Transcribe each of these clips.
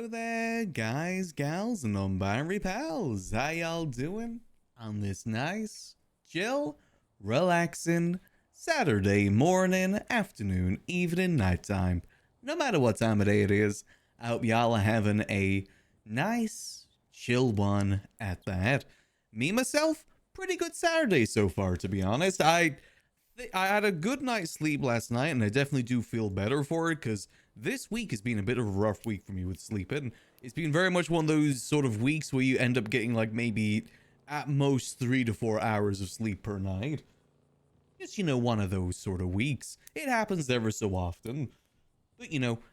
Hello there, guys, gals, and non-binary pals. How y'all doing on this nice, chill, relaxing Saturday morning, afternoon, evening, nighttime? No matter what time of day it is, I hope y'all are having a nice, chill one at that. Me, myself, pretty good Saturday so far, to be honest. I had a good night's sleep last night, and I definitely do feel better for it, because this week has been a bit of a rough week for me with sleeping. It's been very much one of those sort of weeks where you end up getting like maybe at most 3 to 4 hours of sleep per night. Just, one of those sort of weeks. It happens ever so often. But,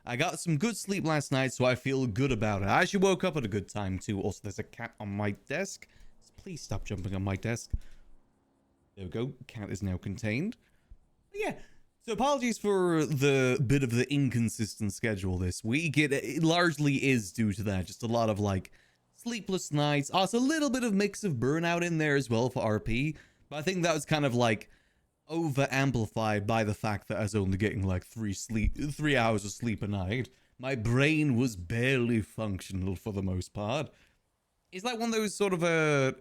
I got some good sleep last night, so I feel good about it. I actually woke up at a good time, too. Also, there's a cat on my desk. Please stop jumping on my desk. There we go. Cat is now contained. But yeah. So apologies for the bit of the inconsistent schedule this week. It largely is due to that. Just a lot of like sleepless nights. Also a little bit of mix of burnout in there as well for RP. But I think that was kind of like over amplified by the fact that I was only getting like 3 hours of sleep a night. My brain was barely functional for the most part. It's like one of those sort of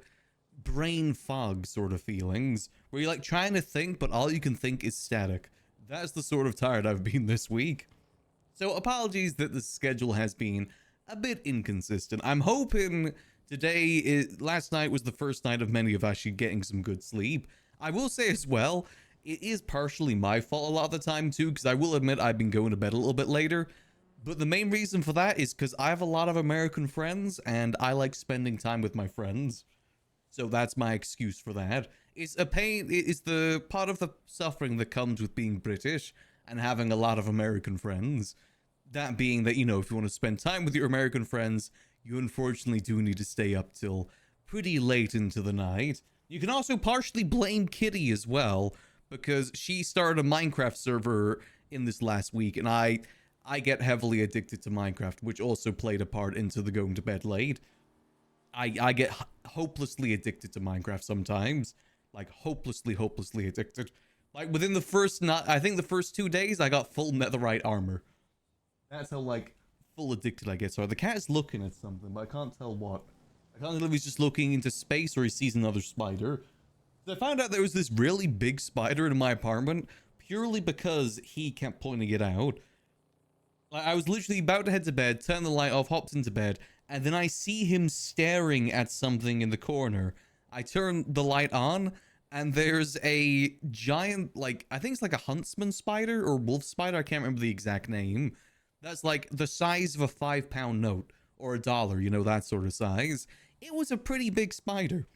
brain fog sort of feelings where you're like trying to think, but all you can think is static. That's the sort of tired I've been this week. So apologies that the schedule has been a bit inconsistent. I'm hoping last night was the first night of many of actually getting some good sleep. I will say as well, it is partially my fault a lot of the time too, because I will admit I've been going to bed a little bit later. But the main reason for that is because I have a lot of American friends and I like spending time with my friends. So that's my excuse for that. It's a pain. It's the part of the suffering that comes with being British and having a lot of American friends. That being that, if you want to spend time with your American friends, you unfortunately do need to stay up till pretty late into the night. You can also partially blame Kitty as well, because she started a Minecraft server in this last week, and I get heavily addicted to Minecraft, which also played a part into the going to bed late. I get hopelessly addicted to Minecraft sometimes. Like, hopelessly addicted. Like, within the first, I think the first 2 days, I got full netherite armor. That's how, like, full addicted I get. So the cat is looking at something, but I can't tell what. I can't tell if he's just looking into space or he sees another spider. So I found out there was this really big spider in my apartment, purely because he kept pointing it out. Like, I was literally about to head to bed, turn the light off, hopped into bed, and then I see him staring at something in the corner. I turn the light on, and there's a giant, like, I think it's like a huntsman spider or wolf spider. I can't remember the exact name. That's like the size of a 5-pound note or $1, that sort of size. It was a pretty big spider.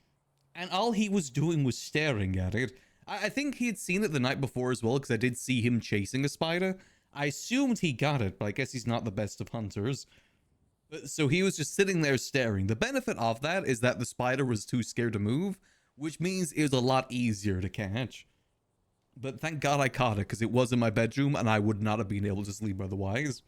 And all he was doing was staring at it. I think he had seen it the night before as well, because I did see him chasing a spider. I assumed he got it, but I guess he's not the best of hunters. So he was just sitting there staring. The benefit of that is that the spider was too scared to move, which means it was a lot easier to catch. But thank God I caught it, because it was in my bedroom and I would not have been able to sleep otherwise.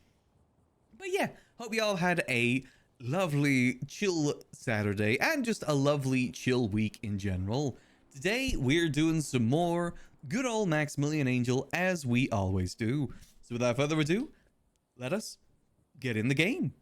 But yeah, hope y'all had a lovely chill Saturday and just a lovely chill week in general. Today we're doing some more good old Maximillian Angel, as we always do. So without further ado, let us get in the game.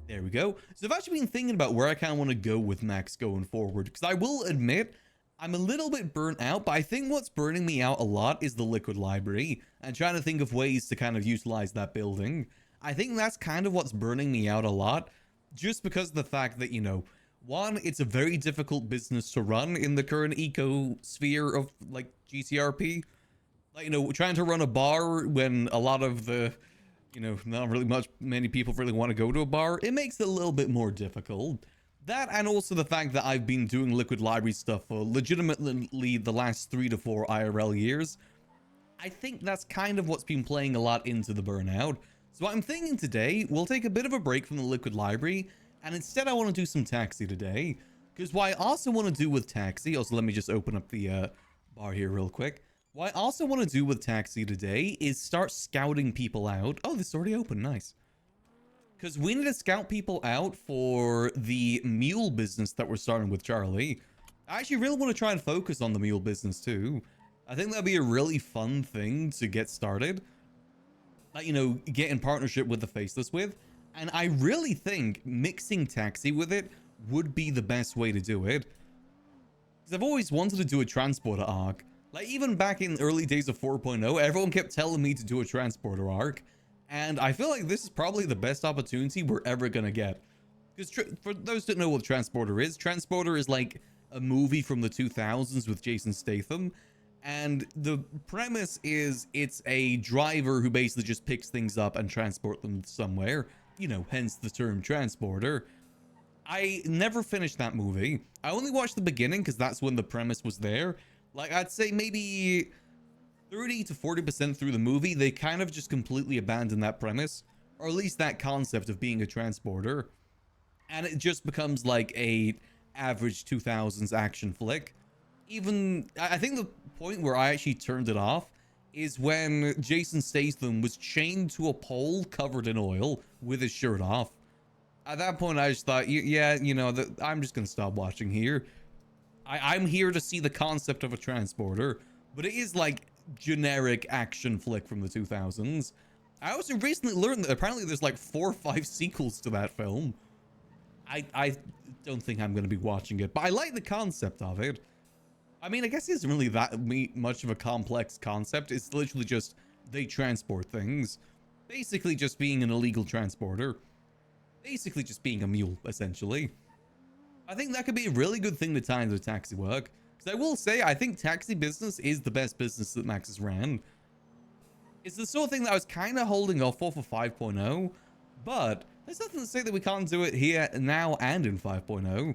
There we go. So I've actually been thinking about where I kind of want to go with Max going forward, because I will admit I'm a little bit burnt out, but I think what's burning me out a lot is the liquid library and trying to think of ways to kind of utilize that building. I think that's kind of what's burning me out a lot, just because of the fact that, one, it's a very difficult business to run in the current ecosphere of like GCRP. Like, trying to run a bar when a lot of the not really many people really want to go to a bar, it makes it a little bit more difficult. That, and also the fact that I've been doing liquid library stuff for legitimately the last 3 to 4 IRL years. I think that's kind of what's been playing a lot into the burnout. So I'm thinking today, we'll take a bit of a break from the liquid library, and instead I want to do some taxi today. Because what I also want to do with taxi, also let me just open up the bar here real quick. What I also want to do with taxi today is start scouting people out. Oh, this is already open. Nice. Because we need to scout people out for the mule business that we're starting with Charlie. I actually really want to try and focus on the mule business too. I think that'd be a really fun thing to get started. like, you know, get in partnership with the Faceless with. And I really think mixing Taxi with it would be the best way to do it. Because I've always wanted to do a transporter arc. Like, even back in early days of 4.0, everyone kept telling me to do a transporter arc. And I feel like this is probably the best opportunity we're ever going to get. Because for those that know what Transporter is like a movie from the 2000s with Jason Statham. And the premise is it's a driver who basically just picks things up and transport them somewhere. You know, hence the term transporter. I never finished that movie. I only watched the beginning because that's when the premise was there. Like, I'd say maybe 30 to 40% through the movie, they kind of just completely abandoned that premise. Or at least that concept of being a transporter. And it just becomes like a average 2000s action flick. Even, I think the point where I actually turned it off is when Jason Statham was chained to a pole covered in oil with his shirt off. At that point, I just thought, yeah, you know, I'm just going to stop watching here. I'm here to see the concept of a transporter, but it is like generic action flick from the 2000s. I also recently learned that apparently there's like 4 or 5 sequels to that film. I don't think I'm going to be watching it, but I like the concept of it. I mean, I guess it isn't really that much of a complex concept. It's literally just they transport things. Basically just being an illegal transporter. Basically just being a mule, essentially. I think that could be a really good thing to tie into taxi work. Because I will say, I think taxi business is the best business that Max has ran. It's the sort of thing that I was kind of holding off for 5.0. But there's nothing to say that we can't do it here, now, and in 5.0.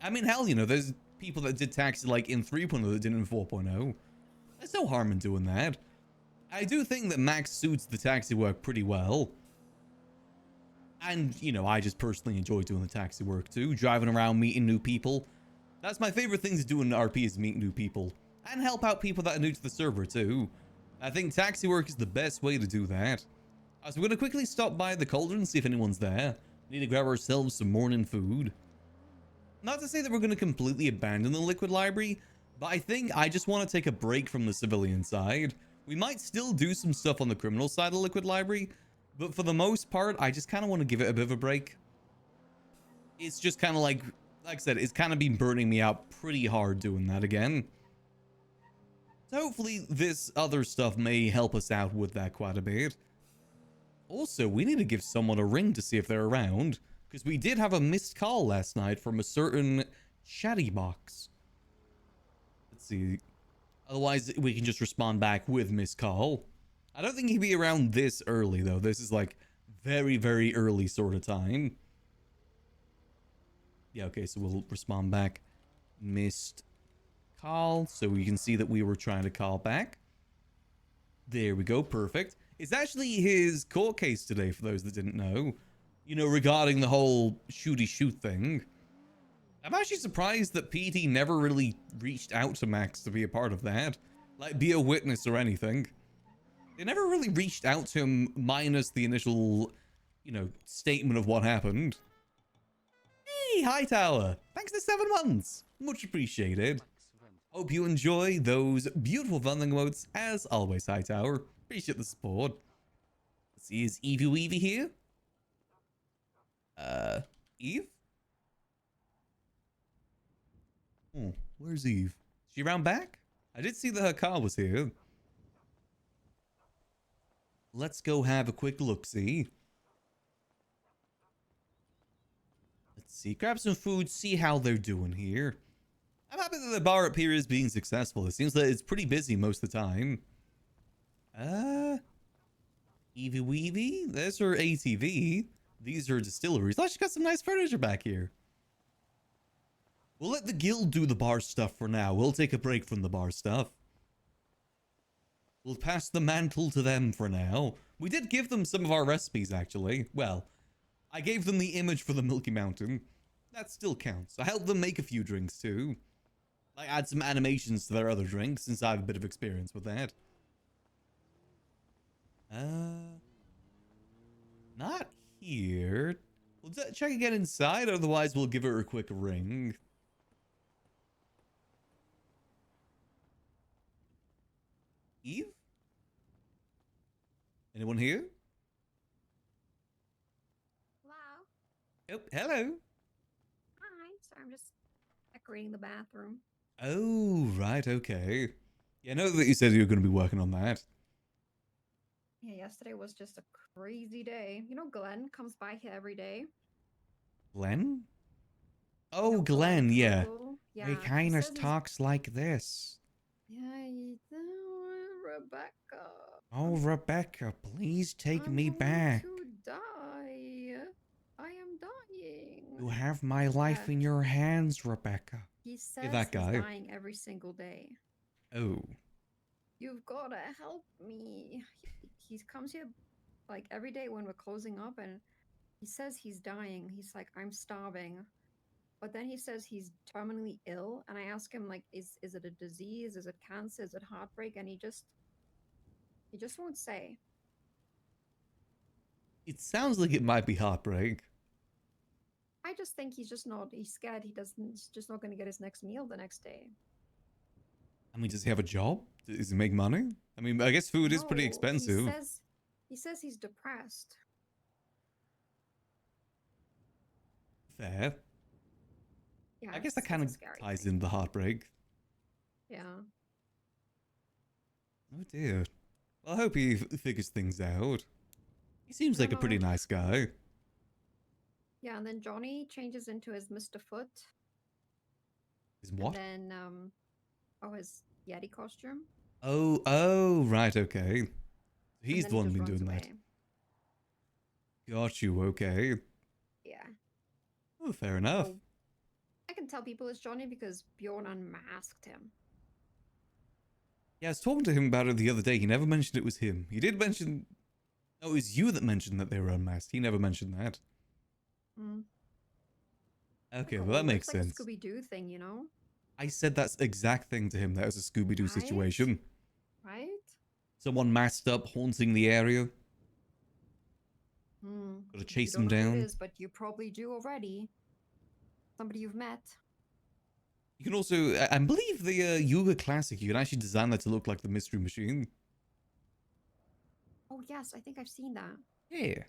I mean, hell, you know, there's people that did taxi like in 3.0 that did in 4.0. There's no harm in doing that. I do think that Max suits the taxi work pretty well. And, you know, I just personally enjoy doing the taxi work too. Driving around, meeting new people. That's my favorite thing to do in RP is meet new people. And help out people that are new to the server too. I think taxi work is the best way to do that. So we're going to quickly stop by the cauldron and see if anyone's there. We need to grab ourselves some morning food. Not to say that we're going to completely abandon the liquid library, but I think I just want to take a break from the civilian side. We might still do some stuff on the criminal side of the liquid library, but for the most part, I just kind of want to give it a bit of a break. It's just kind of like I said, it's kind of been burning me out pretty hard doing that again. So hopefully this other stuff may help us out with that quite a bit. Also, we need to give someone a ring to see if they're around, because we did have a missed call last night from a certain chatty box. Let's see. Otherwise, we can just respond back with missed call. I don't think he'd be around this early, though. This is like very, very early sort of time. Yeah, okay, so we'll respond back. Missed call. So we can see that we were trying to call back. There we go, perfect. It's actually his court case today, for those that didn't know. You know, regarding the whole shooty shoot thing. I'm actually surprised that PD never really reached out to Max to be a part of that. Like, be a witness or anything. They never really reached out to him, minus the initial, you know, statement of what happened. Hey, Hightower! Thanks for 7 months! Much appreciated. Hope you enjoy those beautiful vending emotes, as always, Hightower. Appreciate the support. Let's see, is Evie Weevy here? Eve? Oh, where's Eve? Is she around back? I did see that her car was here. Let's go have a quick look-see. Let's see. Grab some food, see how they're doing here. I'm happy that the bar up here is being successful. It seems that it's pretty busy most of the time. Evie Weevy? There's her ATV. These are distilleries. Oh, she got some nice furniture back here. We'll let the guild do the bar stuff for now. We'll take a break from the bar stuff. We'll pass the mantle to them for now. We did give them some of our recipes, actually. Well, I gave them the image for the Milky Mountain. That still counts. I helped them make a few drinks, too. I add some animations to their other drinks, since I have a bit of experience with that. Not here. We'll check again inside, otherwise we'll give her a quick ring. Eve? Anyone here? Hello. Oh, hello. Hi. Sorry, I'm just decorating the bathroom. Oh, right, okay. Yeah, I know that you said you were going to be working on that. Yeah, yesterday was just a crazy day. You know, Glenn comes by here every day. Glenn? You Oh, know, Glenn Glenn, yeah. Krugle. He Yeah, he kind says of he's. talks like this. Yeah, Rebecca. Oh, Rebecca, please take I'm me going back. to die. I am You dying. have my life Yeah, in your hands, Rebecca. he Hey, says that he's guy. dying every single day. Oh, You've gotta help me. He comes here like every day when we're closing up, and he says he's dying. He's like, I'm starving. But then he says he's terminally ill, and I ask him like, is it a disease? Is it cancer? Is it heartbreak? And he just won't say. it sounds like it might be heartbreak. I just think he's just not. He's scared. He's just not going to get his next meal the next day. I mean, does he have a job? Does he make money? I mean, I guess food is pretty No, expensive. he says he's depressed. Fair. Yeah, I guess that kind it's a of scary ties thing. in the heartbreak. Yeah. Oh dear. Well, I hope he figures things out. He I seems like don't a pretty know. nice guy. Yeah, and then Johnny changes into his Mr. Foot, Is and what? then his Yeti costume, Oh, right, okay. and He's then the he one just been runs doing that. away. Got you, okay. Yeah. Oh, fair enough. Oh, I can tell people it's Johnny because Bjorn unmasked him. Yeah, I was talking to him about it the other day. He never mentioned it was him. He did mention. Oh, it was you that mentioned that they were unmasked. He never mentioned that. Mm. Okay, well, that Cool. makes It's like a sense. Scooby Doo thing, you know? I said that exact thing to him. That was a Scooby Doo Right? situation. Right? Someone masked up, haunting the area. Hmm. Gotta You chase don't him know who it down. is, but you probably do already. Somebody you've met. You can also, I believe the Yuga Classic, you can actually design that to look like the Mystery Machine. Oh, yes, I think I've seen that. Yeah.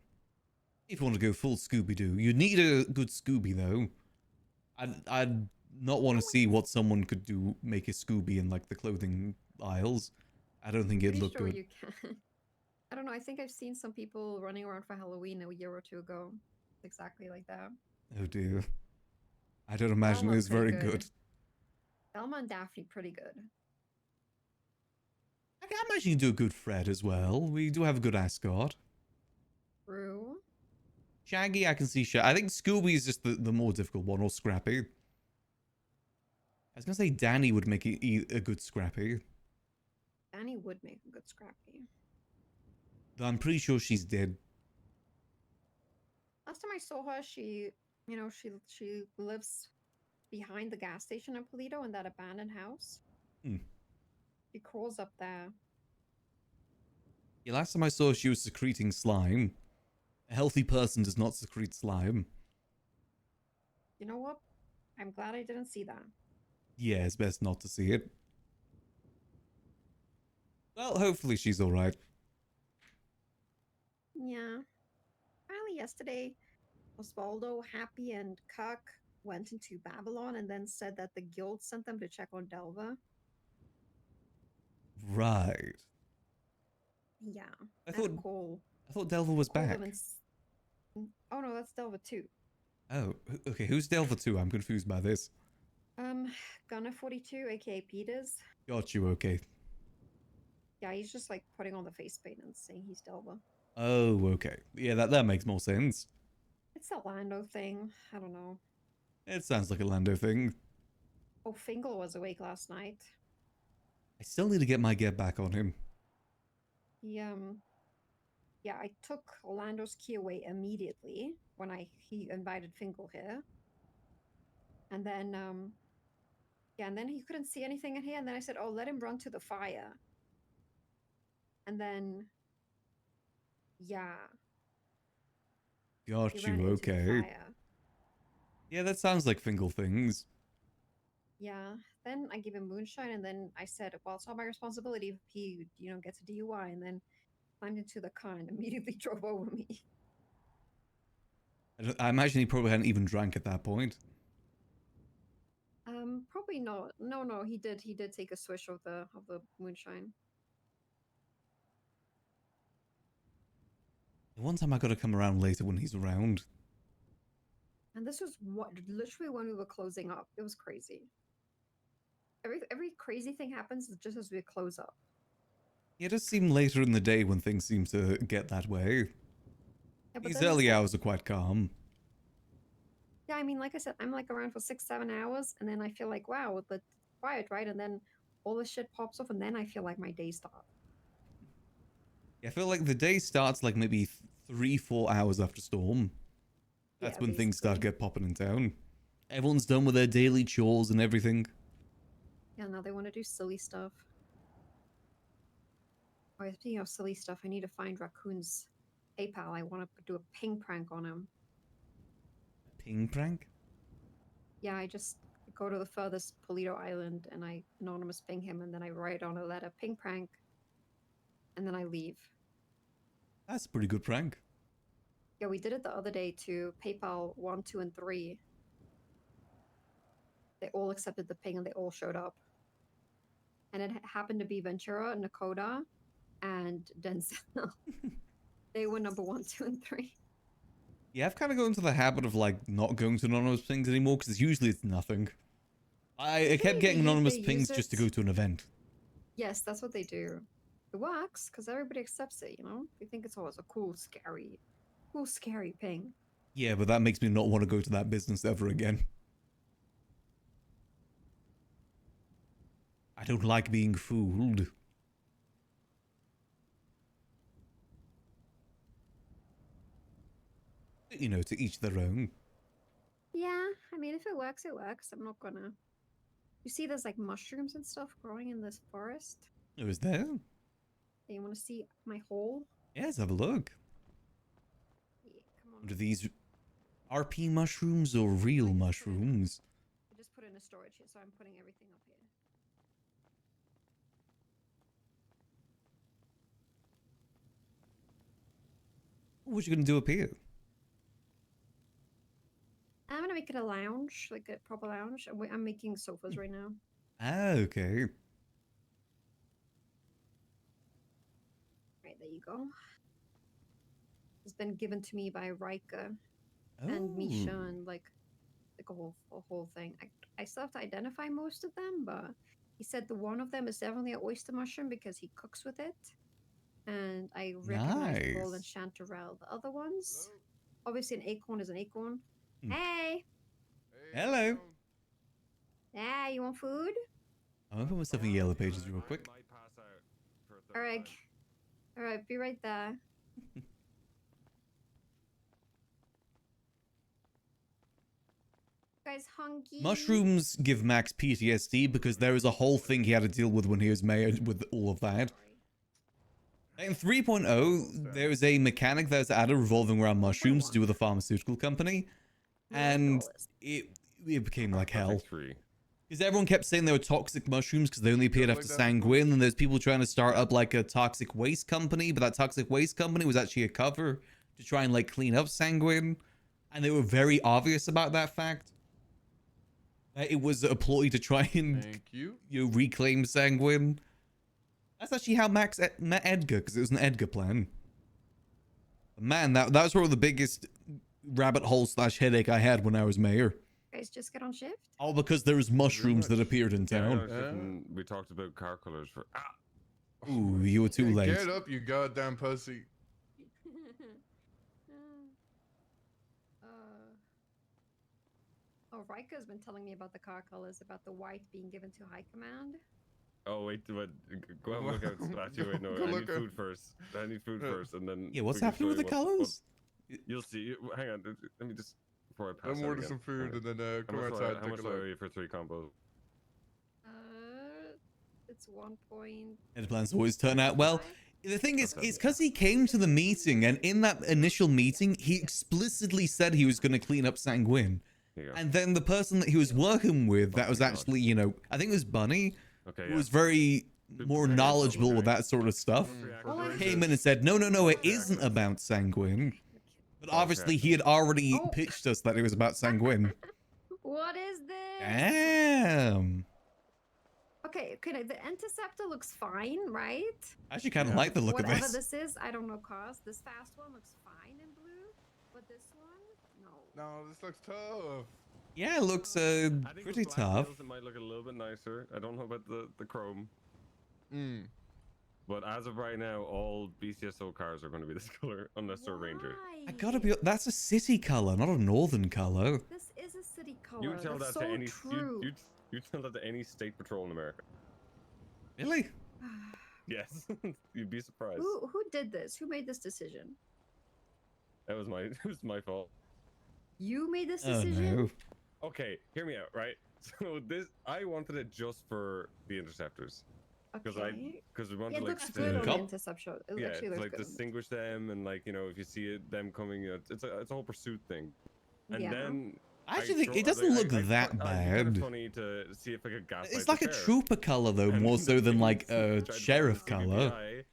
If you want to go full Scooby Doo, you need a good Scooby though. I'd not want to see what someone could do, make a Scooby in like the clothing aisles. I don't think it'd Pretty look sure good. you can. I don't know. I think I've seen some people running around for Halloween a year or two ago. Exactly like that. Oh dear. I don't imagine Velma, it's pretty very good. good. Velma and Daphne, pretty good. I can imagine you do a good Fred as well. We do have a good ascot. True. Shaggy, I can see Shaggy. I think Scooby is just the more difficult one, or Scrappy. I was gonna say Danny would make a good Scrappy. Danny would make a good Scrappy. Though I'm pretty sure she's dead. Last time I saw her, she lives behind the gas station in Polito in that abandoned house. Hmm. She crawls up there. Yeah, last time I saw her, she was secreting slime. A healthy person does not secrete slime. You know what? I'm glad I didn't see that. Yeah, it's best not to see it. Well, hopefully she's alright. Yeah. Finally, yesterday, Osvaldo, Happy, and Cuck went into Babylon and then said that the guild sent them to check on Delva. Right. Yeah. I I had to thought call I thought Delver was call them and back. oh no, that's Delva too. Oh, okay. Who's Delver 2? I'm confused by this. Um, Gunner 42, aka Peters. Got you, okay. Yeah, he's just like putting on the face paint and saying he's Delva. Oh, okay. Yeah, that makes more sense. It's a Lando thing. I don't know. It sounds like a Lando thing. Oh, Fingal was awake last night. I still need to get my get back on him. He yeah, I took Orlando's key away immediately when he invited Fingal here. And then yeah, and then he couldn't see anything in here, and then I said, "Oh, let him run to the fire." And then yeah, he Got ran you, into the okay. fire. Yeah, that sounds like Fingal things. Yeah. Then I gave him moonshine, and then I said, "Well, it's not my responsibility if he, gets a DUI." And then climbed into the car and immediately drove over me. I imagine he probably hadn't even drank at that point. Probably not. No, he did. He did take a swish of the moonshine. One time I got to come around later when he's around. And this was literally when we were closing up. It was crazy. Every crazy thing happens just as we close up. Yeah, it does seem later in the day when things seem to get that way. Yeah, These early hours are quite calm. Yeah, I mean, like I said, I'm like around for 6-7 hours, and then I feel like, wow, it's quiet, right? And then all this shit pops off, and then I feel like my day stopped. Yeah, I feel like the day starts like maybe 3-4 hours after storm. That's when things start to get popping in town. Everyone's done with their daily chores and everything. Yeah, now they want to do silly stuff. Oh, speaking of silly stuff, I need to find Raccoon's PayPal. I want to do a ping prank on him. Ping prank? Yeah, I just go to the furthest Polito Island and I anonymous ping him, and then I write on a letter ping prank, and then I leave. That's a pretty good prank. Yeah, we did it the other day to PayPal 1, 2, and 3. They all accepted the ping and they all showed up. And it happened to be Ventura, Nakota, and Denzel. They were number 1, 2, and 3. Yeah, I've kind of got into the habit of like not going to anonymous pings anymore because usually it's nothing. I kept getting anonymous pings just to go to an event. Yes, that's what they do. It works because everybody accepts it, you know? They think it's always a cool, scary ping. Yeah, but that makes me not want to go to that business ever again. I don't like being fooled. You know, to each their own. Yeah, I mean, if it works, it works. I'm not gonna... You see there's like mushrooms and stuff growing in this forest? Oh, is there? Hey, you want to see my hole? Yeah, let's have a look. Yeah, come on. Are these RP mushrooms or real mushrooms? I just put it in a storage here, so I'm putting everything up here. What you gonna do up here? I'm gonna make it a lounge, like a proper lounge. I'm making sofas right now. Ah, okay. Right, there you go. It's been given to me by Rika and Misha and like a whole thing. I still have to identify most of them, but he said the one of them is definitely an oyster mushroom because he cooks with it. And I recognize golden chanterelle. The other ones, obviously an acorn is an acorn. Hey! Hello! Yeah, you want food? I'm gonna put myself in Yellow Pages real quick. Alright, be right there. Guys, hungry? Mushrooms give Max PTSD because there is a whole thing he had to deal with when he was mayor with all of that. In 3.0, there is a mechanic that's added revolving around mushrooms to do with a pharmaceutical company. And it became like hell. Because everyone kept saying they were toxic mushrooms because they only appeared after Sanguine. And there's people trying to start up like a toxic waste company. But that toxic waste company was actually a cover to try and like clean up Sanguine. And they were very obvious about that fact. It was a ploy to try and reclaim Sanguine. That's actually how Max met Edgar, because it was an Edgar plan. Man, that was probably the biggest rabbit hole / headache I had when I was mayor. Guys, just get on shift? All because there was mushrooms that appeared in town. Yeah, we talked about car colors for... Ooh, you were too late. Get up, you goddamn pussy. Oh, Rika's been telling me about the car colors, about the white being given to High Command. Oh, wait, go out and look out the statue. Wait, no, I need food first. I need food first, and then... Yeah, what's happening with the colors? You'll see. Hang on, let me just... Before I pass I'm ordering some food and then come outside how and much take do a I owe look. you for 3 combos? It's 1 point... And the plans always turn out well. The thing is, it's because he came to the meeting, and in that initial meeting, he explicitly said he was going to clean up Sanguine. And then the person that he was working with, that was actually, you know, I think it was Bunny, who was very more knowledgeable with that sort of stuff, came in and said, no, it isn't about Sanguine. But obviously he had already pitched us that it was about Sanguine. What is this? Damn. Okay, the Interceptor looks fine, right? I actually kind of like the look of Whatever this. this is, I don't know, cause this fast one looks fine in blue, but this one, no. No, this looks tough. Yeah, it looks I think pretty with black tough. wheels, it might look a little bit nicer. I don't know about the chrome. Mm. But as of right now, all BCSO cars are going to be this color, unless they're Ranger. I gotta be. That's a city color, not a northern color. This is a city color. You would tell That's that so to any true. you tell that to any state patrol in America. Really? Yes, you'd be surprised. Who did this? Who made this decision? That was it was my fault. You made this Oh decision? no. Okay, hear me out, right? So I wanted it just for the interceptors because Okay. we wanted It like looks good on the Cop? Interception. It yeah, actually to, looks like good. distinguish them and like if you see them coming, it's a whole pursuit thing. And Yeah. then I actually think it doesn't look that It's bad. funny to see if I could gaslight It's like the a sheriff. trooper color though, And more the so than thing like is, a tried to sheriff find the color. guy,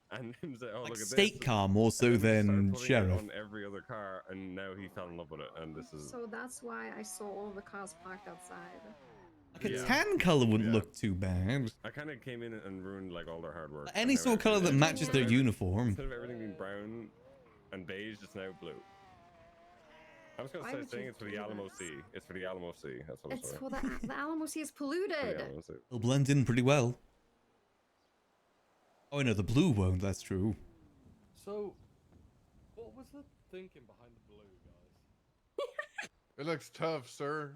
and he was like, oh, Like look at state this. car more so And then we than started putting it sheriff. on every other car, and now he fell in love with it, and this is So that's why I saw all the cars parked outside. Like a Yeah. tan color wouldn't Yeah. look too bad. I kind of came in and ruined like all their hard work. Any And now sort of color that everything- matches their uniform. Instead of everything being brown and beige, it's now blue. I was gonna Why say would saying you it's for the do Alamo that? Sea. It's for the Alamo Sea. That's what It's it's for the Alamo Sea is For the polluted. Alamo Sea. They'll blend in pretty well. Oh no, the blue won't, that's true. So, what was the thinking behind the blue, guys? It looks tough, sir.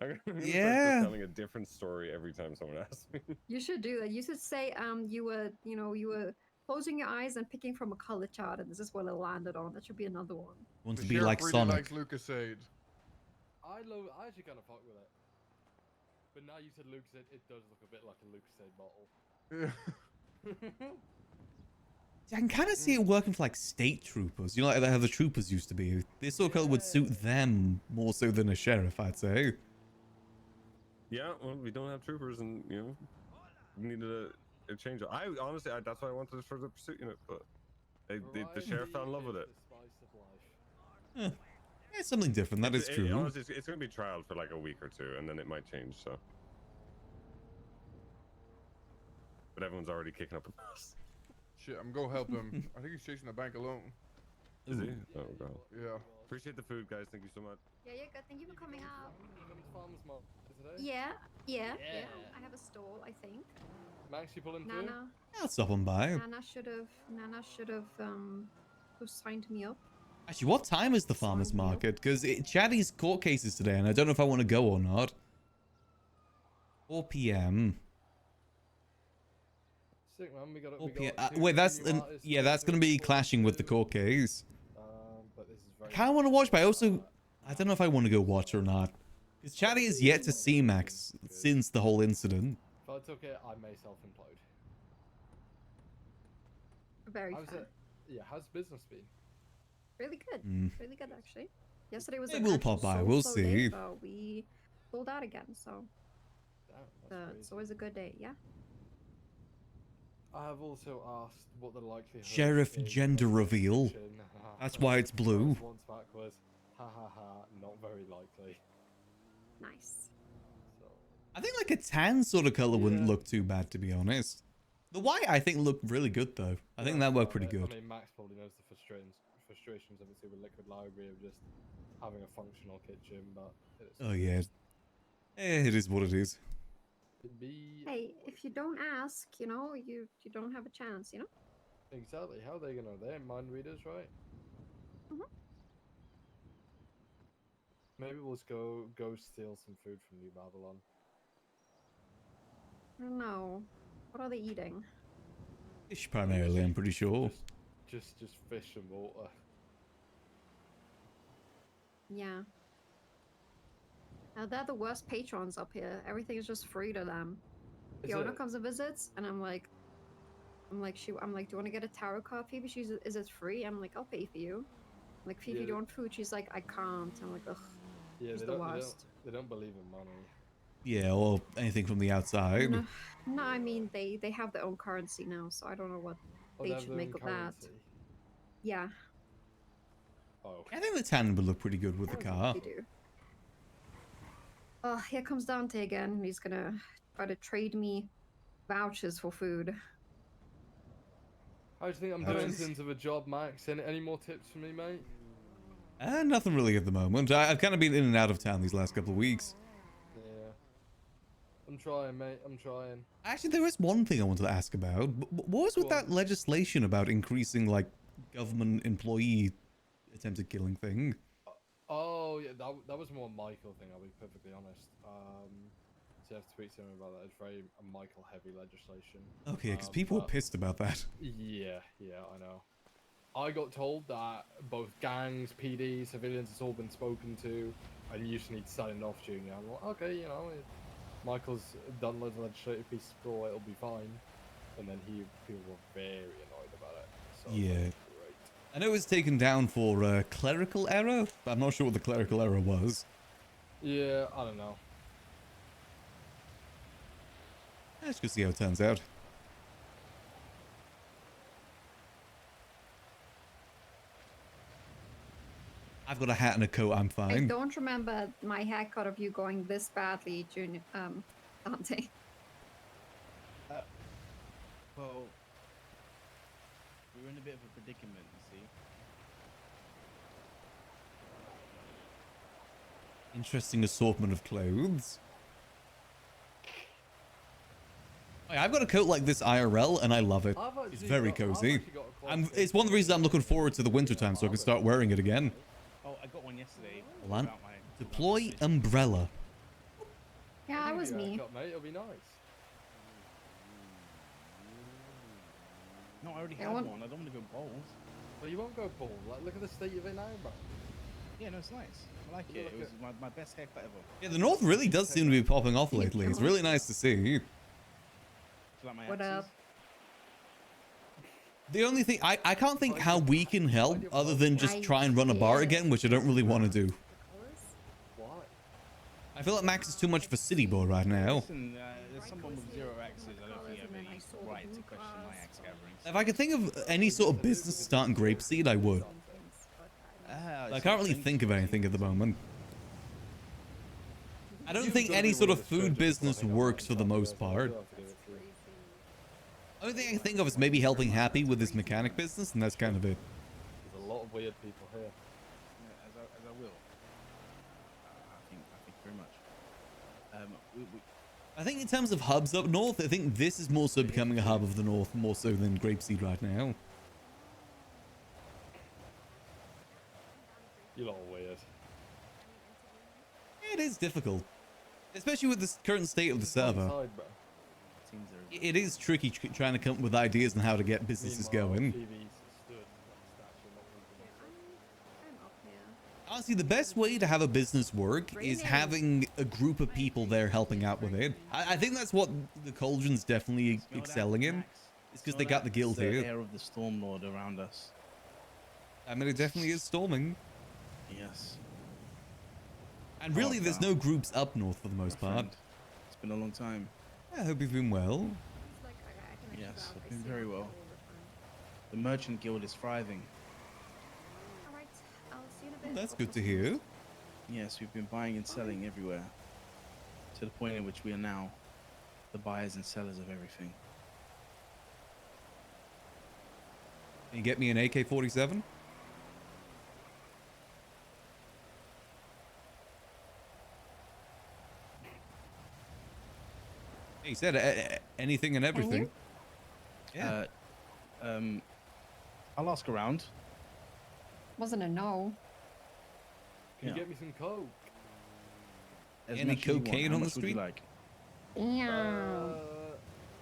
I'm gonna start Yeah. just telling a different story every time someone asks me. You should do that. You should say you were closing your eyes and picking from a color chart, and this is what it landed on. That should be another one. Want The to be sheriff like really Sonic. likes Lucasade. I actually kind of fuck with it. But now you said Lucasade, it does look a bit like a Lucasade bottle. Yeah. See, I can kind of see it working for like state troopers. You know, like how the troopers used to be. This sort of color would suit them more so than a sheriff, I'd say. Yeah, well, we don't have troopers, and we needed a change. I honestly, that's why I wanted it for the pursuit unit, but the sheriff fell in love with Variety it. is the spice of life. It's something different, that is true. Honestly, it's going to be trialed for like a week or two, and then it might change. So, but everyone's already kicking up a fuss. Shit, I'm gonna help him. I think he's chasing the bank alone. Is he? Oh god. Yeah. Appreciate the food, guys. Thank you so much. Yeah, good. Thank you for coming out. Come to Farmer's Market today? Yeah. Yeah. I have a stall, I think. Max, you pulling through? Nana, I'll stop on by. Nana should have who signed me up. Actually, what time is the farmer's market? Because Chaddy's court case is today, and I don't know if I want to go or not. 4 p.m. Sick, man. We got 4 it. p.m. Wait, that's yeah, that's gonna be clashing with the court case. But this is I very. kind of want to watch, but I also I don't know if I want to go watch or not. Because Chaddy is yet to see Max since the whole incident. If I took it, I may self-implode. Very How's fun. it? Yeah, how's business been? Really good. Hmm. Really good, actually. Yesterday was It an will actual pop by, so we'll slow day, see. so we sold out again, so Damn, that's it's crazy. always a good day, yeah. I have also asked what the likelihood. Sheriff is gender of reveal. execution. That's why it's blue. Response back was, ha ha ha, not very likely. Nice. So, I think like a tan sort of color wouldn't Yeah. look too bad, to be honest. The white I think looked really good though. I think that worked pretty good. I mean, Max probably knows the frustrations obviously with Liquid Library of just having a functional kitchen, but it's Oh yeah. It is what it is. it'd be Hey, if you don't ask, you don't have a chance, you know? exactly how they gonna they're mind readers, right? Mhm. Maybe we'll just go steal some food from New Babylon. I don't know. What are they eating? Fish primarily, I'm pretty sure. Just fish and water. Yeah. Now they're the worst patrons up here. Everything is just free to them. Is Fiona it? comes and visits, and I'm like, do you want to get a tarot card, Phoebe? She's, is it free? I'm like, I'll pay for you. I'm like, Phoebe, Yeah. do you want food? She's like, I can't. I'm like, ugh. Yeah, She's they the don't, worst. they don't believe in money. Yeah, or anything from the outside. No, no, I mean they have their own currency now, so I don't know what Oh, they they have should their own make of that. currency. Yeah, Oh. I think the tan would look pretty good with the car. they do. Oh, here comes Dante again. He's gonna try to trade me vouchers for food. How do you think I'm That doing in is- terms of a job, Max? Any more tips for me, mate? Nothing really at the moment. I've kind of been in and out of town these last couple of weeks. Yeah. I'm trying, mate. I'm trying. Actually, there is one thing I wanted to ask about. What was with Go on. that legislation about increasing, like, government employee attempted killing thing? Oh, yeah, that was more a Michael thing, I'll be perfectly honest. So you have to speak to him about that. It's very Michael-heavy legislation. Okay, because people were but- pissed about that. Yeah, I know. I got told that both gangs, PD, civilians, it's all been spoken to, and you just need to sign it off, Junior. I'm like, okay, you know, Michael's done loads of legislative pieces before, it'll be fine. And then people were very annoyed about it. So Yeah. great. I know it was taken down for clerical error, but I'm not sure what the clerical error was. Yeah, I don't know. Let's go see how it turns out. I've got a hat and a coat, I'm I fine. don't remember my haircut of you going this badly, Junior, Dante. Well, we were in a bit of a predicament, you see. Interesting assortment of clothes. Oh, yeah, I've got a coat like this IRL, and I love it. I've It's actually very got- I've cozy. actually got a quite It's one of the reasons I'm looking forward to the winter time, so I can start wearing it again. Oh, I got one yesterday. Hold on. without my- without my Deploy permission. umbrella. Yeah, I'll that give was you a me. haircut, mate. It'll be nice. No, I already Yeah, have one- one. I don't want to go bald. But you won't go bald. Like, look at the state of it now, bro. Yeah, no, it's nice. I like Yeah, it. It look was my best haircut ever. Yeah, the north really does seem to be popping off lately. It's really nice to see. Do you like my What axes? up? The only thing, I can't think how we can help other than just try and run a bar again, which I don't really want to do. Why? I feel like Max is too much for City Boy right now. Listen, there's someone with 0 axes. I don't think you have any right to question my axe gatherings. If I could think of any sort of business to start in Grapeseed, I would. I can't really think of anything at the moment. I don't think any sort of food business works for the most part. The only thing I can think of is maybe helping Happy with his mechanic business, and that's kind of it. There's a lot of weird people here. Yeah, as I will. I think very much. I think in terms of hubs up north, I think this is more so becoming a hub of the north, more so than Grapeseed right now. You lot are weird. It is difficult, especially with the current state of the server. Inside, bro. Seems there is. It is tricky trying to come up with ideas on how to get businesses Meanwhile, going. TV's stood like a statue, not moving. I'm up here. Honestly, the best way to have a business work is having a group of people there helping out with it. I think that's what the Cauldron's definitely Smell that, excelling in. Max? It's because Smell they got the that? guild It's the here. air of the Storm Lord around us. I mean, it definitely is storming. Yes. And really, there's no groups up north for the most My part. friend, it's been a long time. I hope you've been well. It's like I can actually Yes, go out, I've I been see very people well. all the time. The Merchant Guild is thriving. Alright, I'll see you in a bit. That's good to hear. Yes, we've been buying and selling everywhere. To the point in which we are now the buyers and sellers of everything. Can you get me an AK-47? He said anything and everything. Yeah. I'll ask around. Wasn't a no. Can you Yeah. get me some coke? As Any much as you want. cocaine How on the much would you street? like? Yeah.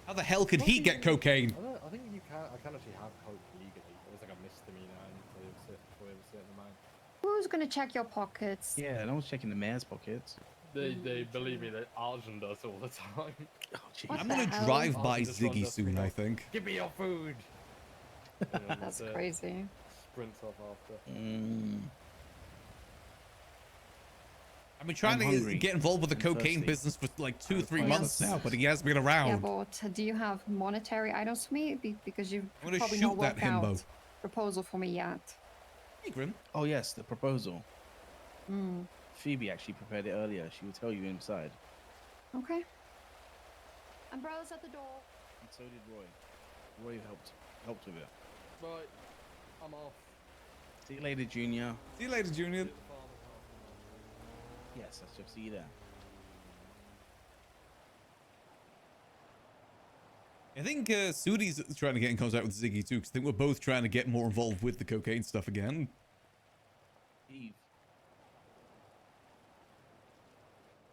How the hell could he get cocaine? I think you can. I can actually have coke legally. It was like a misdemeanor until they were certain amount. Who's gonna check your pockets? Yeah, no one's checking the mayor's pockets. They believe me that Arjun does all the time. Oh, jeez. What I'm the gonna hell? drive Oh, by he just runs Ziggy up to me soon, now. I think. Give me your food. That's crazy. Sprints off after. Mm. I've been trying I'm to hungry. get involved with the And cocaine thirsty. business for like 2-3 quite months thirsty. now, but he hasn't been Yeah, around. but do you have monetary items for me? Because you've I'm gonna probably shoot not that worked out himbo. proposal for me yet. Hey, Grim. Oh yes, the proposal. Hmm. Phoebe actually prepared it earlier. She will tell you inside. Okay. Umbrella's at the door. And so did Roy. Roy helped with it. Right, I'm off. See you later, Junior. See you later, Junior. Yes, I shall see you there. I think Sudi's trying to get in contact with Ziggy too, because I think we're both trying to get more involved with the cocaine stuff again. Eve.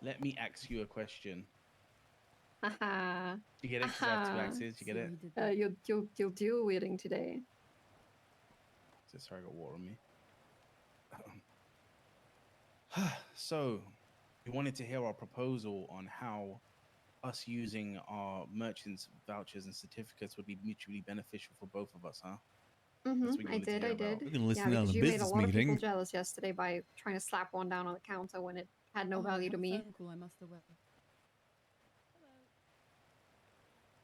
Let me ask you a question. Haha. You get it? 'Cause I have two axes. You get it? You'll do wedding today. Sorry, I got water on me. So, we wanted to hear our proposal on how us using our merchants' vouchers and certificates would be mutually beneficial for both of us, huh? what you I wanted to did. hear I about. did. We're gonna listen Yeah, in on because the you made a business lot of people meeting. jealous yesterday by trying to slap one down on the counter when it had no value to me. Phone call, I must have.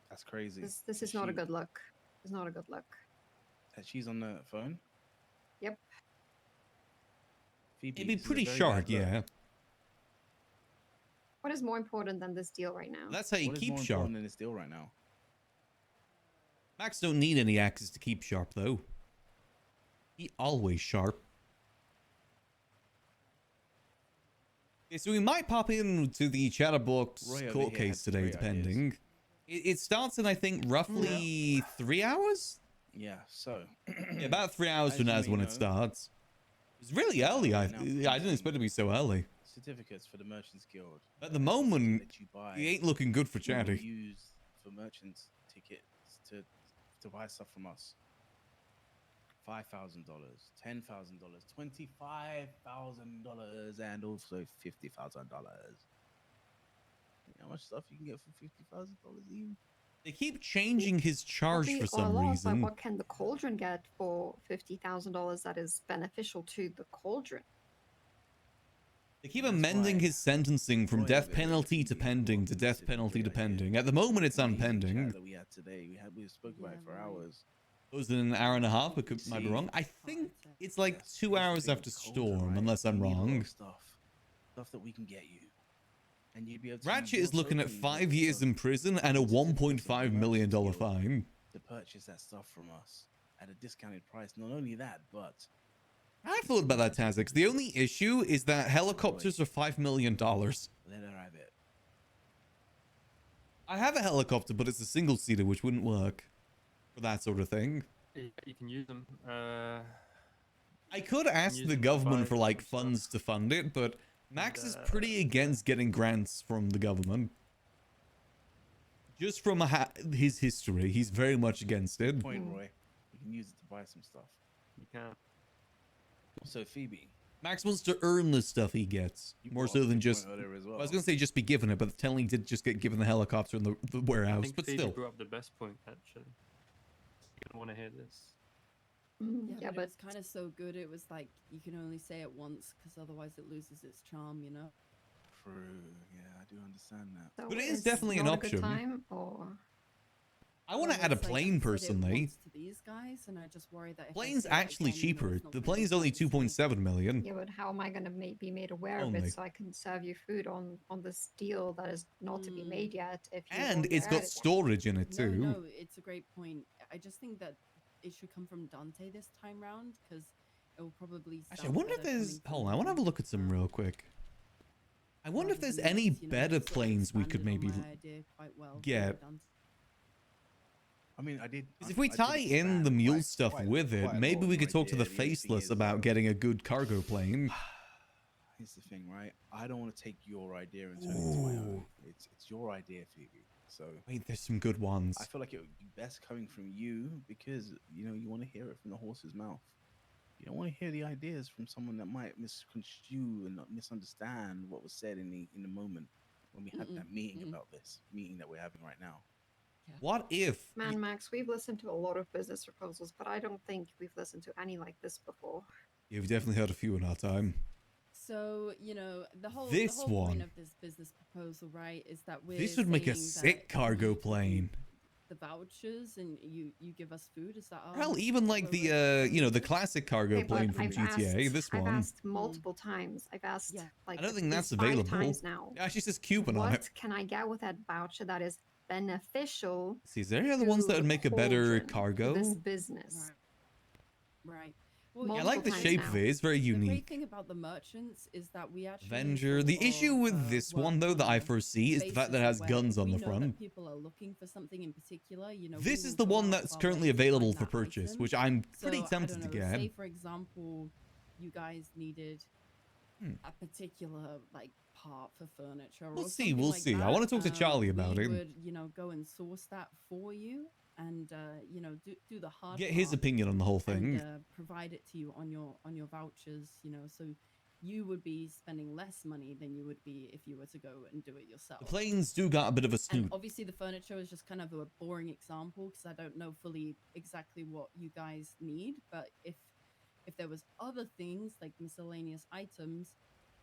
That's crazy. This is not a good look. It's not a good look. She's on the phone? Yep. Phoebe, It'd be this is a pretty very sharp, bad look. yeah. What is more important than this deal right now? That's how you What is keep more sharp. important than this deal right now? Max don't need any axes to keep sharp, though. He always sharp. Okay, so we might pop into the Chatterbox Roy over court here had case some today, great depending. It starts in, I think, roughly 3 hours? Yeah, so. Yeah, about 3 hours As from you now is may when know, it starts. It's really early. I didn't expect it to be so early. certificates for the Merchants Guild. At the It's moment, that you buy he ain't looking good for you can Chatty. use for merchants tickets to buy stuff from us. $5,000, $10,000, $25,000, and also $50,000. You know how much stuff you can get for $50,000 even? They keep changing his charge Probably for a some lot, reason. Like what can the cauldron get for $50,000 that is beneficial to the cauldron? They keep That's amending why his sentencing from Roy death over here penalty to keeping pending involved to in this death is a penalty to great idea. pending. At the moment, it's on Amazing chat pending. that we had today. We spoke about it Yeah, for right. hours. It was in an hour and a half. I might be See. wrong. I think it's like Yes, 2 here's the hours thing with after the cauldron, Storm, right? unless I'm You need a lot wrong. of stuff that we can get you, and you'd be able to use Ratchet your is looking at tokens 5 and years stuff in prison and a certificates of the $1.5 million Merchants Guild fine. to purchase that stuff from us at a discounted price. Not only that, but I thought about that, Tazix. The only issue is that helicopters are $5 million. let her have it. I have a helicopter, but it's a single-seater, which wouldn't work for that sort of thing. You can use them. I could ask use the them to government buy for like some stuff. funds to fund it, but Max is And, pretty against getting grants from the government. Just from his history, he's very much against it. Point, Roy. You can use it to buy some stuff. You can. Also, Phoebe. Max wants to earn the stuff he gets, You more brought so up a than good just. point earlier as well. I was gonna say just be given it, but telling did just get given the helicopter in the I warehouse. think But Phoebe still, brought up the best point actually. You're gonna want to hear this. Yeah, but it's kind of so good. It was like you can only say it once because otherwise it loses its charm, you know. True. Yeah, I do understand that. So But it is it's definitely an not a good option. time, or I want to Well, add a it's like plane I said it personally. once to these guys, and I just worry that if I Plane's say it actually again, you know, cheaper. it's not The gonna be plane's only quite the same. 2.7 million. yeah, but how am I going to be made aware of Only. it so I can serve you food on this deal that is not to be made yet? If you And want it's to got add it yet? storage in it No, too. no, it's a great point. I just think that it should come from Dante this time round because it will probably. Actually, I sound wonder if better there's. coming from Hold on, I want to have a him look at some this real round. quick. I wonder if rather there's than any this, you know, better you've sort of planes we could expanded maybe on my idea quite well, get. Dante. I mean, I did. Because if we I did tie in the expand mule quite- stuff quite- with it, quite a maybe lot we on could my talk to idea. the only thing faceless is, about getting a good cargo plane. Here's the thing, right? I don't want to take your idea and turn it into my own. It's your idea, Phoebe. So Wait, there's some good ones. I feel like it would be best coming from you because you want to hear it from the horse's mouth. You don't want to hear the ideas from someone that might misconstrue and not misunderstand what was said in the moment when we had that meeting about this meeting that we're having right now. What if? Man, Max, we've listened to a lot of business proposals, but I don't think we've listened to any like this before. You've definitely heard a few in our time. So, you know, This the whole one. point of this business proposal, right, is that we're This would make a saying sick that cargo we give you plane. the vouchers and you give us food. Is that Hell, even like we're the you know, the with? classic cargo Okay, but plane from I've GTA. asked, This I've one. asked multiple times. I've asked Yeah. like I don't at think that's least 5 available. times now. It actually says coupon on it. What can I get with that voucher that is beneficial See, is there any other ones that to would make a better Cauldron, to this cargo? business? Right. Well, Yeah, I you like know, the times shape now. of it. It's very the great unique. thing about the merchants is that we actually Avenger. sort The issue of, with this work one, though, that on I a foresee is the fact that it has basis where guns if on we the know front. that people are looking for something in particular, you know, we This will is the go one out that's of our currently way to available find for that purchase, item. which I'm So, pretty I tempted don't to know, get. say for example, you guys needed Hmm. a particular like part for furniture We'll or see, something we'll like see. I that, want to talk to Charlie about we it. would, you know, go and source that for you and you know, do the hard Get his part opinion on the whole thing. and provide it to you on your vouchers, you know, so you would be spending less money than you would be if you were to go and do it yourself. The planes do got a bit of a And snoot. obviously the furniture is just kind of a boring example because I don't know fully exactly what you guys need, but if there was other things like miscellaneous items,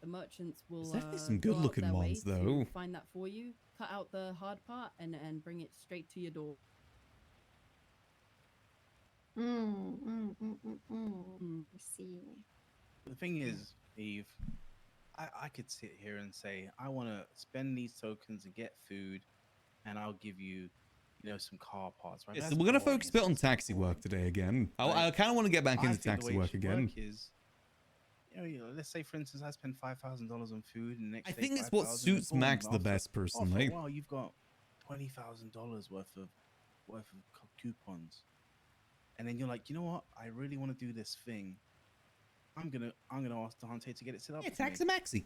the merchants will There's definitely some go out good-looking their way ones, though. to find that for you, cut out the hard part and bring it straight to your door. I see. The thing is, Eve, I could sit here and say I want to spend these tokens and get food, and I'll give you, you know, some car parts. Right? Yeah, so That's we're going to boring, focus a bit on isn't it? taxi work today again. Right. I kind of want to get back I into think the taxi way it work should again. work is, you know, let's say for instance, I spend $5,000 on food, and the next I day think it's what 5,000 suits gone. Max the After- best, After personally. a while, you've got $20,000 worth of coupons, and then you're like, you know what? I really want to do this thing. I'm gonna ask Dante to get it set up. Yeah, for me. taxi maxi.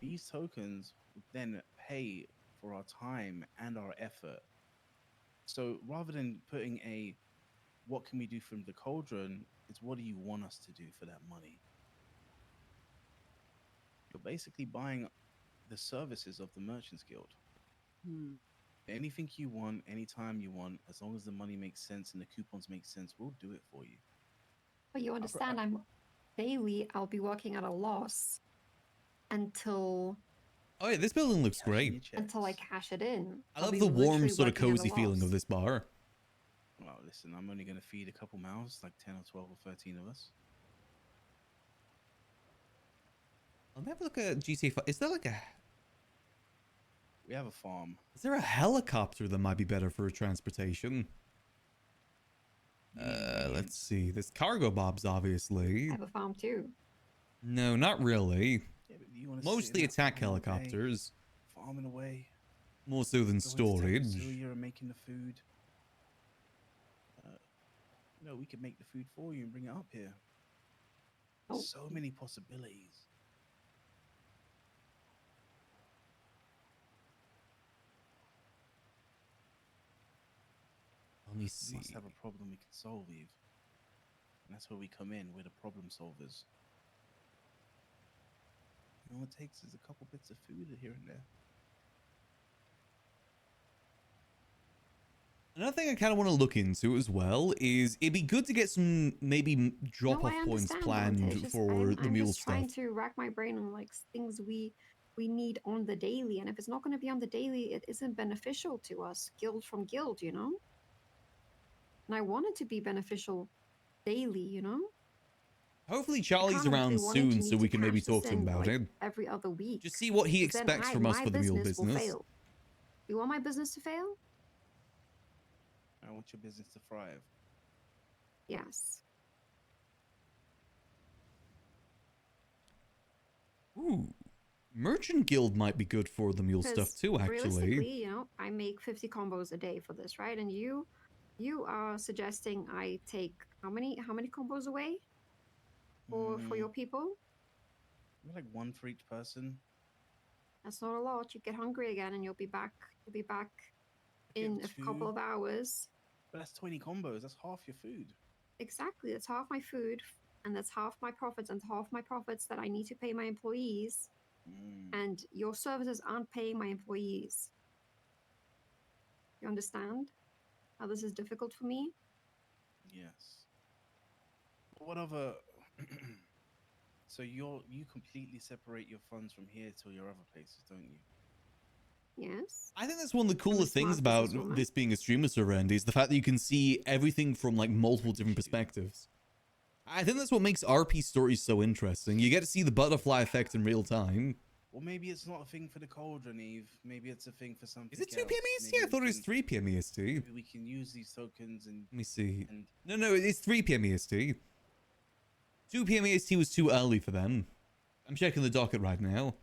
These tokens would then pay for our time and our effort. So rather than putting a what can we do from the cauldron, it's what do you want us to do for that money? You're basically buying the services of the Merchants Guild. Anything you want, anytime you want, as long as the money makes sense and the coupons make sense, we'll do it for you. But you understand, I'm daily. I'll be working at a loss until Oh, yeah, this building looks Cashing great. your until I checks. cash it in. I I'll love be the warm, literally sort of working at a cozy feeling of loss. this bar. Well, listen, I'm only going to feed a couple mouths, like 10 or 12 or 13 of us. I'll never look at GTA 5. Is there like a... We have a farm. Is there a helicopter that might be better for transportation? Let's see. There's cargo bobs, obviously. I have a farm too. No, not really. Yeah, but you wanna sit Mostly in that attack farm all day, helicopters. farming away. More so than Go into storage. cafeteria and making the food. No, we could make the food for you and bring it up here. Oh. So many possibilities. Let me We see. must have a problem we can solve, Eve. And that's where we come in. We're the problem solvers. And all it takes is a couple bits of food here and there. Another thing I kind of want to look into as well is it'd be good to get some maybe drop-off I points understand, planned Dante, it's just for the I'm mule just stuff. trying to rack my brain on like things we need on the daily, and if it's not going to be on the daily, it isn't beneficial to us, guild from guild, you know. And I want it to be beneficial daily, you know. Hopefully I Charlie's can't around be wanting soon to so need we to can maybe cash this talk to him in, about like, it. every other week. Just see what he 'Cause then expects from us my for the mule will business. fail. You want my business to fail? I want your business to thrive. Yes. Ooh. Merchant Guild might be good for the mule stuff Because too, actually. realistically, you know, I make 50 combos a day for this, right? And you are suggesting I take how many combos away for your people? Like one for each person. That's not a lot. You get hungry again, and you'll be back. You'll be back Get in a couple two. of hours. But that's 20 combos. That's half your food. Exactly. That's half my food, and that's half my profits, and half my profits that I need to pay my employees. And your services aren't paying my employees. You understand how this is difficult for me? Yes. What other So you completely separate your funds from here to your other places, don't you? Yes. I think that's one of the I'm a cooler things smart about businesswoman. this being a streamer surrender is the fact that you can see everything from like multiple different Shoot. perspectives. I think that's what makes RP stories so interesting. You get to see the butterfly effect in real time. Or maybe it's not a thing for the cauldron, Eve. Maybe it's a thing for something Is it 2 else. p.m. EST? Maybe I we thought it was can- 3 p.m. EST. Maybe we can use these tokens and Let me see. and No, it's 3 p.m. EST. 2 p.m. EST was too early for them. I'm checking the docket right now.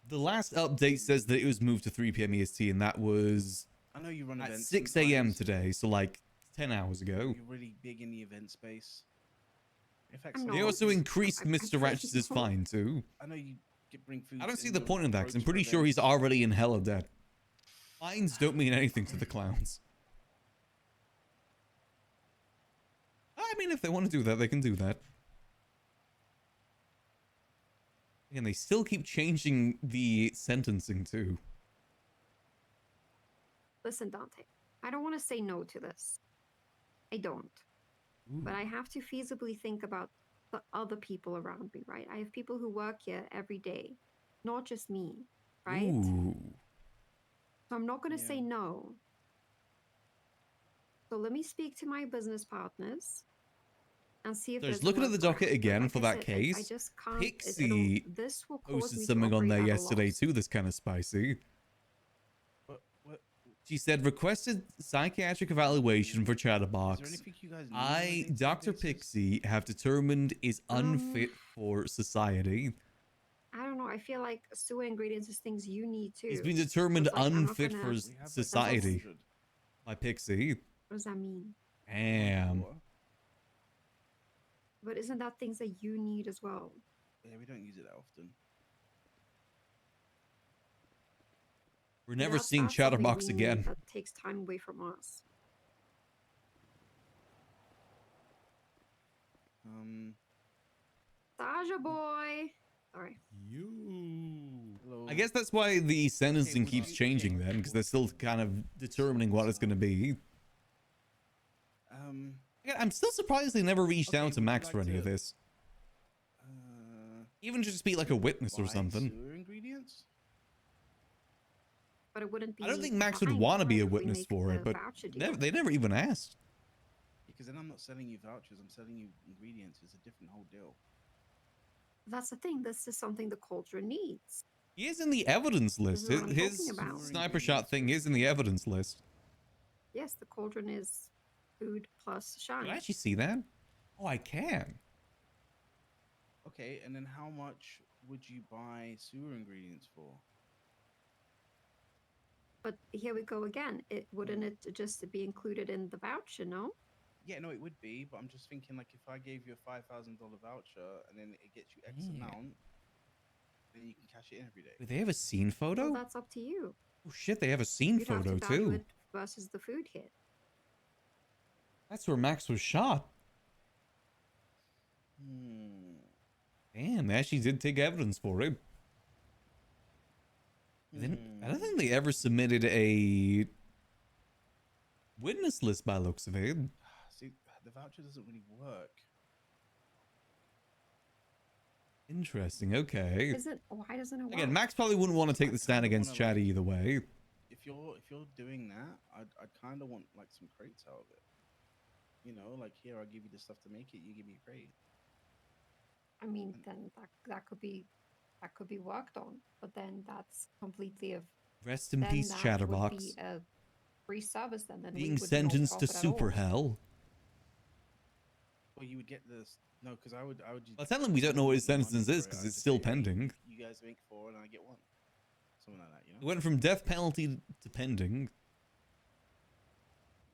The last update says that it was moved to 3 p.m. EST, and that was I know you run at events 6 a.m. sometimes. today, so like 10 hours ago. You're really big in the event space. In fact, I'm They not. also sometimes- increased I'm Mr. pretty Ratchet's sure. fine too. I know you bring food. I don't see in the your point in that, 'cause I'm approach for pretty sure he's events. already in hell or dead. Fines don't mean anything to the clowns. I mean, if they want to do that, they can do that. And they still keep changing the sentencing too. Listen, Dante, I don't want to say no to this. I don't. But I have to feasibly think about the other people around me, right? I have people who work here every day, not just me, right? Ooh. So I'm not going to say Yeah. no. So let me speak to my business partners and see if So just there's a looking at the workaround. docket But again like for I that said, I case, just can't. Pixie this will cause posted me to something on operate there at a yesterday loss. too that's kind of spicy. What? She said requested psychiatric evaluation for Is there Chatterbox. anything you guys need on a I, day-to-day Dr. basis? Pixie, have determined is unfit for society. I don't know. I feel like sewer ingredients is things you need too. He's been determined So it's like, I'm not unfit gonna- for We have like society 100. by Pixie. What does that mean? Damn. What? But isn't that things that you need as well? Yeah, we don't use it that often. We're Yeah, never that's- seeing that's something Chatterbox we need again. That takes time away from us. Saja boy. Sorry. Hello. I guess that's why the sentencing would keeps you- changing okay, then, because they're still kind of determining what it's going to be. Yeah, I'm still surprised they never reached Okay, out to would you Max like for any of to- this. uh, Even just be like a witness or buy something. sewer ingredients? But it wouldn't be. I don't think Max would fine, want to be right, a if we witness make for the it, but voucher deal. they never even asked. Because then I'm not selling you vouchers. I'm selling you ingredients. It's a different whole deal. That's the thing. This is something the culture needs. He is in the evidence list. is what I'm His talking about. sniper shot thing is in the evidence list. Yes, the cauldron is food plus shine. Can I actually see that? Oh, I can. Okay, and then how much would you buy sewer ingredients for? But here we go again. Wouldn't it just be included in the voucher? No. Yeah, no, it would be, but I'm just thinking like if I gave you a $5,000 voucher and then it gets you X Yeah. amount, then you can cash it in every day. Wait, they have a scene photo? Well, that's up to you. Oh shit, they have a scene You'd have photo to value too. it versus the food hit. That's where Max was shot. Damn, they actually did take evidence for it. I don't think they ever submitted a witness list by looks of it. See, the voucher doesn't really work. Interesting, okay. Why doesn't it work? Again, Max probably wouldn't want to take I the stand kinda against wanna, Chatty like- either way. If you're doing that, I'd kind of want like some crates out of it. You know, like here I'll give you the stuff to make it. You give me a crate. I mean, then that could be worked on, but then that's completely of Rest in then peace, that would Chatterbox. be a free service then. we Being would not sentenced to profit at all. super hell. Well, you would get this. No, because I would. Well, tell him we don't know what his money sentence for is it. because I'd it's just still say, "Hey, pending. You guys make 4 and I get 1. Something like that, you know. It went from death penalty to pending.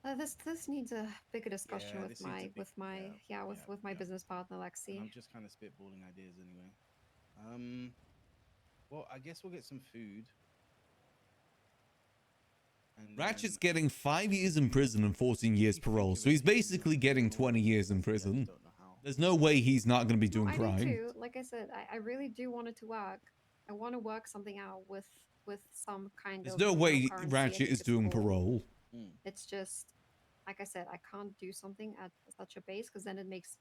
This needs a bigger discussion Yeah, with this needs a my big- with my yeah, with my yeah. business partner And Lexi. I'm just kind of spitballing ideas anyway. Well, I guess we'll get some food. And Ratchet's then- getting 5 years in prison and 14 years If you think parole, of so it, he's you can basically do getting more. 20 years in I just prison. don't know how. There's no way he's not going to be doing I crime. do too. Like I said, I really do want it to work. I want to work something out with some kind There's of no way currency. I Ratchet think is it's doing cool. parole. It's just like I said, I can't do something at such a base because then it makes.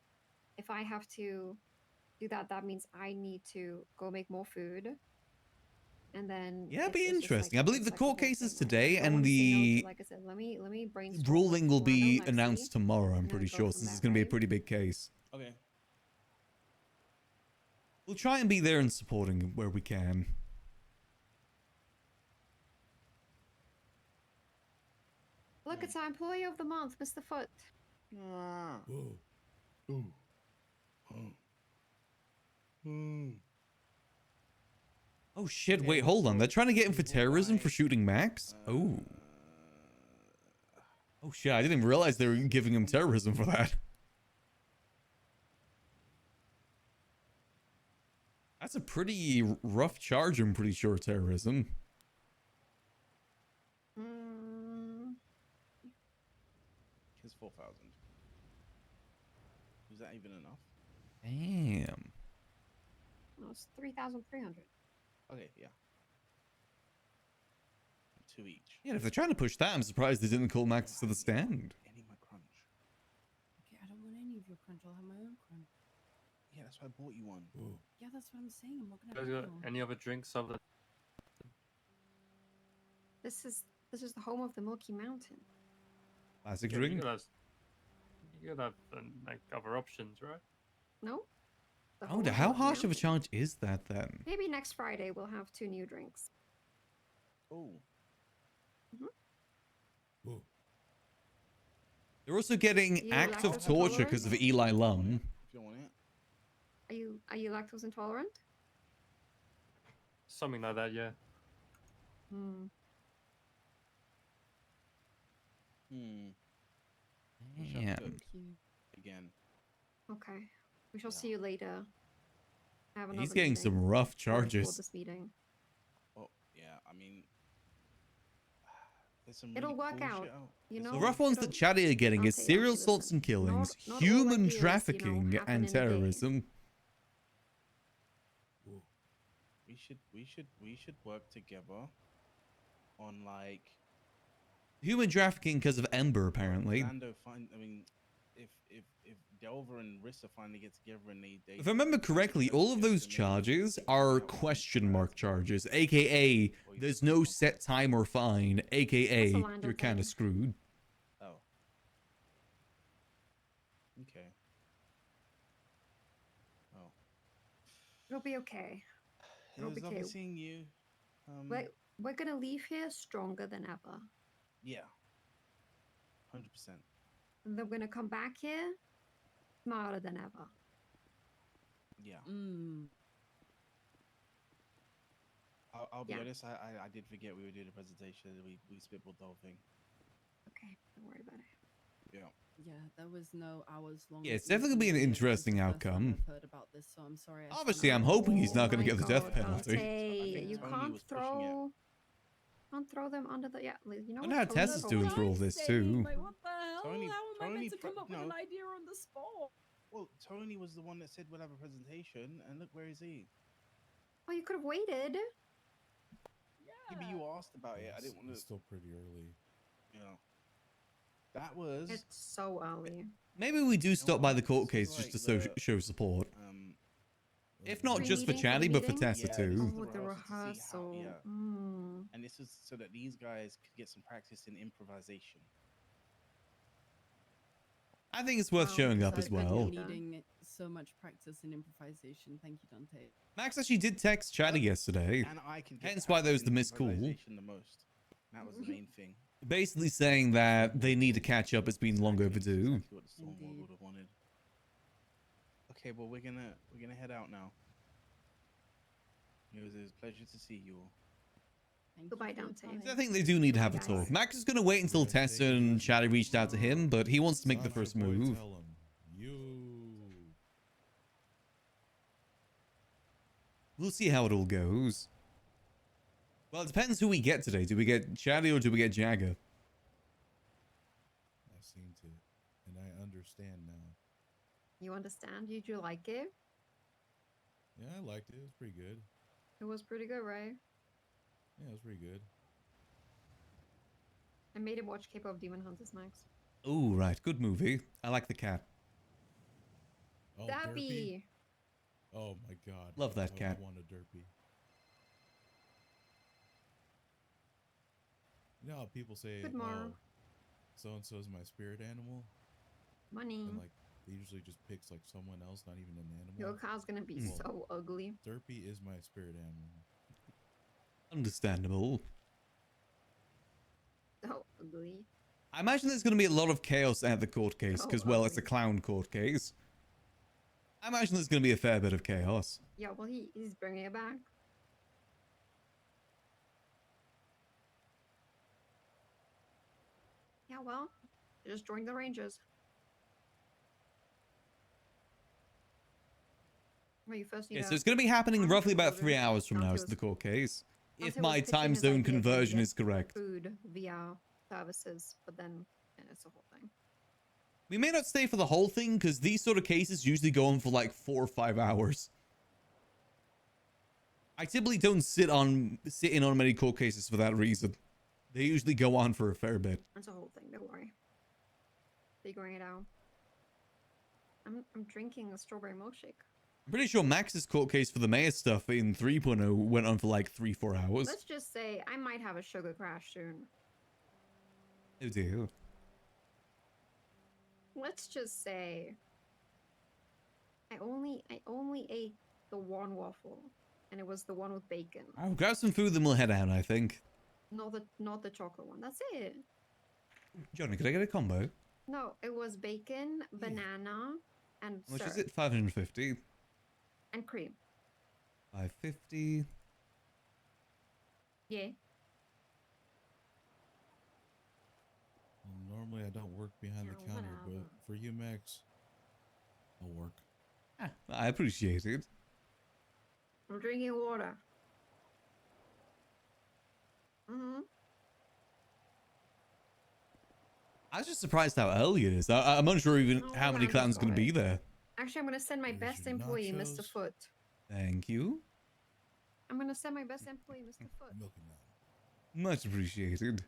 If I have to do that, that means I need to go make more food. And then Yeah, it'd be it's just interesting. like I believe it's the like a court whole case is thing, right? today, I don't and want to say no to, the like I said, let me brainstorm ruling will with Orlando be next announced week, tomorrow, I'm and then pretty go sure, from since it's there, going to be a right? pretty big case. Okay. We'll try and be there and supporting where we can. Look, it's our employee of the month, Mr. Foot. Ah. Oh shit, Okay, wait, hold on. They're so trying to get him for we've all terrorism for died. shooting Max? Oh. Oh shit, I didn't even realize they were giving him terrorism for that. That's a pretty rough charge, I'm pretty sure, terrorism. Here's 4,000. Is that even enough? Damn. No, it's 3,300. Okay, yeah. 2 each. Yeah, if they're trying to push that, I'm surprised they didn't call Max to the stand. I need my crunch. Okay, I don't want any of your crunch. I'll have my own crunch. Yeah, that's why I bought you one. Yeah, that's what I'm saying. I'm not You gonna guys have got one. any other drinks other? This is the home of the Milky Mountain. Classic You drink. gotta have like other options, right? No? The Oh, home of the how Milky harsh of a Mountain. charge is that then? Maybe next Friday we'll have 2 new drinks. Oh. They're also getting You act of lactose torture because of Eli Lum. If you want it. Are you lactose intolerant? Something like that, yeah. Hmm. Wish I Damn. could. Thank you. Again. Okay. We shall Yeah. see you later. I have He's another getting meeting some rough before charges. this meeting. Oh, yeah, I mean... There's some It'll really work cool out, shit out. you There's know? The some- rough ones that It'll- Chatty are getting is Dante, serial Dante, assaults and listen. killings, Not all human ideas, trafficking, happen and in a day. terrorism. We should work together on like Human trafficking because of Ember, apparently. Orlando if Delver and Rissa finally get together and they If I remember correctly, all of those charges are question mark charges, aka there's no set time or fine, That's aka a Lando you're kind thing. of screwed. Oh. Okay. Oh. It'll be okay. It It'll was be lovely okay. seeing you. We're gonna leave here stronger than ever. Yeah. 100%. And then we're gonna come back here smarter than ever. Yeah. Mm. I'll be Yeah. honest, I did forget we were doing a presentation. We spitballed the whole thing. Okay, don't worry about it. Yeah. Yeah, there was no hours long. Yeah, it's definitely gonna be an meeting. It was the interesting first time outcome. I've heard about this, so I'm sorry. I Obviously, sound I'm like- hoping he's not going to my get the death God, penalty. Dante, think you Tony can't was pushing it. can't throw them under the you know Wonder what how Tess is Tony's doing always- for all this too. Like, what the hell? Tony- How am I Tony meant to come up with no. an idea on the spot? Well, Tony was the one that said we'll have a presentation, and look, where is he? Oh, you could have waited. Yeah, but you asked about it. I didn't want to. It's still pretty early. You know. That was. It's so early. Maybe we do stop by what? the court This is case just like to the- show support. If not Pre-meeting just for for the Chatty, but for meeting? Tessa Yeah, too. this Oh, is with the rehearsal to see how- rehearsal. yeah. Mm. And this was so that these guys could get some practice in improvisation. I think it's worth Wow, showing up because as I've been well. needing- Needing so much practice in improvisation. Thank you, Dante. Max actually did text Chatty yesterday, And I can get hence why there was practice the in missed call. improvisation the most. That was the main thing. basically saying that they need to catch up. It's been long Exactly, overdue. Exactly what the Storm World Indeed. would have wanted. Okay, well we're gonna head out now. It was a pleasure to see you all. Thank Goodbye, you for your Dante. I time. think they do need to have a Guys. talk. Max is going to wait until Tessa and Chatty reached out to him, but he wants to make the Sasha first boy, move. Tell him. You. We'll see how it all goes. Well, it depends who we get today. Do we get Chatty or do we get Jagger? I've seen it, and I understand now. You understand? Did you like it? Yeah, I liked it. It was pretty good. It was pretty good, right? Yeah, it was pretty good. I made him watch K-pop Demon Hunters, Max. Oh, right. Good movie. I like the cat. Oh, Derpy? Dabby. Oh my god. Love that I cat. want a Derpy. You know how people say, Good morrow. oh, so-and-so is my spirit animal? Money. And like, they usually just picks like someone else, not even an animal. Your cow's gonna be Mm. so ugly. Derpy is my spirit animal. Understandable. So ugly. I imagine there's going to be a lot of chaos at the court case because, Oh, well, it's a ugly. clown court case. I imagine there's going to be a fair bit of chaos. Yeah, well, he's bringing it back. Yeah, well, just join the Rangers. Well, you first need Yeah, a- so it's going to be happening roughly about 3 children. hours from now, is Dante the was- court case. If Dante was my pitching time his zone idea to conversion get is correct. food via services, but then it's a whole thing. We may not stay for the whole thing because these sort of cases usually go on for like 4 or 5 hours. I typically don't sit in on many court cases for that reason. They usually go on for a fair bit. It's a whole thing. Don't worry. Figuring it out. I'm drinking a strawberry milkshake. I'm pretty sure Max's court case for the mayor stuff in 3.0 went on for like 3-4 hours. Let's just say I might have a sugar crash soon. Oh dear. Let's just say I only ate the one waffle, and it was the one with bacon, I'll grab some food, then we'll head out, I think. not the chocolate one. That's it. Johnny, could I get a combo? No, it was bacon, banana, and How much is syrup, it? 550. and cream. 550. Yeah. Well, normally I don't work behind the Yeah, counter, whatever. but for you, Max, I'll work. Ah, I appreciate it. I'm drinking water. I was just surprised how early it is. I'm unsure even Oh, how many I'm clowns going to be sorry. there. Actually, I'm gonna send my Here's best your employee, Mr. nachos. Foot. Thank you. I'm gonna send my best employee, Mr. Foot. Milk and nut. Much appreciated.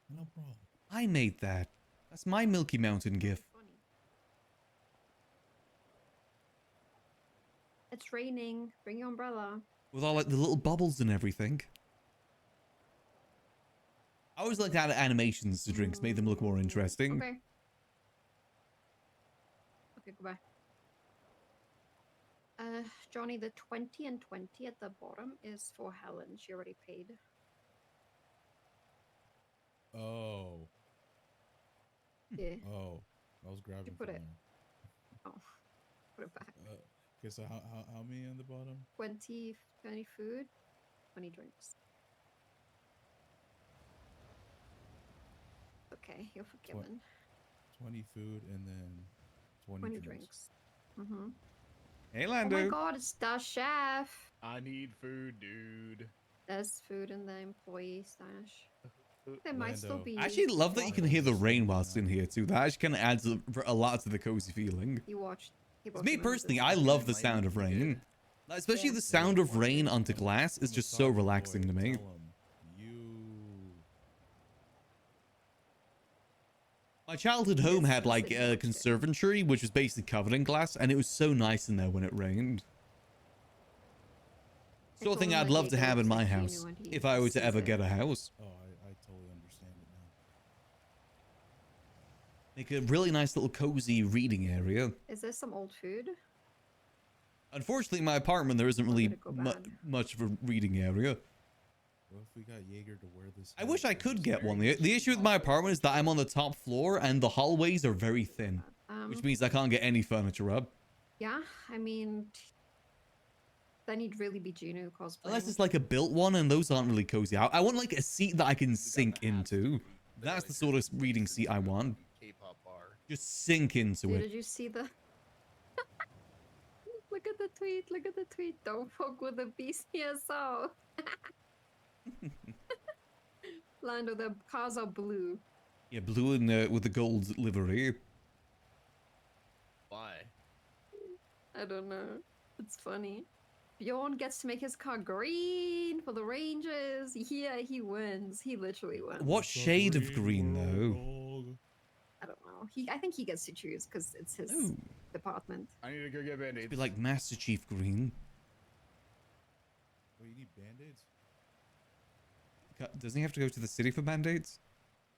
No problem. I made that. That's my Milky Mountain gift. Funny. It's raining. Bring your umbrella. With all like the little bubbles and everything. I always like add animations to drinks, made them look more interesting. Okay. Okay, goodbye. Johnny, the 20 and 20 at the bottom is for Helen. She already paid. Oh. Yeah. Oh. I was grabbing put from it? there. Oh. Put it back. Okay, so how many on the bottom? 20 food, 20 drinks. Okay, you're forgiven. 20 food and then 20, 20 drinks. drinks. Mm-hmm. Hey, Oh Lando. my god, it's the chef! I need food, dude. There's food in the employee stash. There might still Lando. be. I actually love that you can hear the rain whilst in here too. That actually kind of adds a lot to the cozy feeling. You watched. Me personally, I love the sound of rain. Like, especially the sound of rain onto glass is just so relaxing to me. Tell 'em, My childhood home Yes, had I'm like sitting a watching it. conservatory, which was basically covered in glass, and it was so nice in there when it rained. Sort of told thing him I'd that love he to have in looks my like he house knew when he if I were to sees ever it. get a house. Oh, I totally understand it now. Make a really nice little cozy reading area. Is there some old food? Unfortunately, in my apartment there isn't really gonna go bad. much of a reading area. What if we got Jaeger to wear this? I wish hat I and could just get wear one. it? The issue with my apartment is that I'm on the top floor and the hallways are very thin, which means I can't get any furniture up. Yeah, I mean, then he'd really be Juno cosplaying. Unless it's like a built one, and those aren't really cozy. I want like a seat that I can sink into. That's the sort of reading seat I want. K-pop bar. Just sink into Dude, it. did you see the? Look at the tweet! Look at the tweet! Don't fuck with the BCSO. Lando, the cars are blue. Yeah, blue and with the gold livery. Why? I don't know. It's funny. Bjorn gets to make his car green for the Rangers. Yeah, he wins. He literally wins. What shade of green though? World. I don't know. I think he gets to choose because it's his Ooh, department. I need to go get band-aids. be like Master Chief Green. Oh, you need band-aids? Doesn't he have to go to the city for band-aids?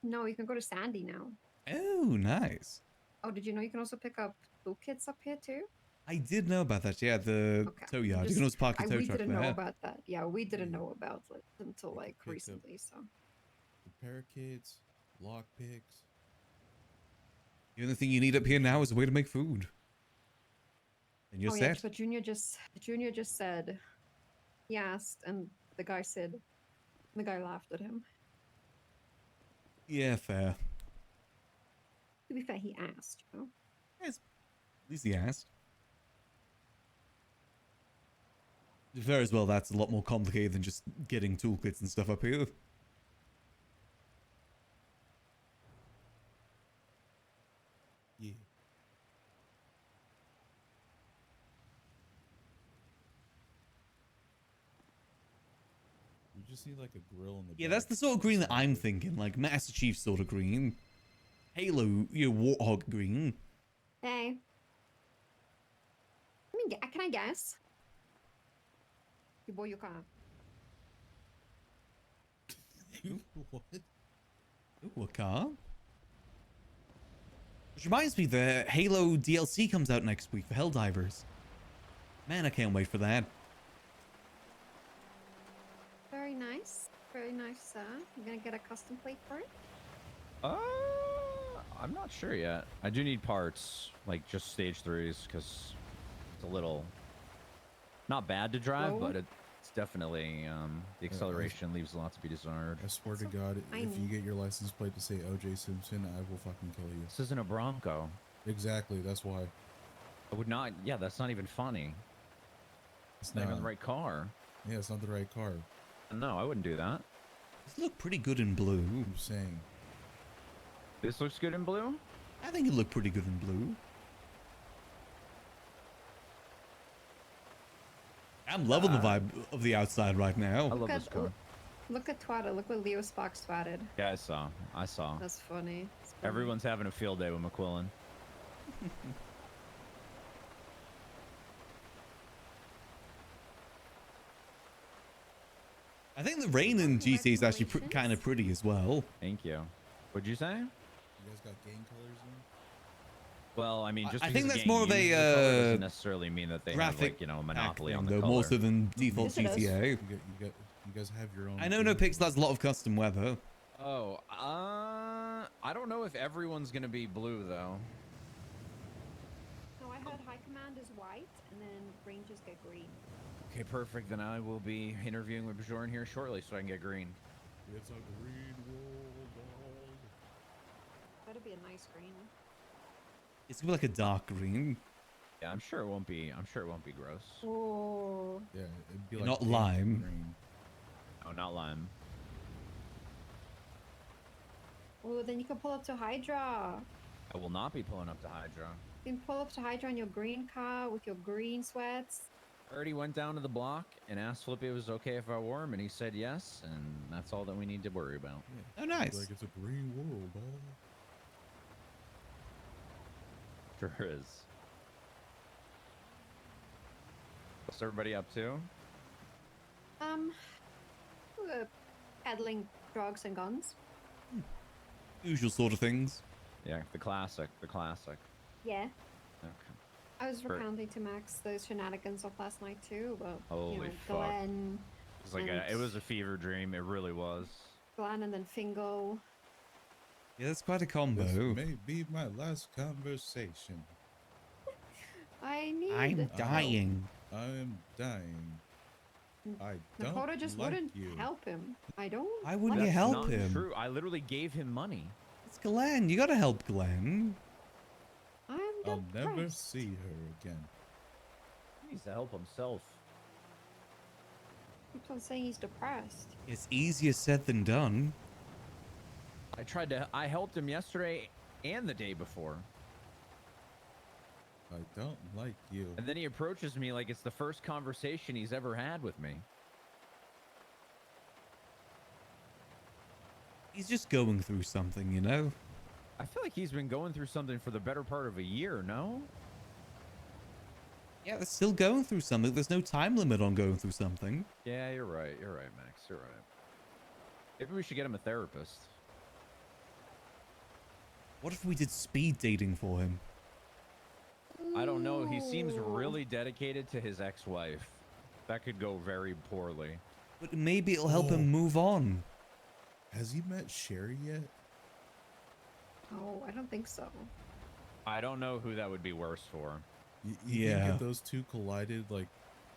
No, you can go to Sandy now. Oh, nice. Oh, did you know you can also pick up toolkits up here too? I did know about that. Yeah, the Okay, tow yard. You just- can always park your tow we truck didn't know there. about that. Yeah, we didn't Yeah. know about it until You can like pick up- recently. So Repair kits, lock picks. The only thing you need up here now is a way to make food. And you're oh yeah, set. but Junior just said he asked, and the guy said the guy laughed at him. Yeah, fair. To be fair, he asked. You know. Yes. At least he asked. To be fair as well, that's a lot more complicated than just getting toolkits and stuff up here. Yeah. You just need like a grill in the Yeah, back that's the sort of green that beside I'm it. thinking. Like Master Chief sort of green. Halo, Warthog green. Hey. I mean, can I guess? You boy, you can't. What? Ooh, a car? Which reminds me, the Halo DLC comes out next week for Helldivers. Man, I can't wait for that. Very nice. Very nice, sir. You gonna get a custom plate for it? I'm not sure yet. I do need parts, like just stage 3s, because it's a little not bad to drive, Slow? but it's definitely the acceleration leaves a lot to be desired. I swear to So God, if you tiny. get your license plate to say OJ Simpson, I will fucking kill you. This isn't a Bronco. Exactly, that's why. I would not. Yeah, that's not even funny. It's It's not even not. the right car. Yeah, it's not the right car. No, I wouldn't do that. These look pretty good in blue. I'm saying. This looks good in blue. I think it looked pretty good in blue. I'm loving the vibe of the outside right I now. love Look this at car. look at Twatter. Look what Leo Sparks twatted. Yeah, I saw. I saw. That's funny. It's funny. Everyone's having a field day with McQuillan. I think the rain in GT is actually kind of pretty as well. Thank you. What'd you say? You guys got gang colors in? Well, I mean, just I because think a that's gang more of uses a, the color doesn't necessarily mean that they have, graphic like, you know, a monopoly pack on thing, the though, color. more so than default Yes, it is. GTA. You guys have your own. I know thing? NoPixel has a lot of custom weather. Oh, I don't know if everyone's gonna be blue though. No, I heard high command is white, and then rangers get green. Okay, perfect. Then I will be interviewing with Bjorn here shortly, so I can get green. It's a green world. Better be a nice green. It's gonna be like a dark green, Yeah, I'm sure it won't be. I'm sure it won't be gross. Oh, Yeah, it'd be like Not pink lime. green. Oh, not lime. oh, then you can pull up to Hydra. I will not be pulling up to Hydra. You can pull up to Hydra in your green car with your green sweats. I already went down to the block and asked Flippy if it was okay if I wore him, and he said yes, and that's all that we need to worry about. Oh, nice. Like it's a green world, dog. Sure is. What's everybody up to? Peddling drugs and guns. Usual sort of things. Yeah, the classic. The classic. Yeah. Okay. I was Per- recounting to Max those shenanigans of last night too, but Holy you know, fuck. Glenn, It's like it was a fever dream. It really was. and then Fingal. Yeah, that's quite a This combo. may be my last conversation. I need. I'm dying. I am dying. I don't Nakota just like wouldn't you. help him. I don't. Why wouldn't like you help not him? True. I literally gave him money. It's Glenn. You gotta help Glenn. I'm I'll never depressed. see her again. He needs to help himself. Keeps on saying he's depressed. It's easier said than done. I helped him yesterday and the day before. I don't like you. And then he approaches me like it's the first conversation he's ever had with me. He's just going through something, you know? I feel like he's been going through something for the better part of a year, no? Yeah, they're still going through something. There's no time limit on going through something. Yeah, you're right. You're right, Max. You're right. Maybe we should get him a therapist. What if we did speed dating for him? I don't know. He seems Ooh. really dedicated to his ex-wife. That could go very poorly. But maybe it'll help Oh. him move on. Has he met Sherry yet? Oh, I don't think so. I don't know who that would be worse for. You think Yeah. if those two collided, like,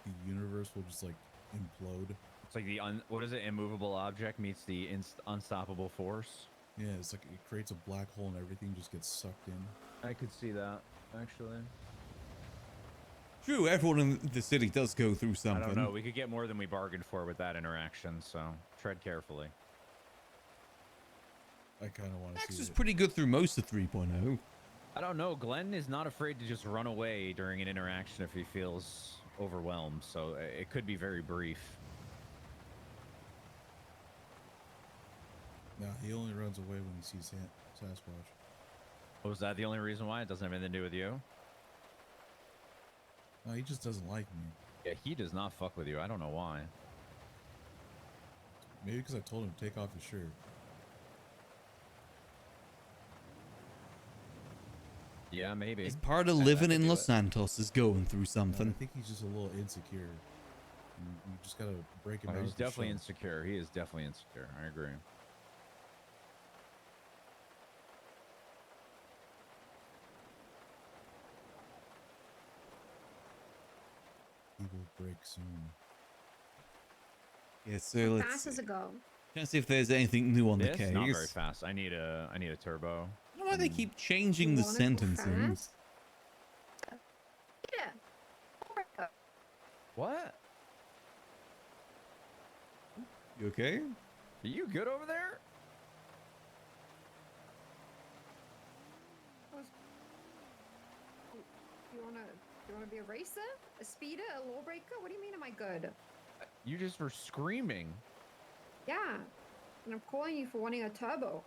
the universe will just, like, implode? It's like the what is it? Immovable object meets the unstoppable force. Yeah, it's like it creates a black hole and everything just gets sucked in. I could see that, actually. True, everyone in the city does go through something. I don't know. We could get more than we bargained for with that interaction, so tread carefully. I kind of want to Max see is it. pretty good through most of 3.0. I don't know. Glenn is not afraid to just run away during an interaction if he feels overwhelmed, so it could be very brief. No, he only runs away when he sees Sasquatch. Was that the only reason why? It doesn't have anything to do with you? No, he just doesn't like me. Yeah, he does not fuck with you. I don't know why. Maybe because I told him to take off his shirt. Yeah, maybe. It's part of That living could in do Los it. Santos is going through No, I something. think he's just a little insecure. You just gotta break him Oh, out. he's of the definitely shell. insecure. He is definitely insecure. I agree. He will break soon. Yeah, so How let's fast does it go? try to see if there's anything new on the This case. not very fast. I need a turbo. I don't know why they keep changing You the wanna go sentencing. fast? Yeah. Alright. What? You okay? Are you good over there? You wanna be a racer? A speeder? A lawbreaker? What do you mean am I good? You just were screaming. Yeah. And I'm calling you for wanting a turbo.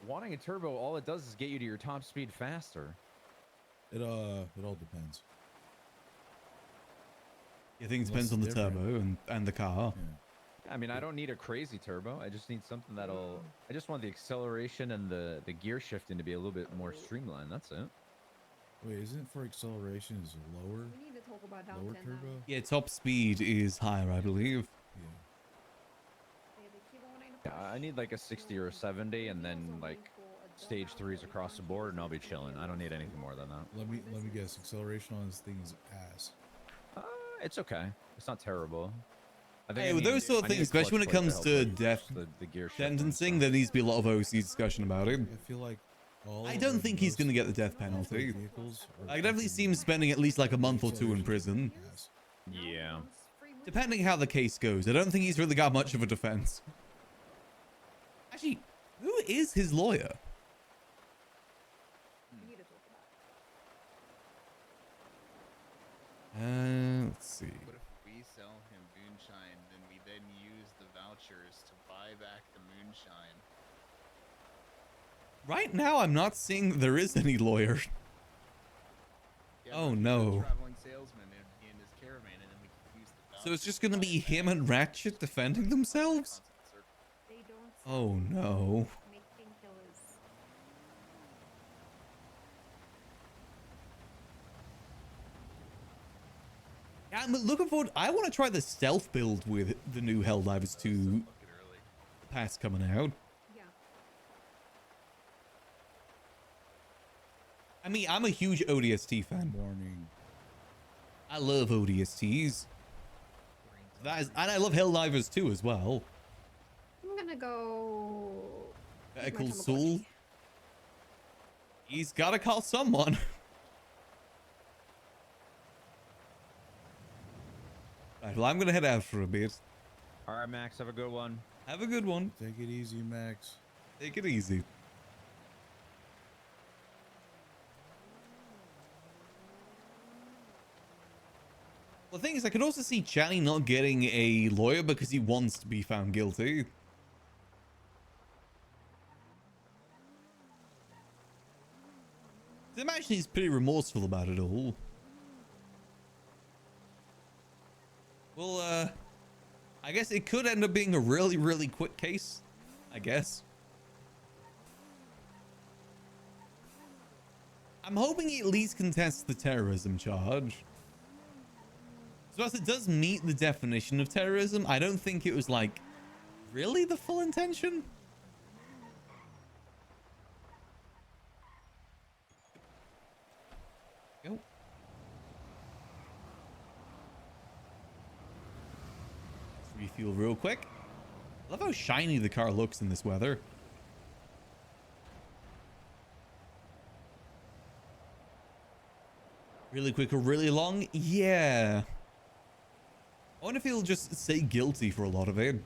Wanting a turbo, all it does is get you to your top speed faster. It all depends. I think it What's depends on the different? turbo and the car. Yeah. I mean, I don't need a crazy turbo. I just need something that'll. I just want the acceleration and the gear shifting to be a little bit more streamlined. That's it. Wait, isn't it for acceleration is lower? We need to talk about down Lower 10 turbo? now. Yeah, top speed is higher, I believe. Yeah. Yeah, they keep wanting to Yeah, I push. need like a 60 or a 70, and then like stage 3s across the board, and I'll be chilling. I don't need anything more than that. Let me guess. Acceleration on this thing is ass. It's okay. It's not terrible. I Hey, I with need- those sort of I need a things, especially when it clutch plate comes help to with death the gear shift and sentencing, stuff. there needs to be a lot of OC discussion about it. I feel like all. I don't or think he's most going to get the death off-road penalty. vehicles are I definitely see him fucking spending at least like a month or two in acceleration prison. ass. Yeah. Depending how the case goes. I don't think he's really got much of a defense. Actually, who is his lawyer? We need to talk about it. Let's see. What if we sell him moonshine, then we then use the vouchers to buy back the moonshine? Right now, I'm not seeing there is any lawyer. Yeah, Oh, but he's a no. Traveling salesman in his caravan, and then we can use the So it's vouchers just to going to buy be back him and Ratchet defending themselves? constant circle. They don't Oh no. make painkillers. Yeah, I'm looking forward. I want to try the stealth build with the new Helldivers 2 Fucking early. pass coming out. Yeah. I mean, I'm a huge ODST fan. Warning. I love ODSTs. That is, and I love Helldivers 2 as well. I'm gonna go. Better use my Call Tamagotchi. Saul. He's got to call someone. Right, well, I'm going to head out for a bit. All right, Max. Have a good one. Have a good one. Take it easy, Max. Take it easy. Well, the thing is, I could also see Channy not getting a lawyer because he wants to be found guilty. imagine he's pretty remorseful about it all. Well, I guess it could end up being a really, really quick case. I guess. I'm hoping he at least contests the terrorism charge. So as it does meet the definition of terrorism, I don't think it was like really the full intention. Go. Let's refuel real quick. I love how shiny the car looks in this weather. Really quick or really long? Yeah. I wonder if he'll just say guilty for a lot of it.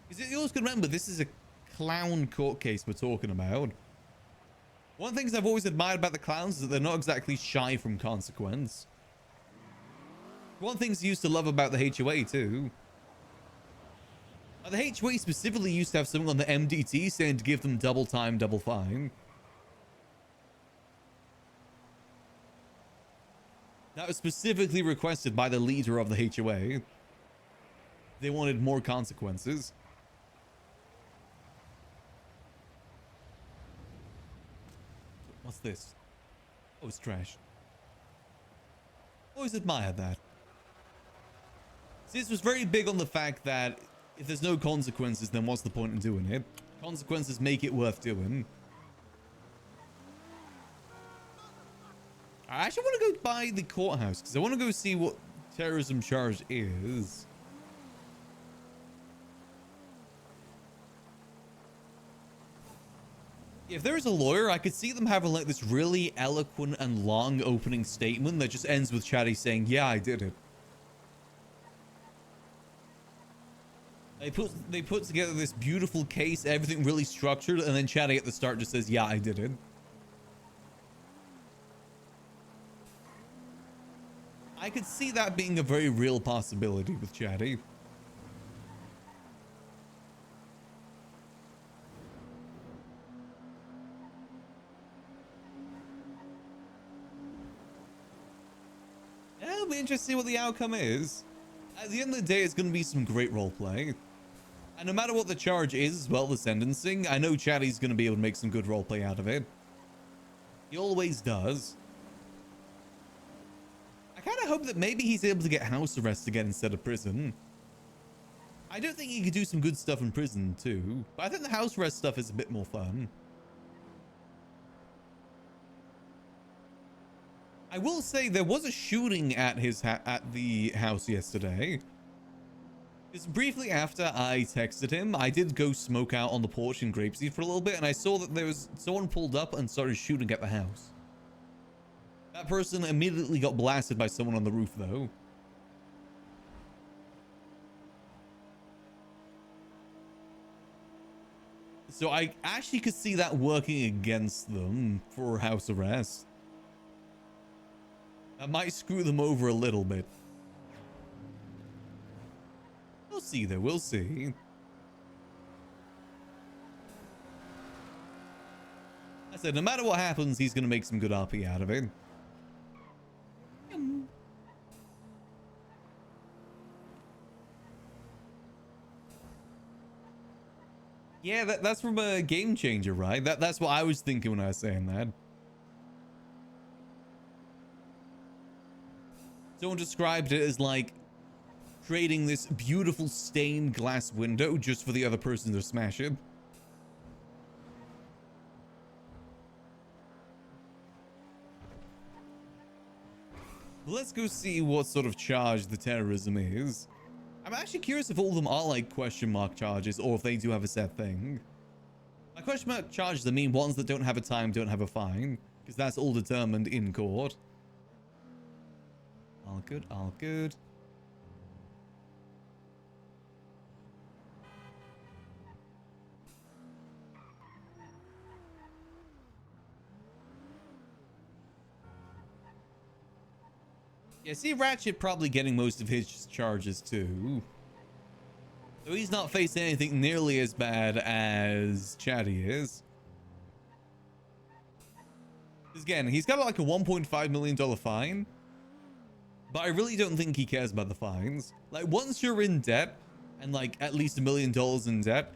Because you always got to remember, this is a clown court case we're talking about. One of the things I've always admired about the clowns is that they're not exactly shy from consequence. One of the things I used to love about the HOA too. The HOA specifically used to have something on the MDT saying to give them double time, double fine. That was specifically requested by the leader of the HOA. They wanted more consequences. What's this? Oh, it's trash. Always admired that. See, this was very big on the fact that if there's no consequences, then what's the point in doing it? Consequences make it worth doing. I actually want to go by the courthouse because I want to go see what terrorism charge is. If there is a lawyer, I could see them having like this really eloquent and long opening statement that just ends with Chatty saying, yeah, I did it. They put together this beautiful case, everything really structured, and then Chatty at the start just says, yeah, I did it. I could see that being a very real possibility with Chatty. Yeah, it'll be interesting to see what the outcome is. At the end of the day, it's going to be some great roleplay. And no matter what the charge is as well, the sentencing, I know Chatty's going to be able to make some good roleplay out of it. He always does. I kind of hope that maybe he's able to get house arrest again instead of prison. I do think he could do some good stuff in prison too, but I think the house arrest stuff is a bit more fun. I will say there was a shooting at his at the house yesterday. Because briefly after I texted him, I did go smoke out on the porch in Grapeseed for a little bit, and I saw that there was someone pulled up and started shooting at the house. That person immediately got blasted by someone on the roof, though. So I actually could see that working against them for house arrest. That might screw them over a little bit. We'll see, though. We'll see. I said, no matter what happens, he's going to make some good RP out of it. Yeah, that's from a Game Changer, right? That's what I was thinking when I was saying that. Someone described it as like creating this beautiful stained glass window just for the other person to smash it. Let's go see what sort of charge the terrorism is. I'm actually curious if all of them are like question mark charges or if they do have a set thing. By question mark charges, I mean ones that don't have a time, don't have a fine, because that's all determined in court. All good, all good. Yeah, see Ratchet probably getting most of his charges too. So he's not facing anything nearly as bad as Chatty is. again, he's got like a $1.5 million fine. But I really don't think he cares about the fines. Like, once you're in debt, and like at least $1 million in debt,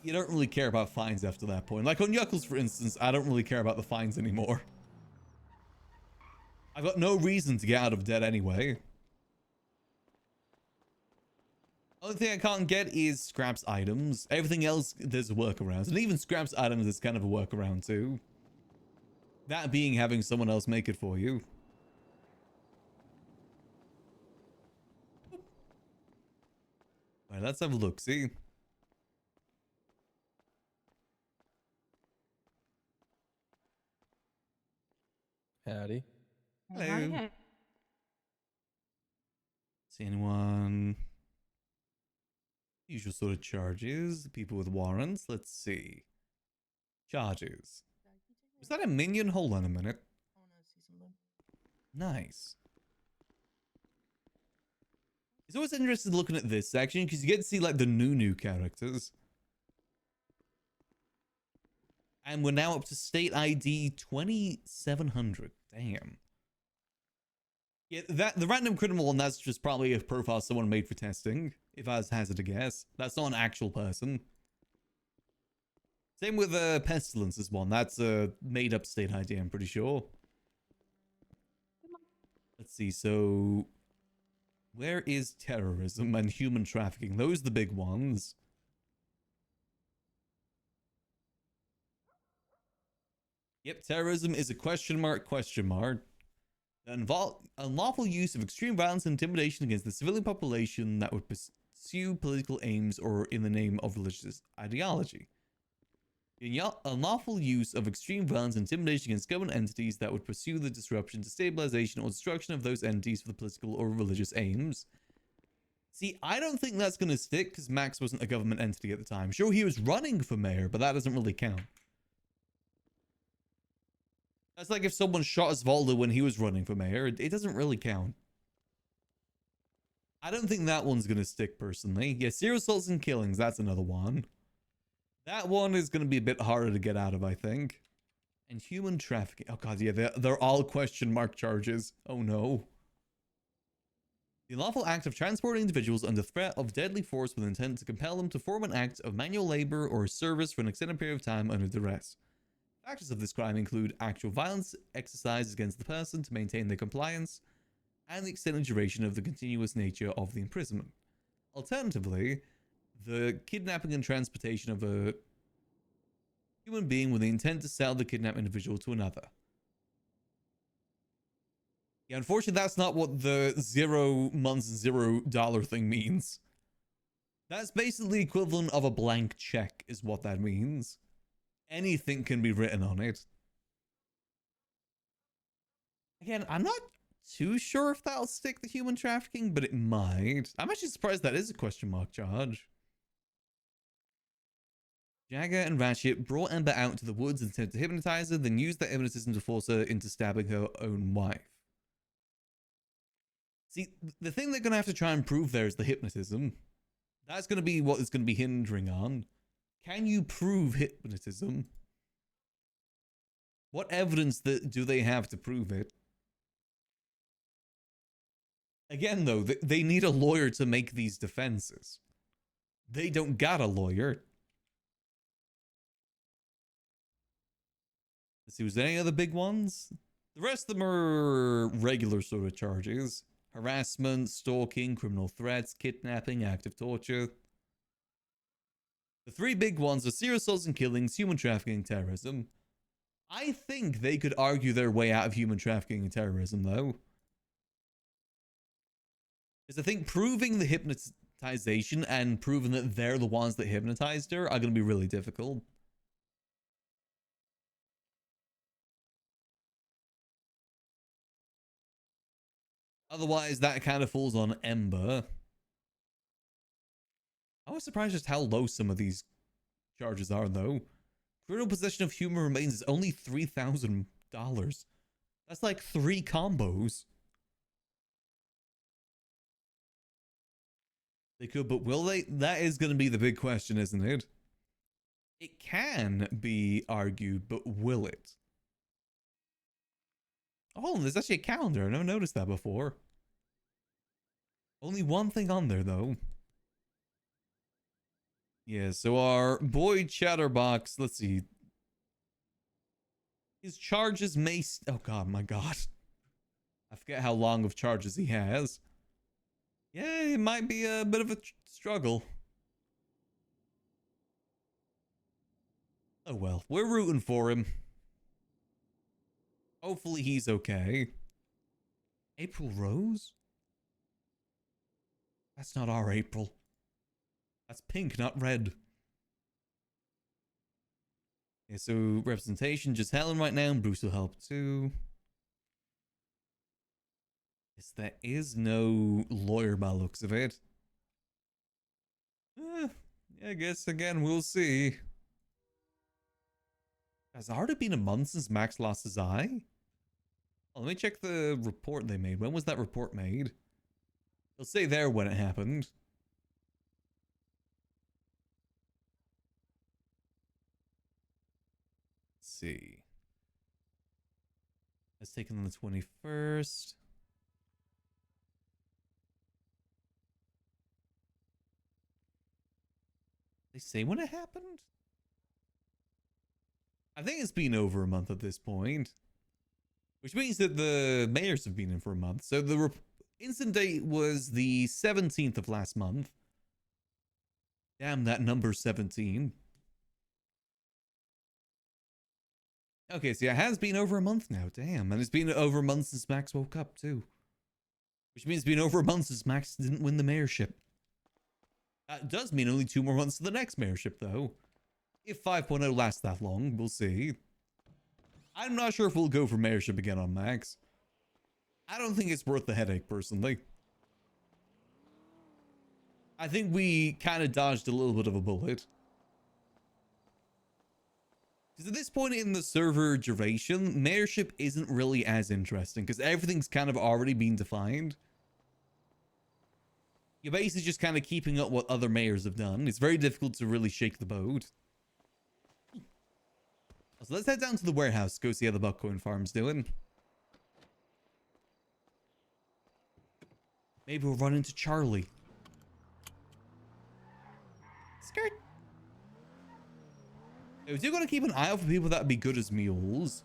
you don't really care about fines after that point. Like on Yuckles, for instance, I don't really care about the fines anymore. I've got no reason to get out of debt anyway. Only thing I can't get is scraps items. Everything else, there's a workaround. And even scraps items is kind of a workaround too. That being having someone else make it for you. Alright, let's have a look, see? Howdy. Hello. See anyone? Usual sort of charges. People with warrants. Let's see. Charges. Was that a minion? Hold on a minute. Nice. It's always interesting looking at this section because you get to see like the new characters. And we're now up to state ID 2700. Damn. Yeah, the random criminal one, that's just probably a profile someone made for testing, if I was hazard to guess. That's not an actual person. Same with Pestilence's one. That's a made-up state ID, I'm pretty sure. Let's see, so... where is terrorism and human trafficking? Those are the big ones. Yep, terrorism is a question mark. The unlawful use of extreme violence and intimidation against the civilian population that would pursue political aims or in the name of religious ideology. The unlawful use of extreme violence and intimidation against government entities that would pursue the disruption, destabilization, or destruction of those entities for the political or religious aims. See, I don't think that's going to stick because Max wasn't a government entity at the time. Sure, he was running for mayor, but that doesn't really count. That's like if someone shot Osvaldo when he was running for mayor. It doesn't really count. I don't think that one's going to stick, personally. Yeah, serial assaults and killings, that's another one. That one is going to be a bit harder to get out of, I think. And human trafficking. Oh, God, yeah, they're all question mark charges. Oh, no. The unlawful act of transporting individuals under threat of deadly force with intent to compel them to perform an act of manual labor or service for an extended period of time under duress. Factors of this crime include actual violence exercised against the person to maintain their compliance, and the extended duration of the continuous nature of the imprisonment. Alternatively, the kidnapping and transportation of a human being with the intent to sell the kidnapped individual to another. Yeah, unfortunately, that's not what the 0 months, $0 thing means. That's basically the equivalent of a blank check, is what that means. Anything can be written on it. Again, I'm not too sure if that'll stick the human trafficking, but it might. I'm actually surprised that is a question mark charge. Jagger and Ratchet brought Ember out into the woods and attempted to hypnotize her, then used that hypnotism to force her into stabbing her own wife. See, the thing they're going to have to try and prove there is the hypnotism. That's going to be what it's going to be hindering on. Can you prove hypnotism? What evidence do they have to prove it? Again, though, they need a lawyer to make these defenses. They don't got a lawyer. Let's see, was there any other big ones? The rest of them are regular sort of charges. Harassment, stalking, criminal threats, kidnapping, active torture. The three big ones are serial assaults and killings, human trafficking, and terrorism. I think they could argue their way out of human trafficking and terrorism, though. Because I think proving the hypnotization and proving that they're the ones that hypnotized her are going to be really difficult. Otherwise, that kind of falls on Ember. I was surprised just how low some of these charges are, though. Criminal possession of human remains is only $3,000. That's like 3 combos. They could, but will they? That is going to be the big question, isn't it? It can be argued, but will it? Oh, there's actually a calendar. I never noticed that before. Only one thing on there, though. Yeah, so our boy Chatterbox, let's see. His charges may... Oh, God, my God. I forget how long of charges he has. Yeah, it might be a bit of a struggle. Oh, well. We're rooting for him. Hopefully he's okay. April Rose? That's not our April. That's pink, not red. Yeah, so representation, just Helen right now, and Bruce will help too. Yes, there is no lawyer by the looks of it. Yeah, I guess again, we'll see. Has it already been a month since Max lost his eye? Oh, let me check the report they made. When was that report made? It'll say there when it happened. Let's see. It's taken on the 21st. They say when it happened? I think it's been over a month at this point. Which means that the mayors have been in for a month. So the incident date was the 17th of last month. Damn, that number 17. Okay, so yeah, it has been over a month now. Damn. And it's been over a month since Max woke up, too. Which means it's been over a month since Max didn't win the mayorship. That does mean only 2 more months to the next mayorship, though. If 5.0 lasts that long, we'll see. I'm not sure if we'll go for mayorship again on Max. I don't think it's worth the headache, personally. I think we kind of dodged a little bit of a bullet. Because at this point in the server duration, mayorship isn't really as interesting, because everything's kind of already been defined. You're basically just kind of keeping up what other mayors have done. It's very difficult to really shake the boat. So let's head down to the warehouse, go see how the Buckcoin farm's doing. Maybe we'll run into Charlie. Skirt. If you're going to keep an eye out for people that would be good as mules,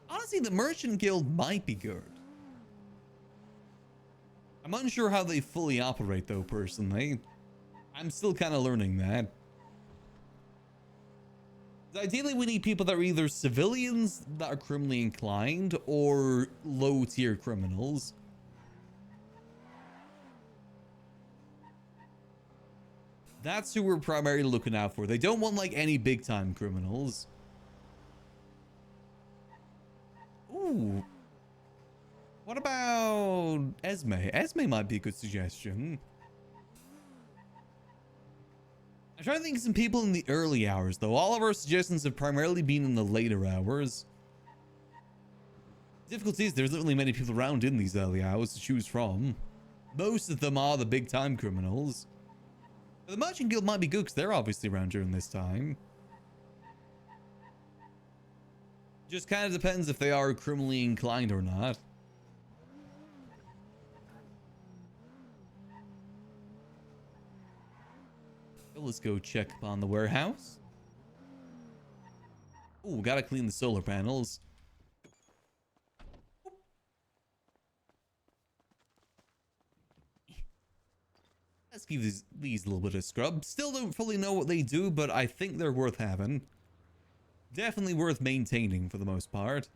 honestly, the Merchant Guild might be good. I'm unsure how they fully operate, though, personally. I'm still kind of learning that. Ideally, we need people that are either civilians that are criminally inclined or low-tier criminals. That's who we're primarily looking out for. They don't want, like, any big-time criminals. Ooh. What about Esme? Esme might be a good suggestion. I'm trying to think of some people in the early hours, though. All of our suggestions have primarily been in the later hours. Difficulty is there isn't really many people around in these early hours to choose from. Most of them are the big-time criminals. But the Merchant Guild might be good because they're obviously around during this time. Just kind of depends if they are criminally inclined or not. Let's go check on the warehouse. Oh, gotta clean the solar panels. Let's give these a little bit of scrub. Still don't fully know what they do, but I think they're worth having. Definitely worth maintaining for the most part.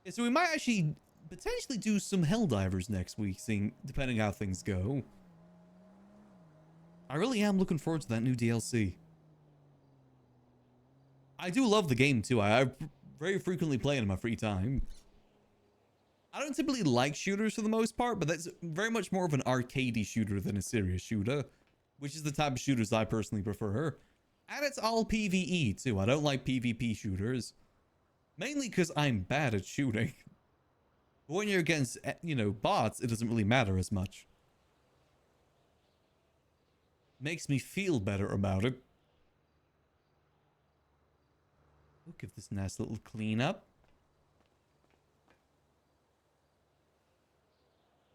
Yeah, so we might actually potentially do some Helldivers next week, seeing depending how things go. I really am looking forward to that new DLC. I do love the game too. I very frequently play it in my free time. I don't typically like shooters for the most part, but that's very much more of an arcadey shooter than a serious shooter, which is the type of shooters I personally prefer. And it's all PvE too. I don't like PvP shooters, mainly because I'm bad at shooting. But when you're against, you know, bots, it doesn't really matter as much. Makes me feel better about it. We'll give this a nice little clean up.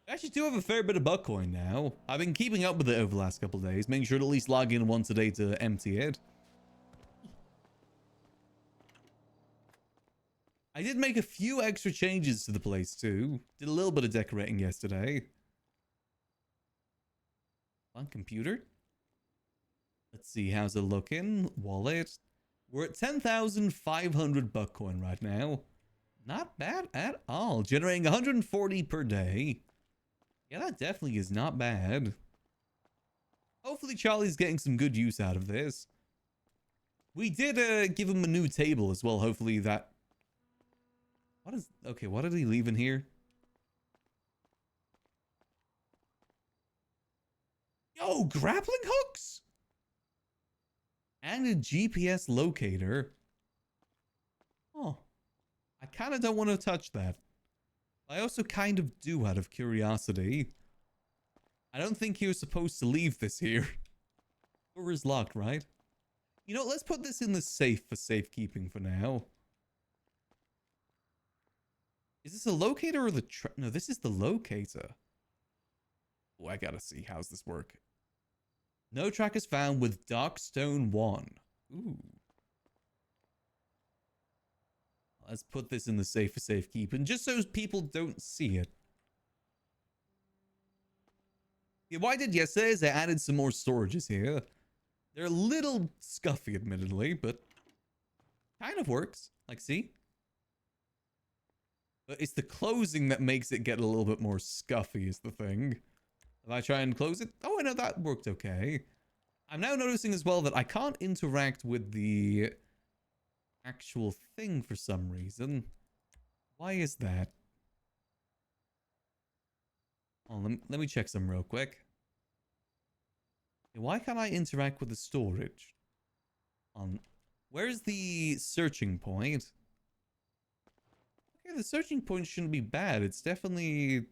I actually do have a fair bit of Buckcoin now. I've been keeping up with it over the last couple of days, making sure to at least log in once a day to empty it. I did make a few extra changes to the place too. Did a little bit of decorating yesterday. On computer. Let's see, how's it looking? Wallet. We're at 10,500 Buckcoin right now. Not bad at all. Generating 140 per day. Yeah, that definitely is not bad. Hopefully Charlie's getting some good use out of this. We did give him a new table as well. Hopefully that... What is... Okay, what did he leave in here? Yo, grappling hooks? And a GPS locator. Oh. I kind of don't want to touch that. I also kind of do out of curiosity. I don't think he was supposed to leave this here. Door is locked, right? You know, let's put this in the safe for safekeeping for now. Is this a locator or the... No, this is the locator. Oh, I gotta see. How's this work? No track is found with Darkstone 1. Ooh. Let's put this in the safe for safekeeping, just so people don't see it. Yeah, what I did yesterday is I added some more storages here. They're a little scuffy, admittedly, but kind of works. Like, see? But it's the closing that makes it get a little bit more scuffy is the thing. If I try and close it... Oh, I know that worked okay. I'm now noticing as well that I can't interact with the actual thing for some reason. Why is that? Oh, let me check some real quick. Why can't I interact with the storage? Where's the searching point? Okay, the searching point shouldn't be bad. It's definitely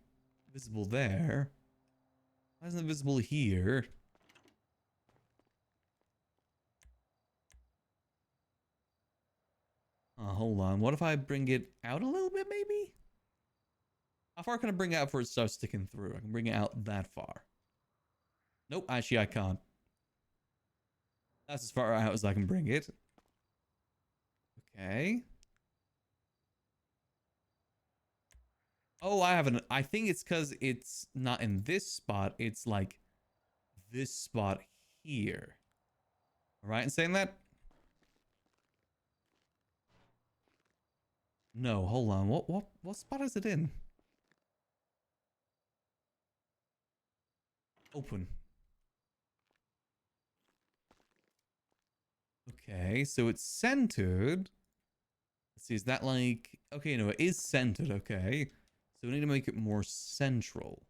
visible there. Why isn't it visible here? Hold on. What if I bring it out a little bit, maybe? How far can I bring it out before it starts sticking through? I can bring it out that far. Nope, actually I can't. That's as far out as I can bring it. Okay. Oh, I think it's because it's not in this spot. It's like this spot here. All right, in saying that? No, hold on. What spot is it in? Open. Okay, so it's centered. Let's see, is that like... Okay, no, it is centered, okay. So we need to make it more central.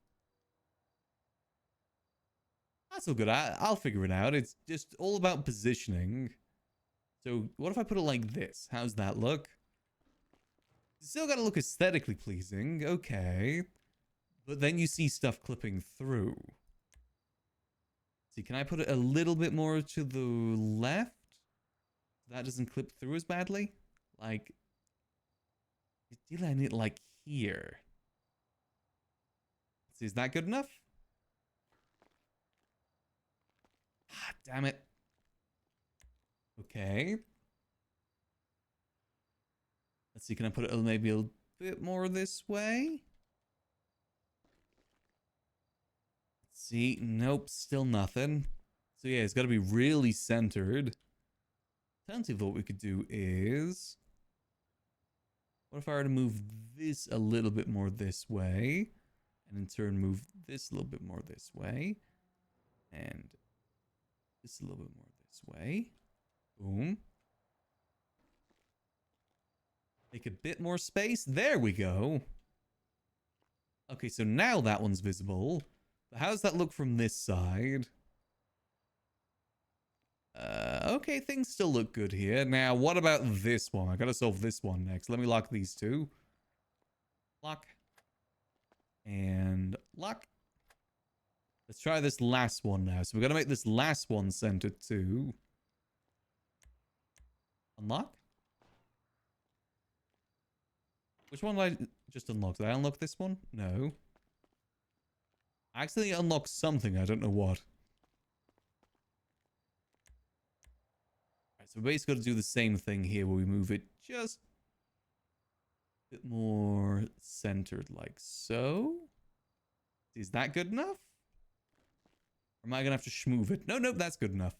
That's all good. I'll figure it out. It's just all about positioning. So what if I put it like this? How's that look? Still got to look aesthetically pleasing. Okay. But then you see stuff clipping through. See, can I put it a little bit more to the left? That doesn't clip through as badly? Like, ideally I need it like here. See, is that good enough? Ah, damn it. Okay. Let's see, can I put it maybe a bit more this way? Let's see, nope, still nothing. So yeah, it's got to be really centered. Alternatively, what we could do is... What if I were to move this a little bit more this way? And in turn move this a little bit more this way. And this a little bit more this way. Boom. Make a bit more space. There we go. Okay, so now that one's visible. But how does that look from this side? Okay, things still look good here. Now, what about this one? I gotta solve this one next. Let me lock these two. Lock. And lock. Let's try this last one now. So we're gonna make this last one centered too. Unlock. Which one did I just unlock? Did I unlock this one? No. I accidentally unlocked something. I don't know what. Right, so we basically got to do the same thing here where we move it just a bit more centered like so. Is that good enough? Or am I going to have to schmoove it? No, nope, that's good enough.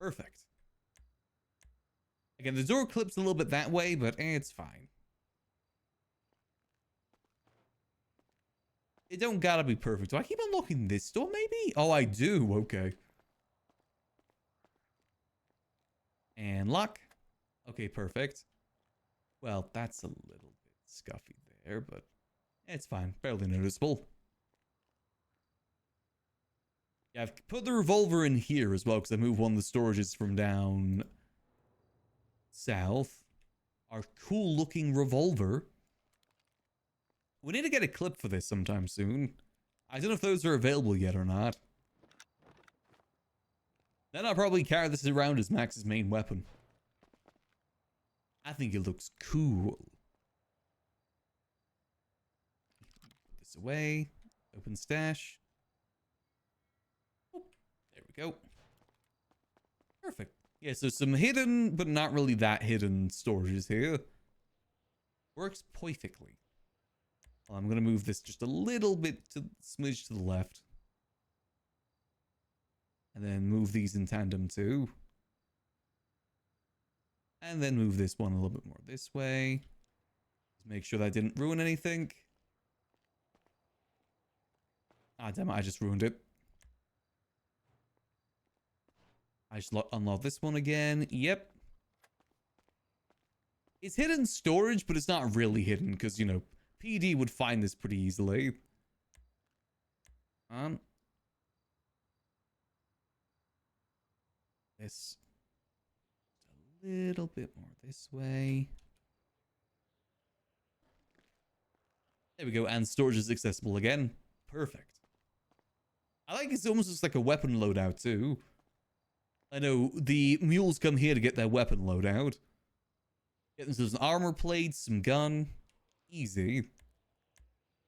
Perfect. Again, the door clips a little bit that way, but it's fine. It don't gotta be perfect. Do I keep unlocking this door, maybe? Oh, I do. Okay. And lock. Okay, perfect. Well, that's a little bit scuffy there, but it's fine. Barely noticeable. Yeah, I've put the revolver in here as well because I moved one of the storages from down south. Our cool looking revolver. We need to get a clip for this sometime soon. I don't know if those are available yet or not. Then I'll probably carry this around as Max's main weapon. I think it looks cool. Put this away. Open stash. Oh, there we go. Perfect. Yeah, so some hidden, but not really that hidden storages here. Works perfectly. Well, I'm going to move this just a little bit to smidge to the left. And then move these in tandem too. And then move this one a little bit more this way. Just make sure that didn't ruin anything. Ah, damn it, I just ruined it. I just unlock this one again. Yep. It's hidden storage, but it's not really hidden because, you know, PD would find this pretty easily. This a little bit more this way. There we go, and storage is accessible again. Perfect. I like it almost looks like a weapon loadout too. I know the mules come here to get their weapon loadout. Get themselves an armor plate, some gun. Easy.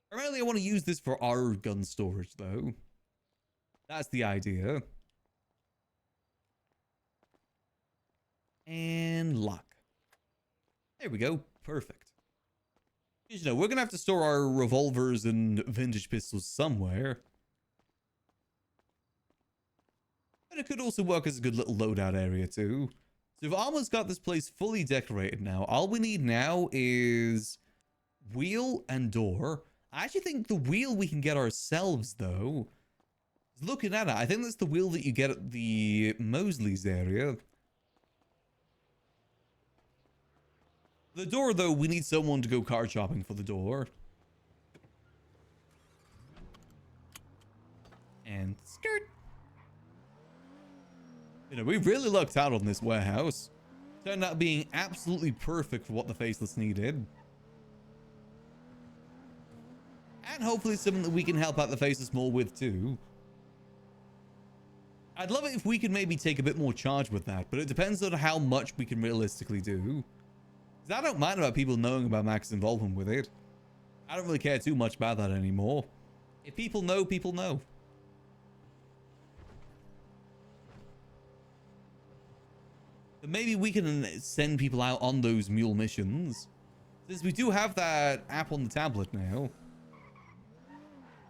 Primarily, I want to use this for our gun storage, though. That's the idea. And lock. There we go. Perfect. You know, we're going to have to store our revolvers and vintage pistols somewhere. But it could also work as a good little loadout area, too. So we've almost got this place fully decorated now. All we need now is wheel and door. I actually think the wheel we can get ourselves, though. Looking at it, I think that's the wheel that you get at the Mosley's area. The door, though, we need someone to go car shopping for the door. And skirt. You know, we really lucked out on this warehouse. Turned out being absolutely perfect for what the Faceless needed. And hopefully something that we can help out the Faceless more with too. I'd love it if we could maybe take a bit more charge with that, but it depends on how much we can realistically do. Because I don't mind about people knowing about Max's involvement with it. I don't really care too much about that anymore. If people know, people know. But maybe we can send people out on those mule missions. Since we do have that app on the tablet now.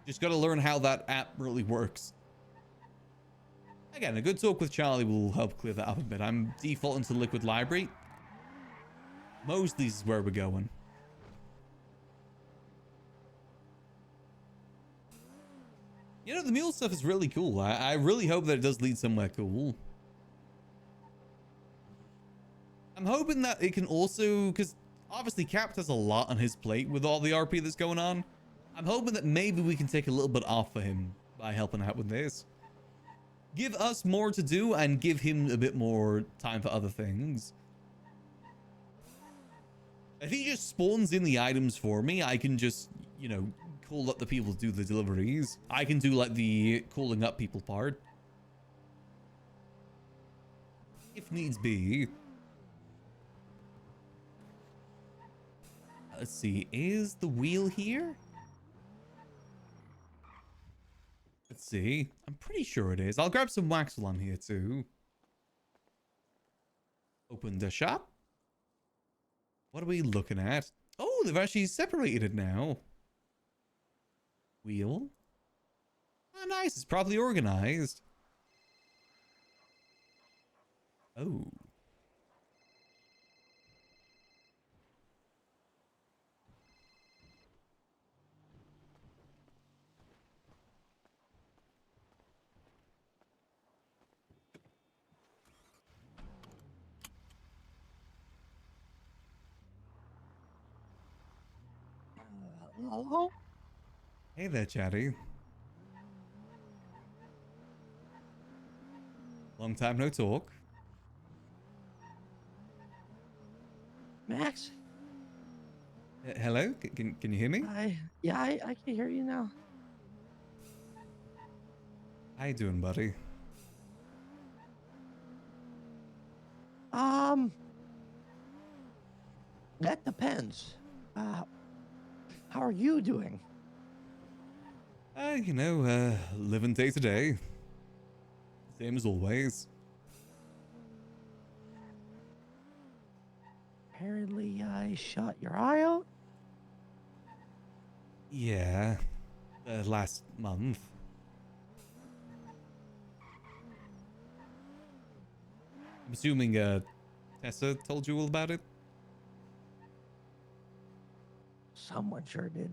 Just got to learn how that app really works. Again, a good talk with Charlie will help clear that up a bit. I'm defaulting to Liquid Library. Mosley's is where we're going. You know, the mule stuff is really cool. I really hope that it does lead somewhere cool. I'm hoping that it can also, because obviously Capt has a lot on his plate with all the RP that's going on. I'm hoping that maybe we can take a little bit off for him by helping out with this. Give us more to do and give him a bit more time for other things. If he just spawns in the items for me, I can just, you know, call up the people to do the deliveries. I can do like the calling up people part. If needs be. Let's see, is the wheel here? Let's see. I'm pretty sure it is. I'll grab some wax while I'm here too. Open the shop. What are we looking at? Oh, they've actually separated it now. Wheel. Oh, nice. It's properly organized. Oh. Hello? Hey there, Chatty. Long time no talk. Max? Hello? Can you hear me? Yeah, I can hear you now. How you doing, buddy? That depends. How are you doing? Living day to day. Same as always. Apparently, I shot your eye out. Yeah. Last month. I'm assuming, Tessa told you all about it? Someone sure did.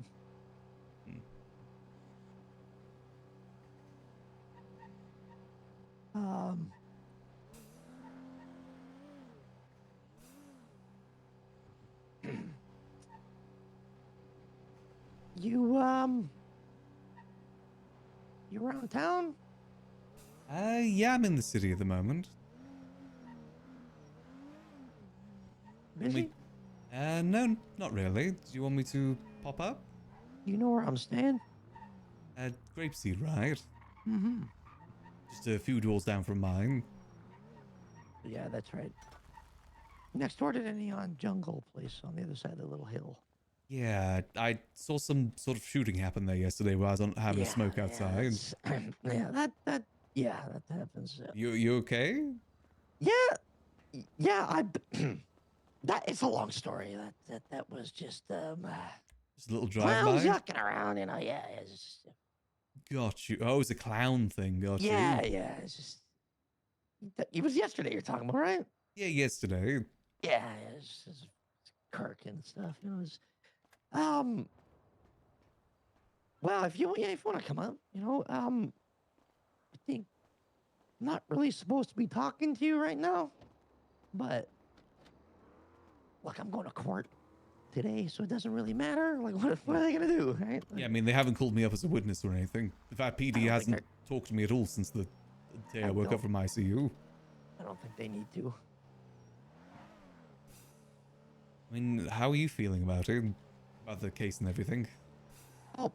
You around town? Yeah, I'm in the city at the moment. Busy? No, not really. Do you want me to pop up? You know where I'm staying? Grapeseed, right? Mm-hmm. Just a few doors down from mine. Yeah, that's right. Next door to the Neon Jungle place on the other side of the little hill. Yeah, I saw some sort of shooting happen there yesterday while I was having a smoke outside. That happens. You okay? Yeah, that it's a long story. That was just Just a little clowns drive-by? yucking around, yeah, it's just, Got you. Oh, it's a clown thing. Got you. yeah, it's just it was yesterday you're talking about, right? Yeah, yesterday. Yeah, it's Kirk and stuff. Well, if you want to come up, I think I'm not really supposed to be talking to you right now, but look, I'm going to court today, so it doesn't really matter. Like, what are they gonna do, right? Yeah, I mean, they haven't called me up as a witness or anything. In fact, PD hasn't talked to me at all since the day I woke up from ICU. I don't think they need to. I mean, how are you feeling about it? About the case and everything? Oh.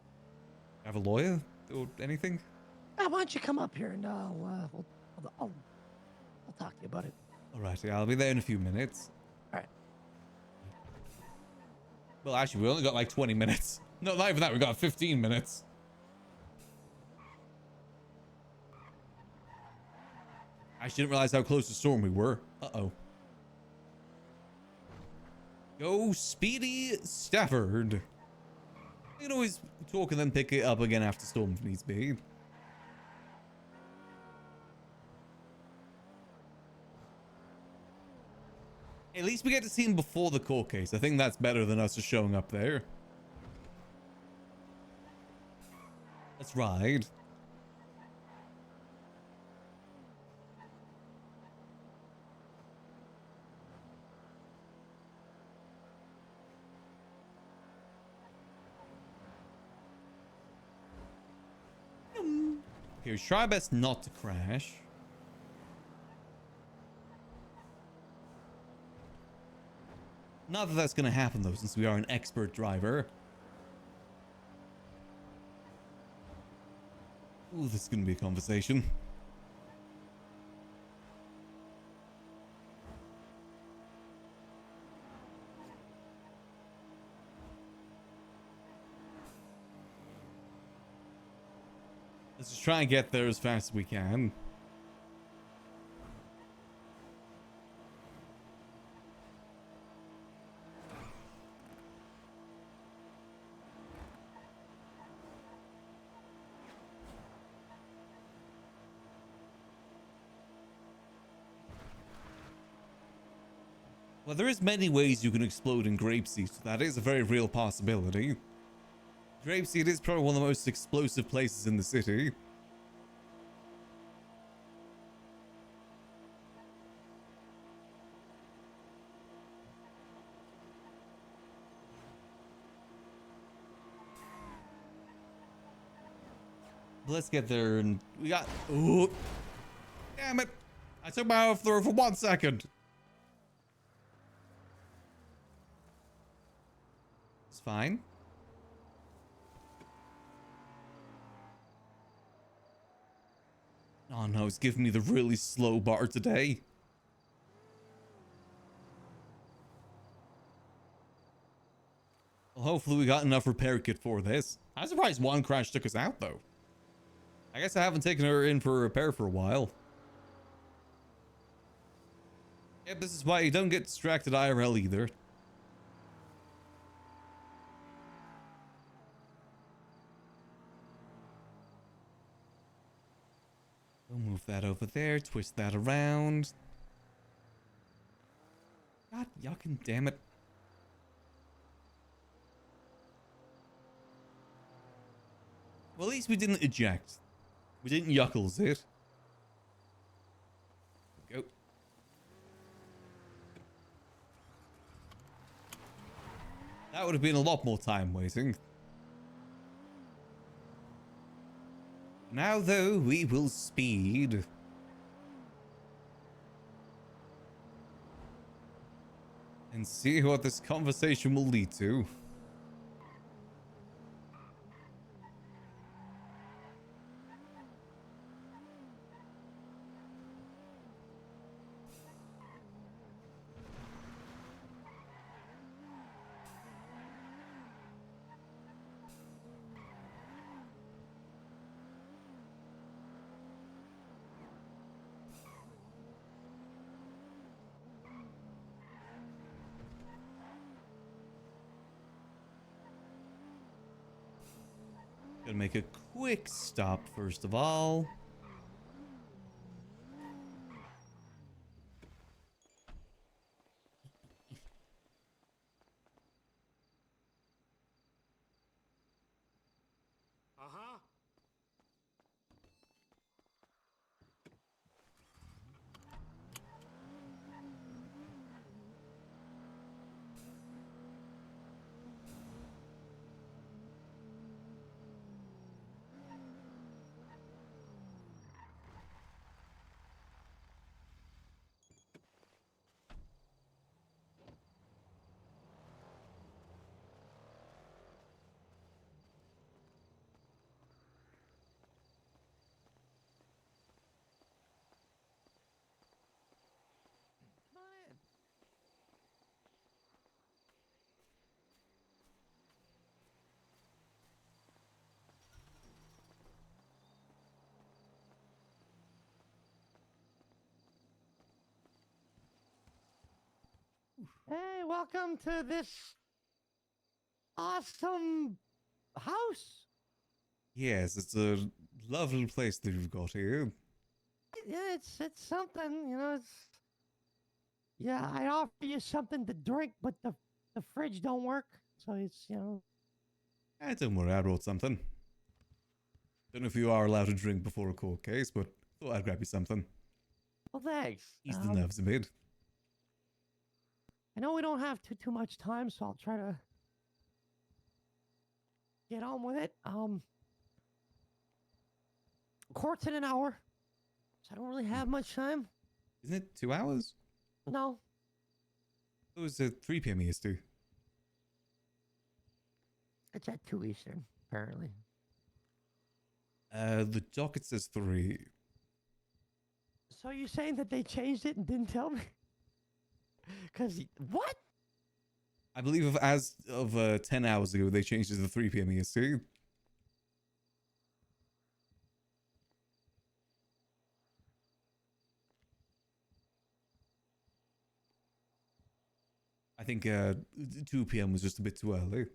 Have a lawyer or anything? Why don't you come up here and I'll talk to you about it. Alright, yeah, I'll be there in a few minutes. Alright. Well, actually, we only got like 20 minutes. No, not even that, we got 15 minutes. I didn't realize how close to storm we were. Uh-oh. Go Speedy Stafford. You can always talk and then pick it up again after storm if needs be. At least we get to see him before the court case. I think that's better than us just showing up there. Let's ride. Here, try best not to crash. Not that that's going to happen, though, since we are an expert driver. Ooh, this is going to be a conversation. Let's just try and get there as fast as we can. Well, there is many ways you can explode in grapeseed, so that is a very real possibility. Grapeseed is probably one of the most explosive places in the city. But let's get there, and we got... Oh, damn it! I took my overthrow for 1 second. It's fine. Oh no, it's giving me the really slow bar today. Well, hopefully we got enough repair kit for this. I'm surprised one crash took us out though. I guess I haven't taken her in for a repair for a while. Yep, this is why you don't get distracted IRL either. We'll move that over there, twist that around. God yucking damn it. Well, at least we didn't eject. We didn't yuckles it. Go. That would have been a lot more time waiting. Now, though, we will speed. And see what this conversation will lead to. Gonna make a quick stop first of all. Uh-huh. Hey, welcome to this awesome house. Yes, it's a lovely place that you've got here. Yeah, it's something, you know. It's yeah. I offer you something to drink, but the fridge don't work, so it's Don't worry, I wrote something. Don't know if you are allowed to drink before a court case, but thought I'd grab you something. Well, thanks. Ease the nerves a bit. I know we don't have too much time, so I'll try to get on with it. Court's in an hour, so I don't really have much time. Isn't it 2 hours? No. It was at 3 p.m. EST. It's at 2 Eastern, apparently. The docket says 3. So you're saying that they changed it and didn't tell me? Because, what? I believe as of 10 hours ago, they changed it to 3 p.m. EST. think 2 p.m. was just a bit too early.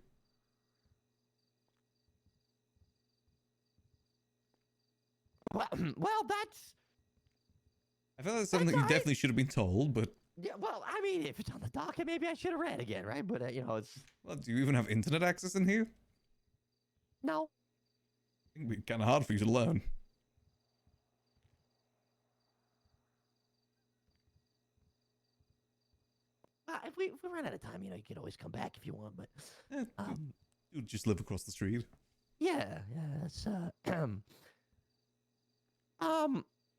Well, that's I feel like that's something that you definitely should have been told, but yeah. Well, I mean, if it's on the docket, maybe I should have read again, right? But you know, it's well, do you even have internet access in here? no. I think it'd be kind of hard for you to learn. If we run out of time, you know, you can always come back if you want. But You just live across the street. yeah, that's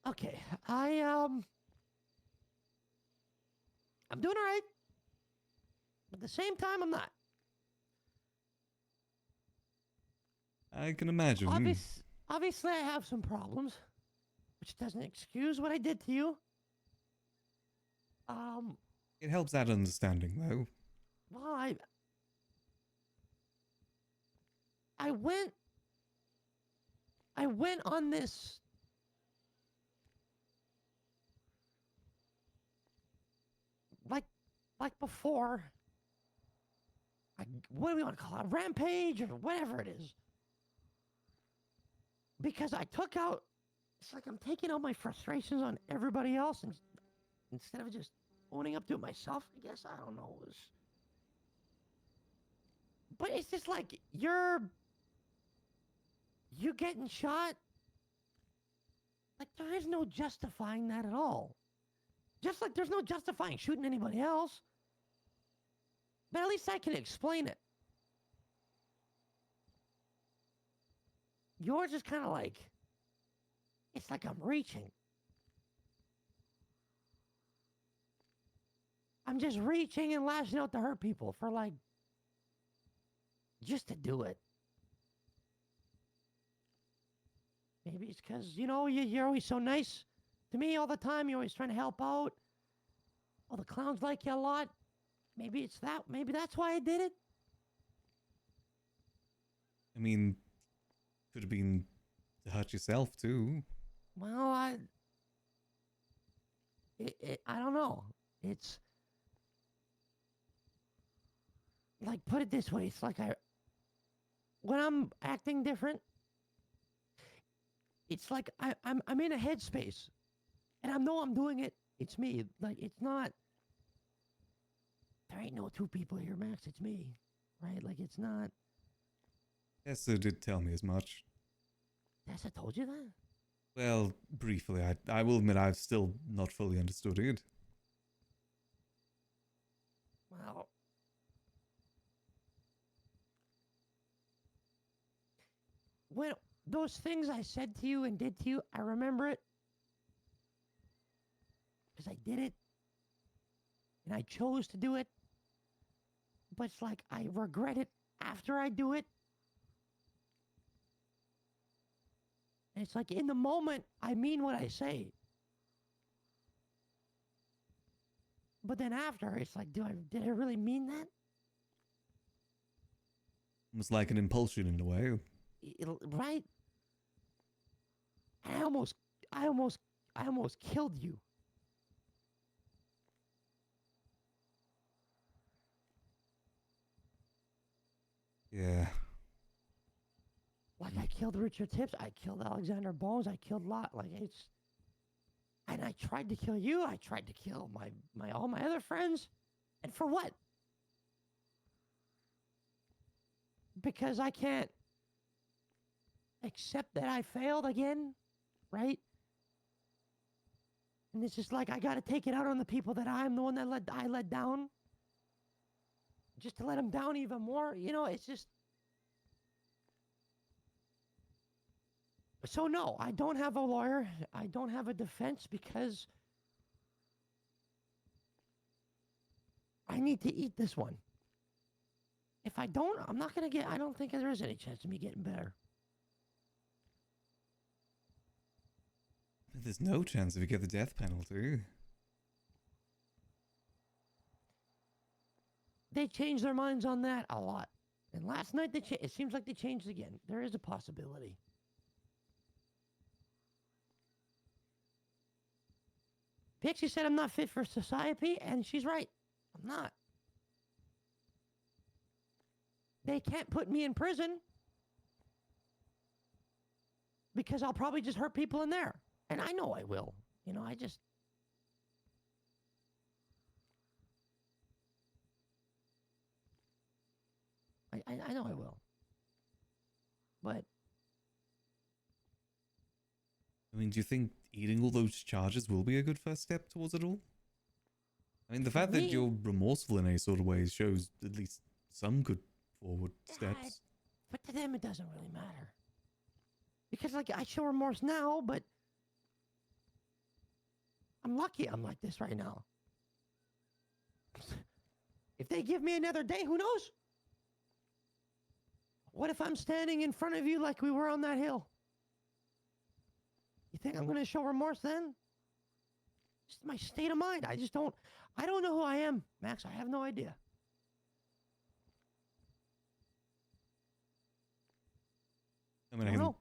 okay. I'm doing all right. But at the same time, I'm not. I can imagine. Obviously, I have some problems, which doesn't excuse what I did to you. It helps add understanding, though. Well, I went on this like before. What do we want to call it? A rampage or whatever it is. Because I took out. It's like I'm taking out my frustrations on everybody else, and instead of just owning up to it myself, I guess. I don't know. But it's just like you're getting shot. Like there is no justifying that at all. Just like there's no justifying shooting anybody else. But at least I can explain it. Yours is kind of like, it's like I'm reaching. I'm just reaching and lashing out to hurt people for like, just to do it. Maybe it's because, you know, you're always so nice to me all the time. You're always trying to help out. All the clowns like you a lot. Maybe it's that. Maybe that's why I did it. I mean, could have been to hurt yourself, too. Well, I don't know. It's like, put it this way. It's like when I'm acting different, it's like I'm in a headspace, and I know I'm doing it. It's me. Like it's not. There ain't no two people here, Max. It's me, right? Like it's not. Tessa did tell me as much. Tessa told you that? Well, briefly. I will admit I've still not fully understood it. Well, when those things I said to you and did to you, I remember it. Because I did it. And I chose to do it. But it's like I regret it after I do it. And it's like in the moment, I mean what I say. But then after, it's like, did I really mean that? Almost like an impulsion in a way. Right? I almost killed you. Yeah. Like I killed Richard Tips, I killed Alexander Bones, I killed Lot. Like it's, and I tried to kill you. I tried to kill all my other friends, and for what? Because I can't accept that I failed again, right? And it's just like I got to take it out on the people that I'm the one that I let down. Just to let them down even more, you know, it's just. So no, I don't have a lawyer. I don't have a defense because I need to eat this one. If I don't, I'm not going to I don't think there is any chance of me getting better. There's no chance if you get the death penalty. They changed their minds on that a lot. And last night, it seems like they changed again. There is a possibility. Pixie said I'm not fit for society, and she's right. I'm not. they can't put me in prison because I'll probably just hurt people in there. And I know I will. You know, I know I will. But I mean, do you think eating all those charges will be a good first step towards it all? I mean, the fact that me- you're remorseful in any sort of way shows at least some good forward steps. But to them, it doesn't really matter. Because, like, I show remorse now, but I'm lucky I'm like this right now. If they give me another day, who knows? What if I'm standing in front of you like we were on that hill? You think I'm going to show remorse then? It's my state of mind. I don't know who I am, Max. I have no idea. I mean, I don't can know.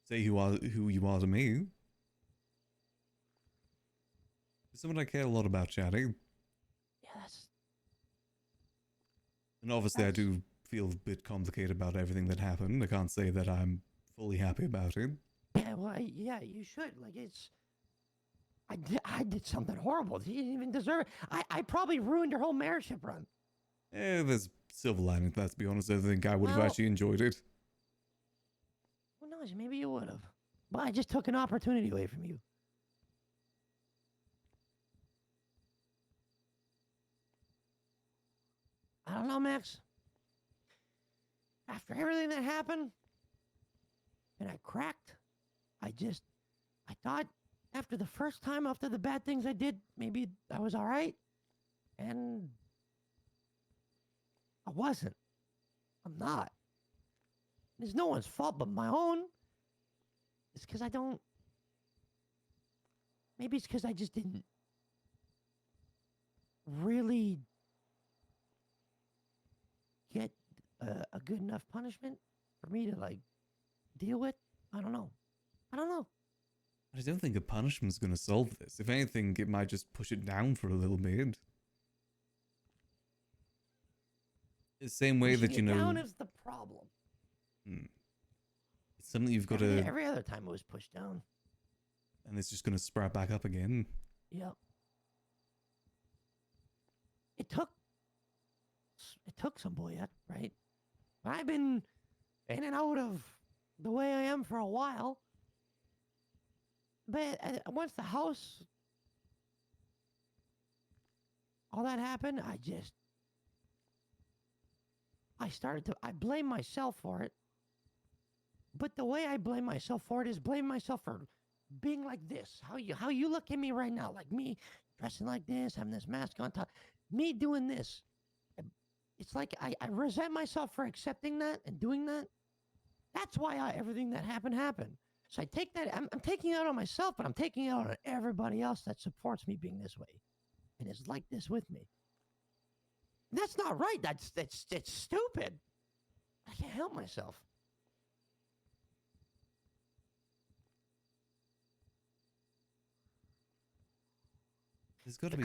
say who you are to me. You're someone I care a lot about, Chatty. Yeah, And obviously, I do feel a bit complicated about everything that happened. I can't say that I'm fully happy about it. Yeah, well, yeah, you should. Like, I did something horrible. He didn't even deserve it. I probably ruined your whole mayorship run. There's silver lining, let's be honest. I think I would have Well- actually enjoyed it. Who knows? Maybe you would have. But I just took an opportunity away from you. I don't know, Max. After everything that happened, and I cracked, I thought after the first time, after the bad things I did, maybe I was all right. And I wasn't. I'm not. It's no one's fault but my own. It's because I don't. Maybe it's because I just didn't really get a good enough punishment for me to, like, deal with. I don't know. I don't think a punishment's going to solve this. If anything, it might just push it down for a little bit. The same way that, Pushing you it know... down is the problem. It's something you've got to... Every other time it was pushed down. And it's just going to sprout back up again. Yep. It took some boy, right? I've been in and out of the way I am for a while. But once the house, all that happened, I blame myself for it. But the way I blame myself for it is blame myself for being like this. How you look at me right now, like me dressing like this, having this mask on top, me doing this. It's like I resent myself for accepting that and doing that. That's why everything that happened. So I take that, I'm taking it out on myself, but I'm taking it out on everybody else that supports me being this way and is like this with me. That's not right. That's stupid. I can't help myself. There's got to be...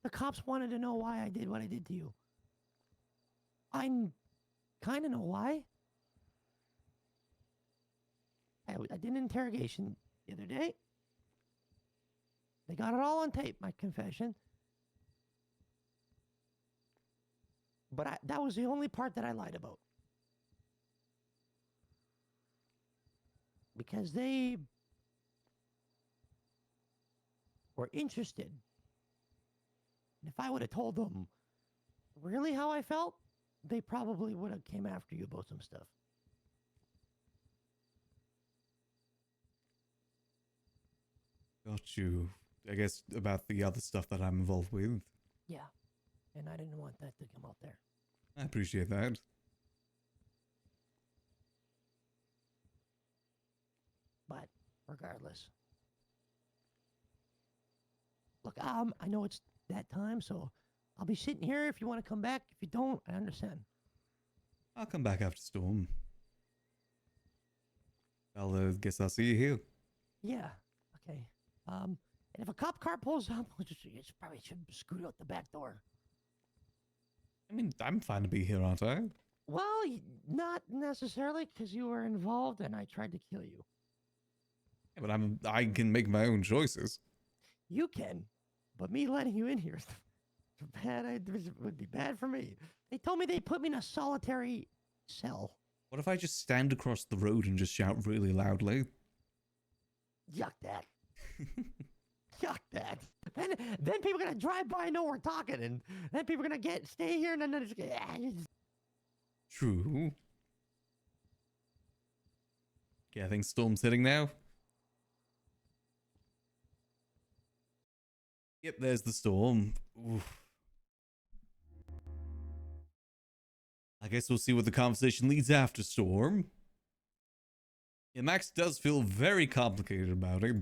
The cops wanted to know why I did what I did to you. I kind of know why. I did an interrogation the other day. They got it all on tape, my confession. But that was the only part that I lied about. Because they were interested. And if I would have told them really how I felt, they probably would have came after you about some stuff. Got you. I guess about the other stuff that I'm involved with. Yeah. And I didn't want that to come out there. I appreciate that. But regardless. Look, I know it's that time, so I'll be sitting here if you want to come back. If you don't, I understand. I'll come back after Storm. I'll guess I'll see you here. Yeah. Okay. And if a cop car pulls up, you probably should scoot out the back door. I mean, I'm fine to be here, aren't I? Well, not necessarily, because you were involved and I tried to kill you. Yeah, but I can make my own choices. You can, but me letting you in here is bad. It would be bad for me. They told me they put me in a solitary cell. What if I just stand across the road and just shout really loudly? Yuck that. Yuck that. Then people are gonna drive by and know we're talking, and then people are gonna stay here, and then they're just True. Okay, I think Storm's hitting now. Yep, there's the storm. Oof. I guess we'll see what the conversation leads after Storm. Yeah, Max does feel very complicated about it.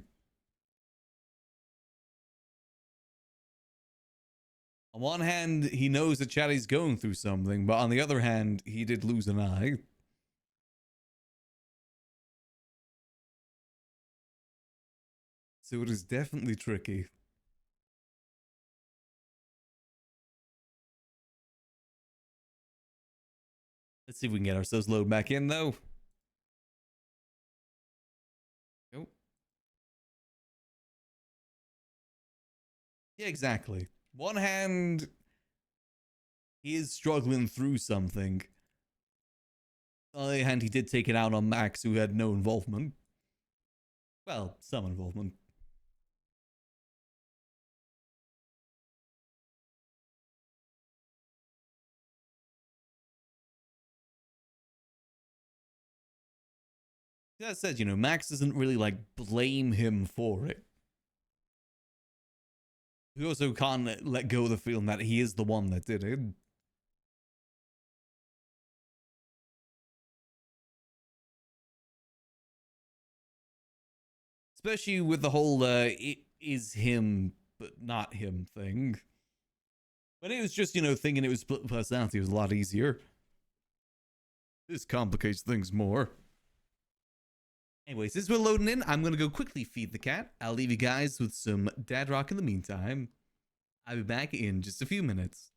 On one hand, he knows that Chatty's going through something, but on the other hand, he did lose an eye. So it is definitely tricky. Let's see if we can get ourselves loaded back in, though. Nope. Yeah, exactly. One hand, he is struggling through something. On the other hand, he did take it out on Max, who had no involvement. Well, some involvement. That said, Max doesn't really, blame him for it. He also can't let go of the feeling that he is the one that did it. Especially with the whole, it is him, but not him thing. When it was just, thinking it was split personality, it was a lot easier. This complicates things more. Anyways, since we're loading in, I'm going to go quickly feed the cat. I'll leave you guys with some dad rock in the meantime. I'll be back in just a few minutes.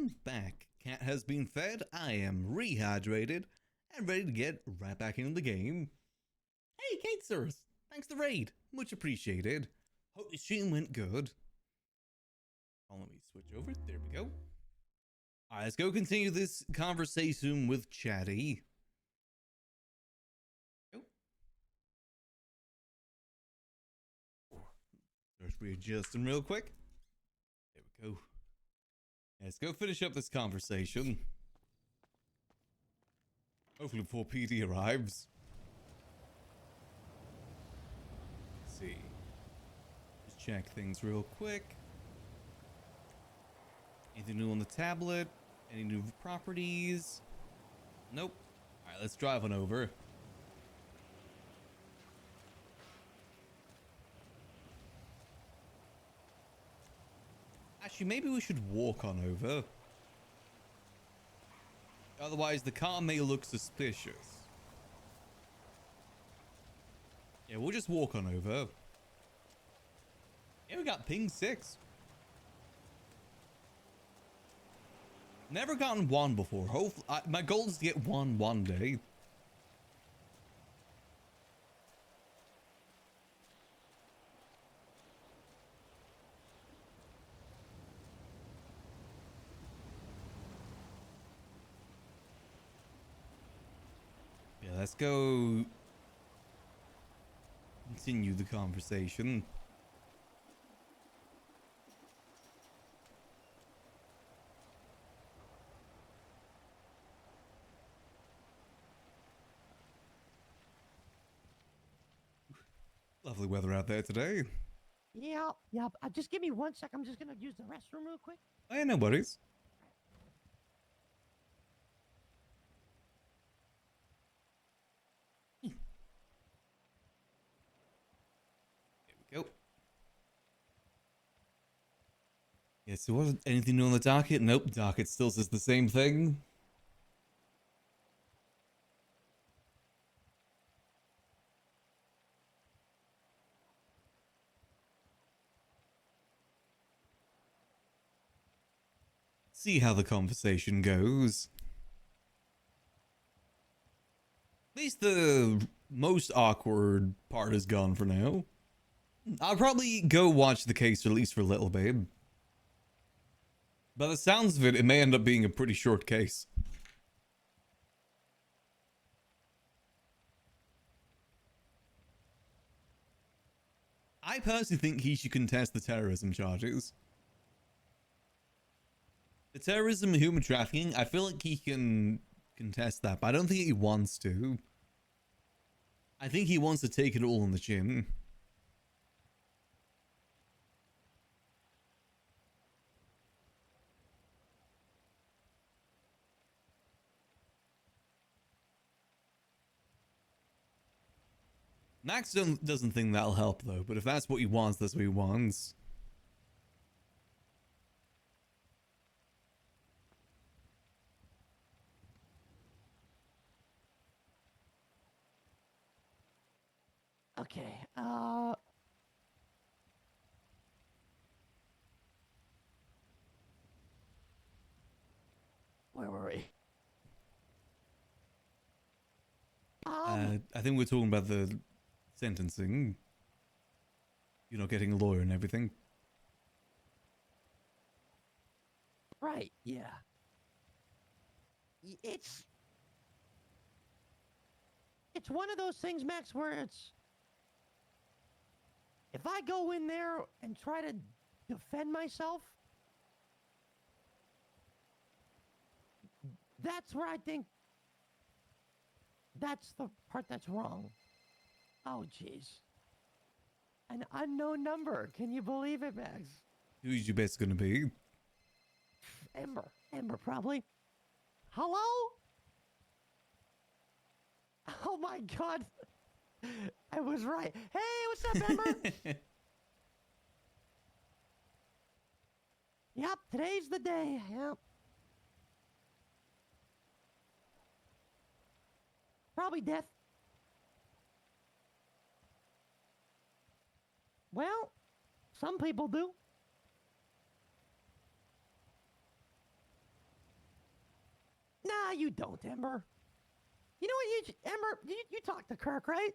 I'm back. Cat has been fed, I am rehydrated, and ready to get right back into the game. Hey, Kate Sirs, thanks for the raid. Much appreciated. Hope the stream went good. Oh, let me switch over. There we go. Alright, let's go continue this conversation with Chatty. Just readjusting real quick. There we go. Let's go finish up this conversation. Hopefully before PD arrives. Let's see. Just check things real quick. Anything new on the tablet? Any new properties? Nope. Alright, let's drive on over. Actually, maybe we should walk on over. Otherwise, the car may look suspicious. Yeah, we'll just walk on over. Yeah, we got ping 6. Never gotten 1 before. Hopefully, my goal is to get 1 one day. Yeah, let's go continue the conversation. Lovely weather out there today. Yeah. Just give me 1 sec. I'm just gonna use the restroom real quick. Oh, yeah, no worries. There we go. Yeah, so what, anything new on the docket? Nope, docket still says the same thing. See how the conversation goes. At least the most awkward part is gone for now. I'll probably go watch the case at least for a little bit. By the sounds of it, it may end up being a pretty short case. I personally think he should contest the terrorism charges. The terrorism and human trafficking, I feel like he can contest that, but I don't think he wants to. I think he wants to take it all on the chin. Max doesn't think that'll help though, but if that's what he wants, that's what he wants. Okay. Where were we? I think we're talking about the sentencing. You know, getting a lawyer and everything. Right. Yeah. It's one of those things, Max, where it's if I go in there and try to defend myself, that's where I think that's the part that's wrong. Oh, jeez. An unknown number. Can you believe it, Max? Who's your best gonna be? Ember. Ember, probably. Hello? Oh my god. I was right. Hey, what's up, Ember? Yep, today's the day. Yep. Probably death. Well, some people do. Nah, you don't, Ember. You know what, Ember, you talked to Kirk, right?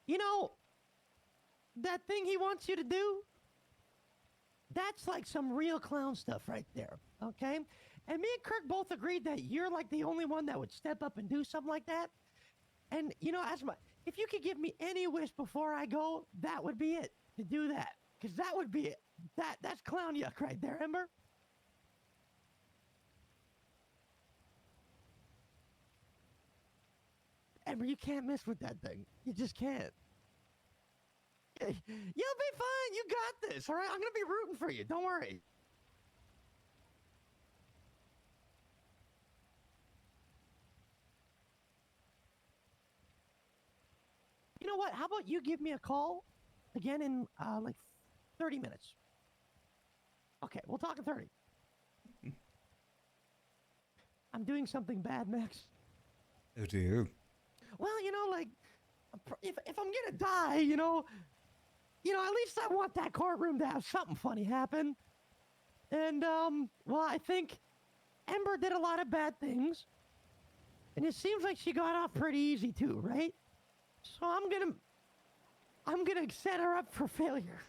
You know, that thing he wants you to do, that's like some real clown stuff right there, okay? And me and Kirk both agreed that you're like the only one that would step up and do something like that. And, you know, if you could give me any wish before I go, that would be it, to do that. Because that would be it. That's clown yuck right there, Ember. Ember, you can't mess with that thing. You just can't. You'll be fine. You got this, all right? I'm going to be rooting for you. Don't worry. You know what? How about you give me a call again in like 30 minutes? Okay, we'll talk in 30. I'm doing something bad, Max. Oh dear. Well, you know, like, if I'm gonna die, you know, at least I want that courtroom to have something funny happen. And, well, I think Ember did a lot of bad things. And it seems like she got off pretty easy too, right? So I'm gonna set her up for failure.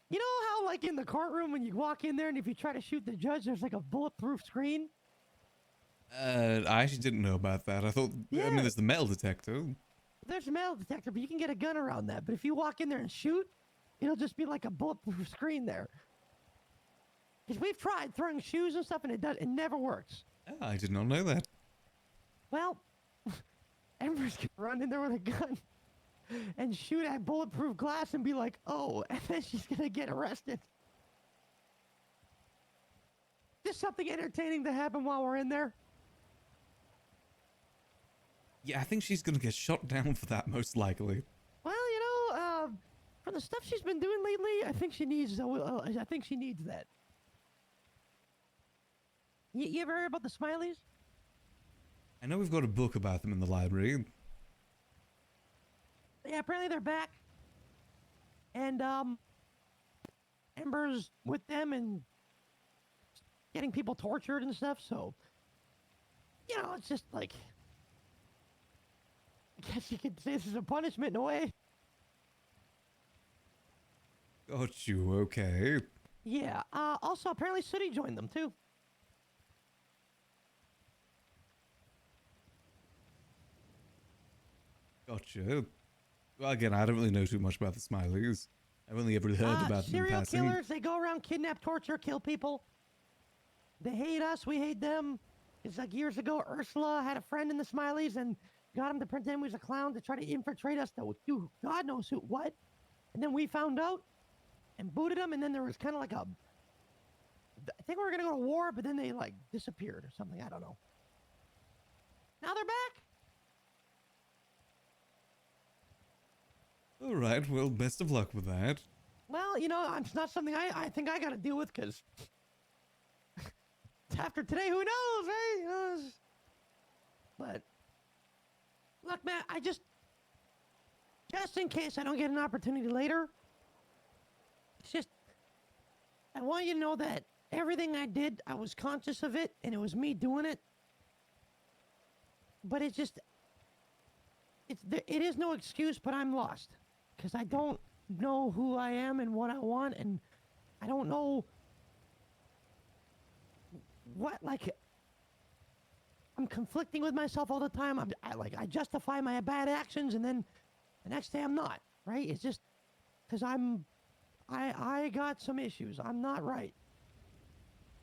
You know how, like, in the courtroom when you walk in there and if you try to shoot the judge, there's like a bulletproof screen? I actually didn't know about that. I thought, I mean, there's the metal detector. There's a metal detector, but you can get a gun around that. But if you walk in there and shoot, it'll just be like a bulletproof screen there. Because we've tried throwing shoes and stuff, and it never works. Oh, I did not know that. Well, Ember's gonna run in there with a gun and shoot at bulletproof glass and be like, oh, and then she's gonna get arrested. Just something entertaining to happen while we're in there. Yeah, I think she's gonna get shot down for that, most likely. Well, you know, for the stuff she's been doing lately, I think she needs that. You ever heard about the Smileys? I know we've got a book about them in the library. Yeah, apparently they're back. And, Ember's with them and getting people tortured and stuff, so, you know, it's just like, I guess you could say this is a punishment in a way. Got you, okay. Yeah, also, apparently Sooty joined them, too. Gotcha. Well, again, I don't really know too much about the Smileys. I've only ever heard about them in serial passing. killers, they go around, kidnap, torture, kill people. They hate us, we hate them. It's like years ago, Ursula had a friend in the Smileys and got him to pretend he was a clown to try to infiltrate us to do God knows what. And then we found out and booted him, and then there was kind of like I think we were going to go to war, but then they like disappeared or something, I don't know. Now they're back. All right, well, best of luck with that. Well, you know, it's not something I think I got to deal with, because after today, who knows, right? You know, but look, man, I just in case I don't get an opportunity later, it's just, I want you to know that everything I did, I was conscious of it, and it was me doing it. But it is no excuse, but I'm lost. Because I don't know who I am and what I want, and I don't know what, like, I'm conflicting with myself all the time. I justify my bad actions, and then the next day I'm not, right? It's just because I got some issues. I'm not right.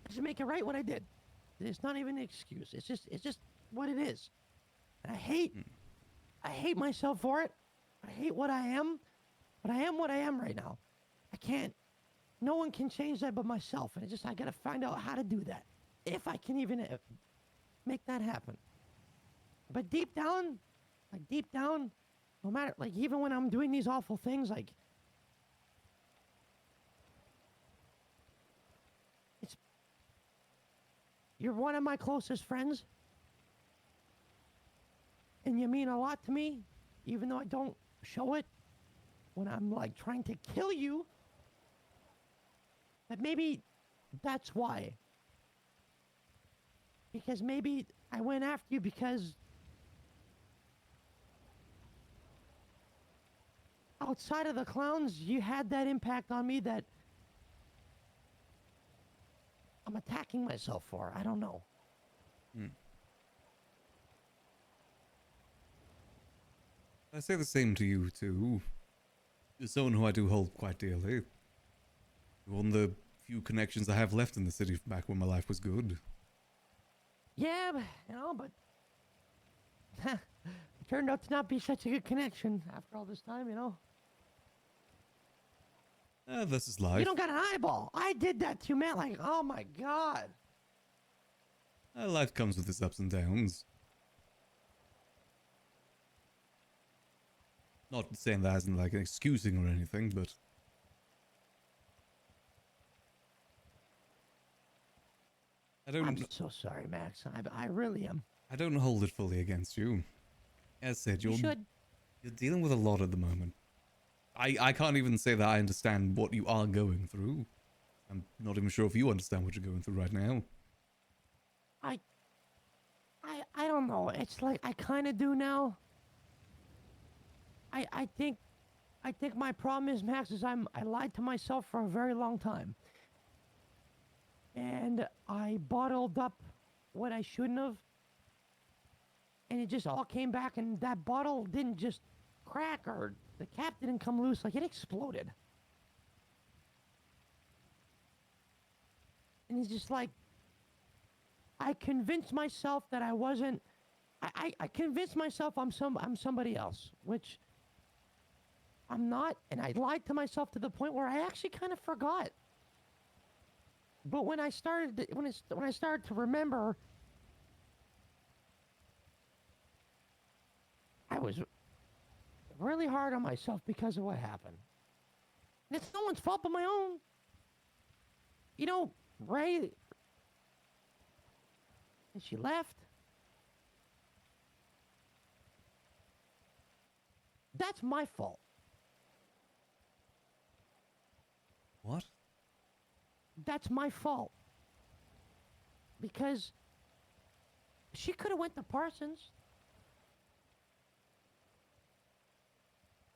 I should make it right what I did. It's not even an excuse. It's just what it is. And I hate myself for it. I hate what I am, but I am what I am right now. No one can change that but myself, and I gotta find out how to do that. If I can even make that happen. But deep down, no matter, like, even when I'm doing these awful things, like, you're one of my closest friends, and you mean a lot to me, even though I don't show it when I'm, like, trying to kill you. But maybe that's why. Because maybe I went after you because outside of the clowns, you had that impact on me that I'm attacking myself for. I don't know. I say the same to you, too. You're someone who I do hold quite dearly. You're one of the few connections I have left in the city from back when my life was good. Yeah, but it turned out to not be such a good connection after all this time, This is life. You don't got an eyeball. I did that to you, man. Like, oh my god. Life comes with its ups and downs. Not saying that as in like an excusing or anything, but I'm so sorry, Max. I really am. I don't hold it fully against you. As said, You should. You're dealing with a lot at the moment. I can't even say that I understand what you are going through. I'm not even sure if you understand what you're going through right now. I don't know. It's like I kind of do now. I think my problem is, Max, is I lied to myself for a very long time. And I bottled up what I shouldn't have. And it just all came back, and that bottle didn't just crack or the cap didn't come loose, like it exploded. And it's just like, I convinced myself that I wasn't, I convinced myself I'm somebody else, which I'm not, and I lied to myself to the point where I actually kind of forgot. But when I started to remember, I was really hard on myself because of what happened. And it's no one's fault but my own. Ray, and she left. That's my fault. What? That's my fault. Because she could have went to Parsons.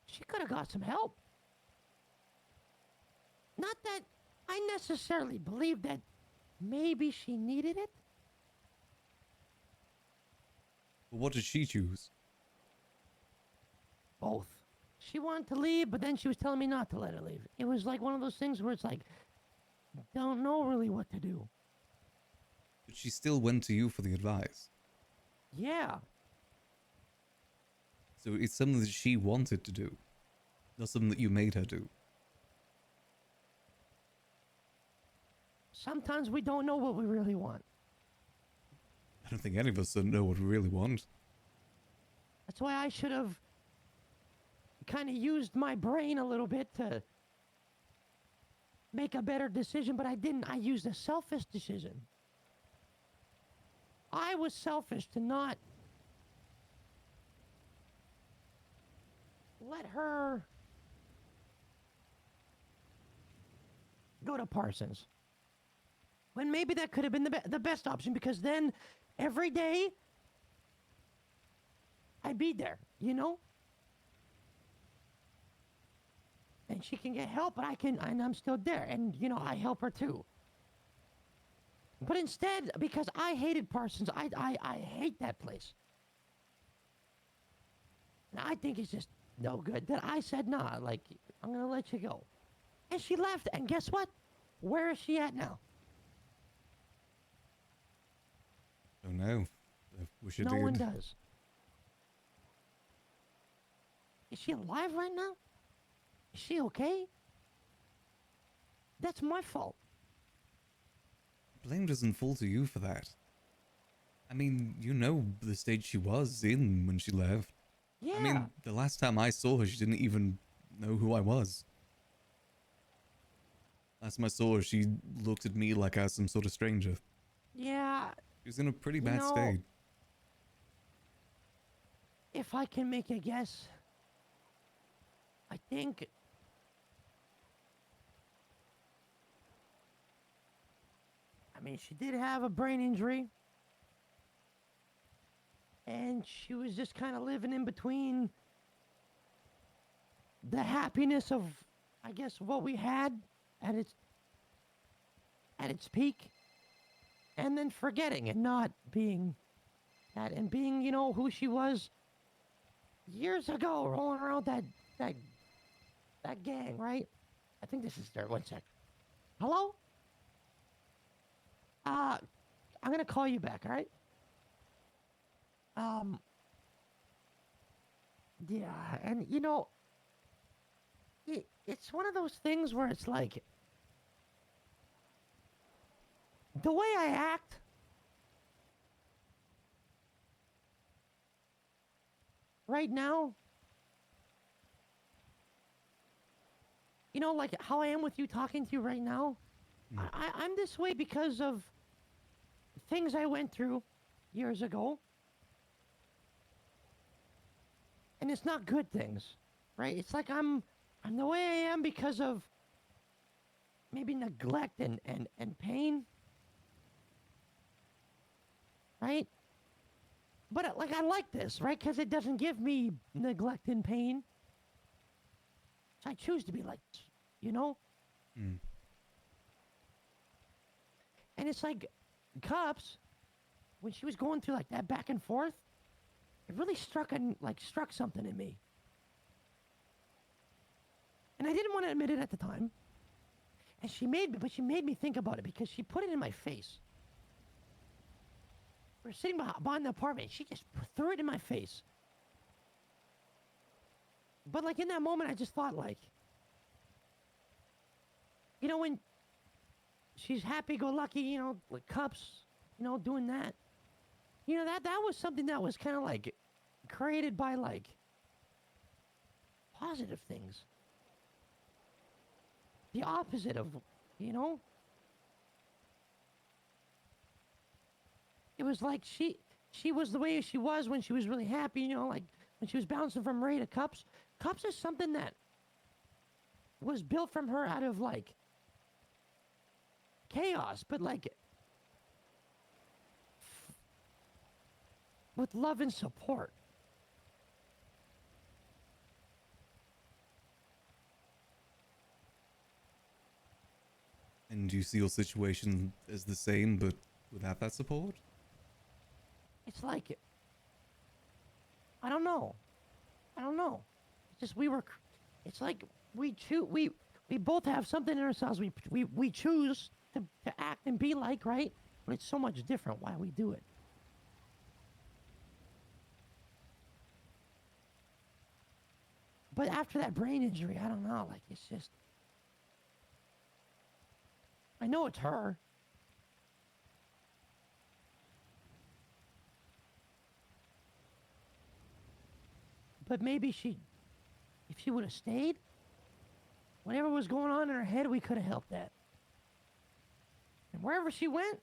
She could have got some help. Not that I necessarily believe that maybe she needed it. But what did she choose? Both. She wanted to leave, but then she was telling me not to let her leave. It was like one of those things where it's like, don't know really what to do. But she still went to you for the advice. Yeah. So it's something that she wanted to do, not something that you made her do. Sometimes we don't know what we really want. I don't think any of us know what we really want. That's why I should have kind of used my brain a little bit to make a better decision, but I didn't. I used a selfish decision. I was selfish to not let her go to Parsons. When maybe that could have been the best option, because then every day I'd be there, And she can get help, but and I'm still there. And, I help her too. But instead, because I hated Parsons, I hate that place. And I think it's just no good that I said, nah, like, I'm going to let you go. And she left, and guess what? Where is she at now? Oh no. I wish I No did. one does. Is she alive right now? Is she okay? That's my fault. Blame doesn't fall to you for that. I mean, you know the state she was in when she left. Yeah. I mean, the last time I saw her, she didn't even know who I was. Last time I saw her, she looked at me like I was some sort of stranger. Yeah. She was in a pretty bad state. If I can make a guess, I think mean, she did have a brain injury. And she was just kind of living in between the happiness of, I guess, what we had at its peak, and then forgetting and not being that, and being, you know, who she was years ago, rolling around that gang, right? I think this is there. One sec. Hello? I'm gonna call you back, all right? Yeah, and you know, it's one of those things where it's like, the way I act, right now, you know, like how I am with you, talking to you right now, I'm this way because of things I went through years ago. And it's not good things, right? It's like I'm the way I am because of maybe neglect and pain, right? But like, I like this, right? Because it doesn't give me neglect and pain. So I choose to be like this, you know? Mm. And it's like, Cups, when she was going through like that back and forth, it really struck something in me. And I didn't want to admit it at the time. And she made me think about it, because she put it in my face. We were sitting behind the apartment, and she just threw it in my face. But like in that moment, I just thought, like, you know, when she's happy-go-lucky, you know, like Cups, you know, doing that. You know, that was something that was kind of like created by like positive things. The opposite of, you know? It was like she was the way she was when she was really happy, you know, like when she was bouncing from Ray to Cups. Cups is something that was built from her out of like chaos, but like with love and support. And do you see your situation as the same, but without that support? It's like, I don't know. It's just it's like we both have something in ourselves we choose to act and be like, right? But it's so much different why we do it. But after that brain injury, I don't know, like, it's just, I know it's her. But maybe if she would have stayed, whatever was going on in her head, we could have helped that. And wherever she went,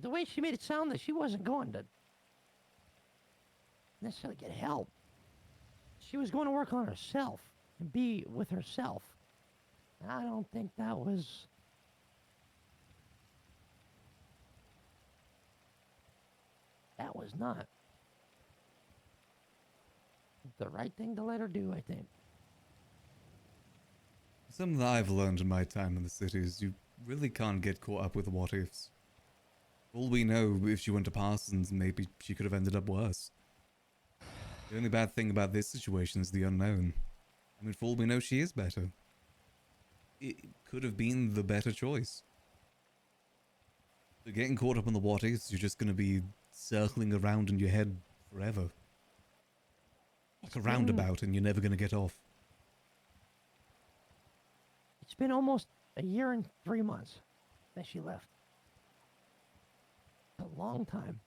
the way she made it sound that she wasn't going to necessarily get help. She was going to work on herself and be with herself. And I don't think that was not the right thing to let her do, I think. Something that I've learned in my time in the city is you really can't get caught up with what ifs. All we know, if she went to Parsons, maybe she could have ended up worse. The only bad thing about this situation is the unknown. I mean, for all we know, she is better. It could have been the better choice. So getting caught up in the what ifs, you're just going to be circling around in your head forever. Like a roundabout, and you're never going to get off. It's been almost a year and 3 months that she left. A long time.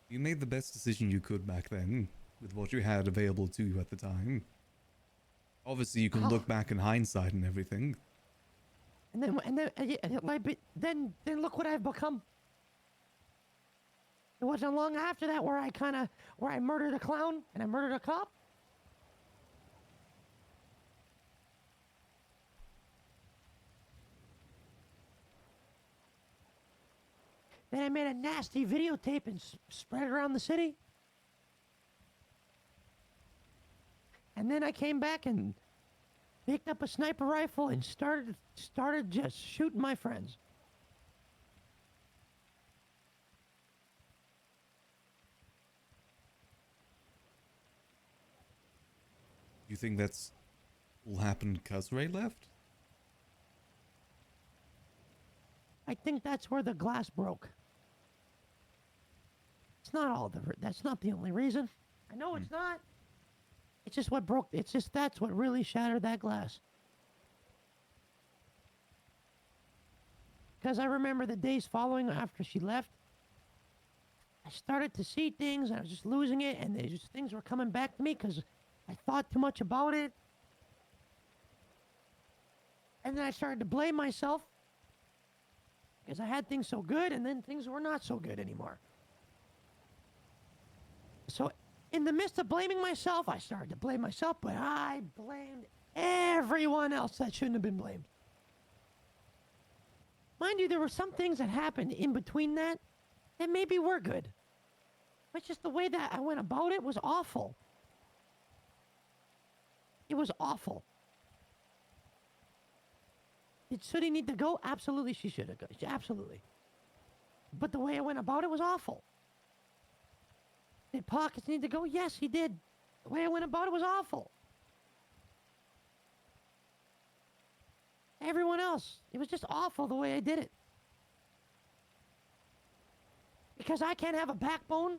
You made the best decision you could back then, with what you had available to you at the time. Obviously, you can look back in hindsight and everything. And then look what I've become. It wasn't long after that where I murdered a clown and I murdered a cop. Then I made a nasty videotape and spread it around the city. And then I came back and picked up a sniper rifle and started just shooting my friends. You think that's all happened because Ray left? I think that's where the glass broke. It's not all that's not the only reason. I know it's not. It's just what broke. It's just that's what really shattered that glass. Because I remember the days following after she left, I started to see things and I was just losing it, and things were coming back to me because I thought too much about it. And then I started to blame myself because I had things so good, and then things were not so good anymore. So in the midst of blaming myself, I started to blame myself, but I blamed everyone else that shouldn't have been blamed. Mind you, there were some things that happened in between that maybe were good. But just the way that I went about it was awful. It was awful. Did Sooty need to go? Absolutely, she should have gone. Absolutely. But the way I went about it was awful. Did Pockets need to go? Yes, he did. The way I went about it was awful. Everyone else, it was just awful the way I did it. Because I can't have a backbone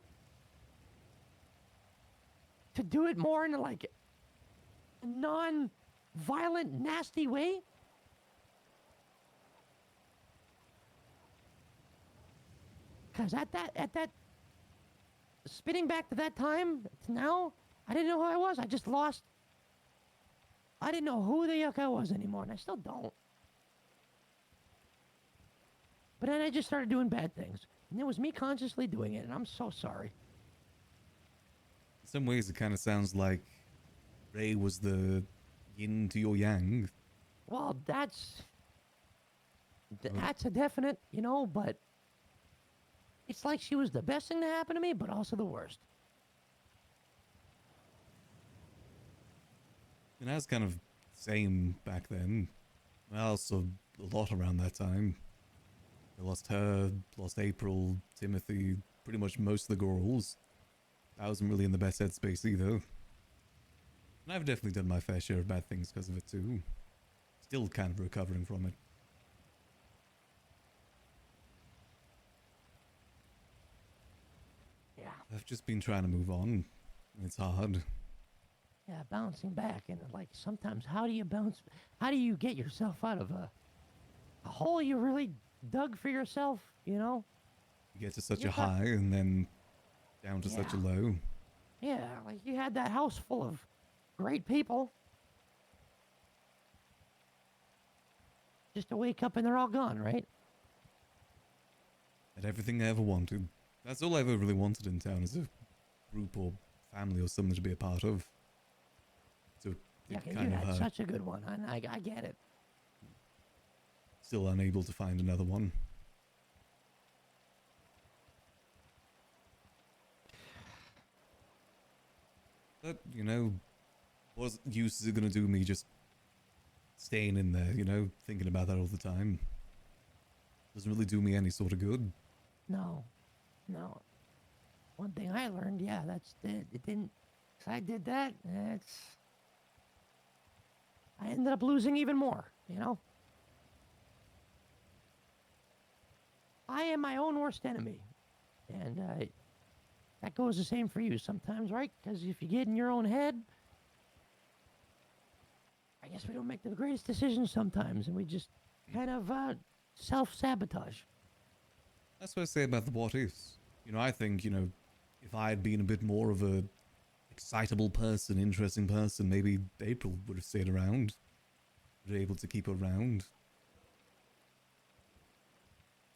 to do it more in like a non-violent, nasty way. Because at that, spinning back to that time, to now, I didn't know who I was. I just lost. I didn't know who the yuck I was anymore, and I still don't. But then I just started doing bad things. And it was me consciously doing it, and I'm so sorry. In some ways, it kind of sounds like Ray was the yin to your yang. Well, that's a definite, but it's like she was the best thing to happen to me, but also the worst. And I was kind of same back then. I also a lot around that time. I lost her, lost April, Timothy, pretty much most of the girls. I wasn't really in the best headspace either. And I've definitely done my fair share of bad things because of it too. Still kind of recovering from it. Yeah. I've just been trying to move on. It's hard. Yeah, bouncing back, and like sometimes, how do you get yourself out of a hole you really dug for yourself, You get to such a high and then down to such a low. Yeah, like you had that house full of great people. Just to wake up and they're all gone, right? Had everything I ever wanted. That's all I ever really wanted in town, is a group or family or something to be a part of. So Yeah, it 'cause kind you of had hurt. such a good one. I get it. Still unable to find another one. But, what use is it going to do me just staying in there, thinking about that all the time? Doesn't really do me any sort of good. No. One thing I learned, that's it. It didn't. If I did that, I ended up losing even more, I am my own worst enemy. And that goes the same for you sometimes, right? Because if you get in your own head, I guess we don't make the greatest decisions sometimes, and we just kind of self-sabotage. That's what I say about the what ifs. I think, if I had been a bit more of a excitable person, interesting person, maybe April would have stayed around. Would have able to keep her around.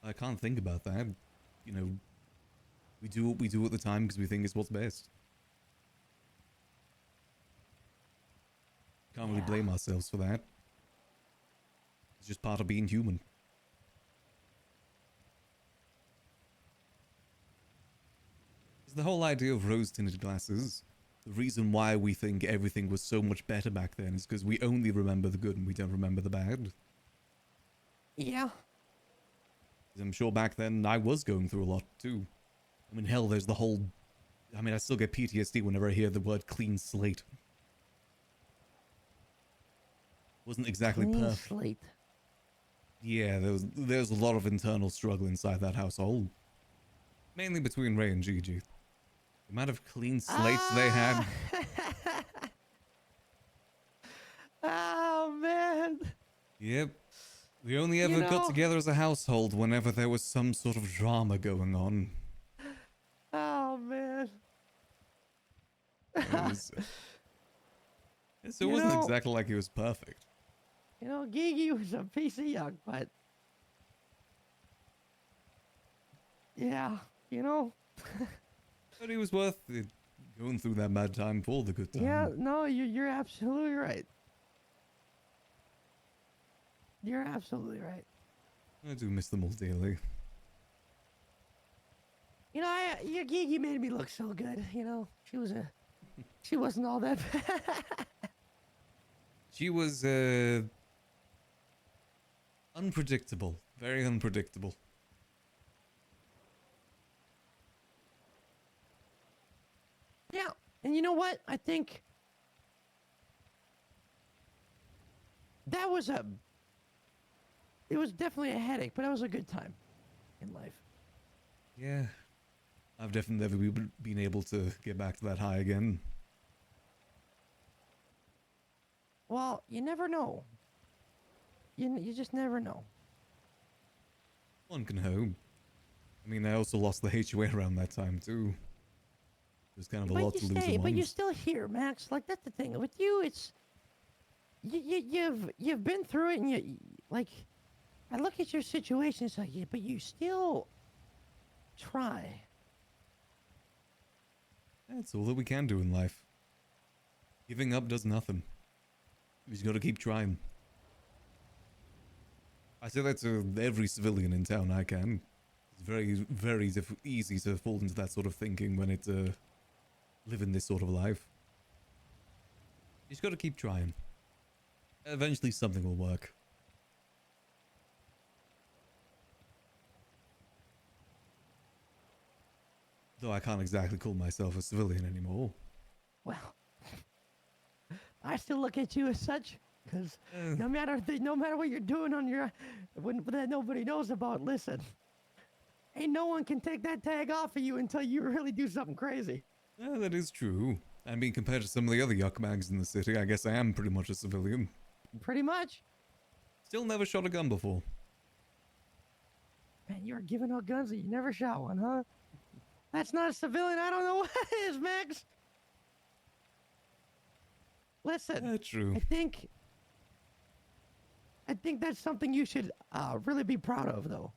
I can't think about that. We do what we do at the time because we think it's what's best. Can't really blame ourselves for that. It's just part of being human. the whole idea of rose-tinted glasses. The reason why we think everything was so much better back then is because we only remember the good and we don't remember the bad. Yeah. 'Cause I'm sure back then I was going through a lot too. I mean, hell, there's the whole... I mean, I still get PTSD whenever I hear the word clean slate. Wasn't exactly Clean perfect. slate. Yeah, there's a lot of internal struggle inside that household. Mainly between Ray and Gigi. The amount of clean slates they had. Oh, man. Yep. We only ever got know- together as a household whenever there was some sort of drama going on. Oh, man. It was, so it You wasn't know- exactly like it was perfect. You know, Gigi was a piece of yuck, but... Yeah, you know... But it was worth it going through that bad time for the good time. Yeah, no, you're absolutely right. You're absolutely right. I do miss them all dearly. You know, your Gigi made me look so good. You know, she wasn't all that bad. She was, unpredictable. Very unpredictable. Yeah, and you know what? I think that was it was definitely a headache, but it was a good time in life. Yeah. I've definitely never been able to get back to that high again. Well, you never know. You just never know. One can hope. I mean, I also lost the HUA around that time, too. There's kind of a lot to lose at But you're once. still here, Max. Like, that's the thing with you. It's you've been through it, and you like. I look at your situation. It's like, yeah, but you still try. That's all that we can do in life. Giving up does nothing. We just gotta keep trying. I say that to every civilian in town I can. It's very, very easy to fall into that sort of thinking when it's living this sort of life. You just gotta keep trying. Eventually something will work. Though I can't exactly call myself a civilian anymore. Well, I still look at you as such, because no matter what you're doing on your, that nobody knows about. Listen, ain't no one can take that tag off of you until you really do something crazy. Yeah, that is true. I mean, compared to some of the other yuck bags in the city, I guess I am pretty much a civilian. Pretty much. Still never shot a gun before. Man, you're giving out guns that you never shot one, huh? That's not a civilian. I don't know what it is, Max. Listen, true. I think that's something you should really be proud of, though.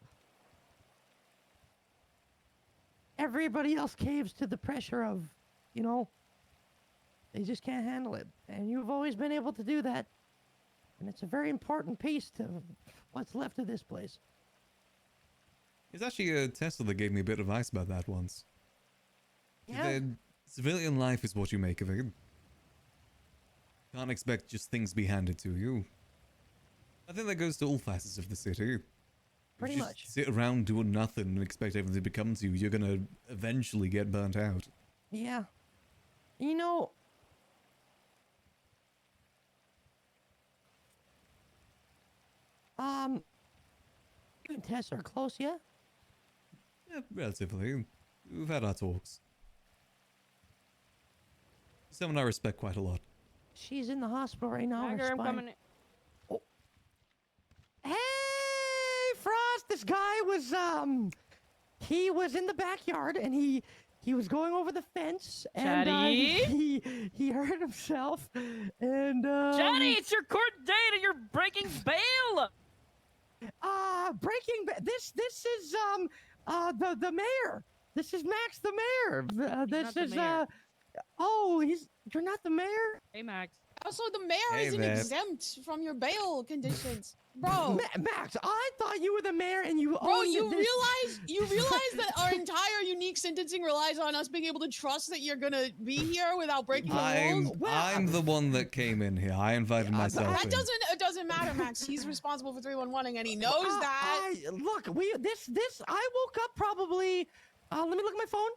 Everybody else caves to the pressure of, you know, they just can't handle it. And you've always been able to do that. And it's a very important piece to what's left of this place. There's actually a Tesla that gave me a bit of advice about that once. She Yeah. said, civilian life is what you make of it. Can't expect just things be handed to you. I think that goes to all facets of the city. Pretty If you much. just sit around doing nothing and expect everything to come to you, you're gonna eventually get burnt out. Yeah. You know, you and Tess are close, yeah? Yeah, relatively. We've had our talks. Someone I respect quite a lot. She's in the hospital right now. her Tiger, I'm spine- coming. Oh. Hey, Frost! This guy was he was in the backyard and he was going over the fence and Chatty? he hurt himself and Johnny, it's your court date and you're breaking bail. This is the mayor. This is Max the mayor. This not the is mayor. you're not the mayor? Hey, Max. Also, the mayor Hey isn't there. exempt from your bail conditions, bro. Max, I thought you were the mayor and you Bro, owned you this. realize that our entire unique sentencing relies on us being able to trust that you're gonna be here without breaking the rules. I'm the one that came in here. I invited myself That in. it doesn't matter, Max. He's responsible for 311 and he knows that. Look, I woke up probably. Let me look at my phone.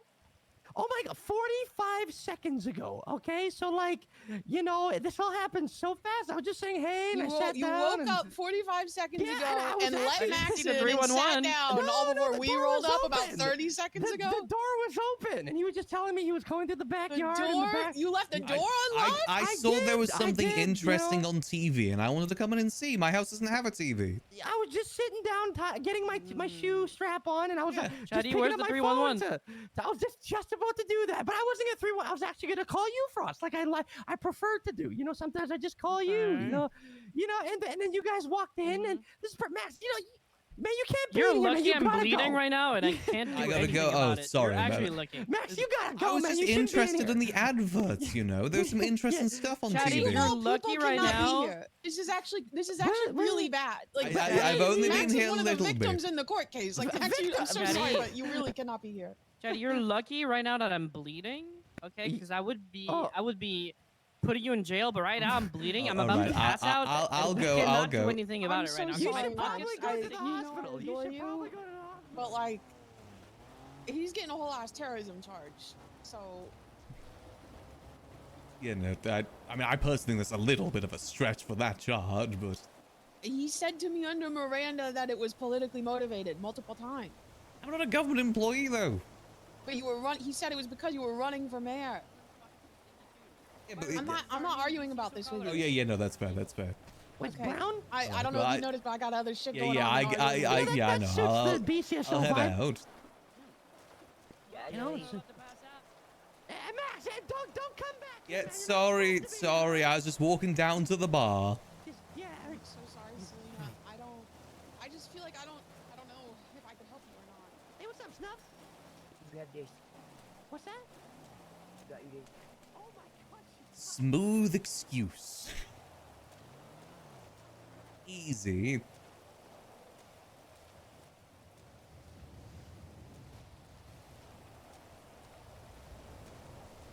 Oh my god, 45 seconds ago. Okay, so like, you know, this all happened so fast. I was just saying, hey, and I sat You down. woke up 45 seconds Yeah, ago and and I was let actually- Max See the in and sat 311. down No, all no, before the we door rolled was up about open. 30 seconds ago. The door was open, and he was just telling me he was going through the backyard. and door? the back. You left the door unlocked? I saw there was did, something you know? interesting on TV, and I wanted to come in and see. My house doesn't have a TV. I was just sitting down, getting my shoe strap on, and I was just Chatty, picking where's up the my 311? phone I was just about to do that, but I wasn't gonna 311. I was actually gonna call you, Frost, like I prefer to do. You know, sometimes I just call you. Okay. You know, and then you guys walked in, and this is Max. You know, man, you can't be You're in here, man. lucky You I'm gotta bleeding go. right now, and I can't do I gotta anything go. about Oh, it. sorry You're about actually it. lucky. Max, you gotta I go, was man. just You shouldn't be interested in here. the adverts, you know. There's some interesting stuff on Chatty, TV. you're People lucky right cannot be now. here. This is actually really bad. Like I've only Max been is here a one of the little victims bit. in the court case. Like Max, I'm so Chatty. sorry, but you really cannot be here. Chatty, you're lucky right now that I'm bleeding. Okay, because I would be putting you in jail, but right now I'm bleeding. I'm about to pass out. I'll and we go. cannot I'll do go. anything about I'm it right now. so Okay, sorry, my Max. pocket's go to the dirty. hospital. You should you, probably go to the hospital. but like, he's getting a whole ass terrorism charge. So You know, I mean, I personally think that's a little bit of a stretch for that charge, but he said to me under Miranda that it was politically motivated multiple times. I'm not a government employee, though. But you were He said it was because you were running for mayor. Yeah, but I'm not arguing about this with you. Oh yeah, no, that's fair. That's fair. What's Okay. Brown? I don't know if you noticed, but I got other shit going Yeah, on. I know. suits I'll the BCSO head vibe. out. You know, Max, don't come back. Yeah, sorry. I was just walking down to the bar. Yeah, I'm so sorry, Selena. I just feel like I don't know if I could help you or not. Hey, what's up, Snuff? We have this. What's that? Got you this. Oh my god. Smooth excuse. Easy.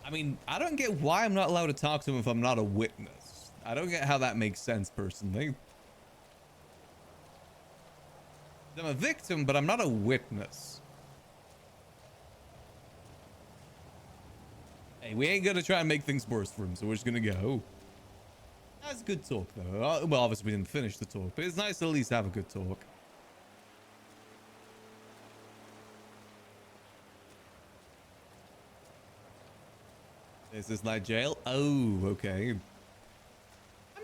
I mean, I don't get why I'm not allowed to talk to him if I'm not a witness. I don't get how that makes sense personally. I'm a victim, but I'm not a witness. Hey, we ain't gonna try and make things worse for him, so we're just gonna go. That's good talk, though. Well, obviously we didn't finish the talk, but it's nice to at least have a good talk. This is like jail? Oh, okay. I mean,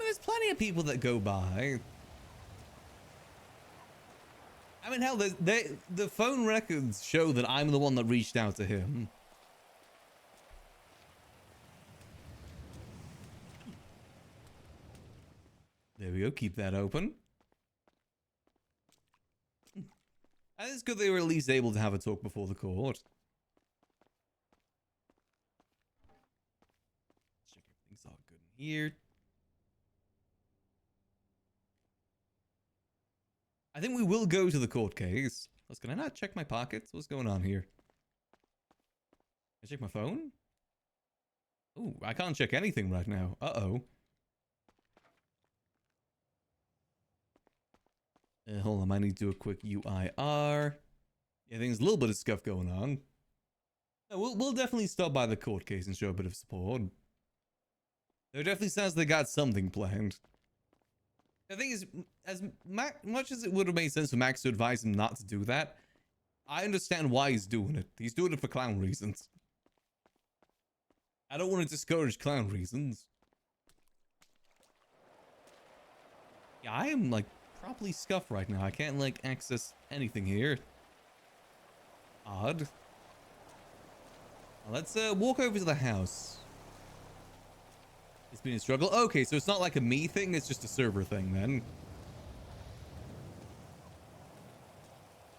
there's plenty of people that go by. I mean, hell, the phone records show that I'm the one that reached out to him. There we go. Keep that open. And it's good they were at least able to have a talk before the court. Check everything's all good in here. I think we will go to the court case. Can I not check my pockets? What's going on here? Can I check my phone? Ooh, I can't check anything right now. Uh-oh. Hold on, I need to do a quick UIR. Yeah, there's a little bit of stuff going on. We'll definitely stop by the court case and show a bit of support. There definitely sounds they got something planned. The thing is, as much as it would have made sense for Max to advise him not to do that, I understand why he's doing it. He's doing it for clown reasons. I don't want to discourage clown reasons. Yeah, I am, like, properly scuffed right now. I can't, like, access anything here. Odd. Well, let's walk over to the house. It's been a struggle. Okay, so it's not like a me thing, it's just a server thing then.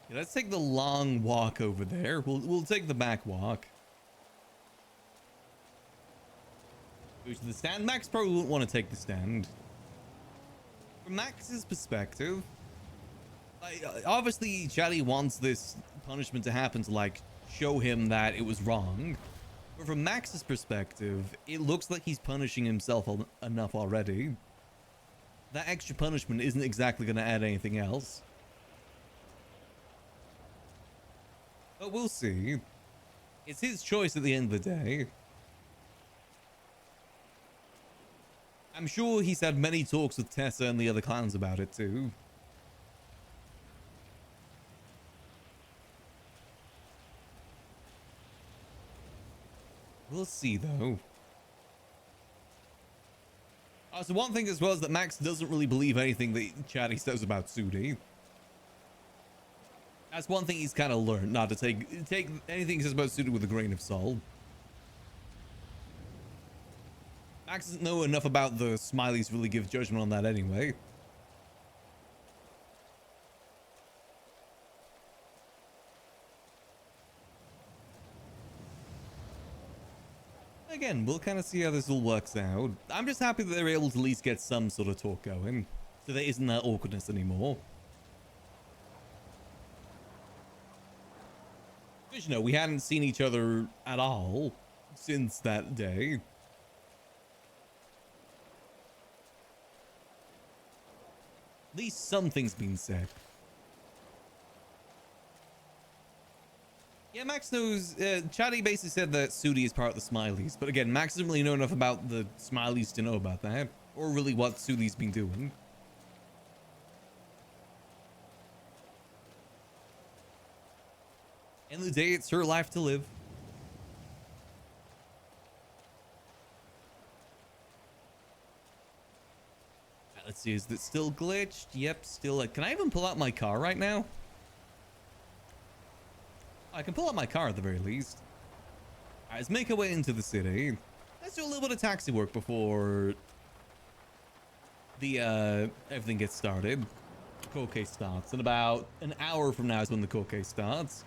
Yeah, let's take the long walk over there. We'll take the back walk. Goes to the stand. Max probably wouldn't want to take the stand. From Max's perspective, obviously Chatty wants this punishment to happen to like show him that it was wrong. But from Max's perspective, it looks like he's punishing himself enough already. That extra punishment isn't exactly going to add anything else. But we'll see. It's his choice at the end of the day. I'm sure he's had many talks with Tessa and the other clowns about it too. We'll see though. So one thing as well is that Max doesn't really believe anything that Chatty says about Sudi. That's one thing he's kind of learned, not to take anything he says about Sudi with a grain of salt. Max doesn't know enough about the Smileys to really give judgment on that anyway. Again, we'll kind of see how this all works out. I'm just happy that they're able to at least get some sort of talk going, so there isn't that awkwardness anymore. Because, you know, we hadn't seen each other at all since that day. At least something's been said. Yeah, Max knows. Chatty basically said that Sudi is part of the Smileys, but again, Max doesn't really know enough about the Smileys to know about that, or really what Sudi's been doing. End of the day, it's her life to live. Let's see, is it still glitched? Yep, still. Can I even pull out my car right now? I can pull out my car at the very least. Alright, let's make our way into the city. Let's do a little bit of taxi work before the everything gets started. Court case starts. In about an hour from now is when the court case starts.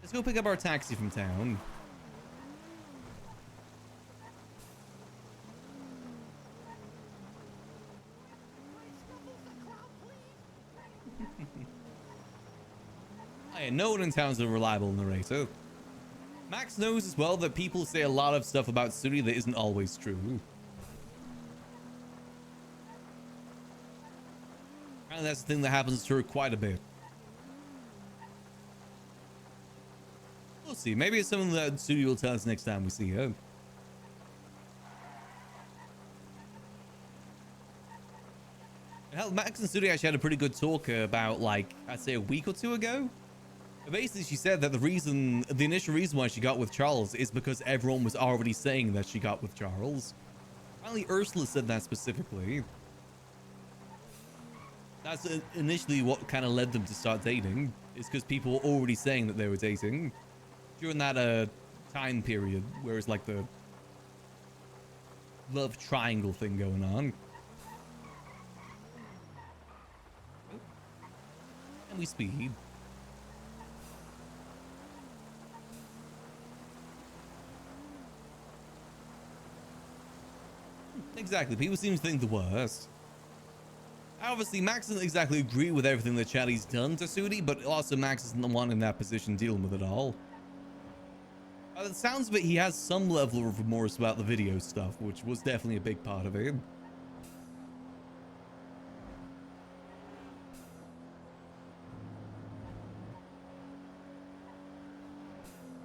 Let's go pick up our taxi from town. Hey, no one in town is a reliable narrator. Max knows as well that people say a lot of stuff about Sudi that isn't always true. And that's the thing that happens to her quite a bit. We'll see. Maybe it's something that Sudi will tell us next time we see her. Hell, Max and Sudi actually had a pretty good talk about, like, I'd say a week or two ago. Basically, she said that the initial reason why she got with Charles is because everyone was already saying that she got with Charles. Finally, Ursula said that specifically. That's initially what kind of led them to start dating. Is because people were already saying that they were dating during that time period, where it's like the love triangle thing going on. And we speed. Exactly, people seem to think the worst. Obviously, Max doesn't exactly agree with everything that Chatty's done to Sudi, but also Max isn't the one in that position dealing with it all. By the sounds of it, he has some level of remorse about the video stuff, which was definitely a big part of it.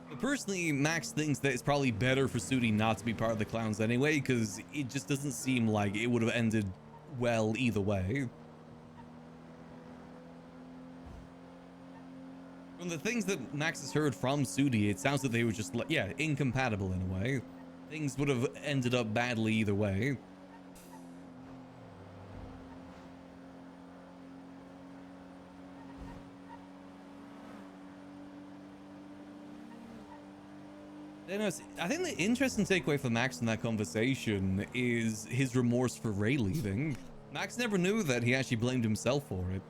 But personally, Max thinks that it's probably better for Sudi not to be part of the clowns anyway, because it just doesn't seem like it would have ended well either way. From the things that Max has heard from Sudi, it sounds like they were just, like, yeah, incompatible in a way. Things would have ended up badly either way. I think the interesting takeaway for Max in that conversation is his remorse for Ray leaving. Max never knew that he actually blamed himself for it.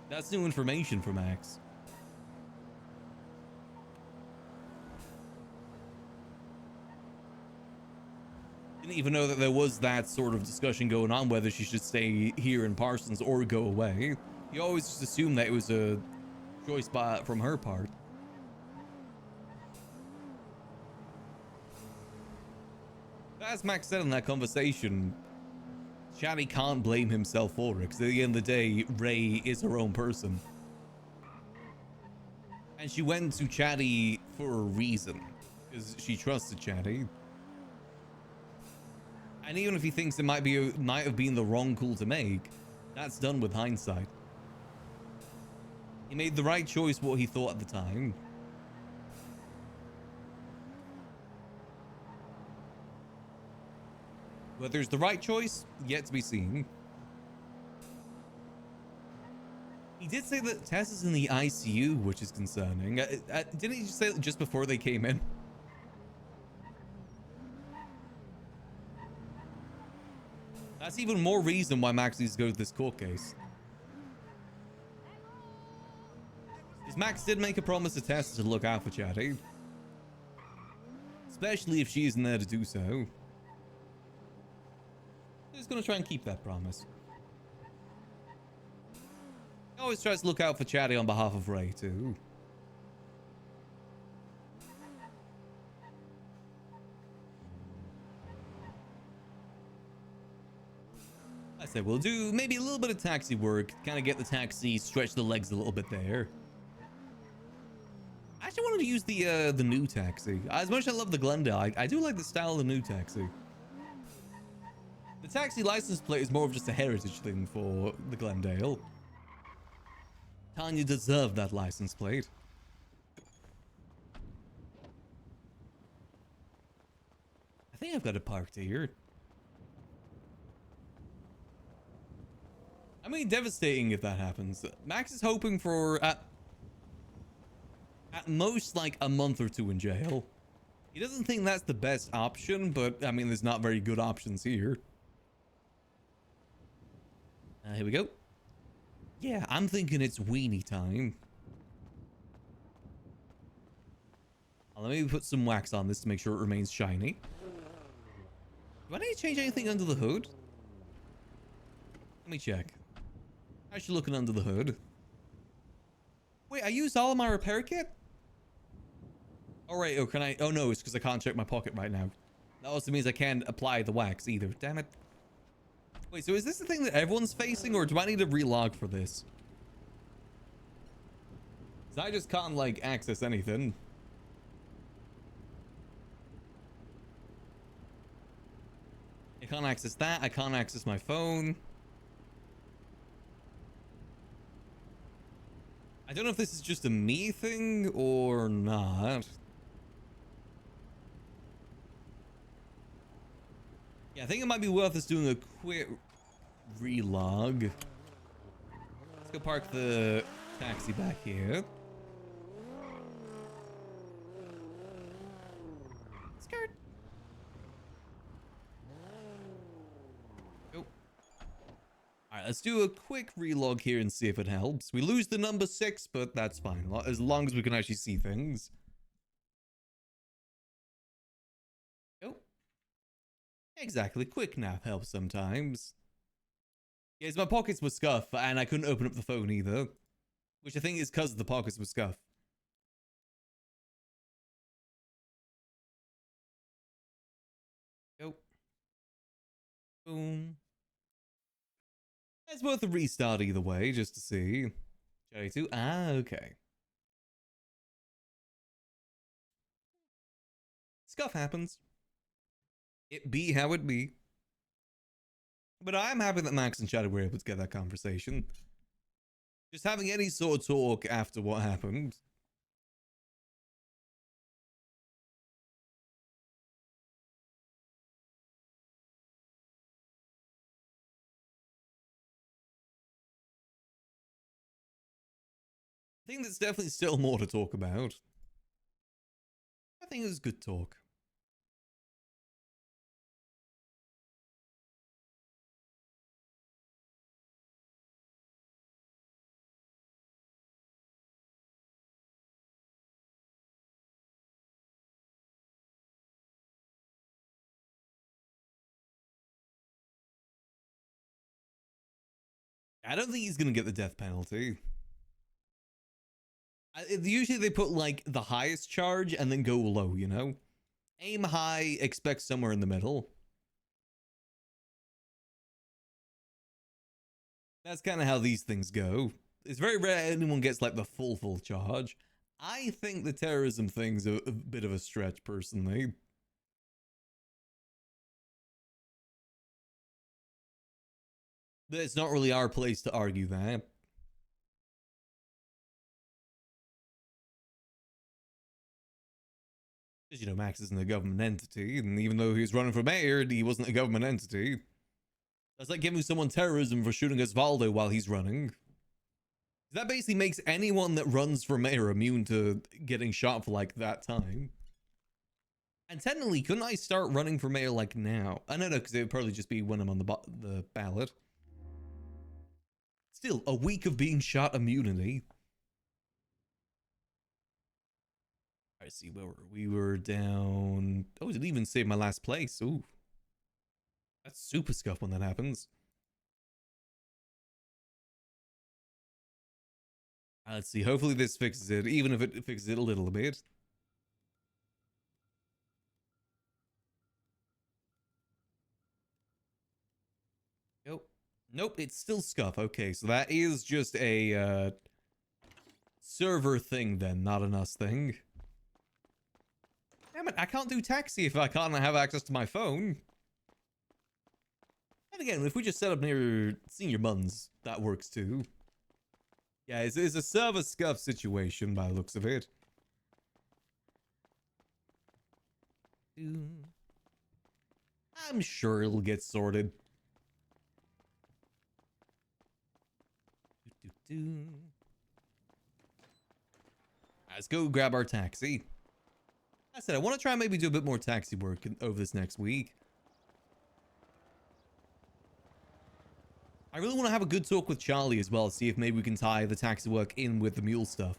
That's new information for Max. Didn't even know that there was that sort of discussion going on whether she should stay here in Parsons or go away. You always just assume that it was a choice from her part. As Max said in that conversation, Chatty can't blame himself for it, because at the end of the day, Ray is her own person. And she went to Chatty for a reason, because she trusted Chatty. And even if he thinks it might have been the wrong call to make, that's done with hindsight. He made the right choice, what he thought at the time. Whether it's the right choice, yet to be seen. He did say that Tess is in the ICU, which is concerning. Didn't he just say that just before they came in? That's even more reason why Max needs to go to this court case. Because Max did make a promise to Tess to look out for Chatty. Especially if she isn't there to do so. He's gonna try and keep that promise. He always tries to look out for Chatty on behalf of Ray too. I said we'll do maybe a little bit of taxi work, kind of get the taxi, stretch the legs a little bit there. I actually wanted to use the new taxi. As much as I love the Glendale, I do like the style of the new taxi. The taxi license plate is more of just a heritage thing for the Glendale. Tanya deserved that license plate. I think I've got it parked here. I mean, devastating if that happens. Max is hoping for at most like a month or two in jail. He doesn't think that's the best option, but I mean, there's not very good options here. Here we go. Yeah, I'm thinking it's weenie time. Let me put some wax on this to make sure it remains shiny. Do I need to change anything under the hood? Let me check. How's she looking under the hood? Wait, I used all of my repair kit? All right, oh, can I? Oh no, it's because I can't check my pocket right now. That also means I can't apply the wax either. Damn it. Wait, so is this the thing that everyone's facing, or do I need to relog for this? Because I just can't, like, access anything. I can't access that. I can't access my phone. I don't know if this is just a me thing or not. Yeah, I think it might be worth us doing a quick relog. Let's go park the taxi back here. Skirt. Go. Alright, let's do a quick relog here and see if it helps. We lose the number 6, but that's fine. As long as we can actually see things. Exactly. Quick nap helps sometimes. Yes, my pockets were scuff, and I couldn't open up the phone either. Which I think is because the pockets were scuff. Go. Boom. It's worth a restart either way, just to see. Cherry 2. Ah, okay. Scuff happens. It be how it be. But I'm happy that Max and Shadow were able to get that conversation. Just having any sort of talk after what happened. I think there's definitely still more to talk about. I think it was good talk. I don't think he's gonna get the death penalty. Usually they put like the highest charge and then go low, you know? Aim high, expect somewhere in the middle. That's kind of how these things go. It's very rare anyone gets like the full charge. I think the terrorism thing's a bit of a stretch, personally. But it's not really our place to argue that. Because, you know, Max isn't a government entity, and even though he was running for mayor, he wasn't a government entity. That's like giving someone terrorism for shooting Osvaldo while he's running. That basically makes anyone that runs for mayor immune to getting shot for like that time. And technically, couldn't I start running for mayor like now? I don't know, because it would probably just be when I'm on the ballot. Still, a week of being shot immunity. I see where we were down. Oh, it didn't even save my last place. Ooh. That's super scuff when that happens. Let's see. Hopefully this fixes it, even if it fixes it a little bit. Nope. Nope, it's still scuff. Okay, so that is just a server thing then, not an us thing. Damn it, I can't do taxi if I can't have access to my phone. And again, if we just set up near Senior Buns, that works too. Yeah, it's a server scuff situation by the looks of it. I'm sure it'll get sorted. Let's go grab our taxi. I said I want to try and maybe do a bit more taxi work over this next week. I really want to have a good talk with Charlie as well, see if maybe we can tie the taxi work in with the mule stuff.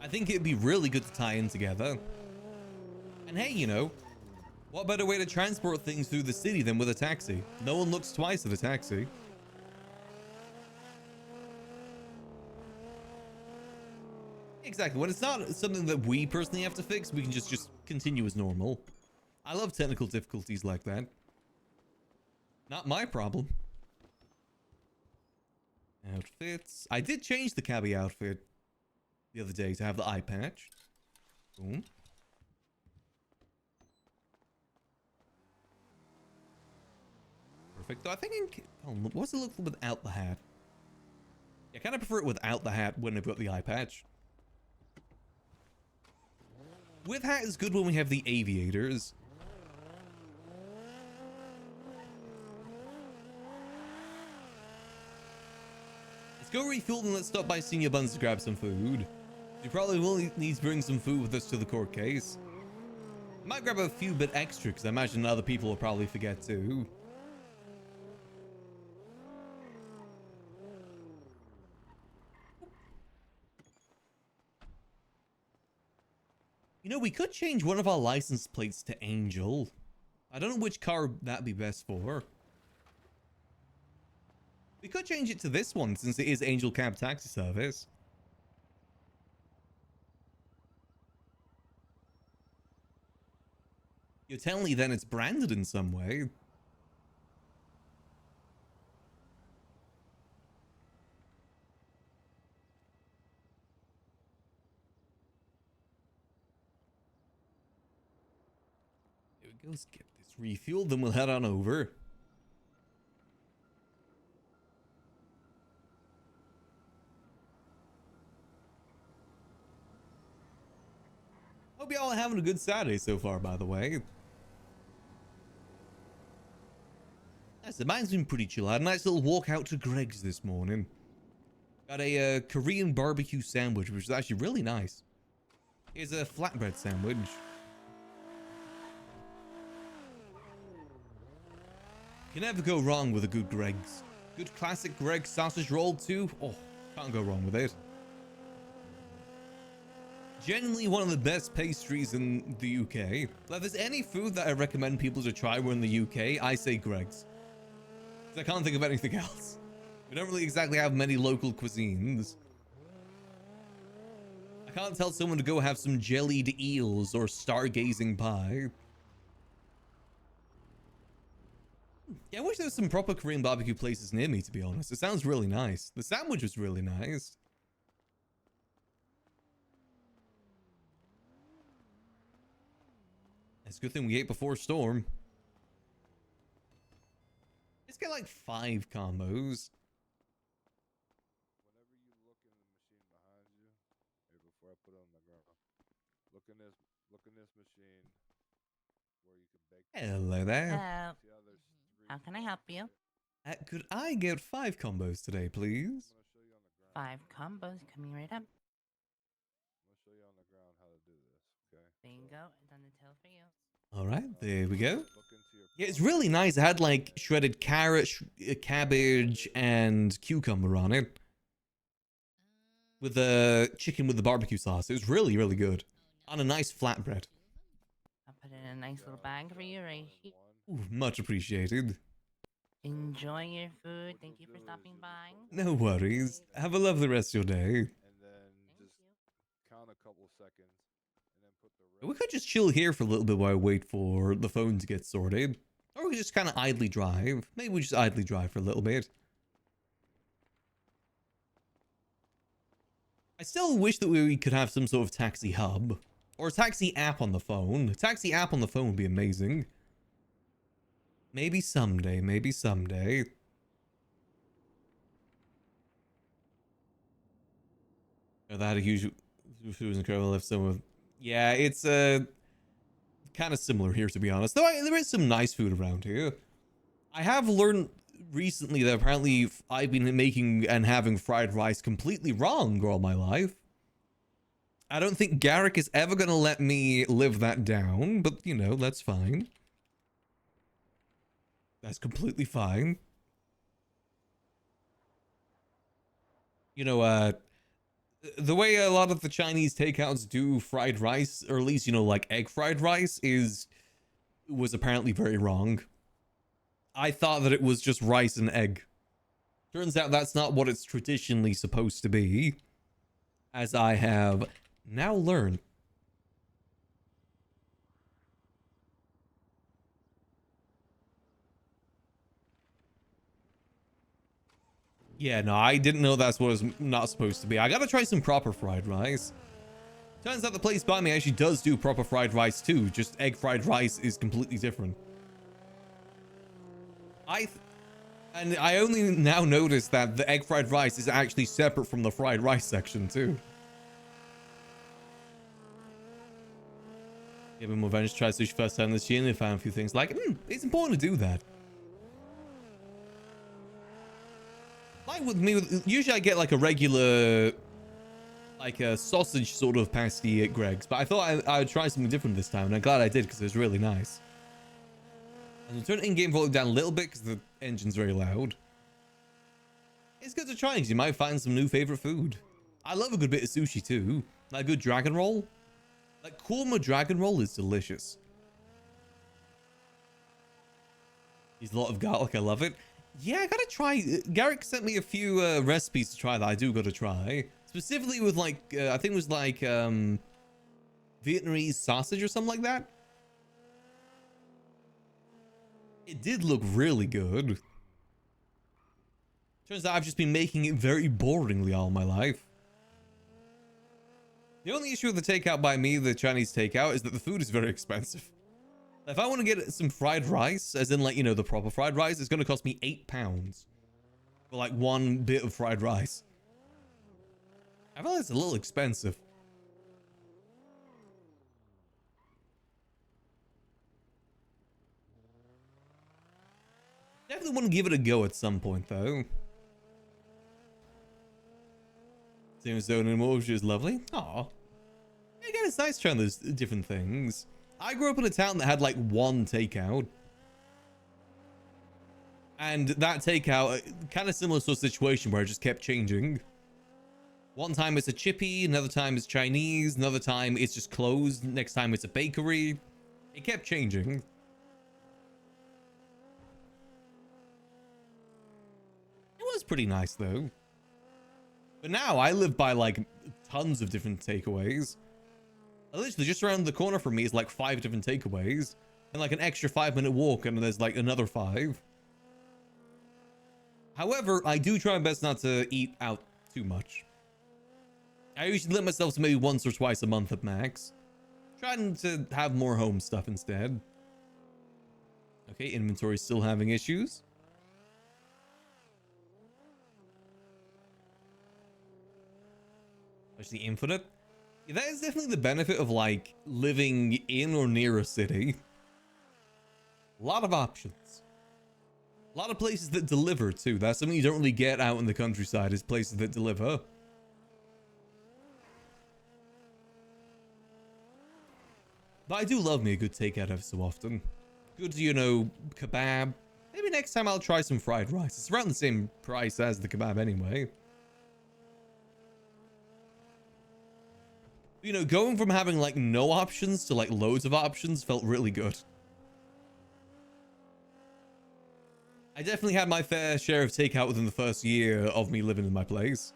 I think it'd be really good to tie in together. And hey, you know, what better way to transport things through the city than with a taxi? No one looks twice at a taxi. Exactly. When it's not something that we personally have to fix, we can just continue as normal. I love technical difficulties like that. Not my problem. Outfits. I did change the cabbie outfit the other day to have the eye patch. Boom. Perfect. I think what's it look without the hat? Yeah, I kind of prefer it without the hat when I've got the eye patch. With hat is good when we have the aviators. Let's go refuel and let's stop by Senior Buns to grab some food. You probably will need to bring some food with us to the court case. Might grab a few bit extra because I imagine other people will probably forget too. You know, we could change one of our license plates to Angel. I don't know which car that'd be best for. We could change it to this one since it is Angel Cab Taxi Service. You're telling me then it's branded in some way. There we go. Let's get this refueled, then we'll head on over. Hope y'all are having a good Saturday so far, by the way. Yes, mine's been pretty chill. I had a nice little walk out to Greg's this morning. Got a Korean barbecue sandwich, which is actually really nice. Here's a flatbread sandwich. You can never go wrong with a good Greg's. Good classic Greg's sausage roll too. Oh, can't go wrong with it. Genuinely one of the best pastries in the UK. Like, if there's any food that I recommend people to try when in the UK, I say Greg's. 'Cause I can't think of anything else. We don't really exactly have many local cuisines. I can't tell someone to go have some jellied eels or stargazing pie. Yeah, I wish there was some proper Korean barbecue places near me, to be honest. It sounds really nice. The sandwich was really nice. It's a good thing we ate before storm. Let's get like 5 combos. Whenever you look in the machine behind you, hey, before I put it on the ground, look in this machine where you can bake. Hello there. Hello. How can I help you? Could I get 5 combos today, please? 5 combos coming right up. I'm gonna show you on the ground how to do this. Okay. Bingo, done the tail for you. All right, there we go. Yeah, it's really nice. It had like shredded carrot, cabbage, and cucumber on it. With the chicken with the barbecue sauce. It was really, really good. On a nice flatbread. I'll put it in a nice little bag for you right here. Ooh, much appreciated. Enjoy your food. Thank you for stopping by. No worries. Have a lovely rest of your day. And then just count a couple seconds, and then put the. We could just chill here for a little bit while I wait for the phone to get sorted. Or we could just kind of idly drive. Maybe we just idly drive for a little bit. I still wish that we could have some sort of taxi hub. Or a taxi app on the phone. A taxi app on the phone would be amazing. Maybe someday, maybe someday. Oh, that had a huge... It was incredible if someone... Yeah, it's kind of similar here, to be honest. Though there is some nice food around here. I have learned recently that apparently I've been making and having fried rice completely wrong all my life. I don't think Garrick is ever going to let me live that down, but, you know, that's fine. That's completely fine. You know, the way a lot of the Chinese takeouts do fried rice, or at least, you know, like egg fried rice, was apparently very wrong. I thought that it was just rice and egg. Turns out that's not what it's traditionally supposed to be, as I have now learned. Yeah, no, I didn't know that's what it was not supposed to be. I gotta try some proper fried rice. Turns out the place by me actually does do proper fried rice too. Just egg fried rice is completely different. And I only now noticed that the egg fried rice is actually separate from the fried rice section too. Yeah, but more Venge tried sushi first time this year and they found a few things like, it's important to do that. Like with me, usually I get like a regular, like a sausage sort of pasty at Greg's, but I thought I would try something different this time, and I'm glad I did because it was really nice. And turn in-game volume down a little bit because the engine's very loud. It's good to try because you might find some new favorite food. I love a good bit of sushi too. Like a good dragon roll. Like korma dragon roll is delicious. There's a lot of garlic. I love it. Yeah, I gotta try. Garrick sent me a few recipes to try that I do gotta try. Specifically with like, I think it was like Vietnamese sausage or something like that. It did look really good. Turns out I've just been making it very boringly all my life. The only issue with the takeout by me, the Chinese takeout, is that the food is very expensive. If I want to get some fried rice, as in like, you know, the proper fried rice, it's going to cost me £8 for like one bit of fried rice. I feel like it's a little expensive. Definitely want to give it a go at some point though. Same zone anymore, which is lovely. Aw. Again, it's nice trying those different things. I grew up in a town that had like one takeout. And that takeout, kind of similar sort of situation where it just kept changing. One time it's a chippy, another time it's Chinese, another time it's just closed, next time it's a bakery. It kept changing. It was pretty nice though. But now I live by like tons of different takeaways. Literally just around the corner from me is like 5 different takeaways. And like an extra 5-minute walk and there's like another 5. However, I do try my best not to eat out too much. I usually limit myself to maybe once or twice a month at max. Trying to have more home stuff instead. Okay, inventory's still having issues. Especially infinite. Yeah, that is definitely the benefit of like living in or near a city. A lot of options. A lot of places that deliver too. That's something you don't really get out in the countryside, is places that deliver. But I do love me a good takeout every so often. Good, you know, kebab. Maybe next time I'll try some fried rice. It's around the same price as the kebab anyway. You know, going from having like no options to like loads of options felt really good. I definitely had my fair share of takeout within the first year of me living in my place.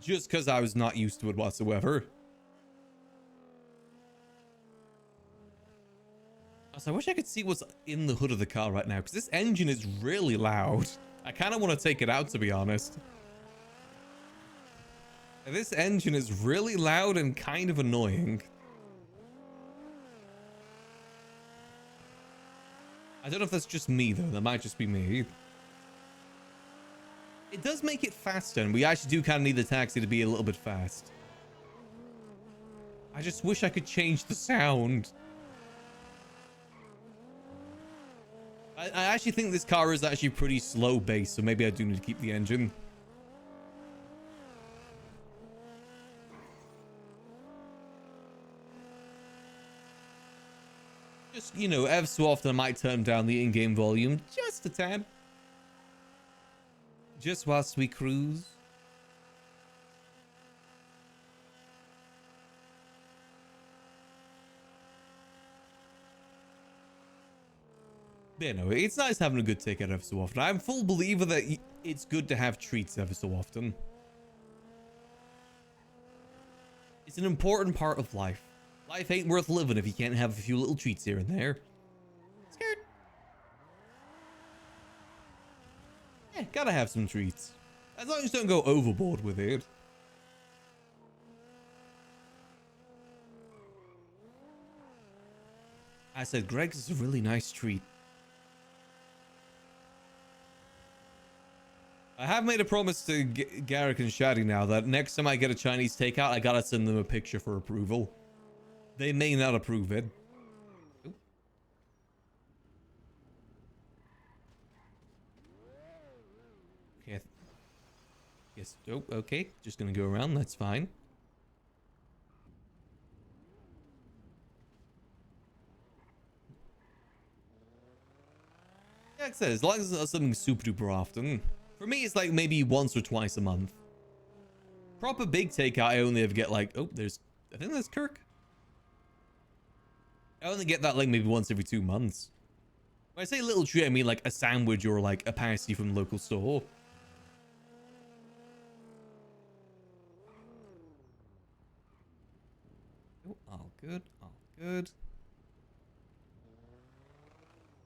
Just because I was not used to it whatsoever. Also, I wish I could see what's in the hood of the car right now, because this engine is really loud. I kind of want to take it out, to be honest. This engine is really loud and kind of annoying. I don't know if that's just me, though. That might just be me. It does make it faster, and we actually do kind of need the taxi to be a little bit fast. I just wish I could change the sound. I actually think this car is actually pretty slow base, so maybe I do need to keep the engine. Just, you know, ever so often I might turn down the in-game volume just a tad. Just whilst we cruise. You know, it's nice having a good takeout every so often. I'm a full believer that it's good to have treats every so often. It's an important part of life. Life ain't worth living if you can't have a few little treats here and there. Skirt. Yeah, gotta have some treats. As long as you don't go overboard with it. I said, Greg's is a really nice treat. I have made a promise to Garrick and Shaddy now that next time I get a Chinese takeout, I gotta send them a picture for approval. They may not approve it. Oop. Okay. Yes. Oh, okay. Just gonna go around. That's fine. Yeah, like I said, as long as it's not something super duper often. For me, it's like maybe once or twice a month. Proper big takeout, I only ever get like, oh, there's, I think there's Kirk. I only get that like maybe once every 2 months. When I say little treat, I mean like a sandwich or like a pasty from the local store. Oh, all good, all good.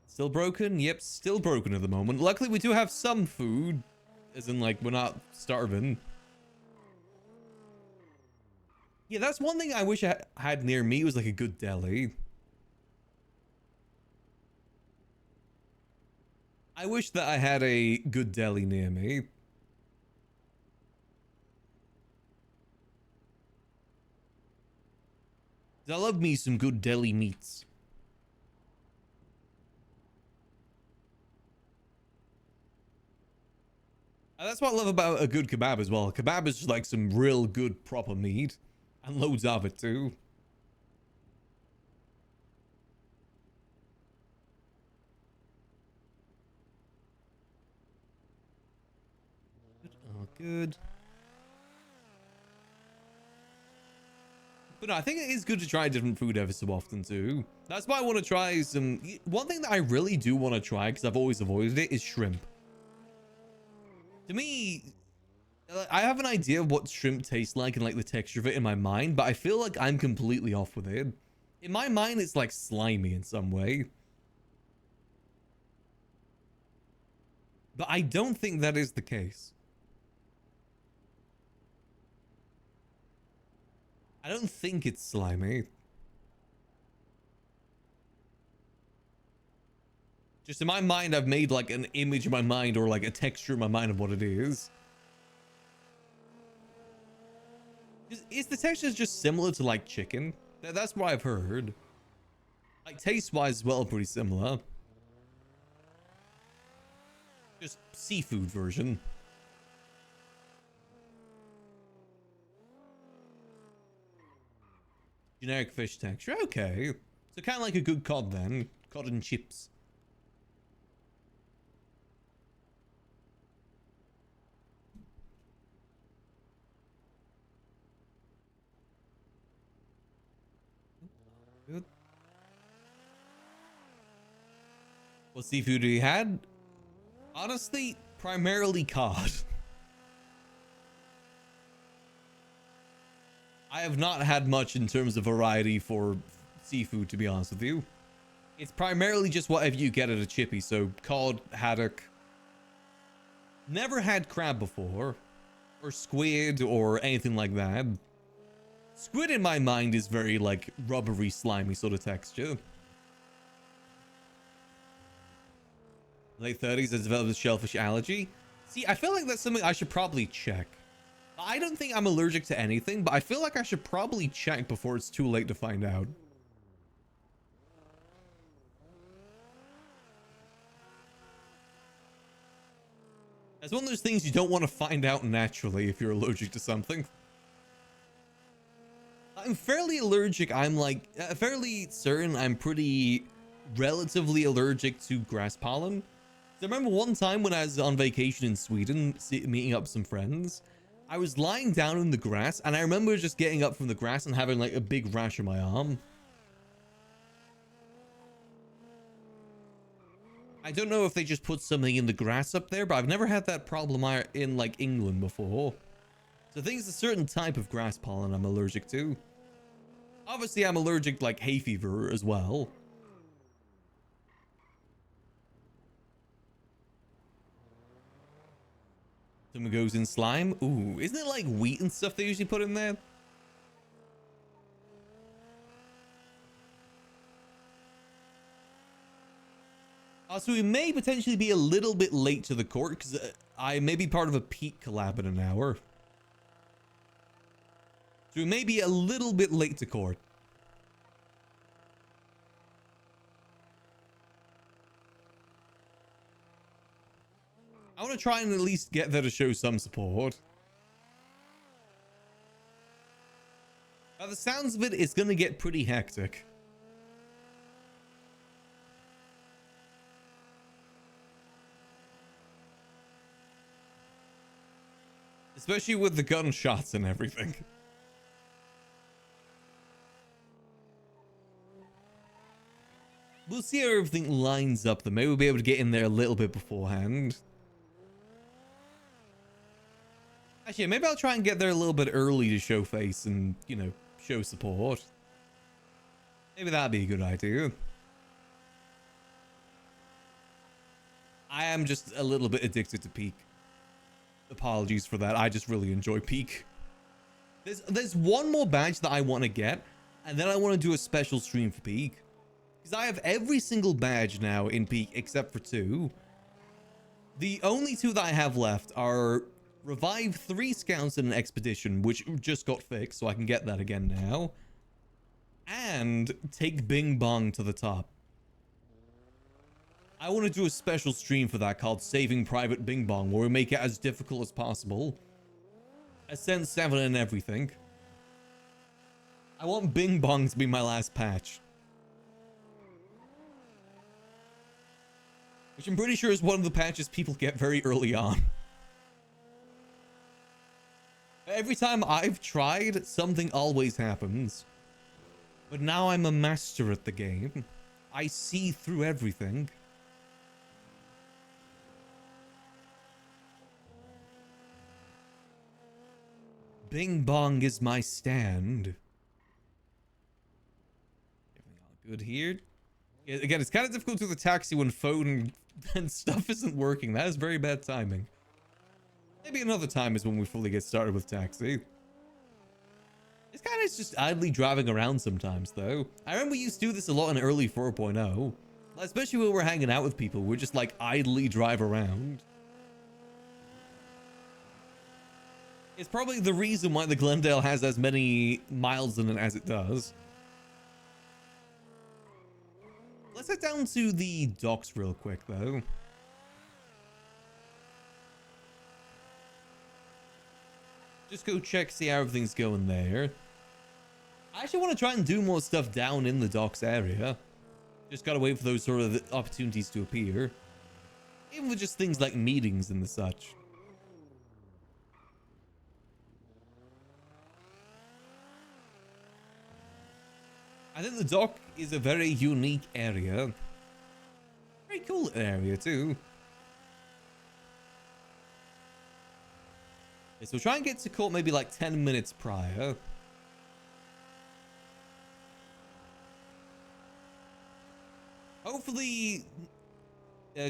Still broken? Yep, still broken at the moment. Luckily, we do have some food. As in, like, we're not starving. Yeah, that's one thing I wish I had near me was, like, a good deli. I wish that I had a good deli near me. I love me some good deli meats. And that's what I love about a good kebab as well. Kebab is just like some real good proper meat. And loads of it too. Good, all good. But no, I think it is good to try different food ever so often too. That's why I want to try some... One thing that I really do want to try, because I've always avoided it, is shrimp. To me, I have an idea of what shrimp tastes like and like the texture of it in my mind, but I feel like I'm completely off with it. In my mind, it's like slimy in some way. But I don't think that is the case. I don't think it's slimy. Just in my mind, I've made like an image in my mind or like a texture in my mind of what it is. Is the texture just similar to like chicken? That's what I've heard. Like taste-wise as well, pretty similar. Just seafood version. Generic fish texture, okay. So kind of like a good cod then. Cod and chips. Good. What seafood you had? Honestly, primarily cod. I have not had much in terms of variety for seafood, to be honest with you. It's primarily just whatever you get at a chippy, so cod, haddock. Never had crab before, or squid, or anything like that. Squid in my mind is very like rubbery, slimy sort of texture. Late 30s has developed a shellfish allergy. See, I feel like that's something I should probably check. I don't think I'm allergic to anything, but I feel like I should probably check before it's too late to find out. It's one of those things you don't want to find out naturally if you're allergic to something. I'm fairly allergic. I'm like fairly certain I'm pretty relatively allergic to grass pollen. So I remember one time when I was on vacation in Sweden, meeting up some friends, I was lying down in the grass and I remember just getting up from the grass and having like a big rash on my arm. I don't know if they just put something in the grass up there, but I've never had that problem in like England before. So I think it's a certain type of grass pollen I'm allergic to. Obviously, I'm allergic to like hay fever as well. Someone goes in slime. Ooh, isn't it like wheat and stuff they usually put in there? So we may potentially be a little bit late to the court because I may be part of a peak collab in an hour. So we may be a little bit late to court. I want to try and at least get there to show some support. By the sounds of it, it's going to get pretty hectic. Especially with the gunshots and everything. We'll see how everything lines up, though. Maybe we'll be able to get in there a little bit beforehand. Actually, maybe I'll try and get there a little bit early to show face and, you know, show support. Maybe that'd be a good idea. I am just a little bit addicted to Peak. Apologies for that. I just really enjoy Peak. There's one more badge that I want to get, and then I want to do a special stream for Peak. Because I have every single badge now in Peak except for 2. The only 2 that I have left are Revive 3 Scouts in an Expedition, which just got fixed, so I can get that again now. And take Bing Bong to the top. I want to do a special stream for that called Saving Private Bing Bong, where we make it as difficult as possible. Ascent 7 and everything. I want Bing Bong to be my last patch. Which I'm pretty sure is one of the patches people get very early on. Every time I've tried, something always happens. But now I'm a master at the game. I see through everything. Bing bong is my stand. Everything all good here. Yeah, again, it's kind of difficult to the taxi when phone and stuff isn't working. That is very bad timing. Maybe another time is when we fully get started with taxi. It's kind of just idly driving around sometimes, though. I remember we used to do this a lot in early 4.0. Especially when we're hanging out with people. We're just like idly drive around. It's probably the reason why the Glendale has as many miles in it as it does. Let's head down to the docks real quick, though. Just go check, see how everything's going there. I actually want to try and do more stuff down in the docks area. Just gotta wait for those sort of opportunities to appear. Even with just things like meetings and the such. I think the dock is a very unique area. Very cool area too. Okay, so try and get to court maybe like 10 minutes prior. Hopefully,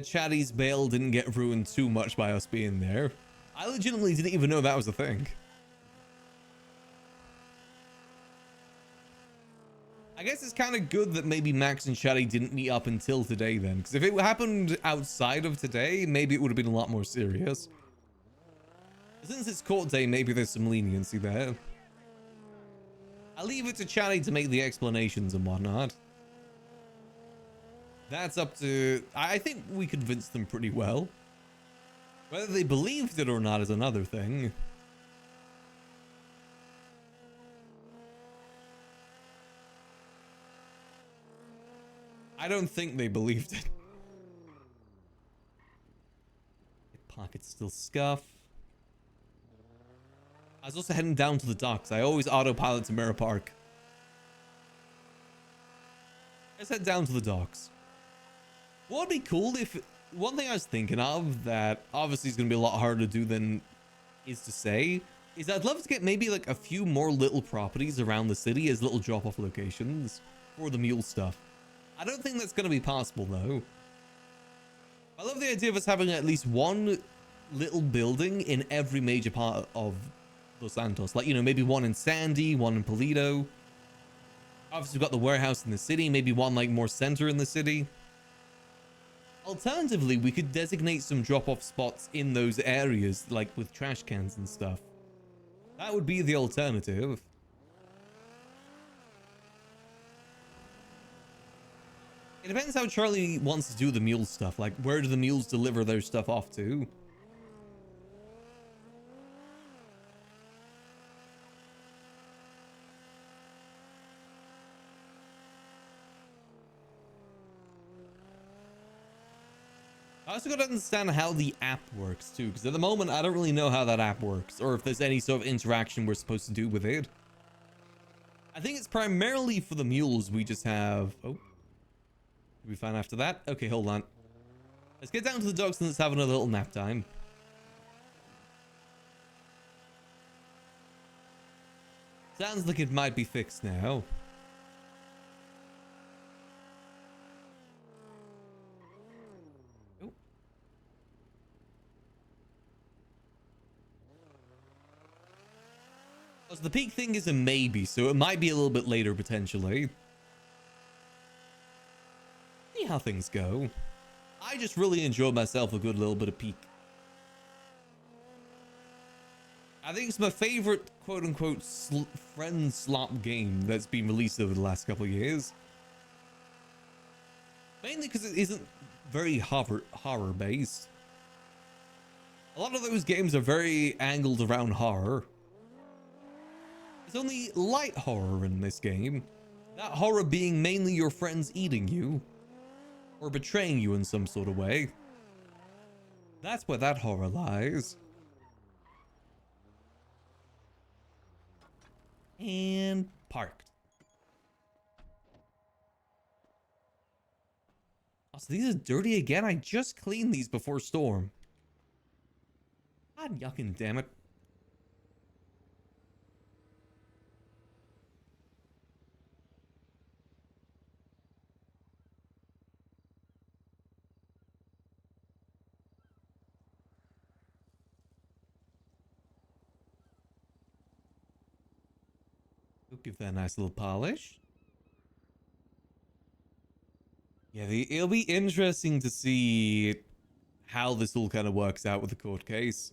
Chatty's bail didn't get ruined too much by us being there. I legitimately didn't even know that was a thing. I guess it's kind of good that maybe Max and Chatty didn't meet up until today then. Because if it happened outside of today, maybe it would have been a lot more serious. Since it's court day, maybe there's some leniency there. I'll leave it to Chatty to make the explanations and whatnot. That's up to... I think we convinced them pretty well. Whether they believed it or not is another thing. I don't think they believed it. Pockets still scuff. I was also heading down to the docks. I always autopilot to Mirror Park. Let's head down to the docks. What would be cool if... One thing I was thinking of that obviously is going to be a lot harder to do than is to say is I'd love to get maybe like a few more little properties around the city as little drop-off locations for the mule stuff. I don't think that's going to be possible though. I love the idea of us having at least one little building in every major part of Los Santos. Like, you know, maybe one in Sandy, one in Polito. Obviously, we've got the warehouse in the city. Maybe one, like, more center in the city. Alternatively, we could designate some drop-off spots in those areas, like with trash cans and stuff. That would be the alternative. It depends how Charlie wants to do the mule stuff. Like, where do the mules deliver their stuff off to? I also got to understand how the app works too, because at the moment I don't really know how that app works, or if there's any sort of interaction we're supposed to do with it. I think it's primarily for the mules. We just have... Oh. We'll be fine after that. Okay, hold on. Let's get down to the docks and let's have another little nap time. Sounds like it might be fixed now. Oh. So the peak thing is a maybe, so it might be a little bit later potentially. See how things go. I just really enjoyed myself a good little bit of peak. I think it's my favorite quote-unquote friend slop game that's been released over the last couple of years. Mainly because it isn't very horror based. A lot of those games are very angled around horror. There's only light horror in this game. That horror being mainly your friends eating you. Or betraying you in some sort of way. That's where that horror lies. And parked. Oh, so these are dirty again? I just cleaned these before storm. God yucking damn it. We'll give that a nice little polish. Yeah, it'll be interesting to see how this all kind of works out with the court case.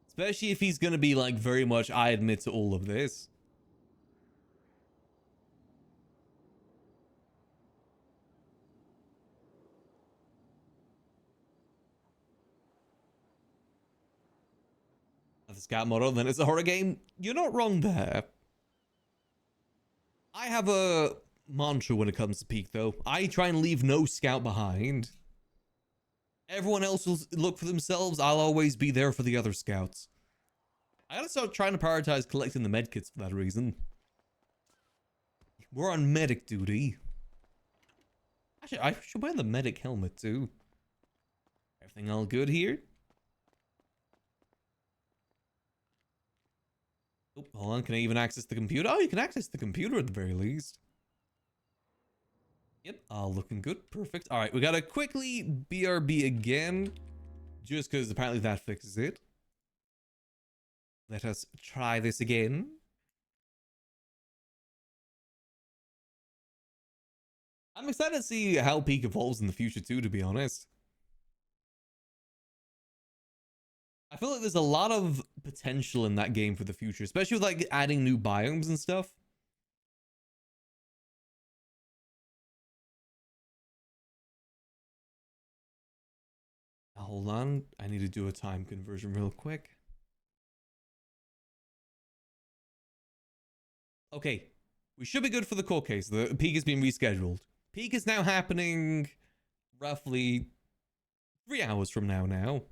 Especially if he's going to be like very much, I admit to all of this. The scout model, then it's a horror game. You're not wrong there. I have a mantra when it comes to Peak, though. I try and leave no scout behind. Everyone else will look for themselves. I'll always be there for the other scouts. I gotta start trying to prioritize collecting the medkits for that reason. We're on medic duty. Actually, I should wear the medic helmet too. Everything all good here? Oh, hold on. Can I even access the computer? Oh, you can access the computer at the very least. Yep, all looking good. Perfect. All right, we gotta quickly BRB again, just because apparently that fixes it. Let us try this again. I'm excited to see how Peak evolves in the future too, to be honest. I feel like there's a lot of potential in that game for the future, especially with like adding new biomes and stuff. Hold on, I need to do a time conversion real quick. Okay, we should be good for the court case. The Peak has been rescheduled. Peak is now happening roughly 3 hours from now.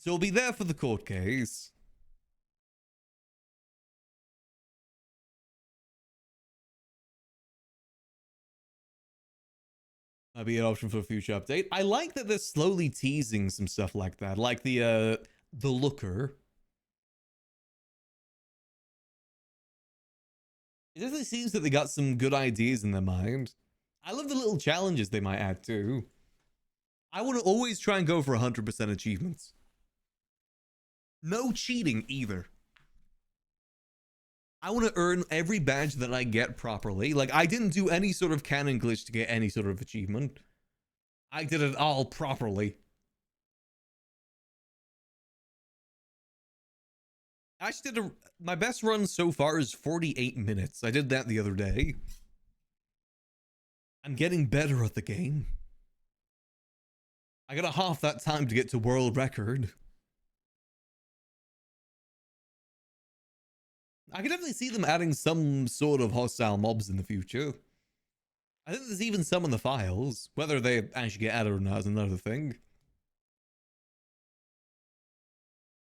So we'll be there for the court case. Might be an option for a future update. I like that they're slowly teasing some stuff like that, like the looker. It definitely seems that they got some good ideas in their mind. I love the little challenges they might add too. I want to always try and go for 100% achievements. No cheating either. I want to earn every badge that I get properly. Like, I didn't do any sort of canon glitch to get any sort of achievement. I did it all properly. I actually did my best run so far is 48 minutes. I did that the other day. I'm getting better at the game. I got a half that time to get to world record. I can definitely see them adding some sort of hostile mobs in the future. I think there's even some in the files. Whether they actually get added or not is another thing.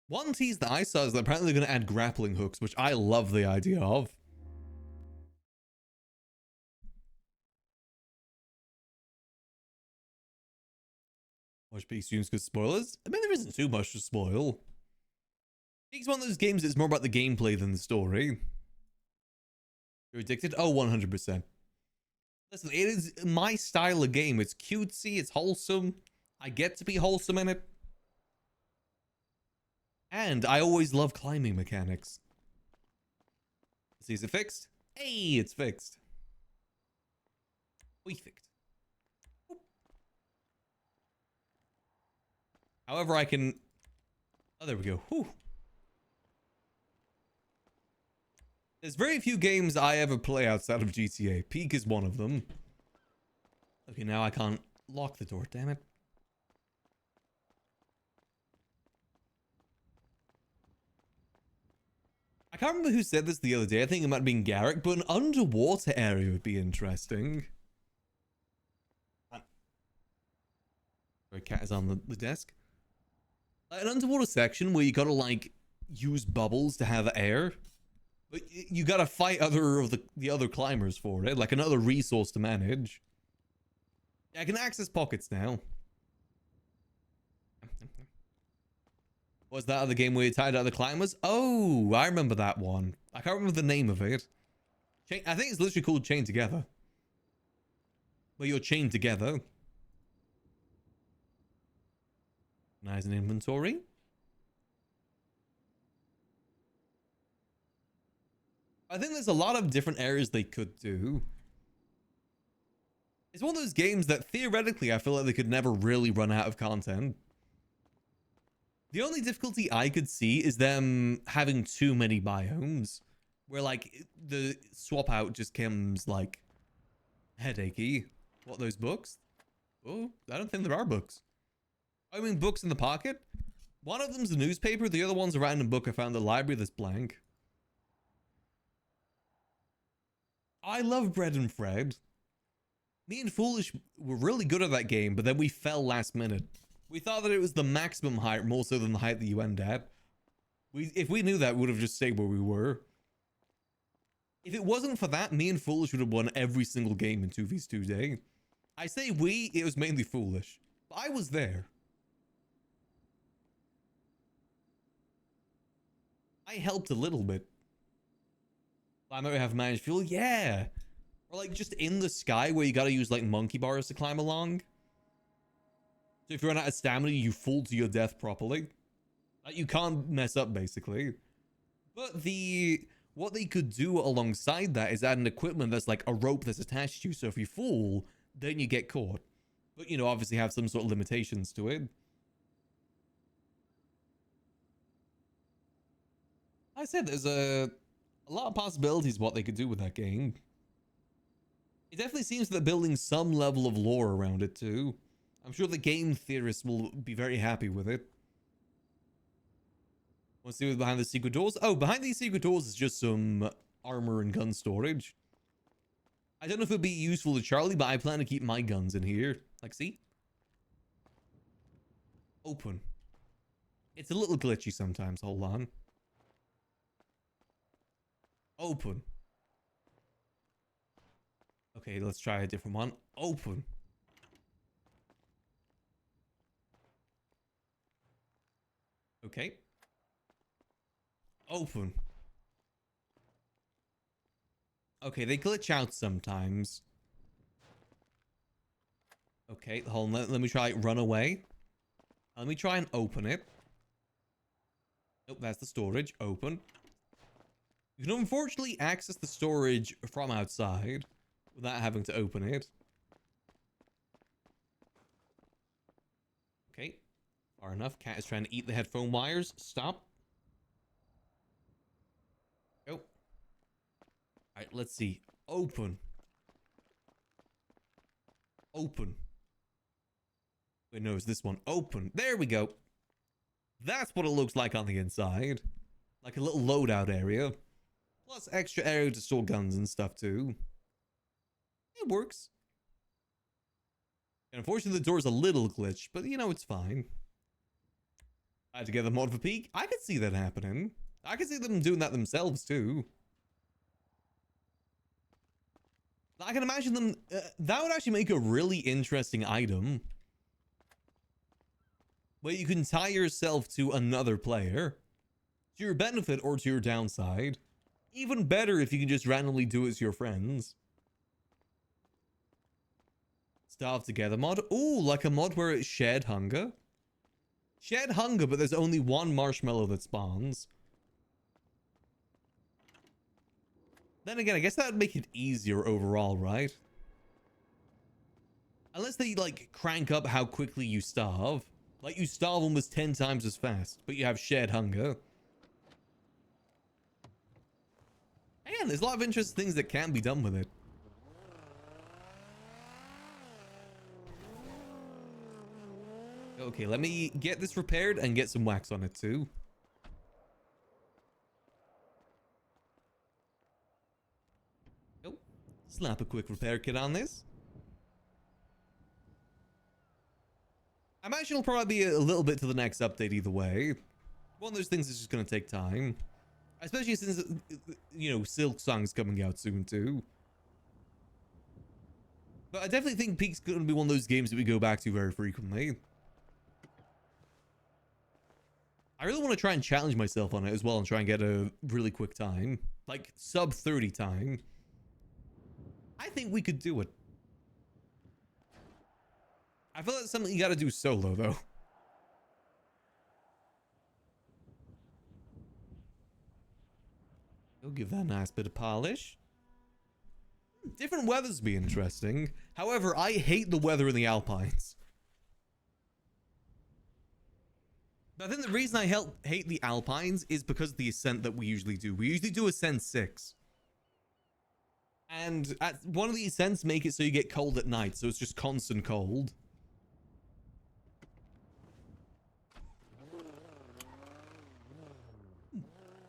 One tease that I saw is they're apparently going to add grappling hooks, which I love the idea of. Watch Peak streams because spoilers? I mean, there isn't too much to spoil. Peak's one of those games that's more about the gameplay than the story. You're addicted? Oh, 100%. Listen, it is my style of game. It's cutesy, it's wholesome. I get to be wholesome in it. And I always love climbing mechanics. See, is it fixed? Hey, it's fixed. Perfect. However, I can... Oh, there we go. Whew. There's very few games I ever play outside of GTA. Peak is one of them. Okay, now I can't lock the door, damn it. I can't remember who said this the other day. I think it might have been Garrick, but an underwater area would be interesting. Sorry, cat is on the desk. An underwater section where you gotta like use bubbles to have air, but you gotta fight other of the other climbers for it, like another resource to manage. Yeah, I can access pockets now. Was that other game where you tied out the climbers? Oh, I remember that one. I can't remember the name of it. I think it's literally called Chained Together. Where you're chained together. Nice an inventory. I think there's a lot of different areas they could do. It's one of those games that theoretically I feel like they could never really run out of content. The only difficulty I could see is them having too many biomes. Where like the swap out just comes like headachy. What, those books? Oh, I don't think there are books. I mean books in the pocket? One of them's a newspaper, the other one's a random book I found in the library that's blank. I love Bread and Fred. Me and Foolish were really good at that game, but then we fell last minute. We thought that it was the maximum height more so than the height that you end at. If we knew that, we would have just stayed where we were. If it wasn't for that, me and Foolish would have won every single game in 2v2 day. I say we, it was mainly Foolish. But I was there. I helped a little bit. I might have managed fuel, yeah. Or like just in the sky where you gotta use like monkey bars to climb along. So if you run out of stamina, you fall to your death properly. Like you can't mess up basically. But what they could do alongside that is add an equipment that's like a rope that's attached to you. So if you fall, then you get caught. But you know, obviously have some sort of limitations to it. I said there's a lot of possibilities what they could do with that game. It definitely seems that they're building some level of lore around it too. I'm sure the game theorists will be very happy with it. Want to see what's behind the secret doors? Oh, behind these secret doors is just some armor and gun storage. I don't know if it'd be useful to Charlie, but I plan to keep my guns in here. Like, see? Open. It's a little glitchy sometimes. Hold on. Open. Okay, let's try a different one. Open. Okay. Open. Okay, they glitch out sometimes. Okay, hold on. Let me try run away. Let me try and open it. Nope, that's the storage. Open. You can unfortunately access the storage from outside without having to open it. Okay. Far enough. Cat is trying to eat the headphone wires. Stop. Go. Alright, let's see. Open. Open. Wait, no, it's this one. Open. There we go. That's what it looks like on the inside. Like a little loadout area. Plus extra area to store guns and stuff too. It works. And unfortunately the door's a little glitched, but you know, it's fine. I had to get the mod for peak. I could see that happening. I could see them doing that themselves too. I can imagine them... that would actually make a really interesting item. Where you can tie yourself to another player. To your benefit or to your downside. Even better if you can just randomly do it to your friends. Starve together mod. Ooh, like a mod where it's shared hunger. Shared hunger, but there's only one marshmallow that spawns. Then again, I guess that would make it easier overall, right? Unless they, like, crank up how quickly you starve. Like, you starve almost 10 times as fast, but you have shared hunger. Again, there's a lot of interesting things that can be done with it. Okay, let me get this repaired and get some wax on it too. Slap a quick repair kit on this. I imagine it'll probably be a little bit to the next update either way. One of those things is just going to take time. Especially since, you know, Silk Song's coming out soon too. But I definitely think Peak's going to be one of those games that we go back to very frequently. I really want to try and challenge myself on it as well and try and get a really quick time. Like, sub 30 time. I think we could do it. I feel that's something you gotta do solo, though. We'll give that a nice bit of polish. Different weathers be interesting. However, I hate the weather in the Alpines. I think the reason I hate the Alpines is because of the ascent that we usually do. We usually do ascent 6. And at one of the ascents make it so you get cold at night, so it's just constant cold.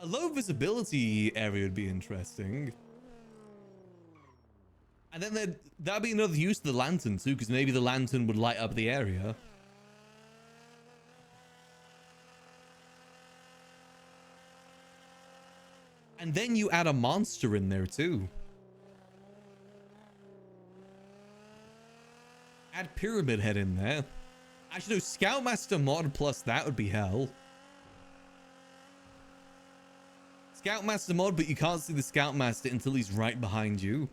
A low visibility area would be interesting. And then that'd be another use of the lantern too, because maybe the lantern would light up the area. And then you add a monster in there too. Add Pyramid Head in there. Actually, no, Scoutmaster mod plus that would be hell. Scoutmaster mod, but you can't see the Scoutmaster until he's right behind you.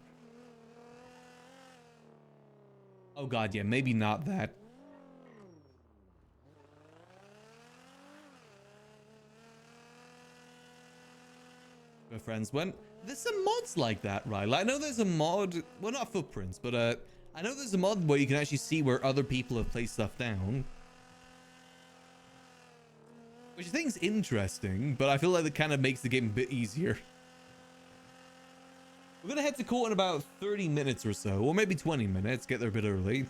Oh god, yeah, maybe not that. My friends went, there's some mods like that, right? Like, I know there's a mod, well, not footprints, but I know there's a mod where you can actually see where other people have placed stuff down. Which I think is interesting, but I feel like it kind of makes the game a bit easier. We're going to head to court in about 30 minutes or so, or maybe 20 minutes, get there a bit early.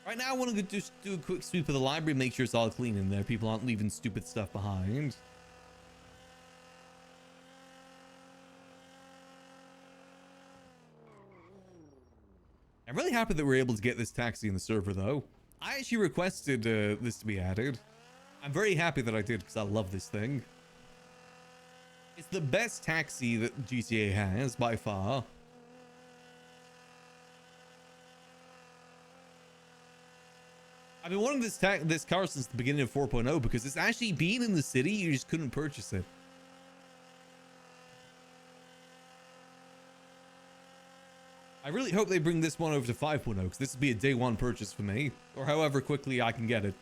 Right now, I want to just do a quick sweep of the library, make sure it's all clean in there. People aren't leaving stupid stuff behind. I'm really happy that we're able to get this taxi in the server, though. I actually requested this to be added. I'm very happy that I did, because I love this thing. It's the best taxi that GTA has, by far. I've been wanting this car since the beginning of 4.0, because it's actually been in the city, you just couldn't purchase it. I really hope they bring this one over to 5.0, because this would be a day one purchase for me, or however quickly I can get it.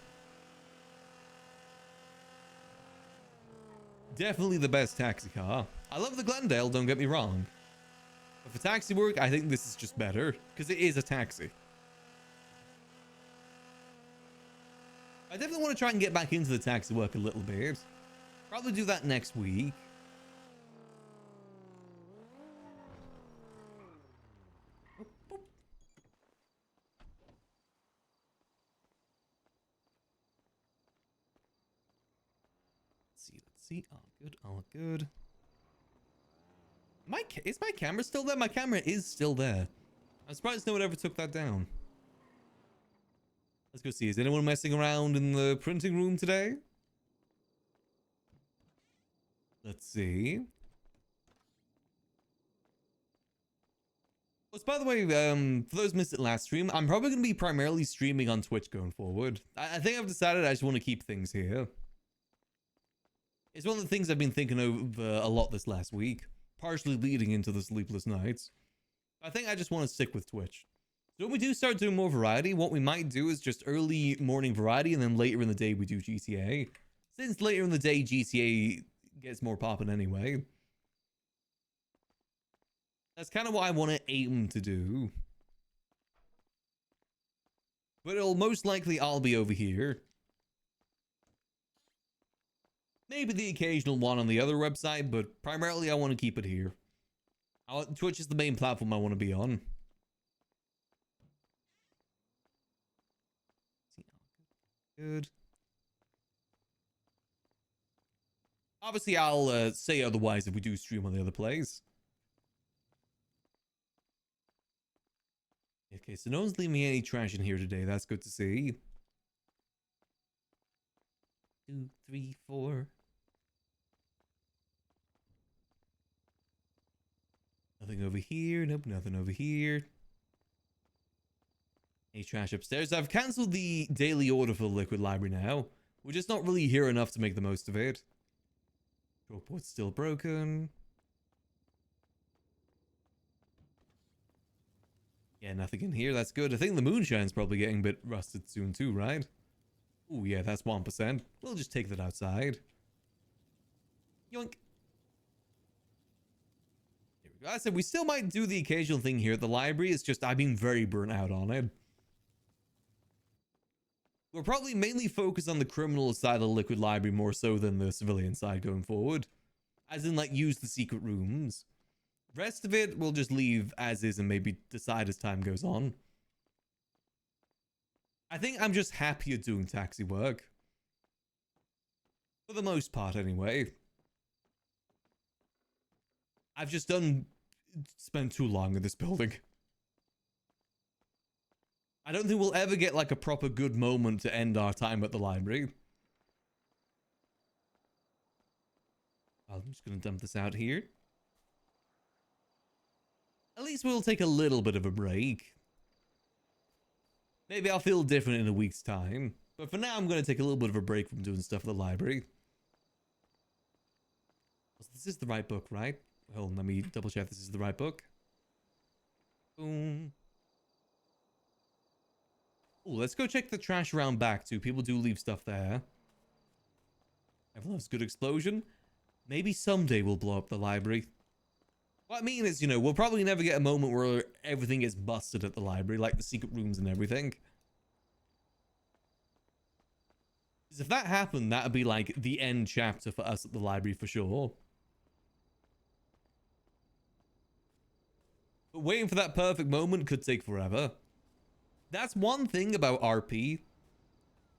Definitely the best taxi car. I love the Glendale, don't get me wrong. But for taxi work, I think this is just better, because it is a taxi. I definitely want to try and get back into the taxi work a little bit. Probably do that next week. Let's see. All good, all good. Is my camera still there? My camera is still there. I'm surprised no one ever took that down. Let's go see. Is anyone messing around in the printing room today? Let's see. Oh, by the way, for those missed it last stream, I'm probably going to be primarily streaming on Twitch going forward. I think I've decided I just want to keep things here. It's one of the things I've been thinking of a lot this last week, partially leading into the sleepless nights. I think I just want to stick with Twitch. So when we do start doing more variety, what we might do is just early morning variety, and then later in the day we do GTA. Since later in the day GTA gets more popping anyway. That's kind of what I want to aim to do. But it'll most likely all be over here. Maybe the occasional one on the other website, but primarily I want to keep it here. Twitch is the main platform I want to be on. Good. Obviously, I'll say otherwise if we do stream on the other plays. Okay, so no one's leaving me any trash in here today. That's good to see. 2, 3, 4. Nothing over here. Nope, nothing over here. Any trash upstairs. I've cancelled the daily order for the liquid library now. We're just not really here enough to make the most of it. Dropboard's still broken. Yeah, nothing in here. That's good. I think the moonshine's probably getting a bit rusted soon too, right? Oh yeah, that's 1%. We'll just take that outside. Yoink. Here we go. I said we still might do the occasional thing here at the library. It's just I've been very burnt out on it. We're probably mainly focused on the criminal side of the liquid library more so than the civilian side going forward. As in, like, use the secret rooms. Rest of it, we'll just leave as is and maybe decide as time goes on. I think I'm just happier doing taxi work. For the most part, anyway. I've just spent too long in this building. I don't think we'll ever get like a proper good moment to end our time at the library. I'm just going to dump this out here. At least we'll take a little bit of a break. Maybe I'll feel different in a week's time. But for now, I'm going to take a little bit of a break from doing stuff at the library. This is the right book, right? Hold on, let me double check this is the right book. Boom. Oh, let's go check the trash around back too. People do leave stuff there. Everyone loves good explosion. Maybe someday we'll blow up the library. What I mean is, you know, we'll probably never get a moment where everything gets busted at the library, like the secret rooms and everything. Because if that happened, that would be like the end chapter for us at the library for sure. But waiting for that perfect moment could take forever. That's one thing about RP.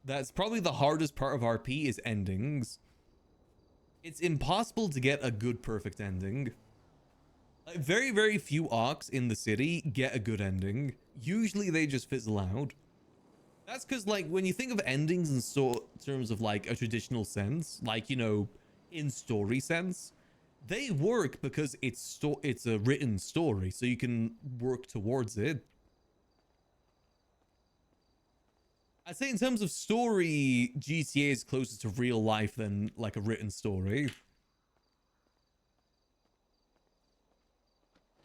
That's probably the hardest part of RP is endings. It's impossible to get a good perfect ending. Like, very, very few arcs in the city get a good ending. Usually they just fizzle out. That's because, like, when you think of endings in terms of, like, a traditional sense, like, you know, in story sense, they work because it's a written story, so you can work towards it. I'd say in terms of story, GTA is closer to real life than, like, a written story.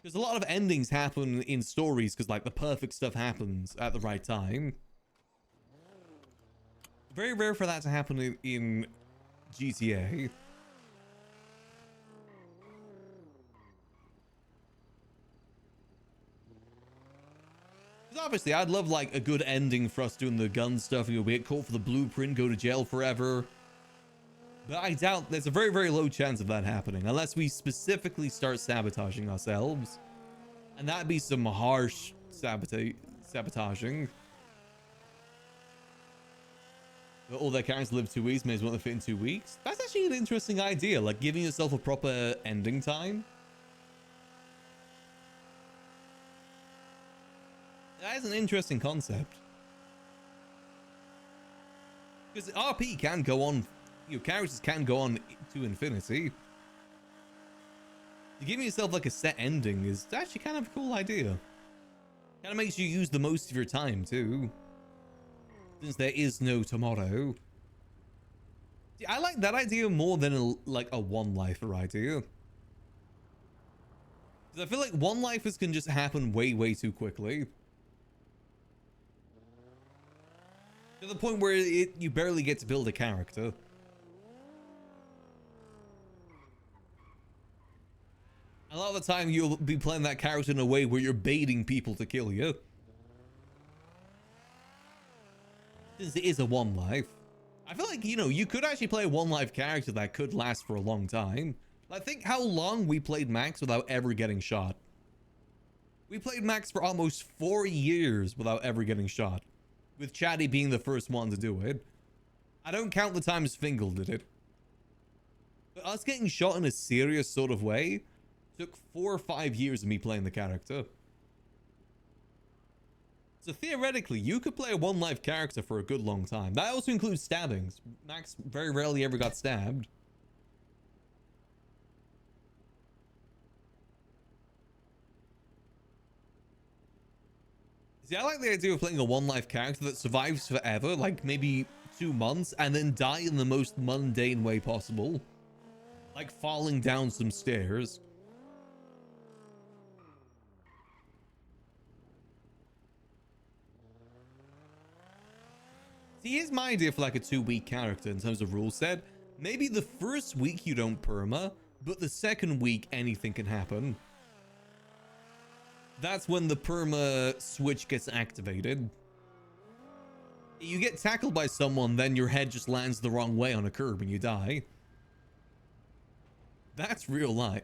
Because a lot of endings happen in stories because, like, the perfect stuff happens at the right time. Very rare for that to happen in GTA. Because obviously, I'd love, like, a good ending for us doing the gun stuff. You know, we get caught for the blueprint, go to jail forever. But I doubt there's a very, very low chance of that happening. Unless we specifically start sabotaging ourselves. And that'd be some harsh sabotaging. But all their characters live 2 weeks, may as well fit in 2 weeks. That's actually an interesting idea. Like, giving yourself a proper ending time. That is an interesting concept. Because RP can go on, you know, characters can go on to infinity. Giving yourself like a set ending is actually kind of a cool idea. Kind of makes you use the most of your time too. Since there is no tomorrow. See, I like that idea more than like a one-lifer idea. Because I feel like one-lifers can just happen way, way too quickly. To the point where you barely get to build a character. A lot of the time you'll be playing that character in a way where you're baiting people to kill you. Since it is a one life. I feel like, you know, you could actually play a one life character that could last for a long time. Like, think how long we played Max without ever getting shot. We played Max for almost 4 years without ever getting shot. With Chatty being the first one to do it. I don't count the times Fingal did it. But us getting shot in a serious sort of way took 4 or 5 years of me playing the character. So theoretically, you could play a 1-life character for a good long time. That also includes stabbings. Max very rarely ever got stabbed. See, I like the idea of playing a 1-life character that survives forever, like maybe 2 months, and then die in the most mundane way possible. Like falling down some stairs. See, here's my idea for like a 2-week character in terms of rule set. Maybe the first week you don't perma, but the second week anything can happen. That's when the perma switch gets activated. You get tackled by someone, then your head just lands the wrong way on a curb and you die. That's real life.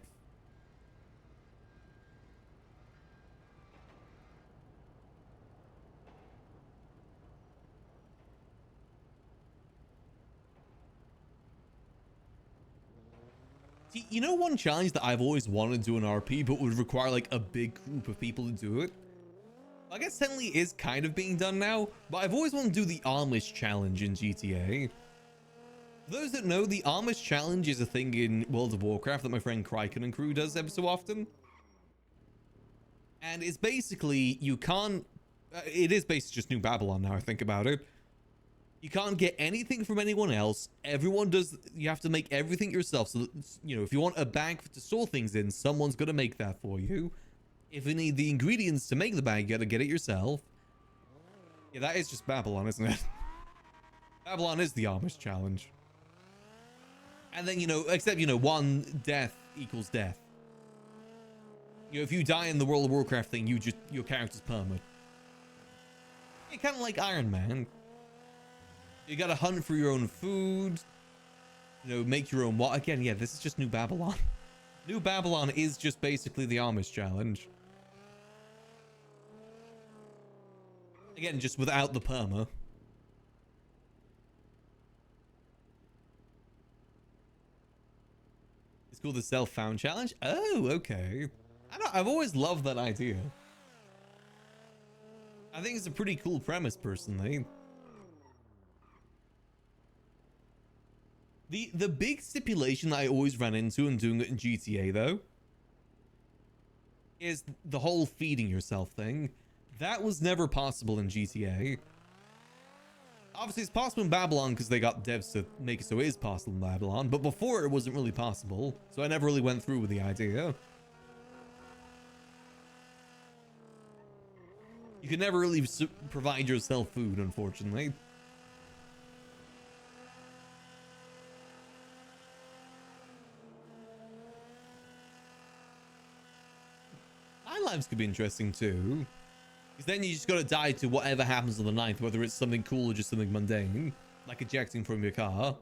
See, you know one challenge that I've always wanted to do in RP, but would require like a big group of people to do it? I guess technically is kind of being done now, but I've always wanted to do the Amish challenge in GTA. For those that know, the Amish challenge is a thing in World of Warcraft that my friend Kryken and crew does ever so often. And it's basically, you can't... it is basically just New Babylon now I think about it. You can't get anything from anyone else. Everyone does... you have to make everything yourself. So, you know, if you want a bag to store things in, someone's going to make that for you. If you need the ingredients to make the bag, you got to get it yourself. Yeah, that is just Babylon, isn't it? Babylon is the Amish challenge. And then, you know, except, you know, one death equals death. You know, if you die in the World of Warcraft thing, you just... your character's permanent. Yeah, kind of like Iron Man. You gotta hunt for your own food. You know, make your own what? Again, yeah, this is just New Babylon. New Babylon is just basically the Amish challenge. Again, just without the perma. It's called the Self-Found Challenge. Oh, okay. I've always loved that idea. I think it's a pretty cool premise, personally. The big stipulation that I always ran into in doing it in GTA, though, is the whole feeding yourself thing. That was never possible in GTA. Obviously, it's possible in Babylon because they got devs to make it so it is possible in Babylon, but before it wasn't really possible, so I never really went through with the idea. You can never really provide yourself food, unfortunately. Lives could be interesting too, because then you just gotta die to whatever happens on the 9th, whether it's something cool or just something mundane, like ejecting from your car.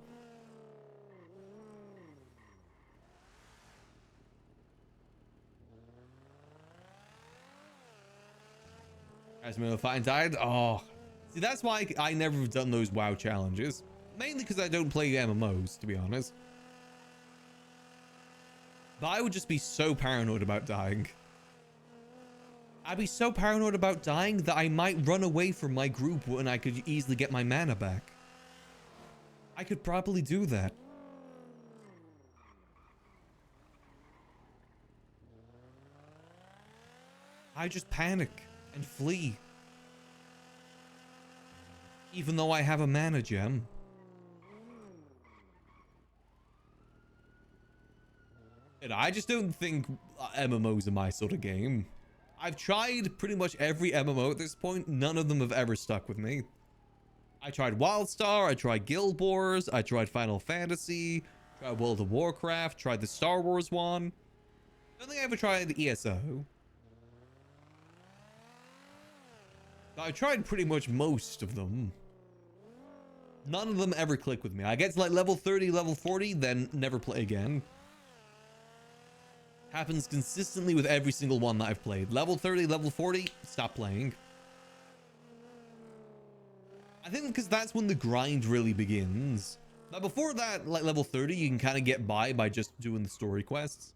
As if I died, oh, see, that's why I never have done those WoW challenges, mainly because I don't play MMOs, to be honest. But I would just be so paranoid about dying. I'd be so paranoid about dying that I might run away from my group when I could easily get my mana back. I could probably do that. I just panic and flee. Even though I have a mana gem. And I just don't think MMOs are my sort of game. I've tried pretty much every MMO at this point. None of them have ever stuck with me. I tried WildStar, I tried Guild Wars, I tried Final Fantasy, tried World of Warcraft, tried the Star Wars one. I don't think I ever tried the ESO. I tried pretty much most of them. None of them ever click with me. I get to like level 30, level 40, then never play again. Happens consistently with every single one that I've played. Level 30, level 40, stop playing. I think because that's when the grind really begins. Now before that, like level 30, you can kind of get by just doing the story quests.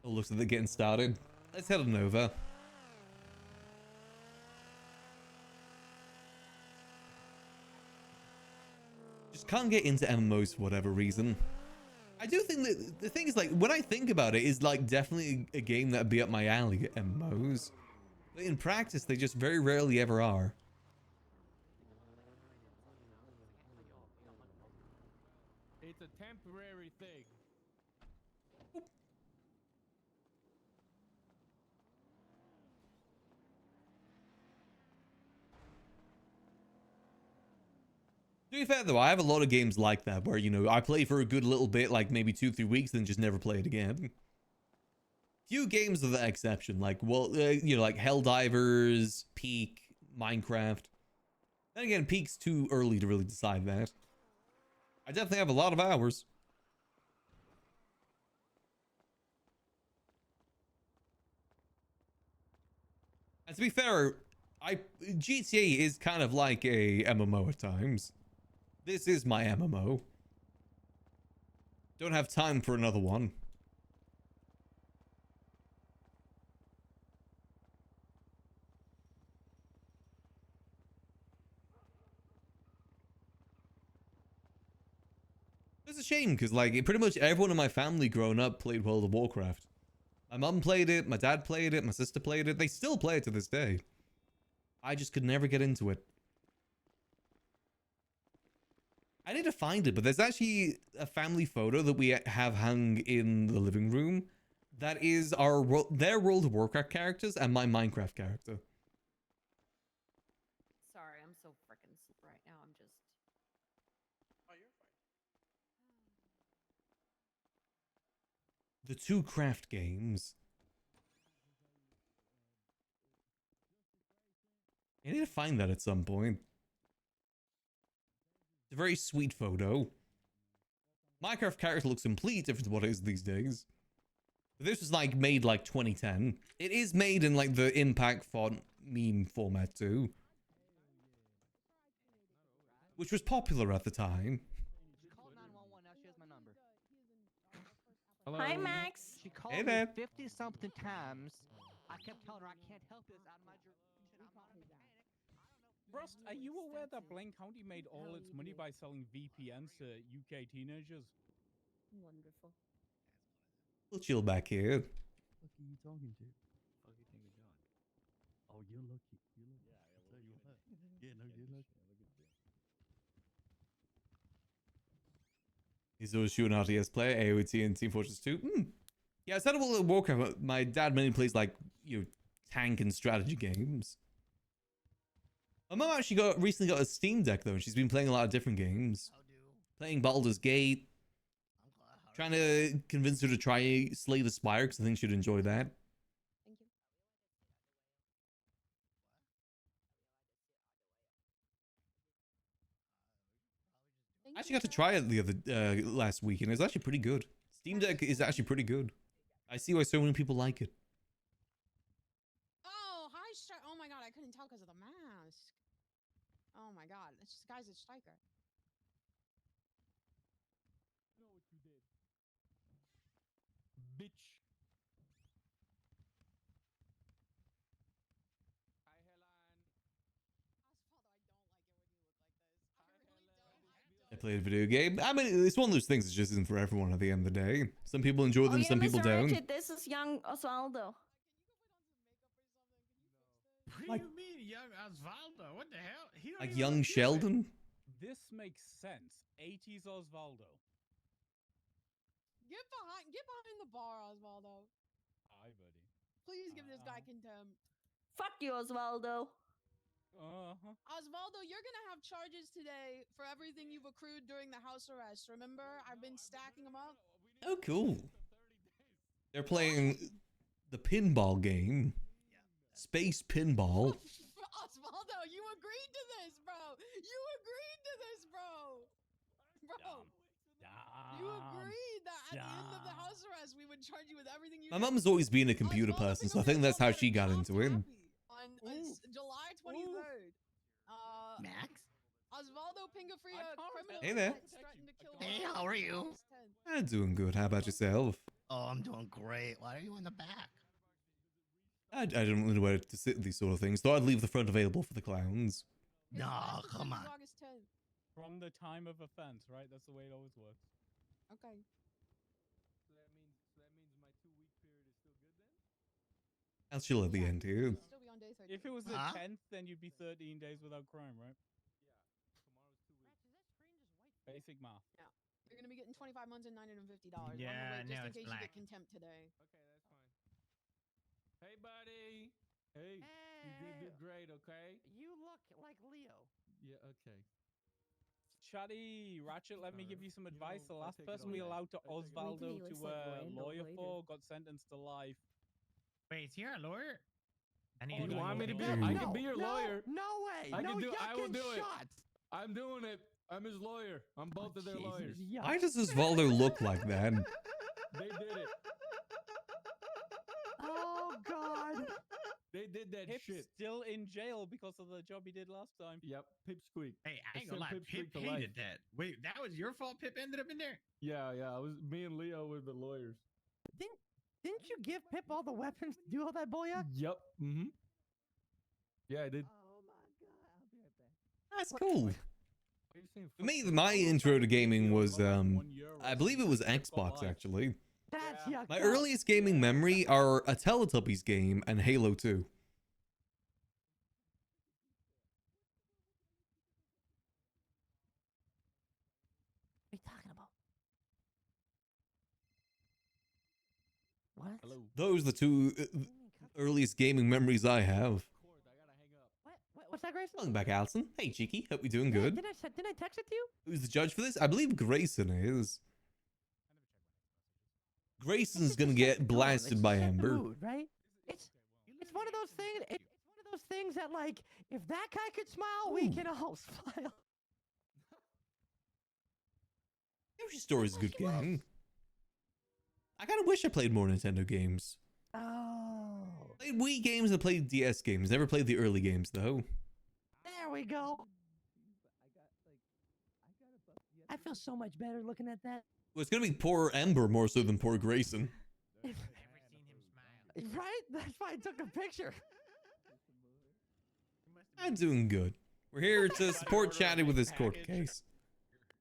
Oh, looks like they're getting started. Let's head on over. Just can't get into MMOs for whatever reason. I do think that the thing is, like, when I think about it, is like definitely a game that'd be up my alley, MMOs. But in practice, they just very rarely ever are. It's a temporary thing. To be fair though, I have a lot of games like that where, you know, I play for a good little bit, like maybe 2-3 weeks, then just never play it again. Few games are the exception, like, well, you know, like Helldivers, Peak, Minecraft. Then again, Peak's too early to really decide that. I definitely have a lot of hours. And to be fair, GTA is kind of like a MMO at times. This is my MMO. Don't have time for another one. It's a shame because, like, pretty much everyone in my family growing up played World of Warcraft. My mum played it, my dad played it, my sister played it. They still play it to this day. I just could never get into it. I need to find it, but there's actually a family photo that we have hung in the living room that is their World of Warcraft characters and my Minecraft character. Sorry, I'm so freaking sick right now. I'm just. Oh, you're fine. The two craft games. I need to find that at some point. It's a very sweet photo. Minecraft character looks completely different to what it is these days. But this was like made like 2010. It is made in like the impact font meme format too, which was popular at the time. Hello. Hi, Max. She called Hey me there. 50-something times. I kept telling her I can't help this out of my Rust, are you aware that Blaine County made all its money by selling VPNs to UK teenagers? Wonderful. We'll chill back here. What are you talking to? What do you think of John? Oh, you're lucky. You're lucky. Yeah, I'll tell you what. Yeah, no, you're lucky. He's always shooting RTS player, AOT and Team Fortress 2. Yeah, outside of World of Warcraft, my dad mainly plays like, you know, tank and strategy games. My mom actually recently got a Steam Deck though, and she's been playing a lot of different games. Playing Baldur's Gate. Trying to convince her to try Slay the Spire, because I think she'd enjoy that. Thank you. I actually got to try it the other last week, and it was actually pretty good. Steam Deck is actually pretty good. I see why so many people like it. Oh, hi, oh my god, I couldn't tell because of the mask. Oh my god, this guy's a striker. I know what you did. Bitch. Hi, Helen. I played a video game. I mean, it's one of those things that just isn't for everyone at the end of the day. Some people enjoy them, some people don't. Ratchet, this is young Osvaldo. What do you mean, young Osvaldo? What the hell? Like young Sheldon? This makes sense. 80s Osvaldo. Get behind the bar, Osvaldo. Hi, buddy. Please give this guy contempt. Fuck you, Osvaldo. Osvaldo, you're gonna have charges today for everything you've accrued during the house arrest. Remember, I've been stacking them up. Oh, cool. They're playing the pinball game. Space pinball. Osvaldo, you agreed to this, bro. You agreed to this, bro. Bro. You agreed that at the end of the house arrest, we would charge you with everything you My mum's always been a computer person, so I think that's how she got into it. on July 23rd. Max? Osvaldo Pingafria, criminal Hey there. offense, threatened to kill Hey, Marlon how are on you? August 10th. I'm doing good. How about yourself? Oh, I'm doing great. Why are you in the back? I don't really know where to sit with these sort of things. Thought I'd leave the front available for the clowns. His No, last come offense on. is August 10th. From the time of offense, right? That's the way it always works. Okay. So that means my 2-week period is still good then? I'll chill at the end here. Still be on day 13. If it was the Huh? 10th, then you'd be 13 days without crime, right? Basic math. Yeah. You're gonna be getting 25 months and $950. Yeah, Run the rate now just in it's case you black. get contempt today. Okay, that's fine. Hey, buddy. Hey, you did great, okay? You look like Leo. Yeah, okay. Chatty, Ratchet, let me give you some advice. The I'll last take it person all we day. allowed to I'll take it all Osvaldo day. to Looks like Randall lawyer later. for got sentenced to life. Wait, is he a lawyer? I need You to want me to be? know. I can be your lawyer. No way. I no can do. I will yucking do it. shots. I'm doing it. I'm his lawyer. I'm both of their lawyers. Why does Osvaldo look like that? They did it. Oh God. They did that Pip's shit. still in jail because of the job he did last time. Yep, Pipsqueak. Hey, I ain't sent gonna lie. Pip Pipsqueak to hated life. that. Wait, that was your fault. Pip ended up in there. Yeah, yeah. It was me and Leo were the lawyers. Didn't you give Pip all the weapons to do all that bullying? Yep. Mm-hmm. Yeah, I did. Oh my God. I'll be right back. That's cool. What are you saying? For me, my intro to gaming was, I believe it was Xbox, actually. That's Yeah. yuck. My earliest gaming memory are a Teletubbies game and Halo 2. What are you talking about? What? Hello. Those are the two earliest gaming memories I have. What's that, Grayson? Welcome back, Allison. Hey, Cheeky. Hope you're doing Yeah, good. didn't I text it to you? Who's the judge for this? I believe Grayson is. Grayson's gonna get blasted by Amber. Mood, right? It's one of those things. It's one of those things that, like, if that guy could smile, we can all smile. Yoshi Story's a good game. I kind of wish I played more Nintendo games. Oh, Played Wii games and played DS games. Never played the early games though. there we go. I feel so much better looking at that. Well, it's gonna be poor Ember more so than poor Grayson. Never seen him smile. Right? That's why I took a picture. I'm doing good. We're here to support Chatty with his court case.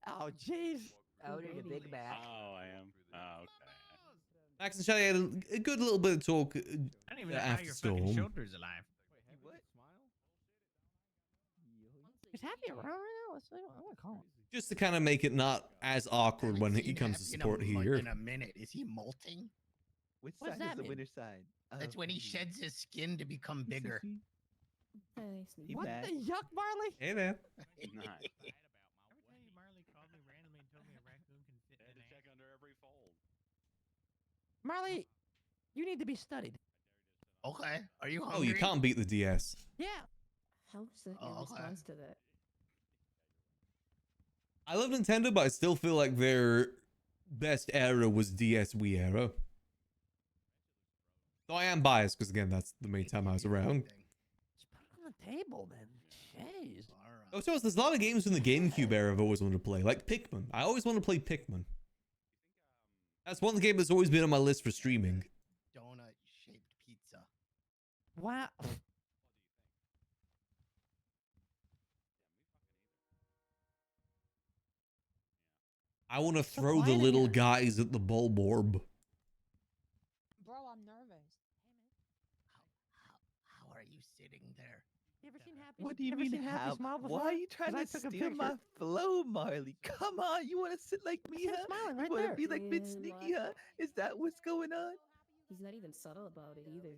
Oh, jeez. Order the Big Mac. Oh, I am. Oh, okay. Max and Chatty had a good little bit of talk I don't even know how after your fucking Storm. shoulder's alive. Is Happy around right now? I'm gonna call him. Just to kind of make it not as awkward when he comes to support here. In a minute, is he molting? Which What's side that is the mean? winner side? That's when he sheds his skin to become bigger. He What mad. the yuck, Marley? Hey there. Nice. Marley called me randomly and told me a raccoon can fit Had in to check under every fold. Marley, you need to be studied. Okay. Are you hungry? Oh, you can't beat the DS. Yeah. How's that your Oh, okay. response to that? I love Nintendo, but I still feel like their best era was DS Wii era. Though I am biased because again, that's the main time I was around. Just put it on the table then. Jeez. Oh, so there's a lot of games from the GameCube era I've always wanted to play, like Pikmin. I always want to play Pikmin. That's one game that's always been on my list for streaming. Donut-shaped pizza. Wow. I want to So throw the quiet in little here. guys at the bulborb. Bro, I'm nervous. How are you sitting there? You ever seen Happy? What do you ever mean seen Happy how? smile before? Why are you trying 'Cause to I took a steal my picture. flow, Marley? Come on, you want to sit like me, I'm huh? smiling You right want there. to be like bit Yeah, sneaky, huh? Is that what's going on? He's not even subtle about it either.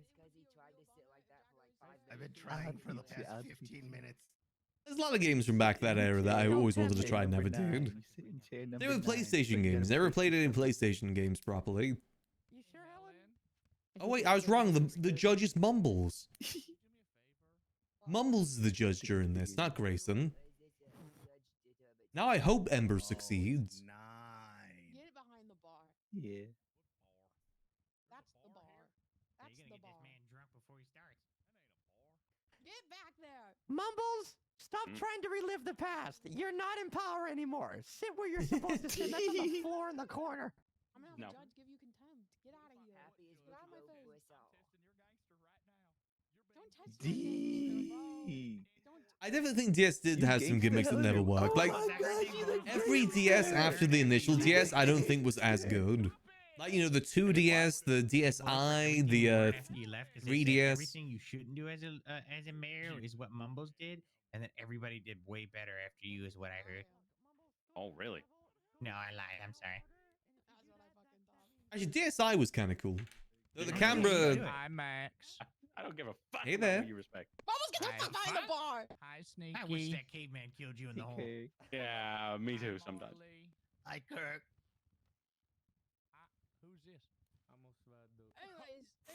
I've been trying for the teach you, past I'll 15 minutes. There's a lot of games from back that era that I always wanted to Chair try and never number 9. did. You sit in chair Same number with 9. PlayStation Bring games. that Never played picture. any PlayStation games properly. You sure, Helen? Oh wait, I was wrong. The judge is Mumbles. Mumbles is the judge during this, not Grayson. Now I hope Ember succeeds. Get behind the bar. Yeah. That's the bar. That's You're the gonna get bar. this man drunk before he starts. Get back there. Mumbles, stop trying to relive the past. You're not in power anymore. Sit where you're supposed to sit. That's on the floor in the corner. I'm gonna have a judge give you contempt. Get out of here. Get out of my face. Don't test my gangster, bro. I definitely think DS did have some gimmicks that never worked. Like, every DS after the initial DS, I don't think was as good. Like, you know, the 2DS, the DSi, the After you left, 'cause they said 3DS. everything you shouldn't do as a mayor is what Mumbles did, and then everybody did way better after you, is what I heard. Oh, really? No, I lied. I'm sorry. Actually, DSi was kind of cool. The camera. Hi, Max. I don't give a fuck. Hey about there. who you respect. Mumbles, get the fuck behind the bar. Hi, Sneaky. I wish that caveman killed you in the hole. Yeah, me too. Sometimes. Hi, Kirk. Who's this? Almost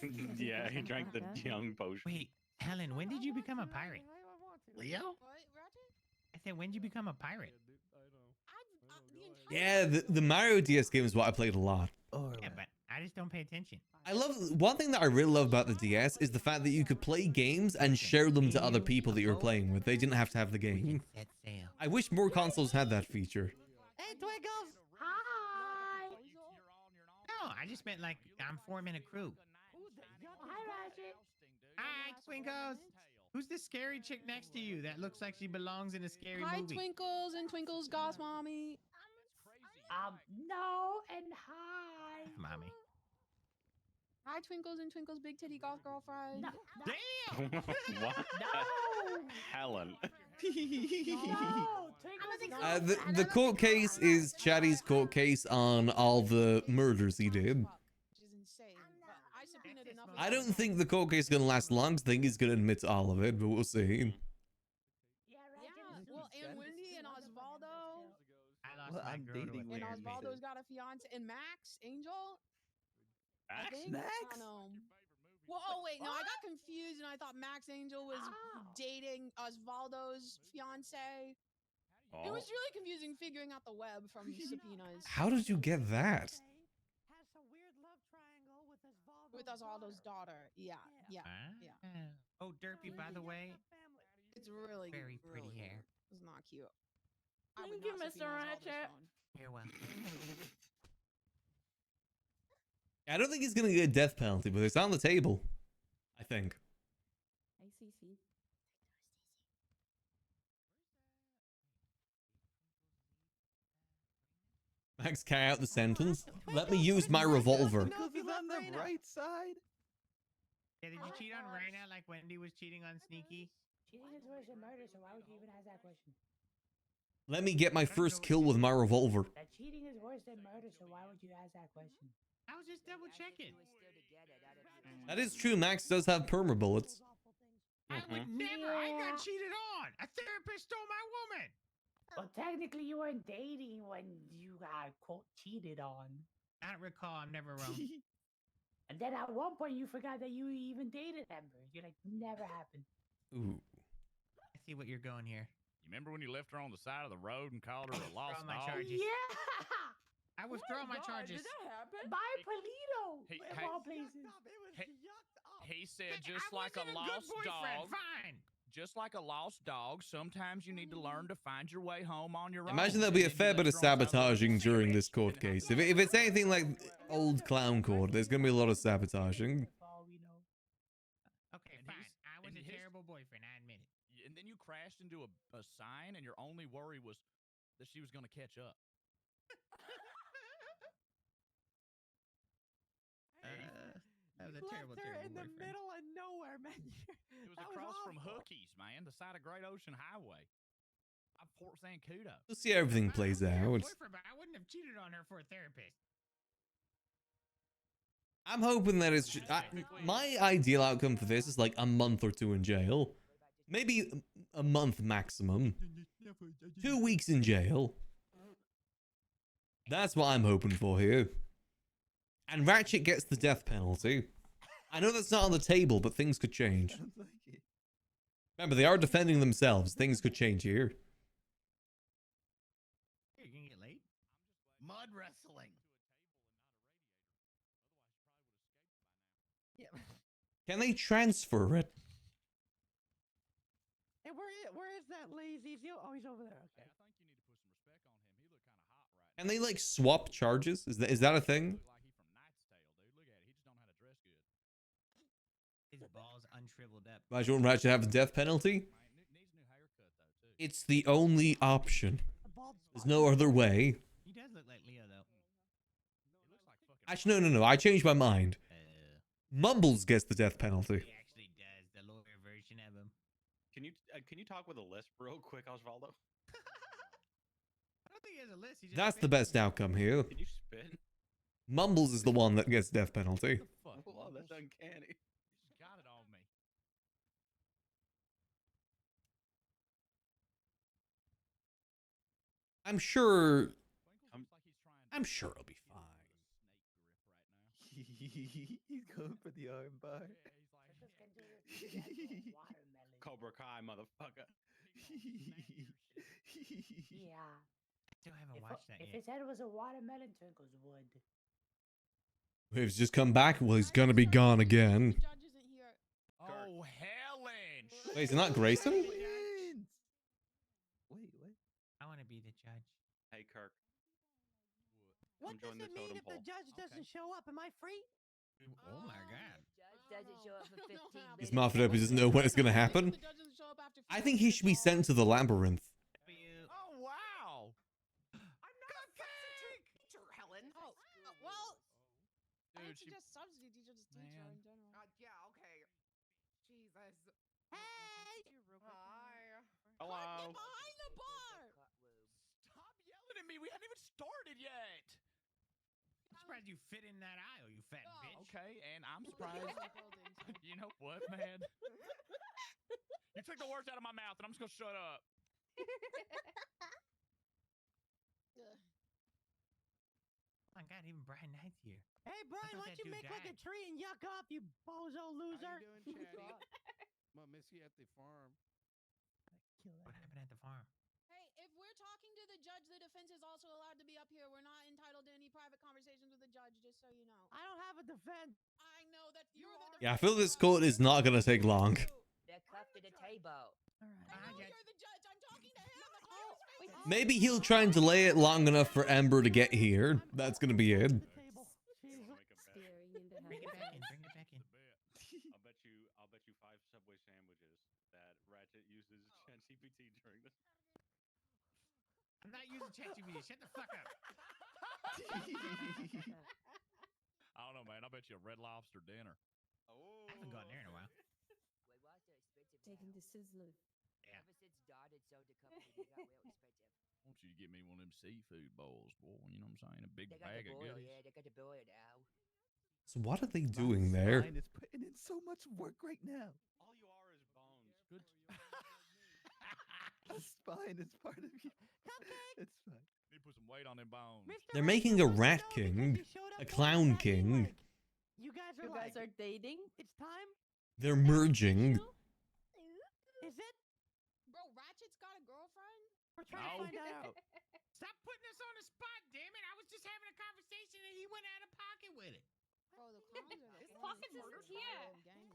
Anyways. Yeah, he drank the young potion. Wait, Helen, when did you become a pirate? Leo? What, Ratchet? I said, when did you become a pirate? Yeah, the Mario DS game is what I played a lot. Yeah, but I just don't pay attention. I love one thing that I really love about the DS is the fact that you could play games and share them to other people that you were playing with. They didn't have to have the game. I wish more consoles had that feature. Hey, Twinkles. Hi. No, I just meant like I'm forming a crew. Hi, Ratchet. Hi, Twinkles. Who's this scary chick next to you that looks like she belongs in a scary Hi, movie? Twinkles and Twinkles Goss Mommy. No and hi. Mommy. Hi, Twinkles and Twinkles Big Titty Goth Girlfriend. Damn! What? Helen. The court case is Chatty's court case on all the murders he did. I don't think the court case is going to last long. I think he's going to admit to all of it, but we'll see. Yeah, well, and Wendy and Osvaldo. Well, I'm dating And Wendy. Osvaldo's got a fiance. And Max Angel. I Max? think? Max? I don't know. Well, oh wait, no, I got confused and I thought Max Angel was dating Osvaldo's fiance. It was really confusing figuring out the web from subpoenas. How did you get that? With Osvaldo's daughter. Yeah. Oh, Derpy, by the way. It's really Very pretty hair. It's not cute. Thank you, Mr. Ratchet. You're welcome. I don't think he's going to get a death penalty, but it's on the table. I think. Hey, Cece. Max, carry out the sentence. Let me use my revolver. Because it's on the right side. Yeah, did you cheat on Raina like Wendy was cheating on Sneaky? Cheating is worse than murder, so why would you even ask that question? Let me get my first kill with my revolver. That cheating is worse than murder, so why would you ask that question? I was just double checking. That is true. Max does have perma bullets. I would never. I got cheated on. A therapist stole my woman. Well, technically, you weren't dating when you got quote cheated on. I don't recall. I'm never wrong. And then at one point, you forgot that you even dated Ember. You're like, never happened. Ooh. I see what you're going here. You remember when you left her on the side of the road and called her a lost my dog? charges. Yeah. I withdraw my charges. Did that happen? By Polito, Hey, of hey. all places. He said Hey, just I like a wasn't lost good boyfriend. dog. Fine. Just like a lost dog, sometimes you need to learn to find your way home on your own. Imagine there'll be a And then fair you bit of left her on the side of the road. sabotaging during this court case. If it's anything like old clown court, there's going to be a lot of sabotaging. Okay, fine. I was a terrible boyfriend. I admit it. And then you crashed into a sign, and your only worry was that she was going to catch up. That was a terrible, terrible in the boyfriend. middle of nowhere, man. It was across from Hookies, man, the side of Great Ocean Highway. I'm Fort Zancudo. We'll see how everything plays out. Boyfriend, but I wouldn't have cheated on her for a therapist. I'm hoping that it's my ideal outcome for this is like a month or two in jail. Maybe a month maximum. 2 weeks in jail. That's what I'm hoping for here. And Ratchet gets the death penalty. I know that's not on the table, but things could change. Remember, they are defending themselves. Things could change here. Here, you gonna get late? Mud wrestling. Yeah. Can they transfer it? And we're lazy. Oh, he's over there. Okay. I think you need to put some respect on him. He look kind of hot right now. Can they like swap charges? Is that a thing? Look like he from Knight's Tale, dude. Look at it. He just don't know how to dress good. His balls unshriveled up. Imagine when Ratchet have the death penalty. Needs a new haircut though too. It's the only option. There's no other way. He does look like Leo though. He looks like fucking. Actually, no. I changed my mind. Mumbles gets the death penalty. He actually does. The lawyer version of him. Can you talk with a lisp real quick, Osvaldo? I don't think he has a list. He just That's the spits. best outcome here. Can you spit? Mumbles is the one that gets death penalty. Fuck, Oh, that's uncanny. He's got it on me. I'm sure I'm it'll be fine. He's going for the arm bar. Cobra Kai, motherfucker. Yeah. Still haven't watched that If yet. his head was a watermelon, Twinkles would. He's just come back. Well, he's gonna be gone again. Judge isn't here. Oh, Helen! Wait, is it not Grayson? Wait. I want to be the judge. Hey, Kirk. What Come does join it the mean totem if the pole. judge doesn't show up? Am I free? Oh my god. Judge doesn't show up for 15 minutes. He's muffled up. He doesn't know when it's gonna happen. I think he should be sent to the labyrinth. Oh, wow! I'm not a teacher, Helen. Oh, well, I Dude, should just substitute teacher, just teacher in general. Yeah, okay. Jesus. Hey! Hi. Hello. Get behind the bar! Stop yelling at me. We hadn't even started yet. I'm surprised you fit in that aisle, you fat bitch. Okay, and I'm surprised. You know what, man? You took the words out of my mouth, and I'm just gonna shut up. Oh my god, even Brian Knight's here. Hey, Brian, thought why that don't you dude make like a died. tree and yuck up, you bozo loser? How you doing, Chatty? I'll miss you at the farm. What happened at the farm? Hey, if we're talking to the judge, the defense is also allowed to be up here. We're not entitled to any private conversations with the judge, just so you know. I don't have a defense. I know that you're the Yeah, I feel this court is not gonna take long. They're cuffed to the table. I know you're the judge. I'm talking to him. The clown's face. Maybe he'll try and delay it long enough for Ember to get here. That's gonna be it. Staring into Bring it back in. Bring it back in. I'll bet you 5 Subway sandwiches that Ratchet uses ChatGPT during this. I'm not using ChatGPT. Shut the fuck up. I don't know, man. I'll bet you a Red Lobster dinner. Oh. I haven't gone there in a while. Wait, what's the expensive? taking the sizzler. Yeah. Ever since Darted sold the company, they got real expensive. I want you to get me one of them seafood bowls, boy. You know what I'm saying? A big They got bag the of boil, goodies. yeah, they got the boil now. So what are they doing there? Spine is putting in so much work right now. All you are is bones. Good. The spine is part of you. It's fine. Need to put some weight on them bones. They're making a rat king, a clown king. You guys are You guys are dating? It's time? They're merging. Is it? Bro, Ratchet's got a girlfriend? We're trying to find out. Stop putting us on the spot, damn it. I was just having a conversation and he went out of pocket with it. Bro, the clowns are the This fucking murder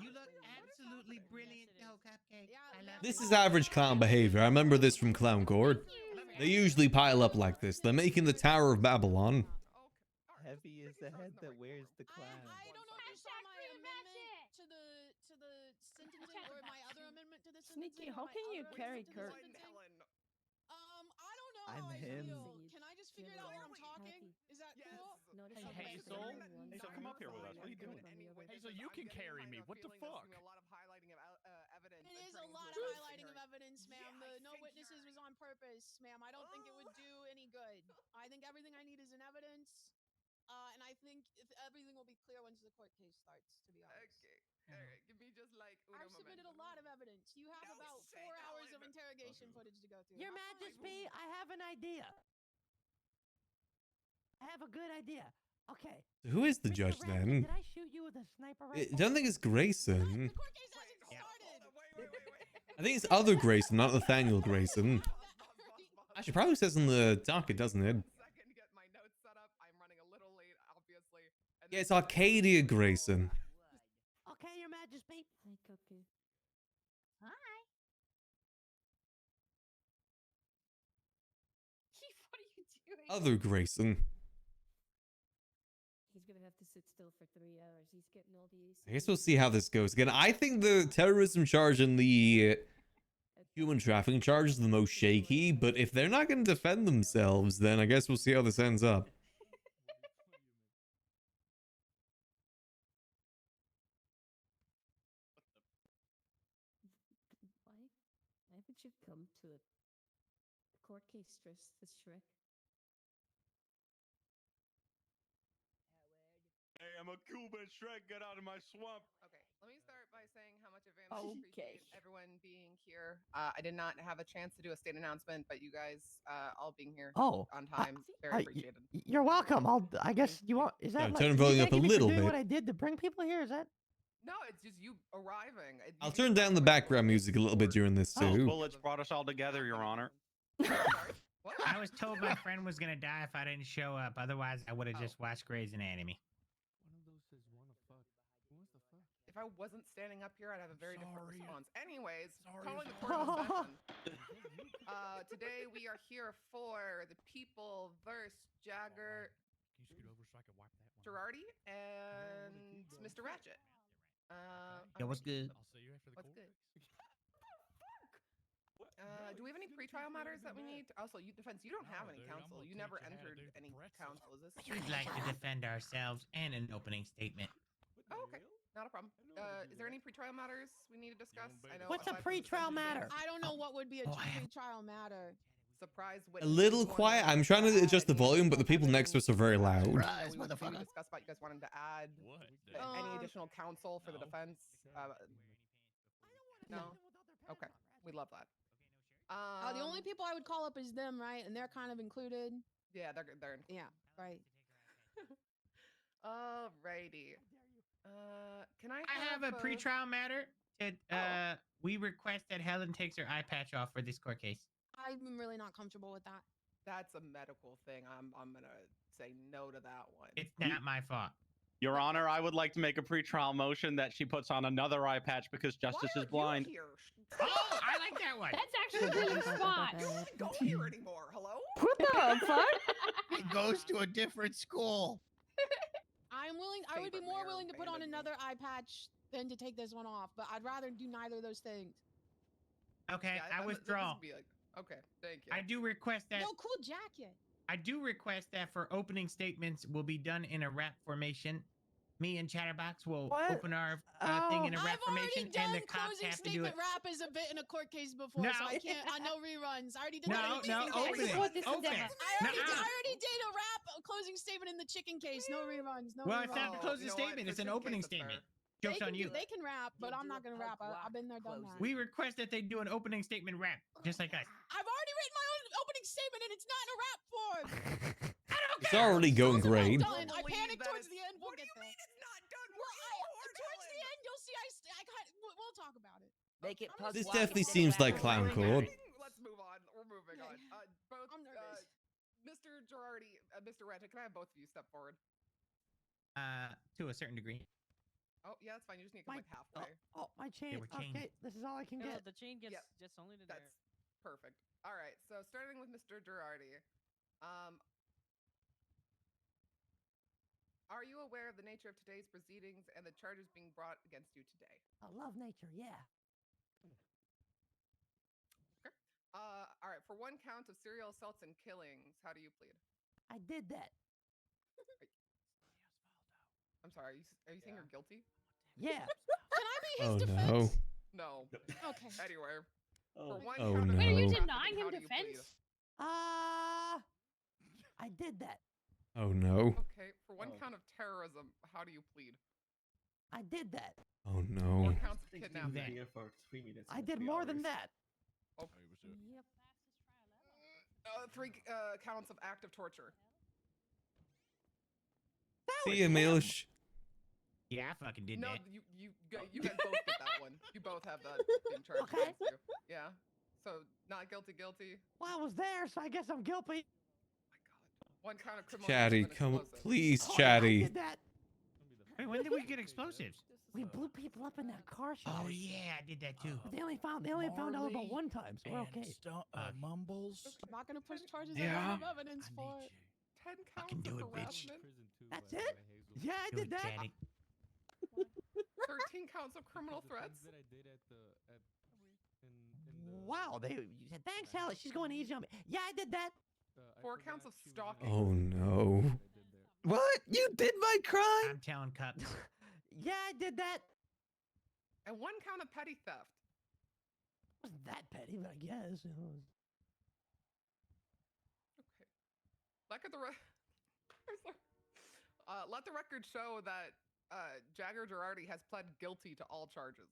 You look absolutely brilliant, though, Cupcake. I love This you. is average clown behavior. I remember this from Clown Court. They usually pile up like this. They're making the Tower of Babylon. Heavy is the head that wears the clown. I don't know if you saw my amendment to the sentencing or my other amendment to the sentencing. Sneaky, how can you carry Kurt? I don't know I'm how I him. feel. Can I just figure it out while I'm talking? Is that cool? Notice Hey, Hazel. Hazel, come up here with us. What are you doing? Hazel, you can carry me. What the fuck? A lot of highlighting of evidence. It is a lot of highlighting of evidence, ma'am. The no witnesses was on purpose, ma'am. I don't think it would do any good. I think everything I need is in evidence. And I think everything will be clear once the court case starts, to be honest. Okay. All right. Give me just like I've submitted a lot of evidence. You have about 4 hours of interrogation footage to go through. Your Majesty, I have an idea. I have a good idea. Okay. Who is the Mr. judge Ratchet, then? Did I shoot you with a sniper I rifle? don't think it's Grayson. The court case hasn't started. I think it's other Grayson, not Nathaniel Grayson. Actually, probably says on the docket, doesn't it? second to get my notes set up. I'm running a little late, obviously. And Yeah, it's Arcadia Grayson. Okay, Your Majesty. Hi, Cupcake. Hi. Other Grayson. He's gonna have to sit still for 3 hours. He's getting all the AC. I guess we'll see how this goes. Again, I think the terrorism charge and the human trafficking charge is the most shaky, but if they're not going to defend themselves, then I guess we'll see how this ends up. Why haven't you come to a court case dressed as Shrek? Hey, I'm a Cuban Shrek. Get out of my swamp. Okay, let me start by saying how much advance I appreciate everyone being here. I did not have a chance to do a state announcement, but you guys all being here on time, very appreciated. You're welcome. I guess you want. Is that No, like, turn you volume up a thanking me for little doing bit. What I did to bring people here? Is that? No, it's just you arriving. I'll turn down the background music a little bit during this Those too. bullets brought us all together, Your Honor. I was told my friend was gonna die if I didn't show up. Otherwise, I would have just watched Grey's Anatomy. If I wasn't standing up here, I'd have a very different response. Anyways, calling the court of session. Today we are here for the people versus Jagger, Can you scoot over so I can wipe that one? Girardi, and Mr. Ratchet. Yeah, what's good? I'll see you after the What's court. good? Do we have any pre-trial matters that we need? Also, you defense, you don't have any counsel. You never entered any counsel. Is this? We'd like to defend ourselves and an opening statement. Oh, okay. Not a problem. Is there any pre-trial matters we need to discuss? I know. What's a aside from the pre-trial suspension matter? I don't know what would be a pre-trial matter. Surprise A witness. little quiet. I'm trying to adjust the volume, but the people next to us are very loud. We discuss about you guys wanting to add any additional counsel for the defense. No. Okay. We love that. The only people I would call up is them, right? And they're kind of included. Yeah, they're included. Yeah, right. Alrighty. Can I have a pre-trial matter. We request that Helen takes her eye patch off for this court case. I'm really not comfortable with that. That's a medical thing. I'm gonna say no to that one. It's not my fault. Your Honor, I would like to make a pretrial motion that she puts on another eye patch because justice is blind. Oh, I like that one. That's actually a really spot. You don't go here anymore. Hello? What the fuck? He goes to a different school. I'm willing. I would be Favorite more mayor willing to put on abandoned me. another eye patch than to take this one off. But I'd rather do neither of those things. Okay, Yeah, I withdraw. Okay, thank you. I do request that. No, cool jacket. I do request that for opening statements will be done in a rap formation. Me and Chatterbox will open our thing in a rap I've already formation, done and the cops closing have to do it. statement rap as a bit in a court case before, No. so I can't. No reruns. I already did No, that in the no, chicken open case. it. Open it. I already did a rap closing statement in the chicken case. No reruns. No Well, reruns. it's not a closing statement. It's an opening statement. Joke's on you. They can rap, but I'm not gonna rap. I've been there, done that. We request that they do an opening statement rap, just like us. I've already written my own opening statement, and it's not in a rap form. It's already going great. Done. I panicked towards the end. We'll get there. It's not done. Towards the end, you'll see. We'll talk about it. Make it This definitely seems like clown code. Let's move on. We're moving on. Both, I'm nervous. Mr. Girardi, Mr. Ratchet, can I have both of you step forward? To a certain degree. Oh, yeah, that's fine. You just need to come like halfway. Oh, my chain. we're chained. Okay, this is all I can Yeah, get. the chain gets Yep. just only to That's perfect. All right, so starting with Mr. Girardi. Are you aware of the nature of today's proceedings and the charges being brought against you today? I love nature. Yeah. Okay. All right, for one count of serial assaults and killings, how do you plead? I did that. I'm sorry, are you saying you're guilty? Yeah. Can I be his Oh defense? no. No. Okay. Anyway, for one Oh, count of no. Wait, are you trafficking, denying him how do you plead? defense? I did that. Oh no. Okay, for one count of terrorism, how do you plead? I did that. Oh no. One count of kidnapping. for 3 minutes. I did more than that. Yep. Three counts of active torture. See ya, Milsh. Yeah, I fucking did No, that. you guys both get that one. You both have that being charged Okay. against you. Yeah. So not guilty. Well, I was there, so I guess I'm guilty. One count of criminal. Chatty, use of an come, explosive. please, Oh, I Chatty. did that. Wait, when did we get explosives? We blew people up in that car shop. Oh yeah, I did that too. But they only found out about one time, so we're okay. Mumbles. I'm not gonna push charges Yeah. I don't have evidence for. 10 I counts can do of it, bitch. harassment. That's it? Yeah, I Do did it, that. Chatty. 13 counts of criminal threats. Wow, thanks, Alice. She's going easy on me. Yeah, I did that. 4 counts of stalking. Oh no. What? You did my crime? I'm telling cops. Yeah, I did that. And 1 count of petty theft. Wasn't that petty, but I guess. Let the record show that Jagger Girardi has pled guilty to all charges.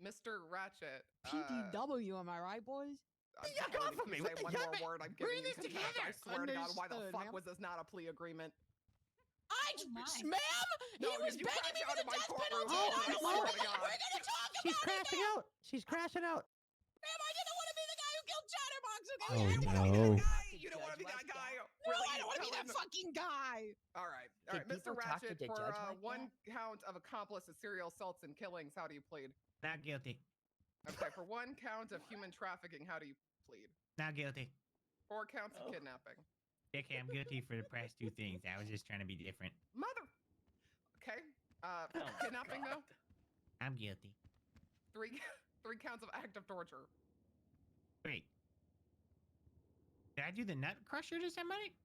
Mr. Ratchet. PDW, am I right, boys? Yuck off of me! Say one more word, I'm giving you contempt. I swear to God, why the Understood, fuck ma'am. was this not a plea agreement? Ma'am, No, he was you begging me crashed for out the of my death courtroom. penalty, and I I don't swear want to to. God. We're gonna talk She's about it crashing now. out. She's crashing out. Ma'am, I didn't want to be the guy who killed Chatterbox. Okay, Oh I had to go. no. You don't want to be that guy. No, I don't want to be that fucking guy. All right, Did Mr. people talk to Ratchet, the for judge like one count of accomplice to serial assaults and killings, how do you plead? Not guilty. Okay, for 1 count of human trafficking, how do you plead? Not guilty. 4 counts of kidnapping. Okay, I'm guilty for the past 2 things. I was just trying to be different. Mother. Okay. Kidnapping though. I'm guilty. 3 counts of active torture. Wait. Did I do the nut crusher to somebody?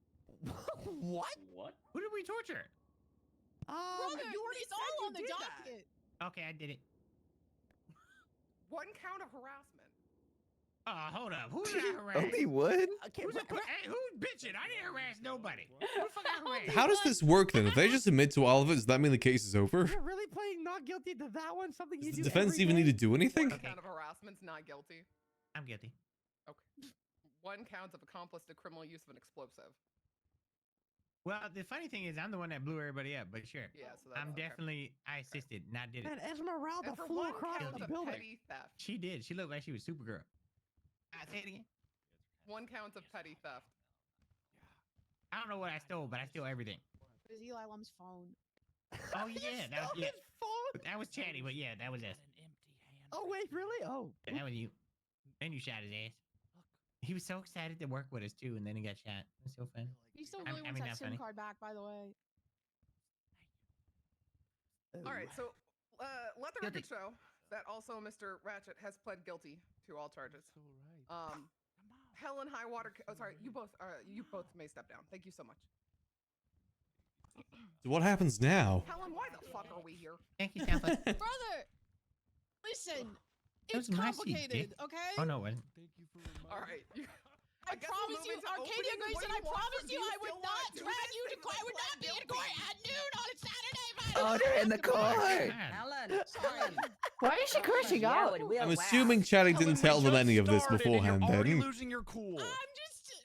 What? What? Who did we torture? Brother, you already it's said all you on the did that. docket. Okay, I did it. 1 count of harassment. Hold up. Who did I harass? Only one? Okay, Hey, who's bitching? I didn't harass nobody. Who the fuck I harassed? How does this work then? If they just admit to all of it, does that mean the case is over? You're really playing not guilty to that one? Something you Does do the defense every even day? need to do anything? 1 count of harassment's not guilty. I'm guilty. Okay. 1 count of accomplice to criminal use of an explosive. Well, the funny thing is, I'm the one that blew everybody up, but sure. Yeah, so that's I'm okay. definitely, I assisted, not did it. Man, Esmeralda And for flew 1 across count the of building. petty theft. She did. She looked like she was Supergirl. Say it again. 1 count of petty theft. I don't know what I stole, but I stole everything. It was Eli Lum's phone. Oh yeah, that was that was Chatty, but yeah, that was us. Oh wait, really? Oh. That was you. And you shot his ass. He was so excited to work with us too, and then he got shot. It was so fun. He still I really mean, wants that not SIM funny. card back, by the way. All right, so let the record show that also Mr. Ratchet has pled guilty to all charges. Hell and high water. Oh, sorry, you both may step down. Thank you so much. So what happens now? Helen, why the fuck are we here? Thank you, Tampa. Brother, listen, That it's was my seat, complicated, dick. okay? Oh no, it wasn't. All right. I promise you, Arcadia Grace, and I promise you, I would not drag you to court. I would not be in court at noon on a Saturday. Oh, they're in the court. Helen, sorry. Why is she cursing Yeah, out? but we'll I'm laugh. assuming Chatty didn't tell them any of this beforehand then. Losing your cool. I'm just,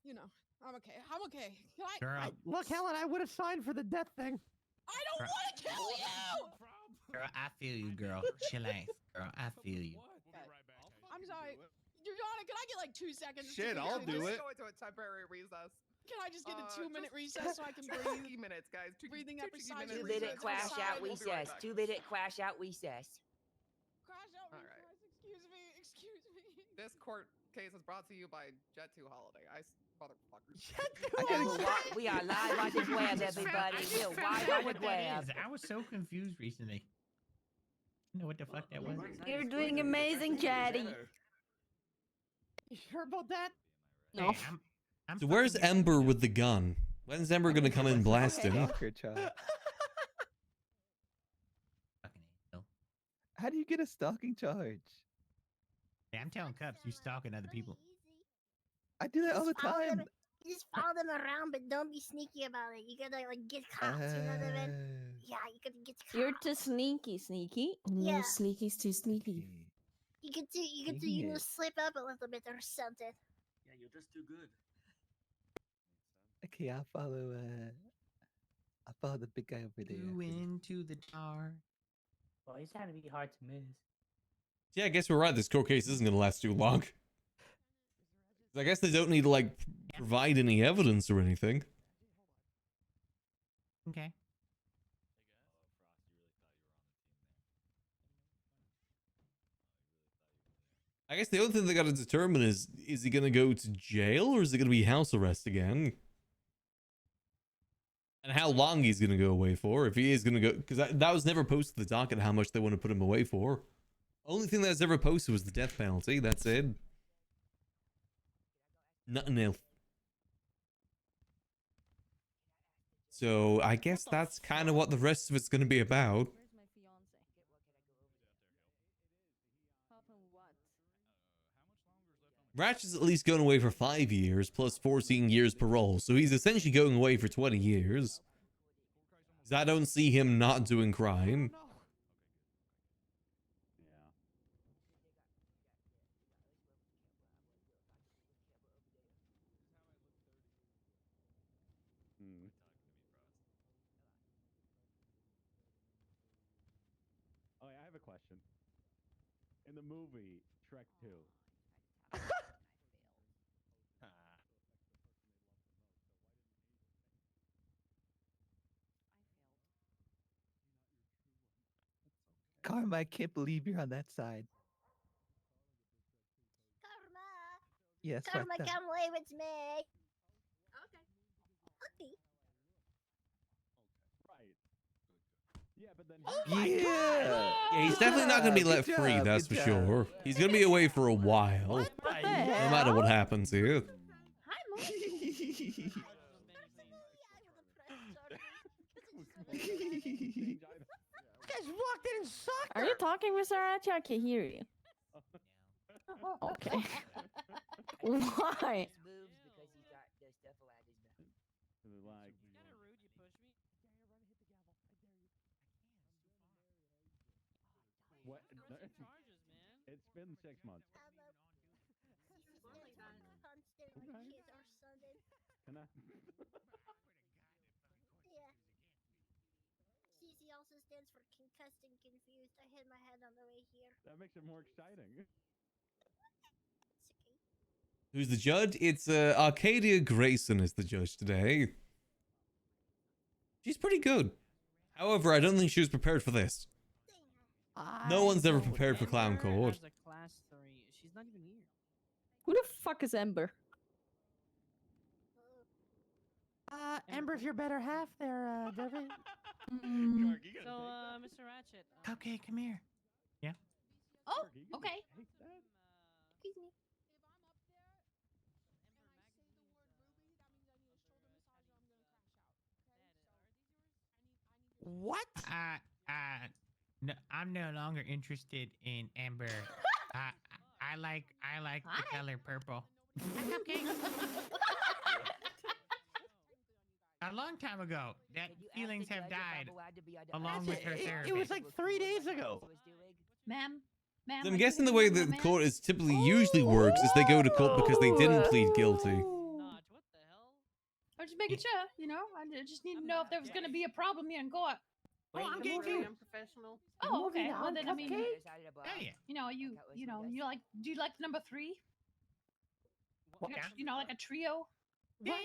you know, I'm okay. I'm okay. Can I? Girl, Look, Helen, I would have signed for the death thing. I don't want to kill you. girl, I feel you, girl. Chillax, girl. I feel you. I'm sorry. Your Honor, can I get like 2 seconds? Shit, I'll do it. Go into a temporary recess. Can I just get a 2-minute just recess so I can 2 breathe? cheeky minutes, guys. Breathing two exercises. cheeky 2 minutes. minute crash out We'll be right recess. back. 2 minute crash out recess. Crash out All right. recess. Excuse me. Excuse me. This court case is brought to you by Jet 2 Holiday. Motherfuckers. We are live on the web, everybody. We're live on the What web. that is. I was so confused recently. You know what the fuck that was? You're doing amazing, Chatty. You sure about that? No. Hey, I'm So where's fucking- Ember with the gun? When's Ember gonna come in blasting? Stalker child. Fucking hell. How do you get a stalking charge? Yeah, I'm telling cops you stalking other people. I do that all the follow them- time. Just follow them around, but don't be sneaky about it. You gotta like get cops. You know what I mean? Yeah, you gotta get cops. You're too sneaky, sneaky. Yeah. Sneaky's too sneaky. You could do, Yeah. slip up a little bit or something. Yeah, you're just too good. Okay, I follow the big guy over there. You into the jar. Well, it's gotta be hard to miss. Yeah, I guess we're right. This court case isn't gonna last too long. I guess they don't need to like provide any evidence or anything. Okay. I guess the only thing they gotta determine is he gonna go to jail or is it gonna be house arrest again? And how long he's gonna go away for, if he is gonna go, because that was never posted to the docket how much they want to put him away for. Only thing that's ever posted was the death penalty, that's it. Nothing else. So I guess that's kind of what the rest of it's gonna be about. Where's my fiance? Papa, what? Ratchet's at least going away for 5 years, plus 14 years parole, so he's essentially going away for 20 years. 'Cause I don't see him not doing crime. Oh, yeah, I have a question. In the movie Shrek 2. Karma, I can't believe you're on that side. Karma. Yes, Karma, what the- come live with me. Okay. Okay. Right. Yeah, but then Yeah, he's definitely not gonna be let Good free, job, that's for good sure. He's gonna be away for a while. No matter what happens here. Hi, Mom. You guys walked in and sucked Are you talking, Mr. Ratchet? I can hear you. Okay. Why? Like, what? It's been 6 months. Can I? Yeah. CC also stands for concussed and confused. I hit my head on the way here. That makes it more exciting. Who's the judge? It's Arcadia Grayson is the judge today. She's pretty good. However, I don't think she was prepared for this. No one's ever prepared for Clown Court. Has a class 3. She's not even here. Who the fuck is Ember? Ember's your better half there, Derby. So, Mr. Ratchet. Cupcake, come here. Yeah. Oh, okay. Excuse me. What? No, I'm no longer interested in Amber. I like the color purple. Cupcake. A long time ago, that feelings have died along with her therapy. It was like 3 days ago. Ma'am. Ma'am. I'm guessing the way that the court is typically usually works is they go to court because they didn't plead guilty. I'm just making sure, you know. I just need to know if there was going to be a problem here in court. Wait, I'm you getting unprofessional. Oh, okay. Moving Well, on, then I mean, Cupcake. you know, you like. Do you like number 3? What? You know, like a trio. Yeah,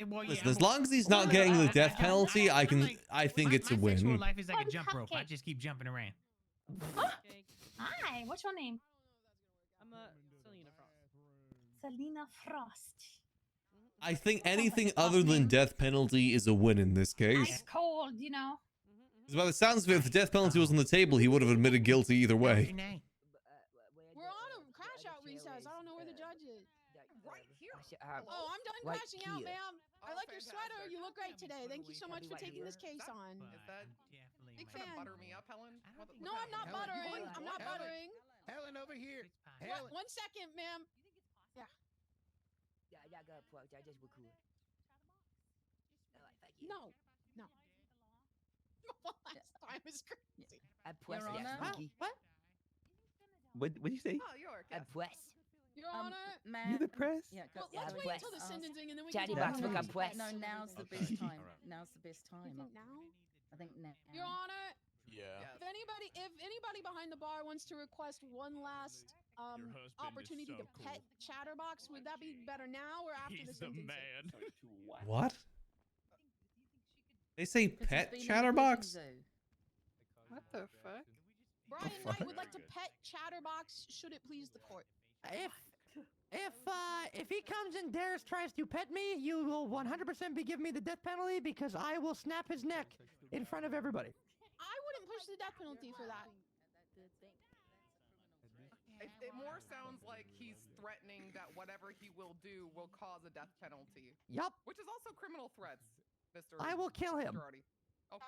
well, yeah, Listen, as long as he's not getting the death penalty, I think it's a my sexual win. life is like a Oh, jump rope. I Cupcake. just keep jumping around. Hi. What's your name? I'm Selena Frost. Selena Frost. I think anything other than death penalty is a win in this Ice case. cold, you know. 'Cause by the sounds of it, if the death penalty was on the table, he would have admitted guilty either way. We're on a crash out recess. I don't know where the judge is. Right here. Oh, I'm done right crashing out, here. ma'am. I Oh, like your sweater. fantastic. You look great today. Thank you so much for taking this case on. Is that Big trying to fan. butter me up, Helen? No, I'm not buttering. I'm not buttering. Helen, over here. What? 1 second, ma'am. Yeah. No. No. Last time is crazy. Your Honor? What? What did you say? Oh, York. Your Honor. You the press? Yeah, Well, let's wait until the sentencing and then we Chatty can box, talk look about up it. No, now's the best time. Now's the best You time. think now? I think now. Your Honor. Yeah. If anybody behind the bar wants to request one last husband is opportunity so to pet Chatterbox, would that be better now or after the He's the sentencing? man. What? They say It's pet been in a petting Chatterbox? zoo. What the fuck? Brian Knight would like to pet Chatterbox. Should it please the court? If he comes and tries to pet me, you will 100% be giving me the death penalty because I will snap his neck in front of everybody. I wouldn't push the death penalty for that. It more sounds like he's threatening that whatever he will do will cause a death penalty. Yup. Which is also criminal threats, Mr. I will kill him. Girardi. Okay.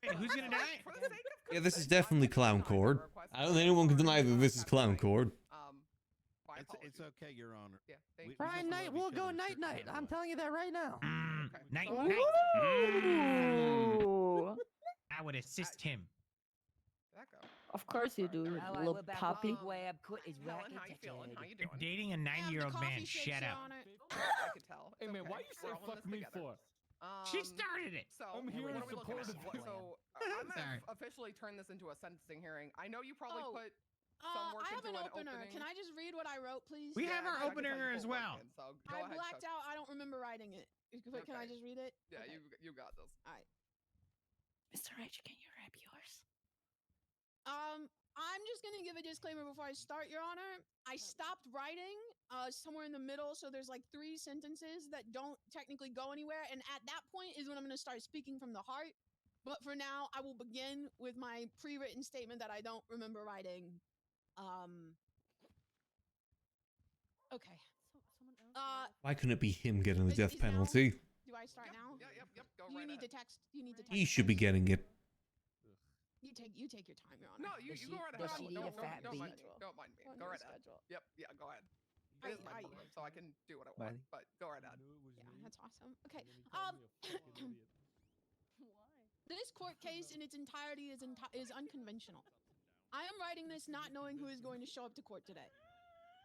Hey, who's gonna die? For the sake of Yeah, this is definitely Clown Cord. I don't think anyone can deny that this is Clown Cord. It's okay, Your Honor. Yeah, Brian Knight will go night-night. I'm telling you that right now. Night. Ooh. I would assist him. Of course you do, little puppy. Helen, how you feeling? How you doing? Dating a 9-year-old man. Shut up. I could tell. Hey man, Okay, why you say we're all in fuck this me together. for? She started it. So I'm here what in are we looking support at? of the So I'm gonna officially turn this into a sentencing hearing. I know you probably put some work I have into an an opener. opening. Can I just read what I wrote, please? We have our opener as well. So go I ahead, blacked Chuck. out. I don't remember writing it. Can I just read it? Yeah, Okay. you got this. All right. Mr. Rich, can you wrap yours? I'm just gonna give a disclaimer before I start, Your Honor. I stopped writing somewhere in the middle, so there's like 3 sentences that don't technically go anywhere, and at that point is when I'm gonna start speaking from the heart. But for now, I will begin with my pre-written statement that I don't remember writing. Okay. Why couldn't it be him getting the death penalty? Do I start now? Yep. Go You right need ahead. to text. You need to text. He should be getting it. You take your time, Your Honor. No, you go right ahead. Don't mind me. Don't mind me. Go right ahead. Yep, yeah, go ahead. It is my courtroom, so I can do what I want. But go right ahead. Yeah, that's awesome. Okay. This court case in its entirety is unconventional. I am writing this not knowing who is going to show up to court today.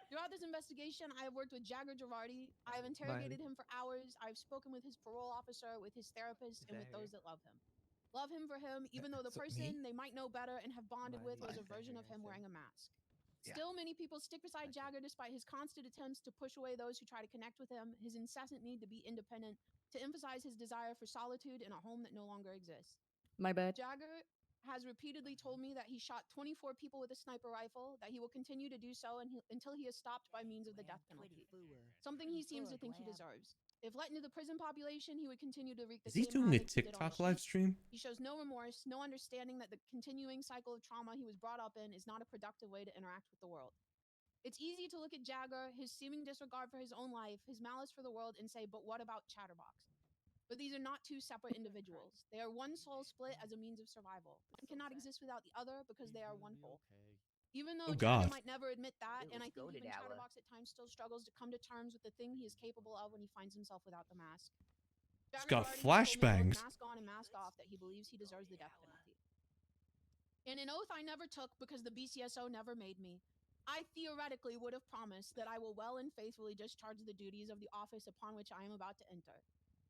Throughout this investigation, I have worked with Jagger Girardi. I have interrogated him for hours. I've spoken with his parole officer, with his therapist, and with those that love him. Love him for him, even though the person they might know better and have bonded with was a version of him wearing a mask. Still, many people stick beside Jagger despite his constant attempts to push away those who try to connect with him, his incessant need to be independent, to emphasize his desire for solitude in a home that no longer exists. My bad. Jagger has repeatedly told me that he shot 24 people with a sniper rifle, that he will continue to do so until he is stopped by means of the death penalty. Something he seems to think he deserves. If let into the prison population, he would continue to wreak the Is he same doing a havoc he did on the TikTok live streets. stream? He shows no remorse, no understanding that the continuing cycle of trauma he was brought up in is not a productive way to interact with the world. It's easy to look at Jagger, his seeming disregard for his own life, his malice for the world, and say, but what about Chatterbox? But these are not 2 separate individuals. They are one soul split as a means of survival. One cannot exist without the other because they are one whole. Even though Jagger might never admit that, and I think even Chatterbox at times still struggles to come to terms with the thing he is capable of when he finds himself without the mask. He's got Jagger already told me both flashbangs. mask on and mask off that he believes he deserves the death penalty. In an oath I never took because the BCSO never made me, I theoretically would have promised that I will well and faithfully discharge the duties of the office upon which I am about to enter.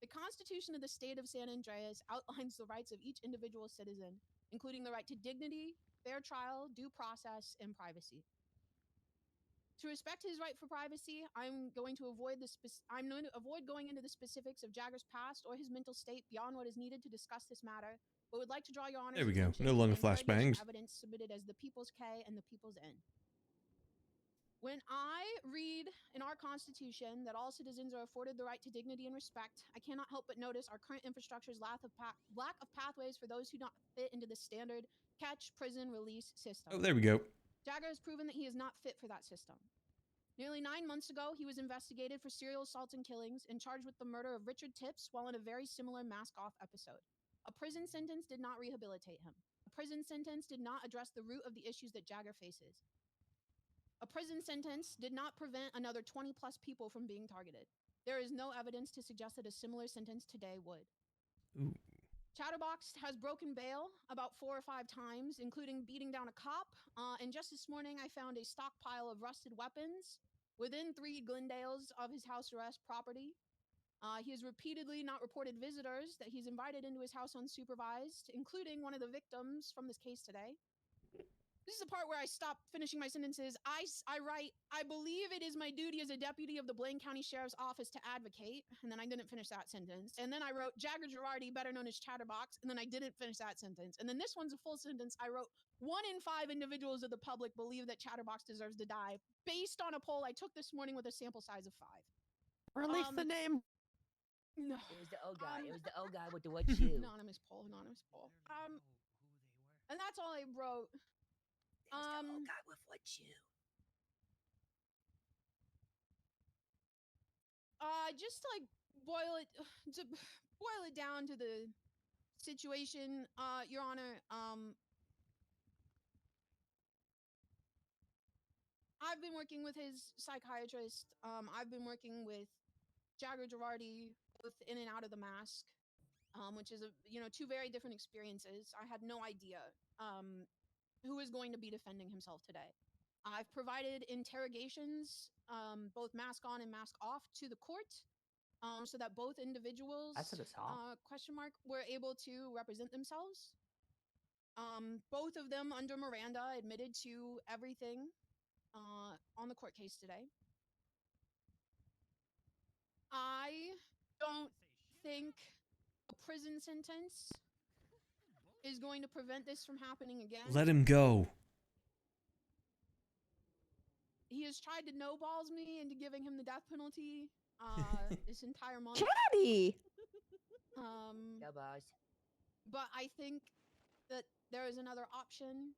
The Constitution of the State of San Andreas outlines the rights of each individual citizen, including the right to dignity, fair trial, due process, and privacy. To respect his right for privacy, I'm going to avoid going into the specifics of Jagger's past or his mental state beyond what is needed to discuss this matter, but would like to draw your honor's There we go. attention No to longer the interrogation flashbangs. evidence submitted as the People's K and the People's N. When I read in our Constitution that all citizens are afforded the right to dignity and respect, I cannot help but notice our current infrastructure's lack of pathways for those who don't fit into the standard catch, prison, release system. Oh, there we go. Jagger has proven that he is not fit for that system. Nearly 9 months ago, he was investigated for serial assaults and killings and charged with the murder of Richard Tipps while in a very similar mask-off episode. A prison sentence did not rehabilitate him. A prison sentence did not address the root of the issues that Jagger faces. A prison sentence did not prevent another 20-plus people from being targeted. There is no evidence to suggest that a similar sentence today would. Ooh. Chatterbox has broken bail about 4 or 5 times, including beating down a cop. And just this morning, I found a stockpile of rusted weapons within 3 Glendales of his house arrest property. He has repeatedly not reported visitors that he's invited into his house unsupervised, including one of the victims from this case today. This is the part where I stop finishing my sentences. I write, I believe it is my duty as a deputy of the Blaine County Sheriff's Office to advocate. And then I didn't finish that sentence. And then I wrote Jagger Girardi, better known as Chatterbox. And then I didn't finish that sentence. And then this one's a full sentence. I wrote, 1 in 5 individuals of the public believe that Chatterbox deserves to die based on a poll I took this morning with a sample size of 5. Release the name. No. It was the old guy. It was the old guy with the white shoe. Anonymous poll. And that's all I wrote. The old guy with white shoe. Just to like boil it down to the situation, Your Honor. I've been working with his psychiatrist. I've been working with Jagger Girardi both in and out of the mask, which is two very different experiences. I had no idea who is going to be defending himself today. I've provided interrogations, both mask on and mask off, to the court, so that both individuals, were able to represent themselves. Both of them, under Miranda, admitted to everything on the court case today. I don't think a prison sentence is going to prevent this from happening again. Let him go. He has tried to no-balls me into giving him the death penalty this entire month. Chatty! Yeah, boss. But I think that there is another option.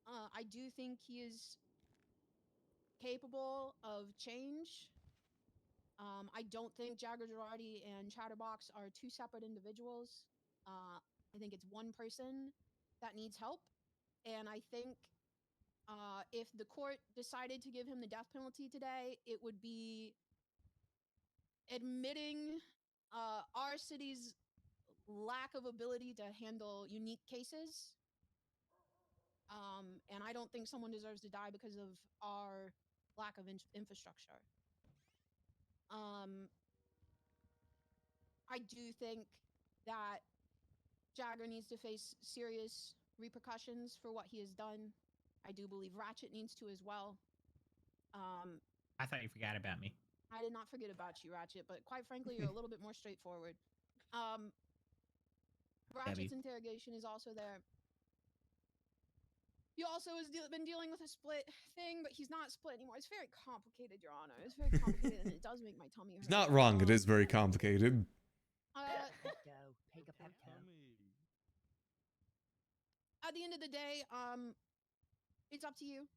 I do think he is capable of change. I don't think Jagger Girardi and Chatterbox are two separate individuals. I think it's one person that needs help. And I think if the court decided to give him the death penalty today, it would be admitting our city's lack of ability to handle unique cases. And I don't think someone deserves to die because of our lack of infrastructure. I do think that Jagger needs to face serious repercussions for what he has done. I do believe Ratchet needs to as well. I thought you forgot about me. I did not forget about you, Ratchet, but quite frankly, you're a little bit more straightforward. Ratchet's interrogation is also there. He also has been dealing with a split thing, but he's not split anymore. It's very complicated, Your Honor. It's very complicated, and it does make my tummy hurt. He's not wrong. It is very complicated. At the end of the day, it's up to you.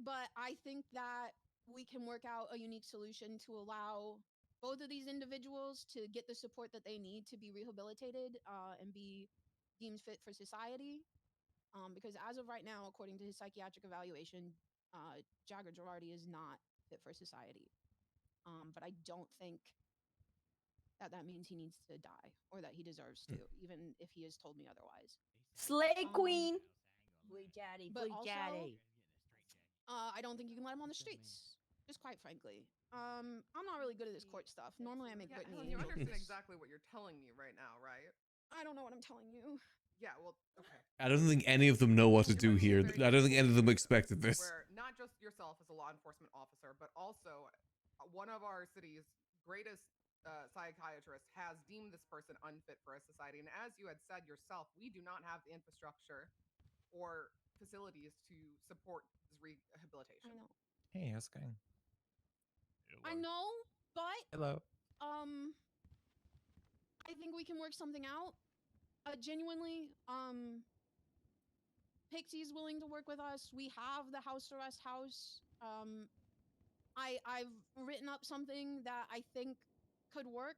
But I think that we can work out a unique solution to allow both of these individuals to get the support that they need to be rehabilitated and be deemed fit for society. Because as of right now, according to his psychiatric evaluation, Jagger Girardi is not fit for society. But I don't think that means he needs to die or that he deserves to, even if he has told me otherwise. Slay Queen! Blue Daddy, But Blue also, Daddy. I don't think you can let him on the streets. Just quite frankly. I'm not really good at this court stuff. Normally I make Yeah, Brittany Helen, you Angel do understand this. exactly what you're telling me right now, right? I don't know what I'm telling you. Yeah, well, okay. I don't think any of them know what to do here. I don't think any of them expected this. Where not just yourself as a law enforcement officer, but also one of our city's greatest psychiatrists has deemed this person unfit for a society. And as you had said yourself, we do not have the infrastructure or facilities to support this rehabilitation. I know. Hey, how's it going? I know, but Hello. I think we can work something out. Genuinely, Pixie's willing to work with us. We have the house arrest house. I've written up something that I think could work.